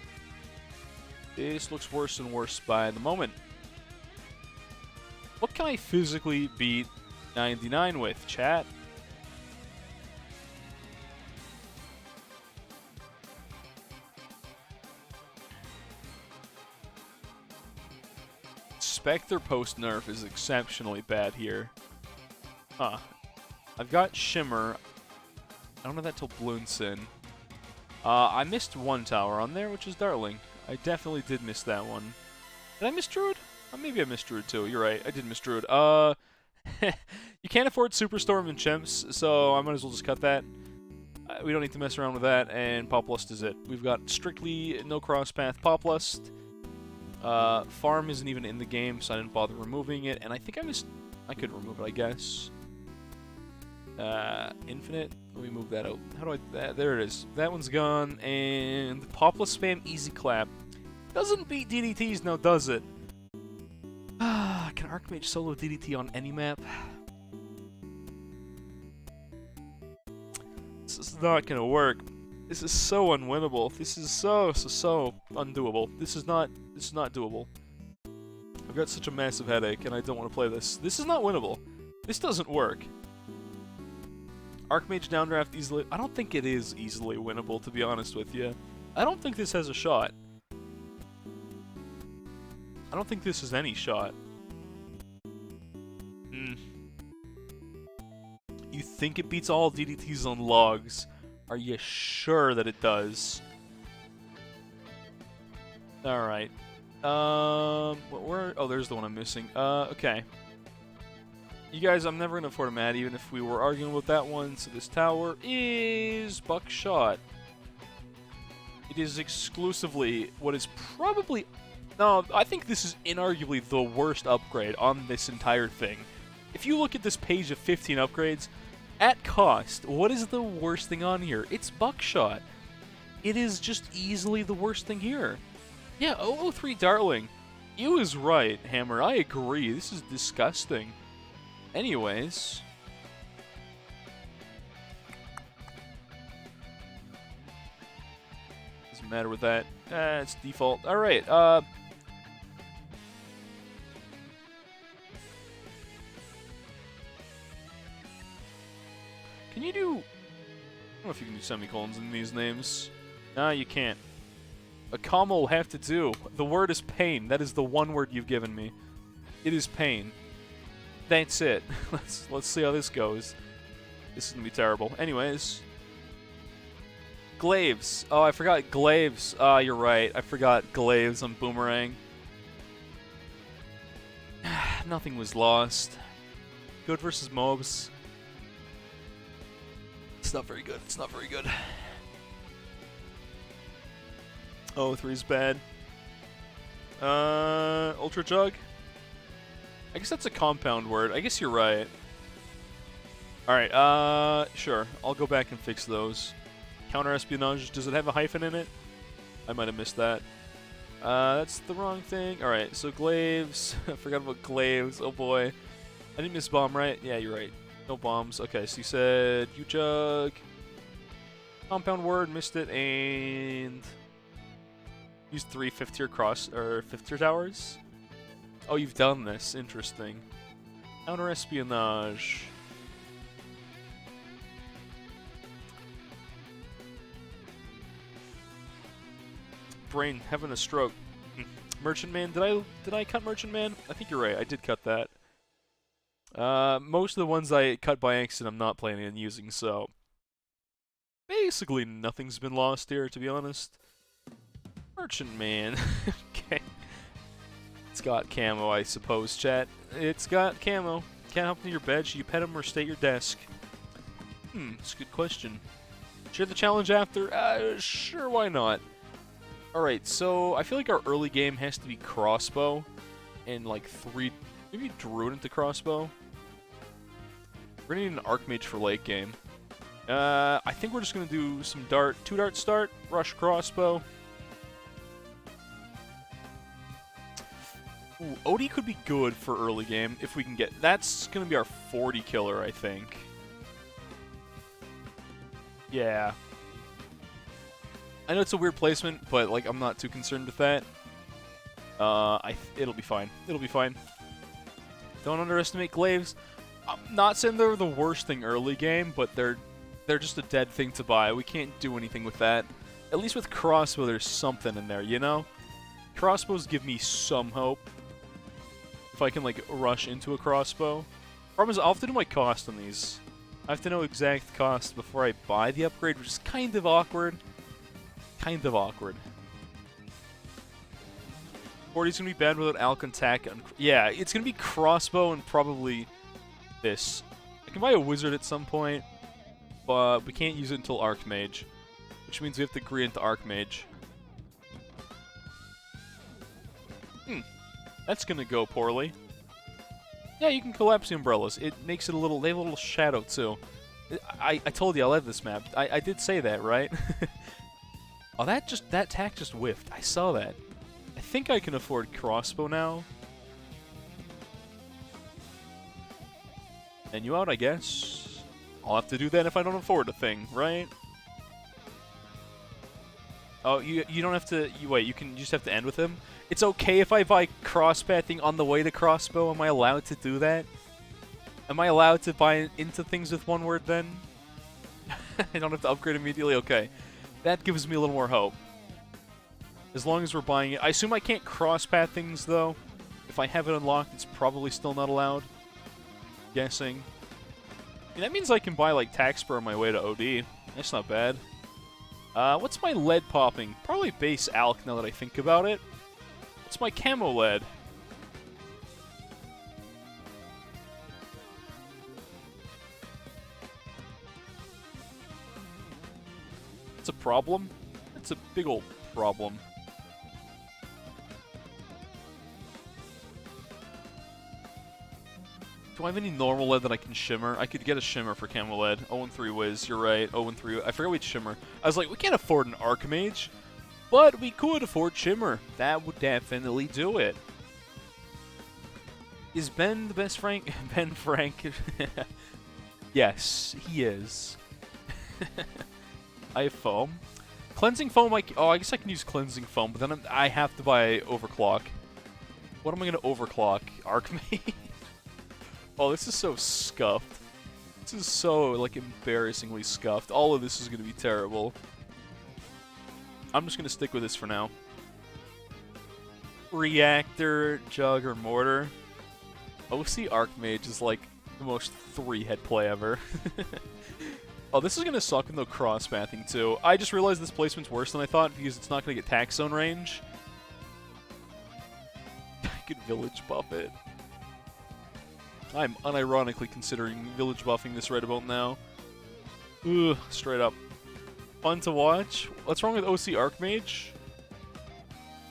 This looks worse and worse by the moment. What can I physically beat 99 with, chat? Spectre post-nerf is exceptionally bad here. Huh. I've got Shimmer. I don't have that till Bloonson. I missed one tower on there, which is Dartling. I definitely did miss that one. Did I miss Druid? Maybe I missed Druid too. You're right. I did miss Druid. You can't afford Superstorm and Chimps, so I might as well just cut that. We don't need to mess around with that, and Poplust is it. We've got strictly no cross-path Poplust. Farm isn't even in the game, so I didn't bother removing it, and I think I missed... I could remove it, I guess. Infinite. Let me move that out. How do I... there it is. That one's gone, and Poplust spam Easy Clap. Doesn't beat DDTs, now does it? Can Archmage solo DDT on any map? This is not gonna work. This is so unwinnable. This is so undoable. This is not doable. I've got such a massive headache, and I don't want to play this. This is not winnable. This doesn't work. Archmage downdraft easily... I don't think it is easily winnable, to be honest with you. I don't think this has a shot. I don't think this has any shot. You think it beats all DDTs on logs? Are you sure that it does? Alright. Where? Oh, there's the one I'm missing. Okay. You guys, I'm never gonna afford a mat, even if we were arguing about that one. So this tower is buckshot. It is exclusively what is probably... No, I think this is inarguably the worst upgrade on this entire thing. If you look at this page of 15 upgrades, at cost, what is the worst thing on here? It's buckshot. It is just easily the worst thing here. Yeah, 003 Darling. You was right, Hammer. I agree. This is disgusting. Anyways... Doesn't matter with that. It's default. Alright, Can you do... I don't know if you can do semicolons in these names. Nah, you can't. A comma will have to do. The word is pain. That is the one word you've given me. It is pain. That's it. Let's see how this goes. This is gonna be terrible. Anyways. Glaives. Oh, I forgot glaives. Ah, you're right. I forgot glaives on Boomerang. Nothing was lost. Good versus mobs. It's not very good. It's not very good. Oh, 3's bad. Ultra Jug? I guess that's a compound word. I guess you're right. Alright, sure. I'll go back and fix those. Counter-espionage, does it have a hyphen in it? I might have missed that. That's the wrong thing. Alright, so glaives. I forgot about glaives. Oh boy. I didn't miss bomb, right? Yeah, you're right. No bombs. Okay, so you said U-Jug. Compound word, missed it, and... Use 3 5th-tier cross, or 5th-tier towers? Oh, you've done this. Interesting. Counter-espionage. Brain having a stroke. Merchant Man, did I cut Merchant Man? I think you're right. I did cut that. Most of the ones I cut by accident I'm not planning on using, so basically nothing's been lost here, to be honest. Merchant Man. Okay. It's got camo, I suppose, chat. It's got camo. Can't help in your bed. Should you pet him or stay at your desk? It's a good question. Share the challenge after? Sure, why not? Alright, so I feel like our early game has to be crossbow and like 3... Maybe druid into crossbow? We're gonna need an archmage for late game. I think we're just gonna do some dart, 2-dart start, rush crossbow. Ooh, Odie could be good for early game if we can get... That's gonna be our 40 killer, I think. Yeah. I know it's a weird placement, but like I'm not too concerned with that. It'll be fine. It'll be fine. Don't underestimate glaives. I'm not saying they're the worst thing early game, but they're just a dead thing to buy. We can't do anything with that. At least with crossbow, there's something in there, you know? Crossbows give me some hope. If I can, like, rush into a crossbow. Problem is, I'll have to do my cost on these. I have to know exact cost before I buy the upgrade, which is kind of awkward. Kind of awkward. 40's gonna be bad without Alcon Tack. Yeah, it's gonna be crossbow and probably this. I can buy a wizard at some point, but we can't use it until Archmage, which means we have to agree into Archmage. That's gonna go poorly. Yeah, you can collapse the umbrellas. It makes it a little... They have a little shadow, too. I told you I love this map. I did say that, right? Oh, that tack just whiffed. I saw that. I think I can afford crossbow now. And you out, I guess. I'll have to do that if I don't afford a thing, right? Oh, you don't have to... Wait, you just have to end with him? It's okay if I buy crosspathing on the way to crossbow? Am I allowed to do that? Am I allowed to buy into things with one word then? I don't have to upgrade immediately? Okay. That gives me a little more hope. As long as we're buying it. I assume I can't crosspath things, though. If I have it unlocked, it's probably still not allowed. Guessing. I mean, that means I can buy, like, tack spur on my way to OD. That's not bad. What's my lead popping? Probably base alch now that I think about it. It's my camo lead. It's a problem. It's a big old problem. Do I have any normal lead that I can shimmer? I could get a shimmer for camo lead. 0-3 whiz, you're right. 0-3. I forgot which shimmer. I was like, we can't afford an Archmage, but we could afford shimmer. That would definitely do it. Is Ben the best Frank? Ben Frank? Yes, he is. I have foam. Cleansing foam, I guess I can use cleansing foam, but then I have to buy overclock. What am I going to overclock? Archmage? Oh, this is so scuffed. This is so, like, embarrassingly scuffed. All of this is going to be terrible. I'm just going to stick with this for now. Reactor, Jug, or Mortar. OC Archmage is, like, the most three-head play ever. Oh, this is going to suck with no cross-pathing, too. I just realized this placement's worse than I thought because it's not going to get tax zone range. I could village buff it. I'm unironically considering village buffing this right about now. Ugh, straight up. Fun to watch. What's wrong with OC Archmage?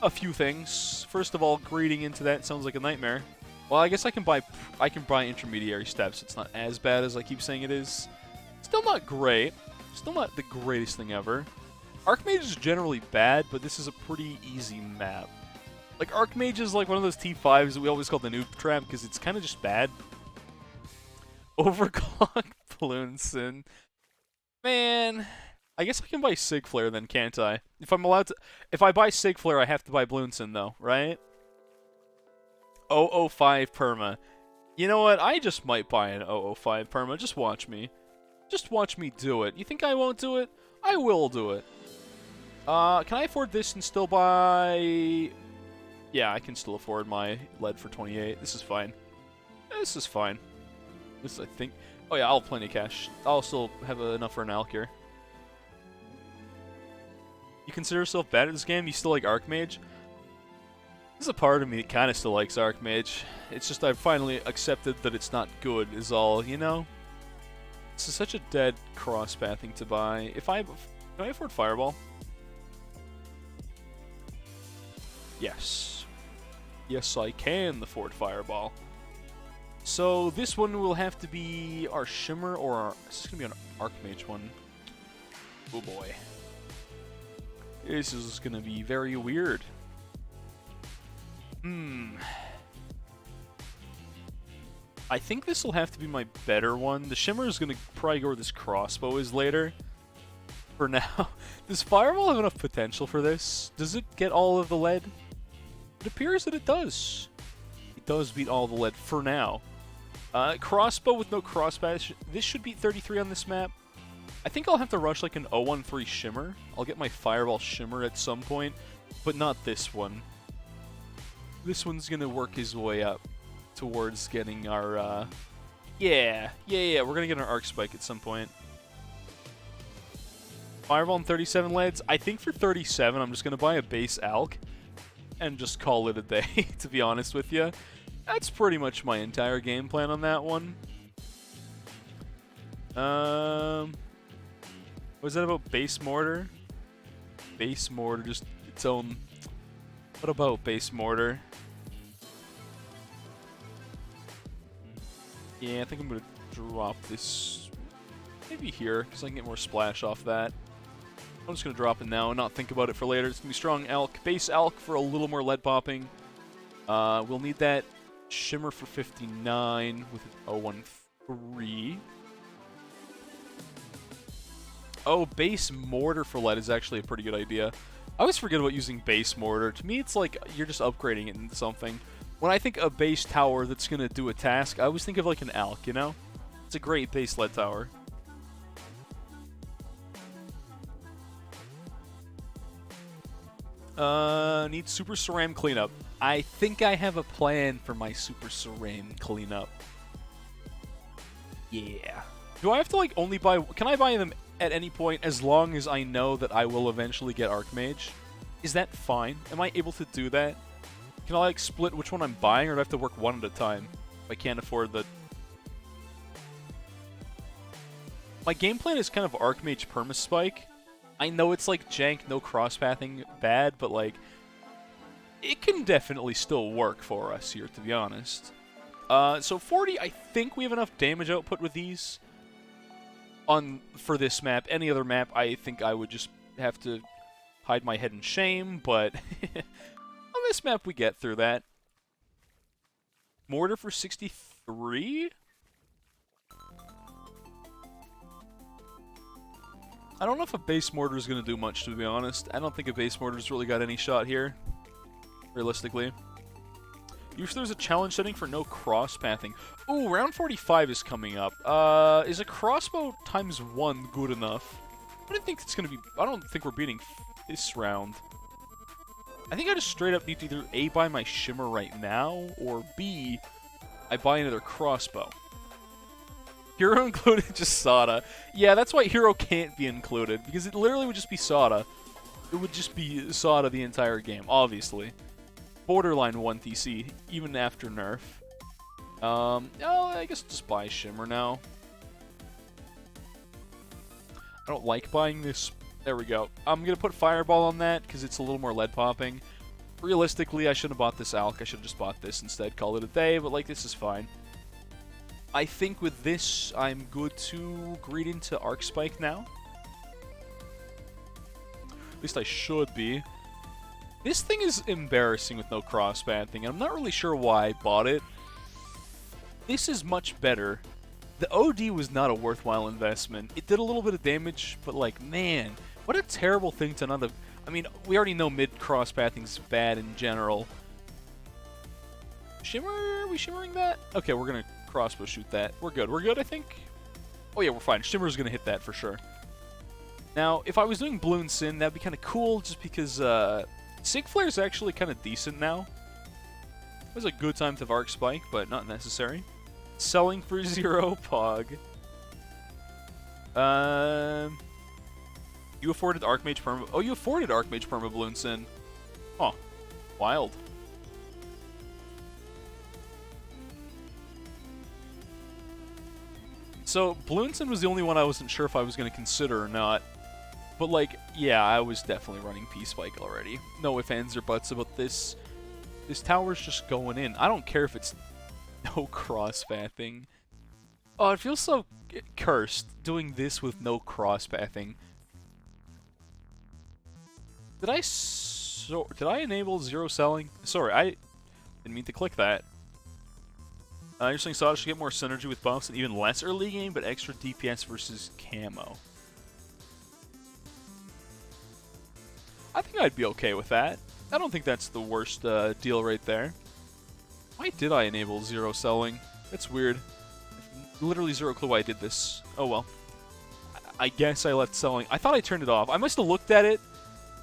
A few things. First of all, grading into that sounds like a nightmare. Well, I guess I can buy intermediary steps. It's not as bad as I keep saying it is. Still not great. Still not the greatest thing ever. Archmage is generally bad, but this is a pretty easy map. Like, Archmage is like one of those T5s that we always call the noob trap because it's kind of just bad. Overclock Bloonarius. Man, I guess I can buy Sig Flare then, can't I? If I'm allowed to, if I buy Sig Flare, I have to buy Bloonarius though, right? 005 perma. You know what? I just might buy an 005 perma. Just watch me. Just watch me do it. You think I won't do it? I will do it. Can I afford this and still buy? Yeah, I can still afford my lead for 28. This is fine. This is fine. This, I think... Oh yeah, I'll have plenty of cash. I'll still have enough for an Alk here. You consider yourself bad at this game? You still like Archmage? There's a part of me that kind of still likes Archmage. It's just I've finally accepted that it's not good is all, you know? This is such a dead cross-pathing to buy. Can I afford Fireball? Yes. Yes, I can afford Fireball. So this one will have to be our Shimmer or our... This is going to be an Archmage one. Oh boy. This is going to be very weird. I think this will have to be my better one. The Shimmer is going to probably go where this crossbow is later. For now. Does Fireball have enough potential for this? Does it get all of the lead? It appears that it does. It does beat all the lead for now. Crossbow with no crossbow. This should beat 33 on this map. I think I'll have to rush like an 013 Shimmer. I'll get my Fireball Shimmer at some point, but not this one. This one's going to work his way up towards getting our, yeah, we're going to get an Arc Spike at some point. Fireball and 37 leads. I think for 37, I'm just going to buy a base Alk and just call it a day, to be honest with you. That's pretty much my entire game plan on that one. What was that about base mortar? Base mortar, just its own... What about base mortar? Yeah, I think I'm going to drop this maybe here, because I can get more splash off that. I'm just going to drop it now and not think about it for later. It's going to be strong Alk, base Alk for a little more lead popping. We'll need that Shimmer for 59 with an 013. Oh, base mortar for lead is actually a pretty good idea. I always forget about using base mortar. To me, it's like you're just upgrading it into something. When I think a base tower that's going to do a task, I always think of like an Alk, you know? It's a great base lead tower. Need Super Ceram cleanup. I think I have a plan for my Super Ceram cleanup. Yeah. Do I have to like only buy... Can I buy them at any point as long as I know that I will eventually get Archmage? Is that fine? Am I able to do that? Can I, like, split which one I'm buying, or do I have to work one at a time? If I can't afford the... My game plan is kind of Archmage Permaspike. I know it's, like, jank, no cross-pathing, bad, but, like... It can definitely still work for us here, to be honest. So 40, I think we have enough damage output with these. For this map. Any other map, I think I would just have to hide my head in shame, but on this map we get through that. Mortar for 63? I don't know if a base mortar is going to do much, to be honest. I don't think a base mortar's really got any shot here, realistically. Usually there's a challenge setting for no cross-pathing. Ooh, round 45 is coming up. Is a crossbow ×1 good enough? I don't think it's going to be... I don't think we're beating this round. I think I just straight up need to either A, buy my shimmer right now, or B, I buy another crossbow. Hero included, just Sada. Yeah, that's why Hero can't be included, because it literally would just be Sada. It would just be Sada the entire game, obviously. Borderline 1 TC, even after nerf. Oh, I guess just buy Shimmer now. I don't like buying this. There we go. I'm going to put Fireball on that, because it's a little more lead popping. Realistically, I shouldn't have bought this Alk. I should have just bought this instead, call it a day, but, like, this is fine. I think with this, I'm good to greet into Arc Spike now. At least I should be. This thing is embarrassing with no cross-pathing, and I'm not really sure why I bought it. This is much better. The OD was not a worthwhile investment. It did a little bit of damage, but, like, man, what a terrible thing to not have... I mean, we already know mid-cross-pathing's bad in general. Shimmer? Are we shimmering that? Okay, we're gonna crossbow shoot that. We're good. We're good, I think? Oh yeah, we're fine. Shimmer's gonna hit that for sure. Now, if I was doing Bloon Sin, that'd be kind of cool, just because, Sig Flare's actually kind of decent now. It was a good time to have Arc Spike, but not necessary. Selling for 0, Pog. You afforded Archmage Perma... Oh, you afforded Archmage Perma Bloon Sin. Huh. Wild. So, Bloon Sin was the only one I wasn't sure if I was going to consider or not. But, like, yeah, I was definitely running P-Spike already. No ifs, ands, or buts about this. This tower's just going in. I don't care if it's no cross-pathing. Oh, it feels so cursed doing this with no cross-pathing. Did I enable 0 selling? Sorry, I didn't mean to click that. You're saying Sada should get more synergy with buffs and even less early game, but extra DPS versus camo. I think I'd be okay with that. I don't think that's the worst deal right there. Why did I enable 0 selling? That's weird. Literally 0 clue why I did this. Oh well. I guess I left selling. I thought I turned it off. I must have looked at it,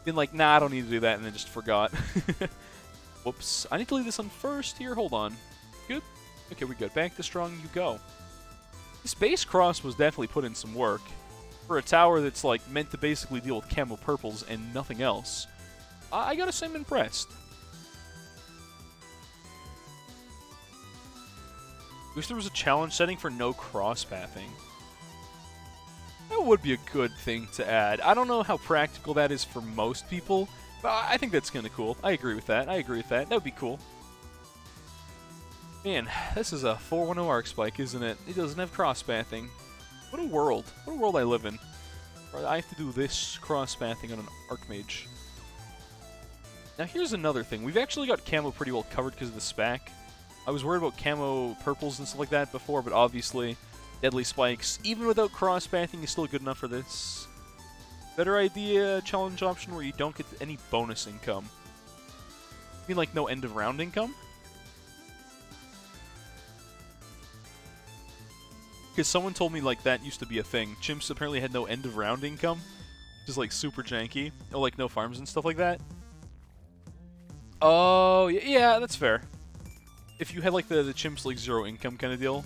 been like, nah, I don't need to do that, and then just forgot. Whoops. I need to leave this on first here. Hold on. Good? Okay, we're good. Back to strong you go. This base cross was definitely put in some work. For a tower that's, like, meant to basically deal with camo purples and nothing else. I gotta say I'm impressed. Wish there was a challenge setting for no cross-pathing. That would be a good thing to add. I don't know how practical that is for most people, but I think that's kind of cool. I agree with that. I agree with that. That would be cool. Man, this is a 410 Arc Spike, isn't it? It doesn't have cross-pathing. What a world. What a world I live in. Where I have to do this cross-pathing on an Archmage. Now here's another thing. We've actually got camo pretty well covered because of the SPAC. I was worried about camo purples and stuff like that before, but obviously Deadly Spikes, even without cross-pathing, is still good enough for this. Better idea, challenge option where you don't get any bonus income. You mean like no end of round income? Because someone told me like that used to be a thing. Chimps apparently had no end of round income. Just like super janky. Oh, like no farms and stuff like that. Oh, yeah, that's fair. If you had like the chimps like 0 income kind of deal.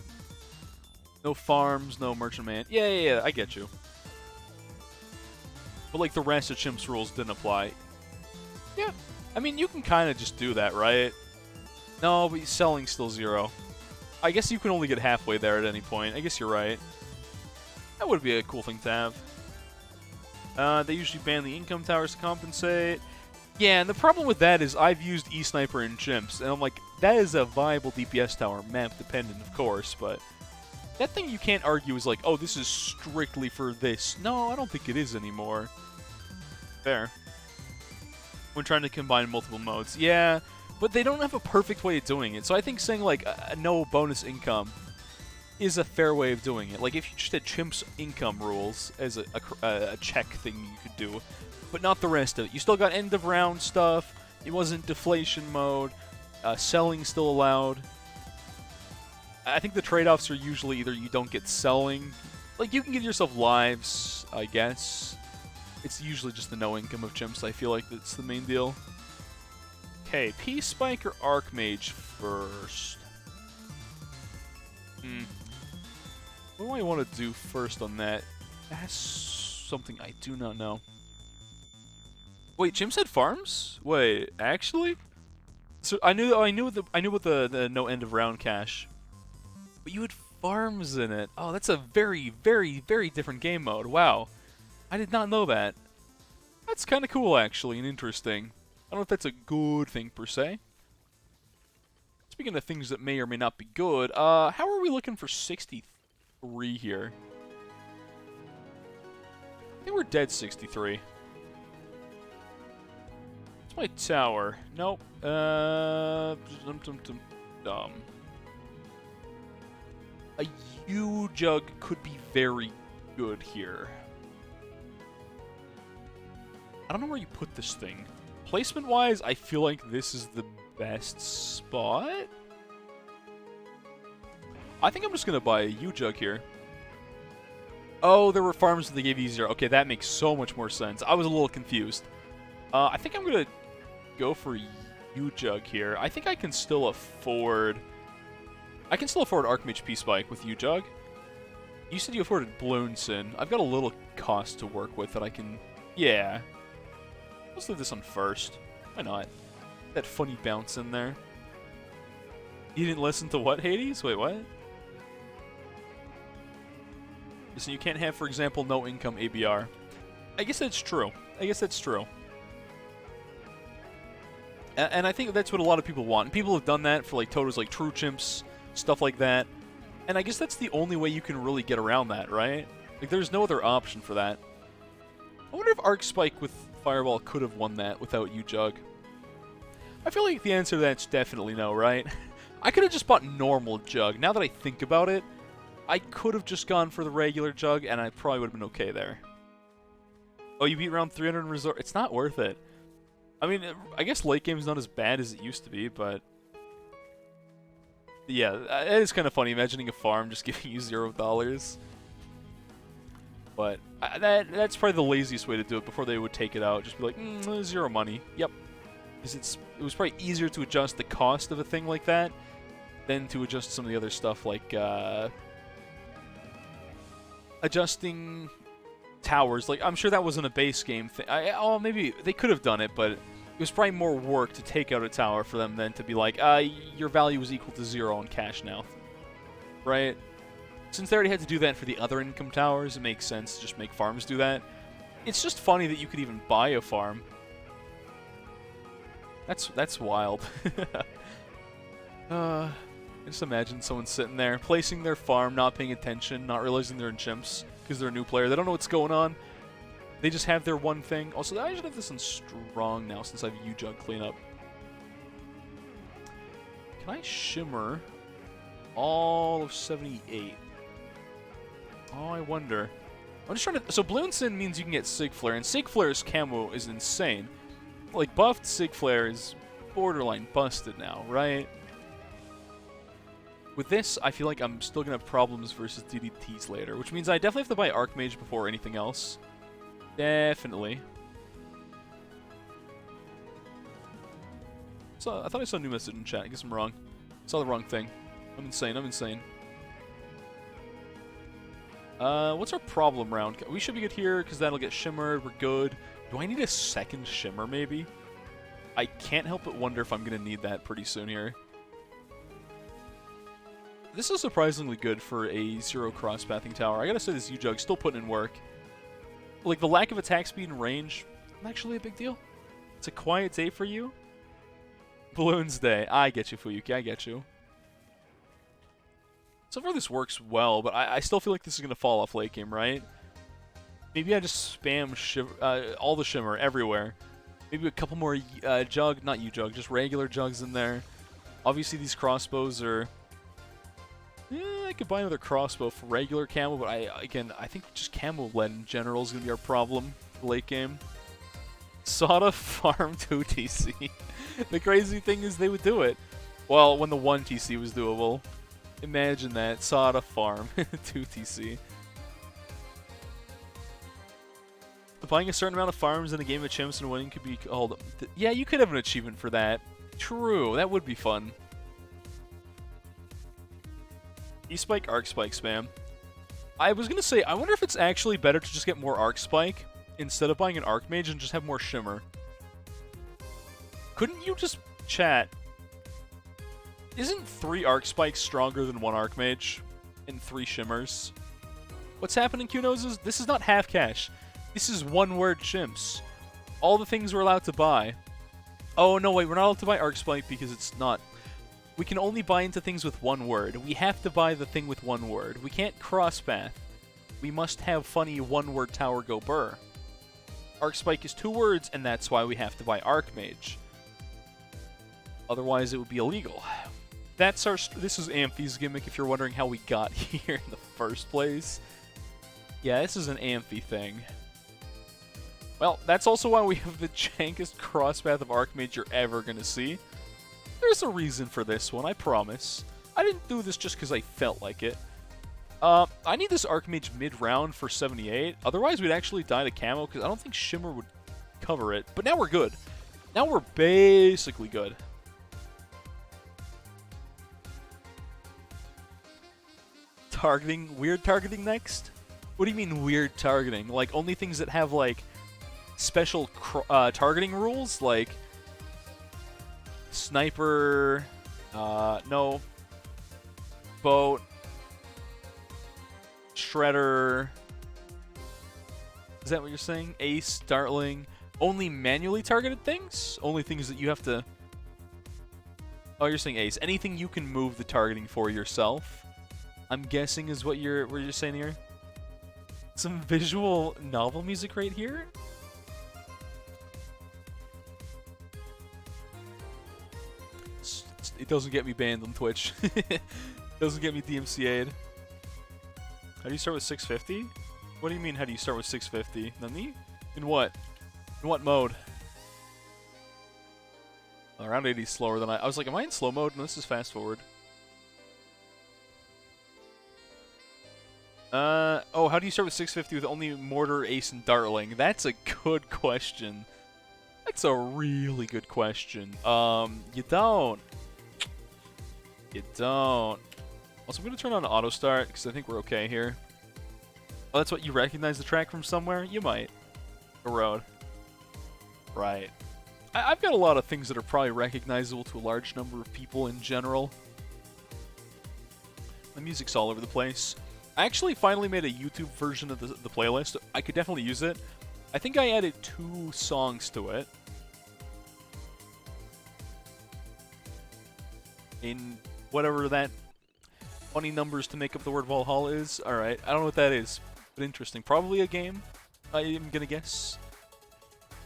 No farms, no merchant man. Yeah, I get you. But like the rest of chimps rules didn't apply. Yeah, I mean you can kind of just do that, right? No, but selling's still 0. I guess you can only get halfway there at any point. I guess you're right. That would be a cool thing to have. They usually ban the income towers to compensate. Yeah, and the problem with that is I've used E-Sniper and Chimps, and I'm like, that is a viable DPS tower, map dependent, of course, but that thing you can't argue is like, oh, this is strictly for this. No, I don't think it is anymore. Fair. When trying to combine multiple modes. Yeah, but they don't have a perfect way of doing it, so I think saying, like, no bonus income is a fair way of doing it. Like, if you just had Chimps income rules as a check thing you could do, but not the rest of it. You still got end of round stuff. It wasn't deflation mode. Selling still allowed. I think the trade-offs are usually either you don't get selling. Like, you can give yourself lives, I guess. It's usually just the no income of Chimps. I feel like that's the main deal. Okay, Peace Spike or Archmage first? What do I want to do first on that? That's something I do not know. Wait, Chimps had farms? Wait, actually? So I knew about the no end of round cache, but you had farms in it. Oh, that's a very, very, very different game mode. Wow, I did not know that. That's kind of cool, actually, and interesting. I don't know if that's a good thing per se. Speaking of things that may or may not be good, how are we looking for 63 here? I think we're dead 63. My tower. Nope. A U-Jug could be very good here. I don't know where you put this thing. Placement-wise, I feel like this is the best spot. I think I'm just going to buy a U-Jug here. Oh, there were farms that they gave you 0. Okay, that makes so much more sense. I was a little confused. I think I'm going to go for U-Jug here. I think I can still afford... Archmage P-Spike with U-Jug. You said you afforded Bloonarius. I've got a little cost to work with that I can... Yeah. Let's leave this on first. Why not? That funny bounce in there. You didn't listen to what, Hades? Wait, what? Listen, you can't have, for example, no income ABR. I guess that's true. And I think that's what a lot of people want. And people have done that for like totals like True Chimps, stuff like that. And I guess that's the only way you can really get around that, right? Like, there's no other option for that. I wonder if Arc Spike with Fireball could have won that without U-Jug. I feel like the answer to that's definitely no, right? I could have just bought normal Jug. Now that I think about it, I could have just gone for the regular Jug, and I probably would have been okay there. Oh, you beat round 300 in Resort? It's not worth it. I mean, I guess late game's not as bad as it used to be, but... Yeah, it is kind of funny imagining a farm just giving you $0. But that's probably the laziest way to do it before they would take it out. Just be like, 0 money. Yep. Because it was probably easier to adjust the cost of a thing like that than to adjust some of the other stuff like adjusting towers. Like, I'm sure that wasn't a base game thing. Oh, maybe they could have done it, but it was probably more work to take out a tower for them than to be like, your value is equal to 0 on cash now. Right? Since they already had to do that for the other income towers, it makes sense to just make farms do that. It's just funny that you could even buy a farm. That's wild. I just imagine someone sitting there, placing their farm, not paying attention, not realizing they're in Chimps because they're a new player. They don't know what's going on. They just have their one thing. Also, I should have this on strong now since I have U-Jug cleanup. Can I shimmer all of 78? Oh, I wonder. I'm just trying to... So, Bloonarius means you can get Sig Flare, and Sig Flare's camo is insane. Like, buffed Sig Flare is borderline busted now, right? With this, I feel like I'm still going to have problems versus DDTs later, which means I definitely have to buy Archmage before anything else. Definitely. So, I thought I saw a new message in chat. I guess I'm wrong. I saw the wrong thing. I'm insane. What's our problem round? We should be good here because that'll get shimmered. We're good. Do I need a second shimmer, maybe? I can't help but wonder if I'm going to need that pretty soon here. This is surprisingly good for a 0 cross-pathing tower. I gotta say this U-Jug's still putting in work. Like, the lack of attack speed and range, not actually a big deal. It's a quiet day for you. Balloons Day. I get you, Fuyuki. I get you. So far this works well, but I still feel like this is going to fall off late game, right? Maybe I just spam all the shimmer everywhere. Maybe a couple more not U-Jug, just regular jugs in there. Obviously these crossbows are... I could buy another crossbow for regular camo, but I think just camo lead in general is going to be our problem for late game. Soda Farm 2 TC. The crazy thing is they would do it. Well, when the 1 TC was doable. Imagine that. Soda Farm 2 TC. Buying a certain amount of farms in a game of chimps and winning could be called... Yeah, you could have an achievement for that. True, that would be fun. E-Spike, Arc Spike spam. I was going to say, I wonder if it's actually better to just get more Arc Spike instead of buying an Archmage and just have more Shimmer. Couldn't you just... Chat. Isn't 3 Arc Spikes stronger than 1 Archmage? And 3 Shimmers? What's happening, Q-Noses? This is not half cash. This is one-word chimps. All the things we're allowed to buy. Oh, no, wait, we're not allowed to buy Arc Spike because it's not... We can only buy into things with 1 word. We have to buy the thing with 1 word. We can't cross-path. We must have funny one-word tower go burr. Arc Spike is 2 words, and that's why we have to buy Archmage. Otherwise, it would be illegal. That's our... This is Amphi's gimmick, if you're wondering how we got here in the first place. Yeah, this is an Amphi thing. Well, that's also why we have the jankest crosspath of Archmage you're ever going to see. There's a reason for this one, I promise. I didn't do this just because I felt like it. I need this Archmage mid-round for 78. Otherwise, we'd actually die to camo, because I don't think Shimmer would cover it. But now we're good. Now we're basically good. Targeting? Weird targeting next? What do you mean weird targeting? Like, only things that have, like... special targeting rules, like sniper, no, boat, shredder. Is that what you're saying? Ace, Dartling, only manually targeted things? Only things that you have to... Oh, you're saying Ace. Anything you can move the targeting for yourself, I'm guessing is what you're saying here. Some visual novel music right here. It doesn't get me banned on Twitch. It doesn't get me DMCA'd. How do you start with 650? What do you mean, how do you start with 650? Nani? In what? In what mode? Around 80 is slower than I was like, am I in slow mode? No, this is fast forward. Oh, how do you start with 650 with only Mortar, Ace, and Dartling? That's a good question. That's a really good question. You don't. You don't. Also, I'm going to turn on auto start because I think we're okay here. Oh, that's what you recognize the track from somewhere? You might. A road. Right. I've got a lot of things that are probably recognizable to a large number of people in general. The music's all over the place. I actually finally made a YouTube version of the playlist. I could definitely use it. I think I added 2 songs to it. In whatever that funny numbers to make up the word Valhalla is. Alright, I don't know what that is, but interesting. Probably a game, I am gonna guess.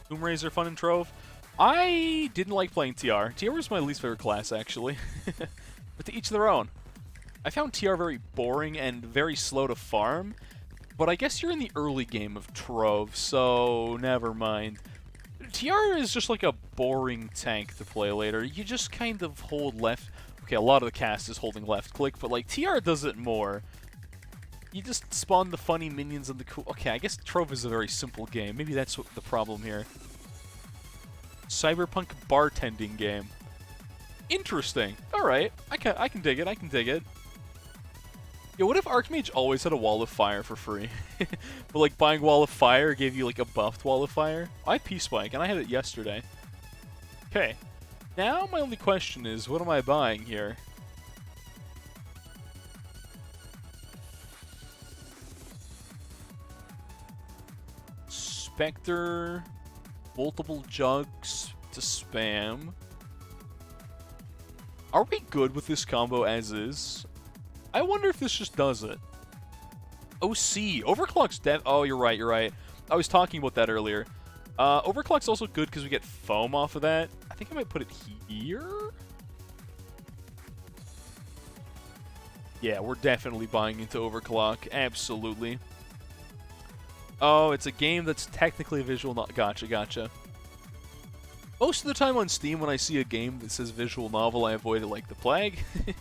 Tomb Raider, Fun and Trove. I didn't like playing TR. TR was my least favorite class, actually. But to each their own. I found TR very boring and very slow to farm, but I guess you're in the early game of Trove, so never mind. TR is just like a boring tank to play later. You just kind of hold left... Okay, a lot of the cast is holding left click, but like TR does it more. You just spawn the funny minions and the cool... Okay, I guess Trove is a very simple game. Maybe that's what the problem here. Cyberpunk bartending game. Interesting. Alright, I can dig it, I can dig it. Yo, what if Archmage always had a Wall of Fire for free? But like buying Wall of Fire gave you like a buffed Wall of Fire? I have P-Spike, and I had it yesterday. Okay. Now my only question is, what am I buying here? Spectre, multiple jugs to spam. Are we good with this combo as is? I wonder if this just does it. OC. Overclock's oh, you're right, you're right. I was talking about that earlier. Overclock's also good because we get foam off of that. I think I might put it here. Yeah, we're definitely buying into Overclock. Absolutely. Oh, it's a game that's technically a visual novel. Gotcha, gotcha. Most of the time on Steam, when I see a game that says visual novel, I avoid it like the plague. And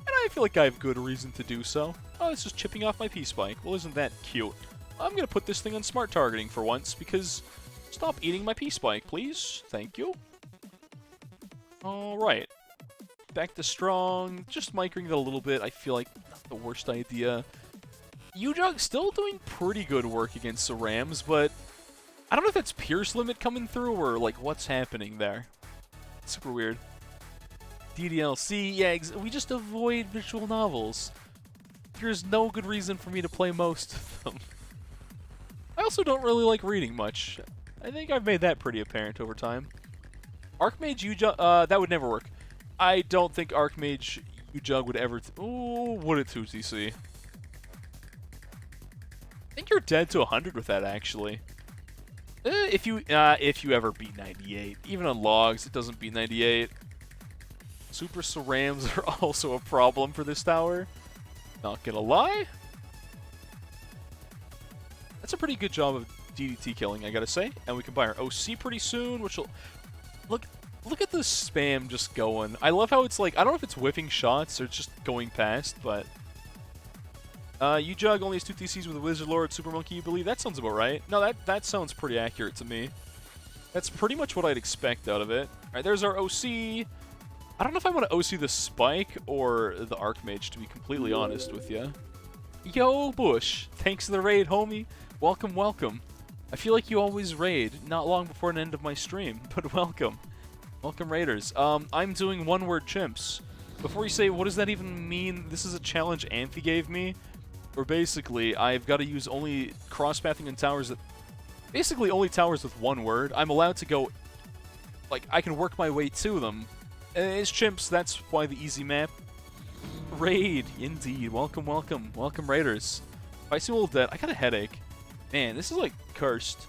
I feel like I have good reason to do so. Oh, it's just chipping off my P-Spike. Well, isn't that cute? I'm going to put this thing on smart targeting for once, because stop eating my P-Spike, please. Thank you. Alright. Back to strong. Just microing it a little bit. I feel like not the worst idea. U-Jug's still doing pretty good work against the Rams, but I don't know if that's Pierce limit coming through or like what's happening there. Super weird. DDLC, yeah, we just avoid visual novels. There's no good reason for me to play most of them. I also don't really like reading much. I think I've made that pretty apparent over time. Archmage U-Jug, that would never work. I don't think Archmage U-Jug would ever... Ooh, would it 2TC? I think you're dead to 100 with that, actually. If you ever beat 98. Even on logs, it doesn't beat 98. Super Cerams are also a problem for this tower. Not gonna lie. That's a pretty good job of DDT killing, I gotta say. And we can buy our OC pretty soon, which will... Look at the spam just going. I love how it's like... I don't know if it's whiffing shots or it's just going past, but... U-Jug only has 2 TCs with a Wizard Lord, Super Monkey, you believe? That sounds about right. No, that sounds pretty accurate to me. That's pretty much what I'd expect out of it. Alright, there's our OC. I don't know if I want to OC the Spike or the Archmage, to be completely honest with you. Yo, Bush. Thanks for the raid, homie. Welcome, welcome. I feel like you always raid, not long before an end of my stream, but welcome. Welcome, raiders. I'm doing one-word chimps. Before you say, what does that even mean? This is a challenge Anthe gave me, where basically I've got to use only cross-pathing in towers that... Basically only towers with one word. I'm allowed to go... Like, I can work my way to them. It's chimps, that's why the easy map. Raid, indeed. Welcome, welcome. Welcome, raiders. If I see a little dead, I got a headache. Man, this is like cursed.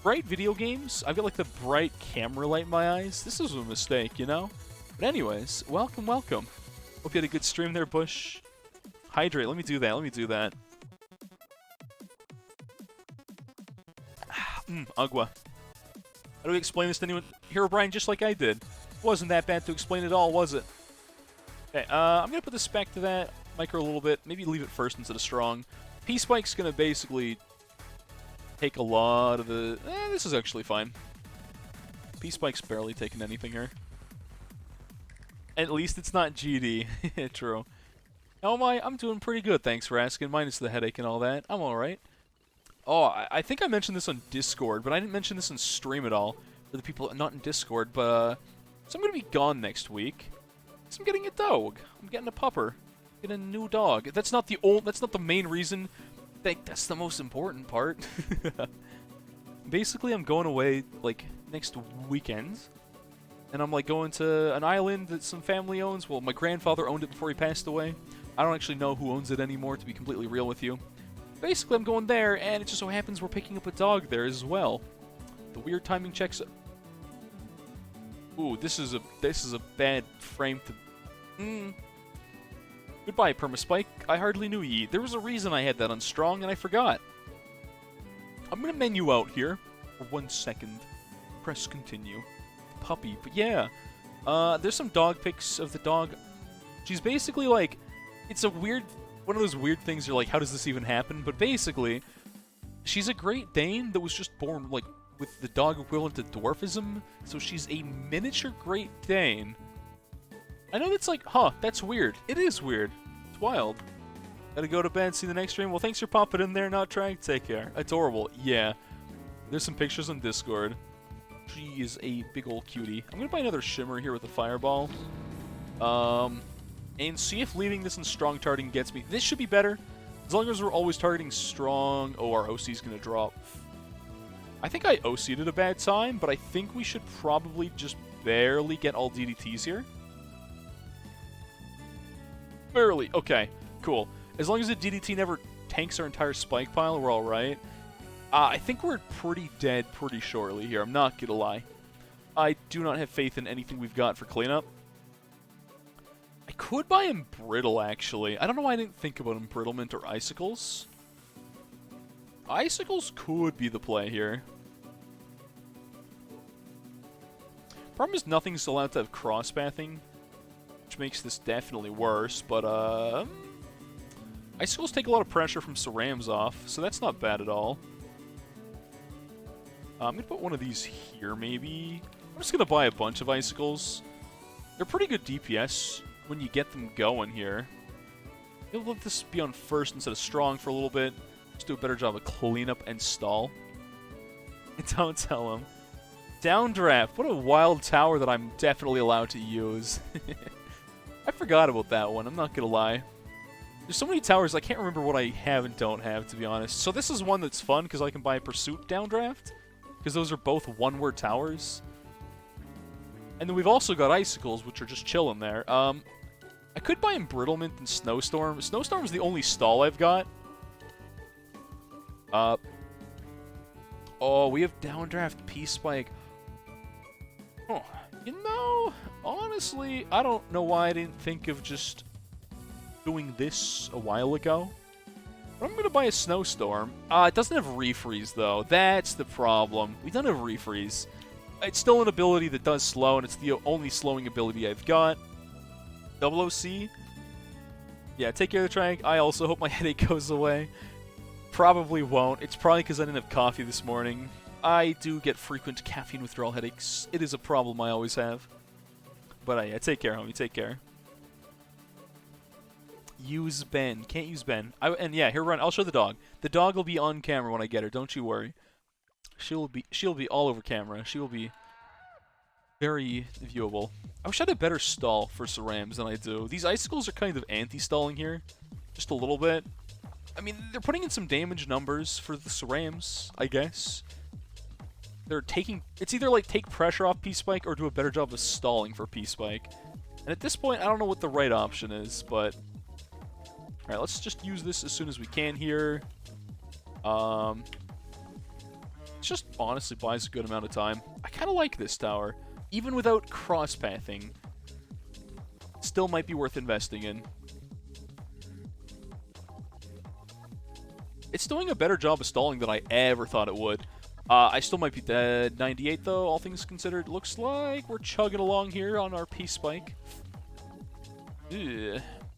Bright video games? I've got like the bright camera light in my eyes. This is a mistake, you know? But anyways, welcome, welcome. Hope you had a good stream there, Bush. Hydrate, let me do that, let me do that. Agua. How do we explain this to anyone? Hero Brian, just like I did. Wasn't that bad to explain at all, was it? Okay, I'm going to put this back to that. Micro a little bit. Maybe leave it first instead of strong. P-Spike's going to basically take a lot of the... this is actually fine. P-Spike's barely taking anything here. At least it's not GD. True. How am I? I'm doing pretty good, thanks for asking. Minus the headache and all that. I'm alright. Oh, I think I mentioned this on Discord, but I didn't mention this on stream at all. For the people not in Discord, but... So I'm going to be gone next week. So I'm getting a dog. I'm getting a pupper. Getting a new dog. That's not the main reason. That's the most important part. Basically, I'm going away, like, next weekend. And I'm, like, going to an island that some family owns. Well, my grandfather owned it before he passed away. I don't actually know who owns it anymore, to be completely real with you. Basically, I'm going there, and it just so happens we're picking up a dog there as well. The weird timing checks... Ooh, this is a bad frame to... Goodbye, Permaspike. I hardly knew ye. There was a reason I had that on strong, and I forgot. I'm gonna menu out here for 1 second. Press continue. Puppy, but yeah. There's some dog pics of the dog. She's basically like... It's a weird... One of those weird things you're like, how does this even happen? But basically, she's a Great Dane that was just born, like, with the dog equivalent to dwarfism. So she's a miniature Great Dane. I know that's like, huh, that's weird. It is weird. It's wild. Gotta go to bed, see the next stream. Well, thanks for popping in there, not trying. Take care. Adorable. Yeah. There's some pictures on Discord. She is a big old cutie. I'm gonna buy another shimmer here with a fireball. And see if leaving this in strong targeting gets me. This should be better. As long as we're always targeting strong. Oh, our OC's gonna drop I think I OC'd at a bad time, but I think we should probably just barely get all DDTs here. Barely. Okay, cool. As long as the DDT never tanks our entire spike pile, we're alright. I think we're pretty dead pretty shortly here, I'm not gonna lie. I do not have faith in anything we've got for cleanup. I could buy Embrittle, actually. I don't know why I didn't think about Embrittlement or Icicles. Icicles could be the play here. Problem is nothing's allowed to have cross-pathing, which makes this definitely worse, but, Icicles take a lot of pressure from Cerams off, so that's not bad at all. I'm gonna put one of these here, maybe. I'm just gonna buy a bunch of Icicles. They're pretty good DPS when you get them going here. You'll let this be on first instead of strong for a little bit. Just do a better job of cleanup and stall. And don't tell him. Downdraft. What a wild tower that I'm definitely allowed to use. I forgot about that one, I'm not gonna lie. There's so many towers, I can't remember what I have and don't have, to be honest. So this is one that's fun, because I can buy Pursuit Downdraft. Because those are both one-word towers. And then we've also got Icicles, which are just chilling there. I could buy Embrittlement and Snowstorm. Snowstorm is the only stall I've got. Oh, we have Downdraft, Peace Spike. Oh, you know, honestly, I don't know why I didn't think of just doing this a while ago. But I'm going to buy a Snowstorm. It doesn't have Refreeze, though. That's the problem. We don't have Refreeze. It's still an ability that does slow, and it's the only slowing ability I've got. Double OC. Yeah, take care of the Trank. I also hope my headache goes away. Probably won't. It's probably because I didn't have coffee this morning. I do get frequent caffeine withdrawal headaches. It is a problem I always have. But yeah, take care, homie. Take care. Use Ben. Can't use Ben. And yeah, here, run. I'll show the dog. The dog will be on camera when I get her. Don't you worry. She'll be all over camera. She will be very viewable. I wish I had a better stall for Cerams than I do. These Icicles are kind of anti-stalling here. Just a little bit. I mean, they're putting in some damage numbers for the Cerams, I guess. They're taking... It's either, like, take pressure off P-Spike or do a better job of stalling for P-Spike. And at this point, I don't know what the right option is, but... Alright, let's just use this as soon as we can here. It just honestly buys a good amount of time. I kind of like this tower. Even without cross-pathing, still might be worth investing in. It's doing a better job of stalling than I ever thought it would. I still might be dead. 98 though, all things considered. Looks like we're chugging along here on our P-Spike.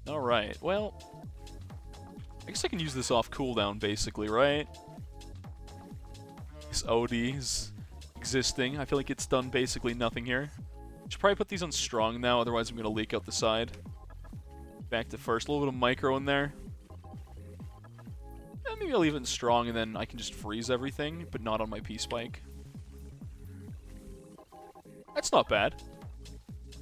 Alright, well... I guess I can use this off cooldown, basically, right? This OD is existing. I feel like it's done basically nothing here. Should probably put these on strong now, otherwise I'm going to leak out the side. Back to first. A little bit of micro in there. Maybe I'll leave it in strong and then I can just freeze everything, but not on my P-Spike. That's not bad.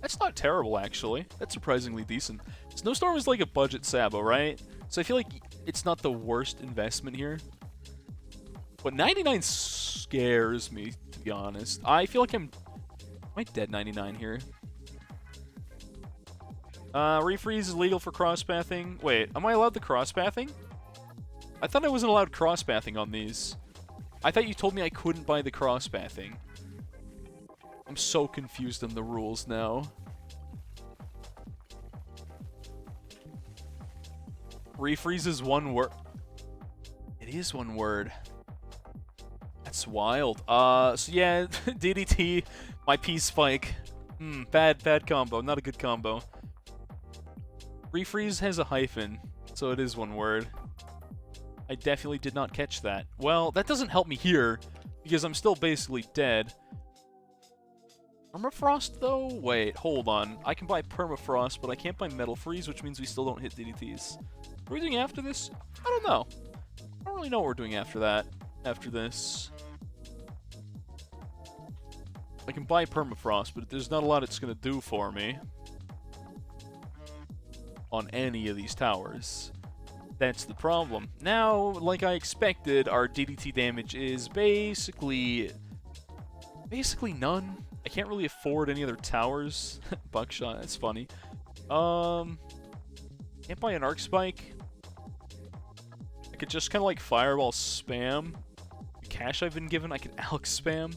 That's not terrible, actually. That's surprisingly decent. Snowstorm is like a budget Sabo, right? So I feel like it's not the worst investment here. But 99 scares me, to be honest. I feel like am I dead 99 here? Refreeze is legal for cross-pathing. Wait, am I allowed the cross-pathing? I thought I wasn't allowed cross-pathing on these. I thought you told me I couldn't buy the cross-pathing. I'm so confused on the rules now. Refreeze is one word. It is one word. That's wild. So yeah, DDT, my P-Spike. Bad combo. Not a good combo. Refreeze has a hyphen, so it is one word. I definitely did not catch that. Well, that doesn't help me here, because I'm still basically dead. Permafrost, though? Wait, hold on. I can buy Permafrost, but I can't buy Metal Freeze, which means we still don't hit DDTs. What are we doing after this? I don't know. I don't really know what we're doing after that. After this. I can buy Permafrost, but there's not a lot it's going to do for me. On any of these towers. That's the problem. Now, like I expected, our DDT damage is basically none. I can't really afford any other towers. Buckshot, that's funny. Can't buy an arc spike. I could just kind of like fireball spam. The cash I've been given, I could Alex spam.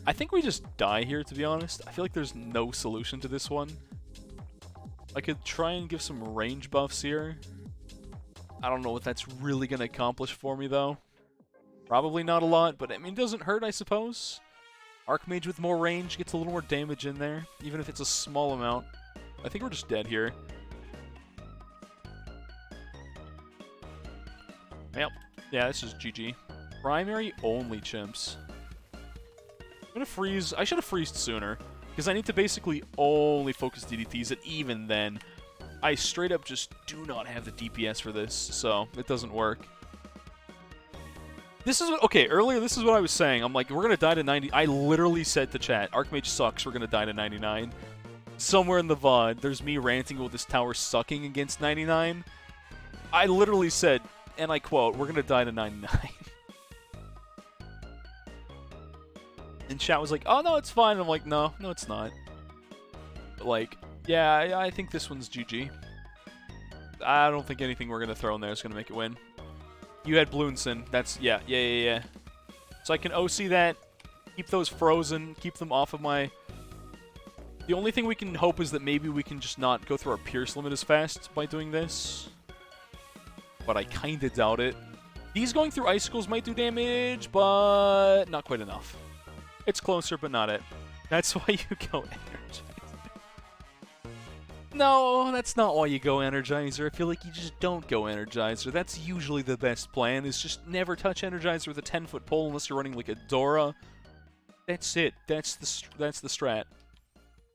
I think we just die here, to be honest. I feel like there's no solution to this one. I could try and give some range buffs here. I don't know what that's really going to accomplish for me, though. Probably not a lot, but I mean, it doesn't hurt, I suppose. Archmage with more range gets a little more damage in there, even if it's a small amount. I think we're just dead here. Yep. Yeah, this is GG. Primary only chimps. I'm gonna freeze. I should have freezed sooner, because I need to basically only focus DDTs, and even then, I straight up just do not have the DPS for this, so it doesn't work. This is what, okay, earlier this is what I was saying. I'm like, we're gonna die to 90. I literally said to chat, Archmage sucks, we're gonna die to 99. Somewhere in the VOD, there's me ranting about this tower sucking against 99. I literally said, and I quote, we're gonna die to 99. And chat was like, oh no, it's fine. I'm like, no, it's not. But like, yeah, I think this one's GG. I don't think anything we're gonna throw in there is gonna make it win. You had Bloonson. That's, yeah. So I can OC that, keep those frozen, keep them off of my... The only thing we can hope is that maybe we can just not go through our Pierce limit as fast by doing this. But I kinda doubt it. These going through Icicles might do damage, but not quite enough. It's closer, but not it. That's why you go Energizer. No, that's not why you go Energizer. I feel like you just don't go Energizer. That's usually the best plan, is just never touch Energizer with a 10-foot pole unless you're running like a Dora. That's it. That's the strat.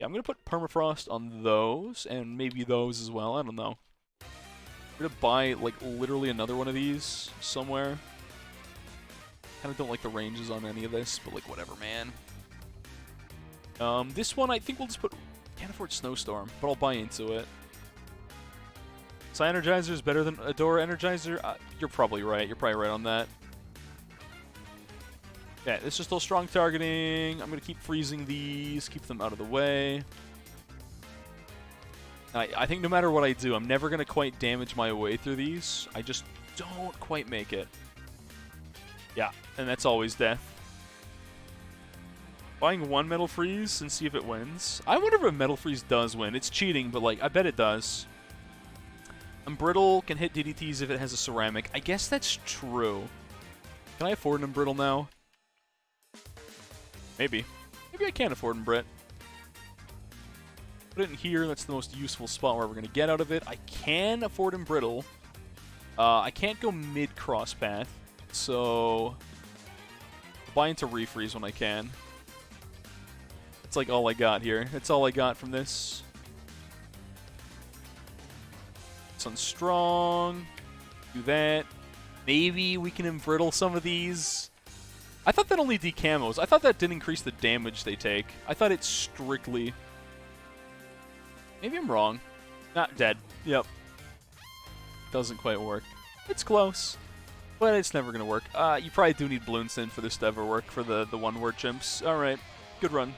Yeah, I'm going to put Permafrost on those, and maybe those as well. I don't know. I'm going to buy, like, literally another one of these somewhere. Kind of don't like the ranges on any of this, but, like, whatever, man. This one, I think we'll just put... Can't afford Snowstorm, but I'll buy into it. Psy-Energizer is better than Adora Energizer? You're probably right. You're probably right on that. Yeah, it's just still strong targeting. I'm going to keep freezing these, keep them out of the way. I think no matter what I do, I'm never going to quite damage my way through these. I just don't quite make it. Yeah, and that's always death. Buying one Metal Freeze and see if it wins. I wonder if a Metal Freeze does win. It's cheating, but like, I bet it does. Unbrittle can hit DDTs if it has a ceramic. I guess that's true. Can I afford an Unbrittle now? Maybe. Maybe I can afford Unbrit. Put it in here. That's the most useful spot where we're going to get out of it. I can afford Unbrittle. I can't go mid-cross path, so I'll buy into Refreeze when I can. That's like all I got here. That's all I got from this. Sun's strong. Do that. Maybe we can Embrittle some of these. I thought that only decamos. I thought that didn't increase the damage they take. I thought it strictly... Maybe I'm wrong. Not dead. Yep. Doesn't quite work. It's close. But it's never going to work. You probably do need Bloonson for this to ever work for the one-word chimps. Alright. Good run.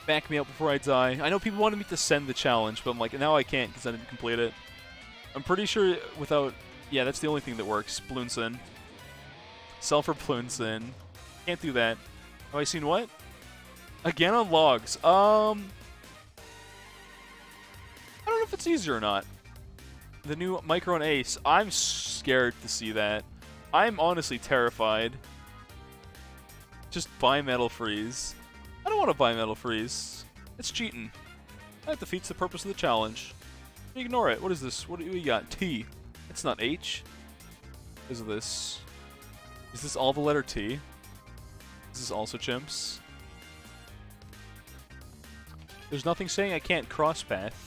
Back me up before I die. I know people wanted me to send the challenge, but I'm like, now I can't because I didn't complete it. I'm pretty sure without... Yeah, that's the only thing that works. Bloonson. Sell for Bloonson. Can't do that. Have I seen what? Again on logs. I don't know if it's easier or not. The new Micro and Ace. I'm scared to see that. I'm honestly terrified. Just buy Metal Freeze. I don't want to buy Metal Freeze. It's cheating. That defeats the purpose of the challenge. Ignore it. What is this? What do we got? T. It's not H. Is this? Is this all the letter T? This is also chimps. There's nothing saying I can't cross path.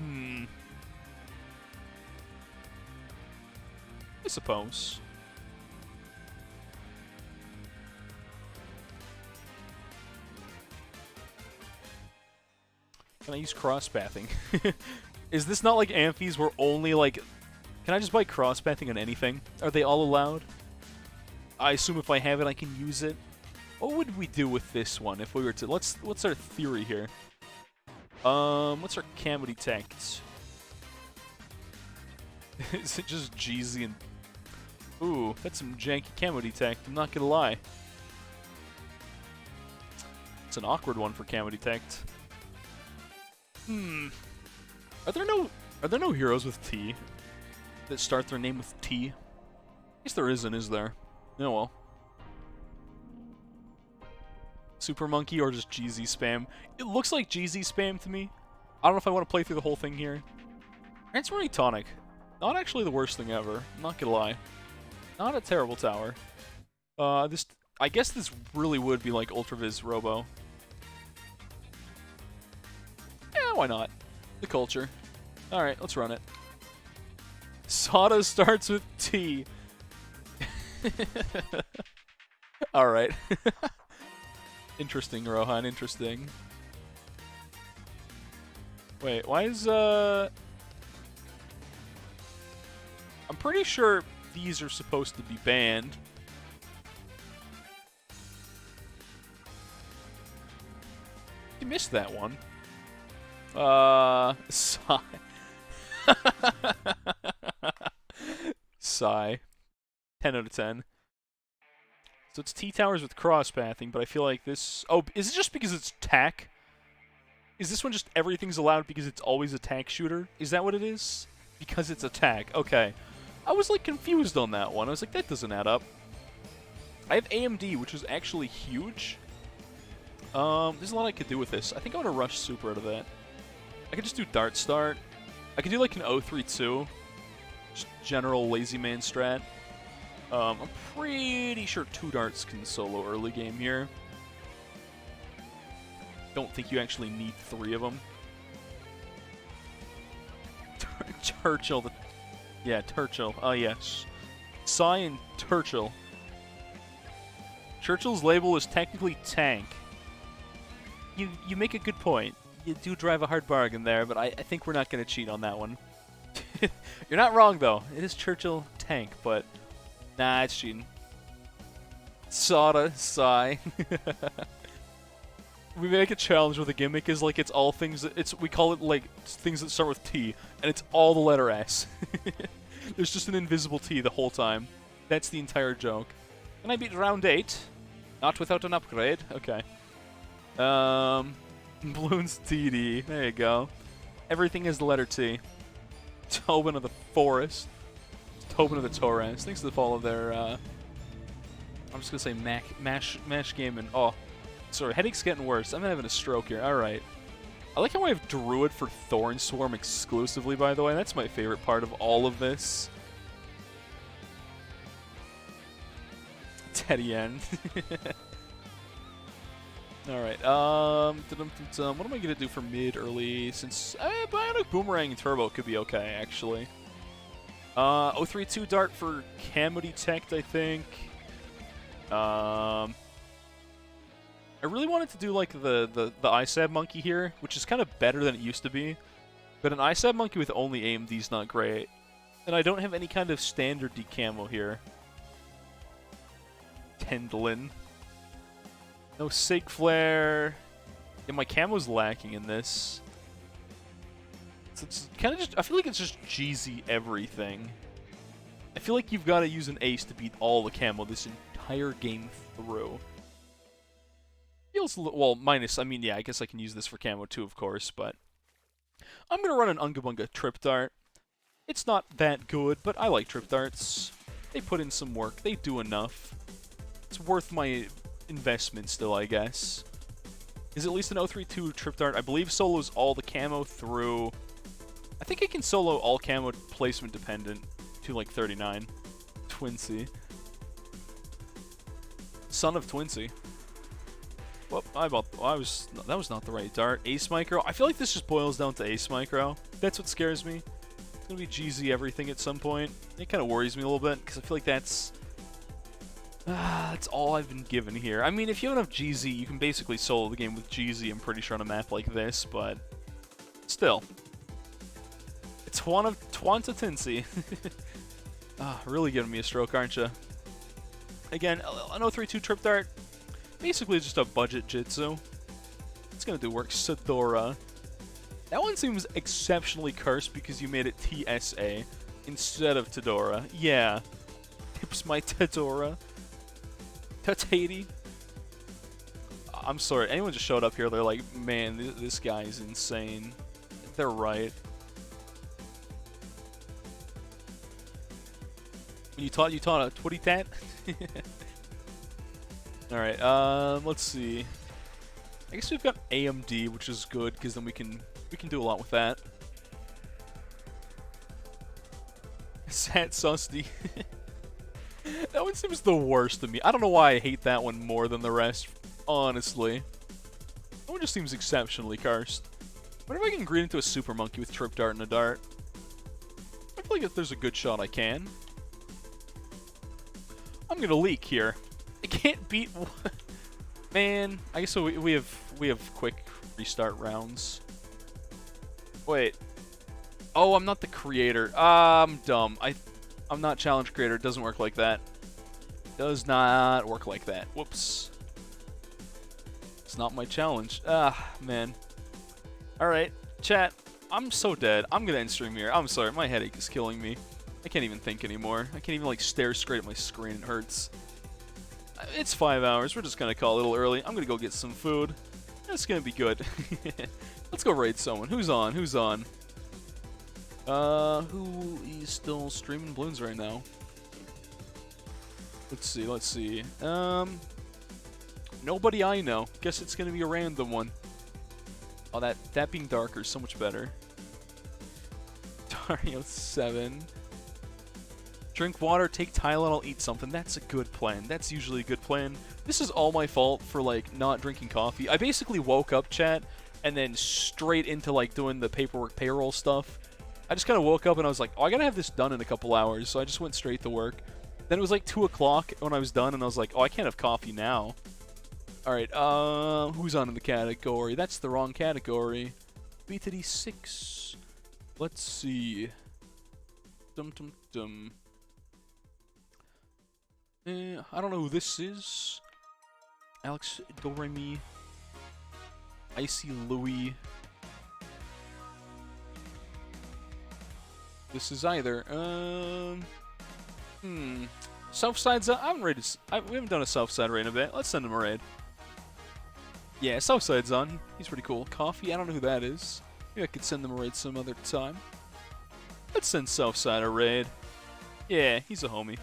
I suppose. Can I use cross-pathing? Is this not like Amphies where only like... Can I just buy cross-pathing on anything? Are they all allowed? I assume if I have it, I can use it. What would we do with this one if we were to... What's our theory here? What's our camo detect? Is it just Jeezy and... Ooh, that's some janky camo detect, I'm not gonna lie. It's an awkward one for camo detect. Are there no heroes with T that start their name with T? I guess there isn't, is there? Oh well. Super Monkey or just GZ spam? It looks like GZ spam to me. I don't know if I want to play through the whole thing here. Transferring Tonic. Not actually the worst thing ever. I'm not gonna lie. Not a terrible tower. I guess this really would be like Ultraviz Robo. Yeah, why not? The culture. Alright, let's run it. Sada starts with T. Alright. Interesting, Rohan, interesting. Wait, why is, I'm pretty sure these are supposed to be banned. You missed that one. Sigh. Sigh. 10 out of 10. So it's T-towers with cross-pathing, but I feel like this... Oh, is it just because it's tack? Is this one just everything's allowed because it's always a tack shooter? Is that what it is? Because it's a tack. Okay. I was, like, confused on that one. I was like, that doesn't add up. I have AMD, which is actually huge. There's a lot I could do with this. I think I want to rush super out of that. I could just do Dart Start. I could do, like, an 0-3-2. Just general lazy man strat. I'm pretty sure 2 darts can solo early game here. Don't think you actually need 3 of them. Churchill. Yeah, Churchill. Oh, yes. Psy and Churchill. Churchill's label is technically tank. You make a good point. You do drive a hard bargain there, but I think we're not going to cheat on that one. You're not wrong, though. It is Churchill tank, but... Nah, it's cheating. Sada, sigh. We make a challenge where the gimmick is like it's all things that we call it like things that start with T, and it's all the letter S. There's just an invisible T the whole time. That's the entire joke. And I beat round 8. Not without an upgrade. Okay. Bloons TD. There you go. Everything is the letter T. Tobin of the Forest. Tobin of the Torres. Thanks to the follow there. I'm just gonna say Mash Game and oh, sorry, headache's getting worse. I'm having a stroke here. All right. I like how I have Druid for Thorn Swarm exclusively. By the way, that's my favorite part of all of this. Teddy N. All right. What am I gonna do for mid early? Since Bionic Boomerang and Turbo could be okay actually. 0-3-2 dart for camo detect, I think. I really wanted to do like the ISAB monkey here, which is kind of better than it used to be. But an ISAB monkey with only AMD is not great. And I don't have any kind of standard decamo here. Tendlin. No Sig Flare. Yeah, my camo's lacking in this. So it's kind of just, I feel like it's just GZ everything. I feel like you've got to use an ace to beat all the camo this entire game through. Feels, well, minus, I mean, yeah, I guess I can use this for camo too, of course, but... I'm going to run an Unga Bunga Trip Dart. It's not that good, but I like Trip Darts. They put in some work. They do enough. It's worth my investment still, I guess. Is at least an 0-3-2 Trip Dart. I believe solos all the camo through... I think I can solo all camo placement dependent to like 39. Twinsy. Son of Twinsy. Well, that was not the right dart. Ace Micro. I feel like this just boils down to Ace Micro. That's what scares me. It's gonna be GZ everything at some point. It kind of worries me a little bit because I feel like that's all I've been given here. I mean, if you have enough GZ, you can basically solo the game with GZ. I'm pretty sure on a map like this, but still. It's Twanta-Tinsy. Ah, really giving me a stroke, aren't you? Again, an 032 Trip Dart. Basically just a budget Jitsu. It's gonna do work. Sedora. That one seems exceptionally cursed because you made it TSA instead of Tedora. Yeah. Tips my Tedora. Tatati. I'm sorry. Anyone just showed up here, they're like, man, this guy is insane. They're right. When you taught a twitty tat? Alright, let's see. I guess we've got AMD, which is good, because then we can do a lot with that. Sat Susty. That one seems the worst to me. I don't know why I hate that one more than the rest, honestly. That one just seems exceptionally cursed. What if I can green into a Super Monkey with Trip Dart and a Dart? I feel like if there's a good shot, I can. I'm gonna leak here. I can't beat one. Man, I guess so we have quick restart rounds. Wait. Oh, I'm not the creator. I'm dumb. I'm not challenge creator. It doesn't work like that. Does not work like that. Whoops. It's not my challenge. Ah, man. Alright, chat. I'm so dead. I'm gonna end stream here. I'm sorry, my headache is killing me. I can't even think anymore. I can't even like stare straight at my screen. It hurts. It's 5 hours. We're just gonna call it a little early. I'm gonna go get some food. It's gonna be good. Let's go raid someone. Who's on? Who's on? Who is still streaming Bloons right now? Let's see. Let's see. Nobody I know. Guess it's gonna be a random one. Oh, that being darker is so much better. Dario 7. Drink water, take Tylenol, eat something. That's a good plan. That's usually a good plan. This is all my fault for, like, not drinking coffee. I basically woke up, chat, and then straight into, like, doing the paperwork payroll stuff. I just kind of woke up and I was like, oh, I gotta have this done in a couple hours. So I just went straight to work. Then it was like 2 o'clock when I was done, and I was like, oh, I can't have coffee now. Alright, who's on in the category? That's the wrong category. B6. Let's see. Dum-dum-dum. I don't know who this is. Alex Doremi. Icy Louie. This is either. Southside's up. I haven't raided. We haven't done a Southside raid in a bit. Let's send him a raid. Yeah, Southside's on. He's pretty cool. Coffee. I don't know who that is. Maybe I could send them a raid some other time. Let's send Southside a raid. Yeah, he's a homie.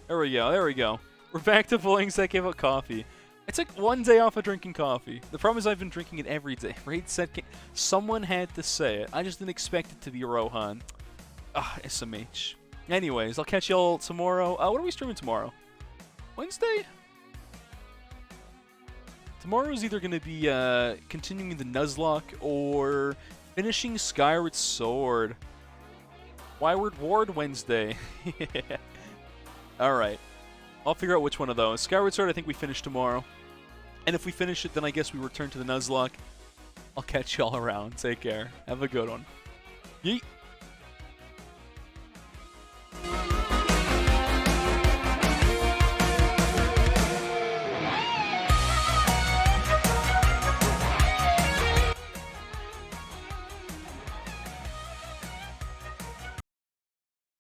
There we go. There we go. We're back to Blings that gave up coffee. I took 1 day off of drinking coffee. The problem is I've been drinking it every day. Raid said someone had to say it. I just didn't expect it to be Rohan. Ah, SMH. Anyways, I'll catch y'all tomorrow. What are we streaming tomorrow? Wednesday? Tomorrow's either going to be continuing the Nuzlocke or finishing Skyward Sword. Wyward Ward Wednesday. Yeah. Alright. I'll figure out which one of those. Skyward Sword I think we finish tomorrow. And if we finish it, then I guess we return to the Nuzlocke. I'll catch y'all around. Take care. Have a good one. Yeet.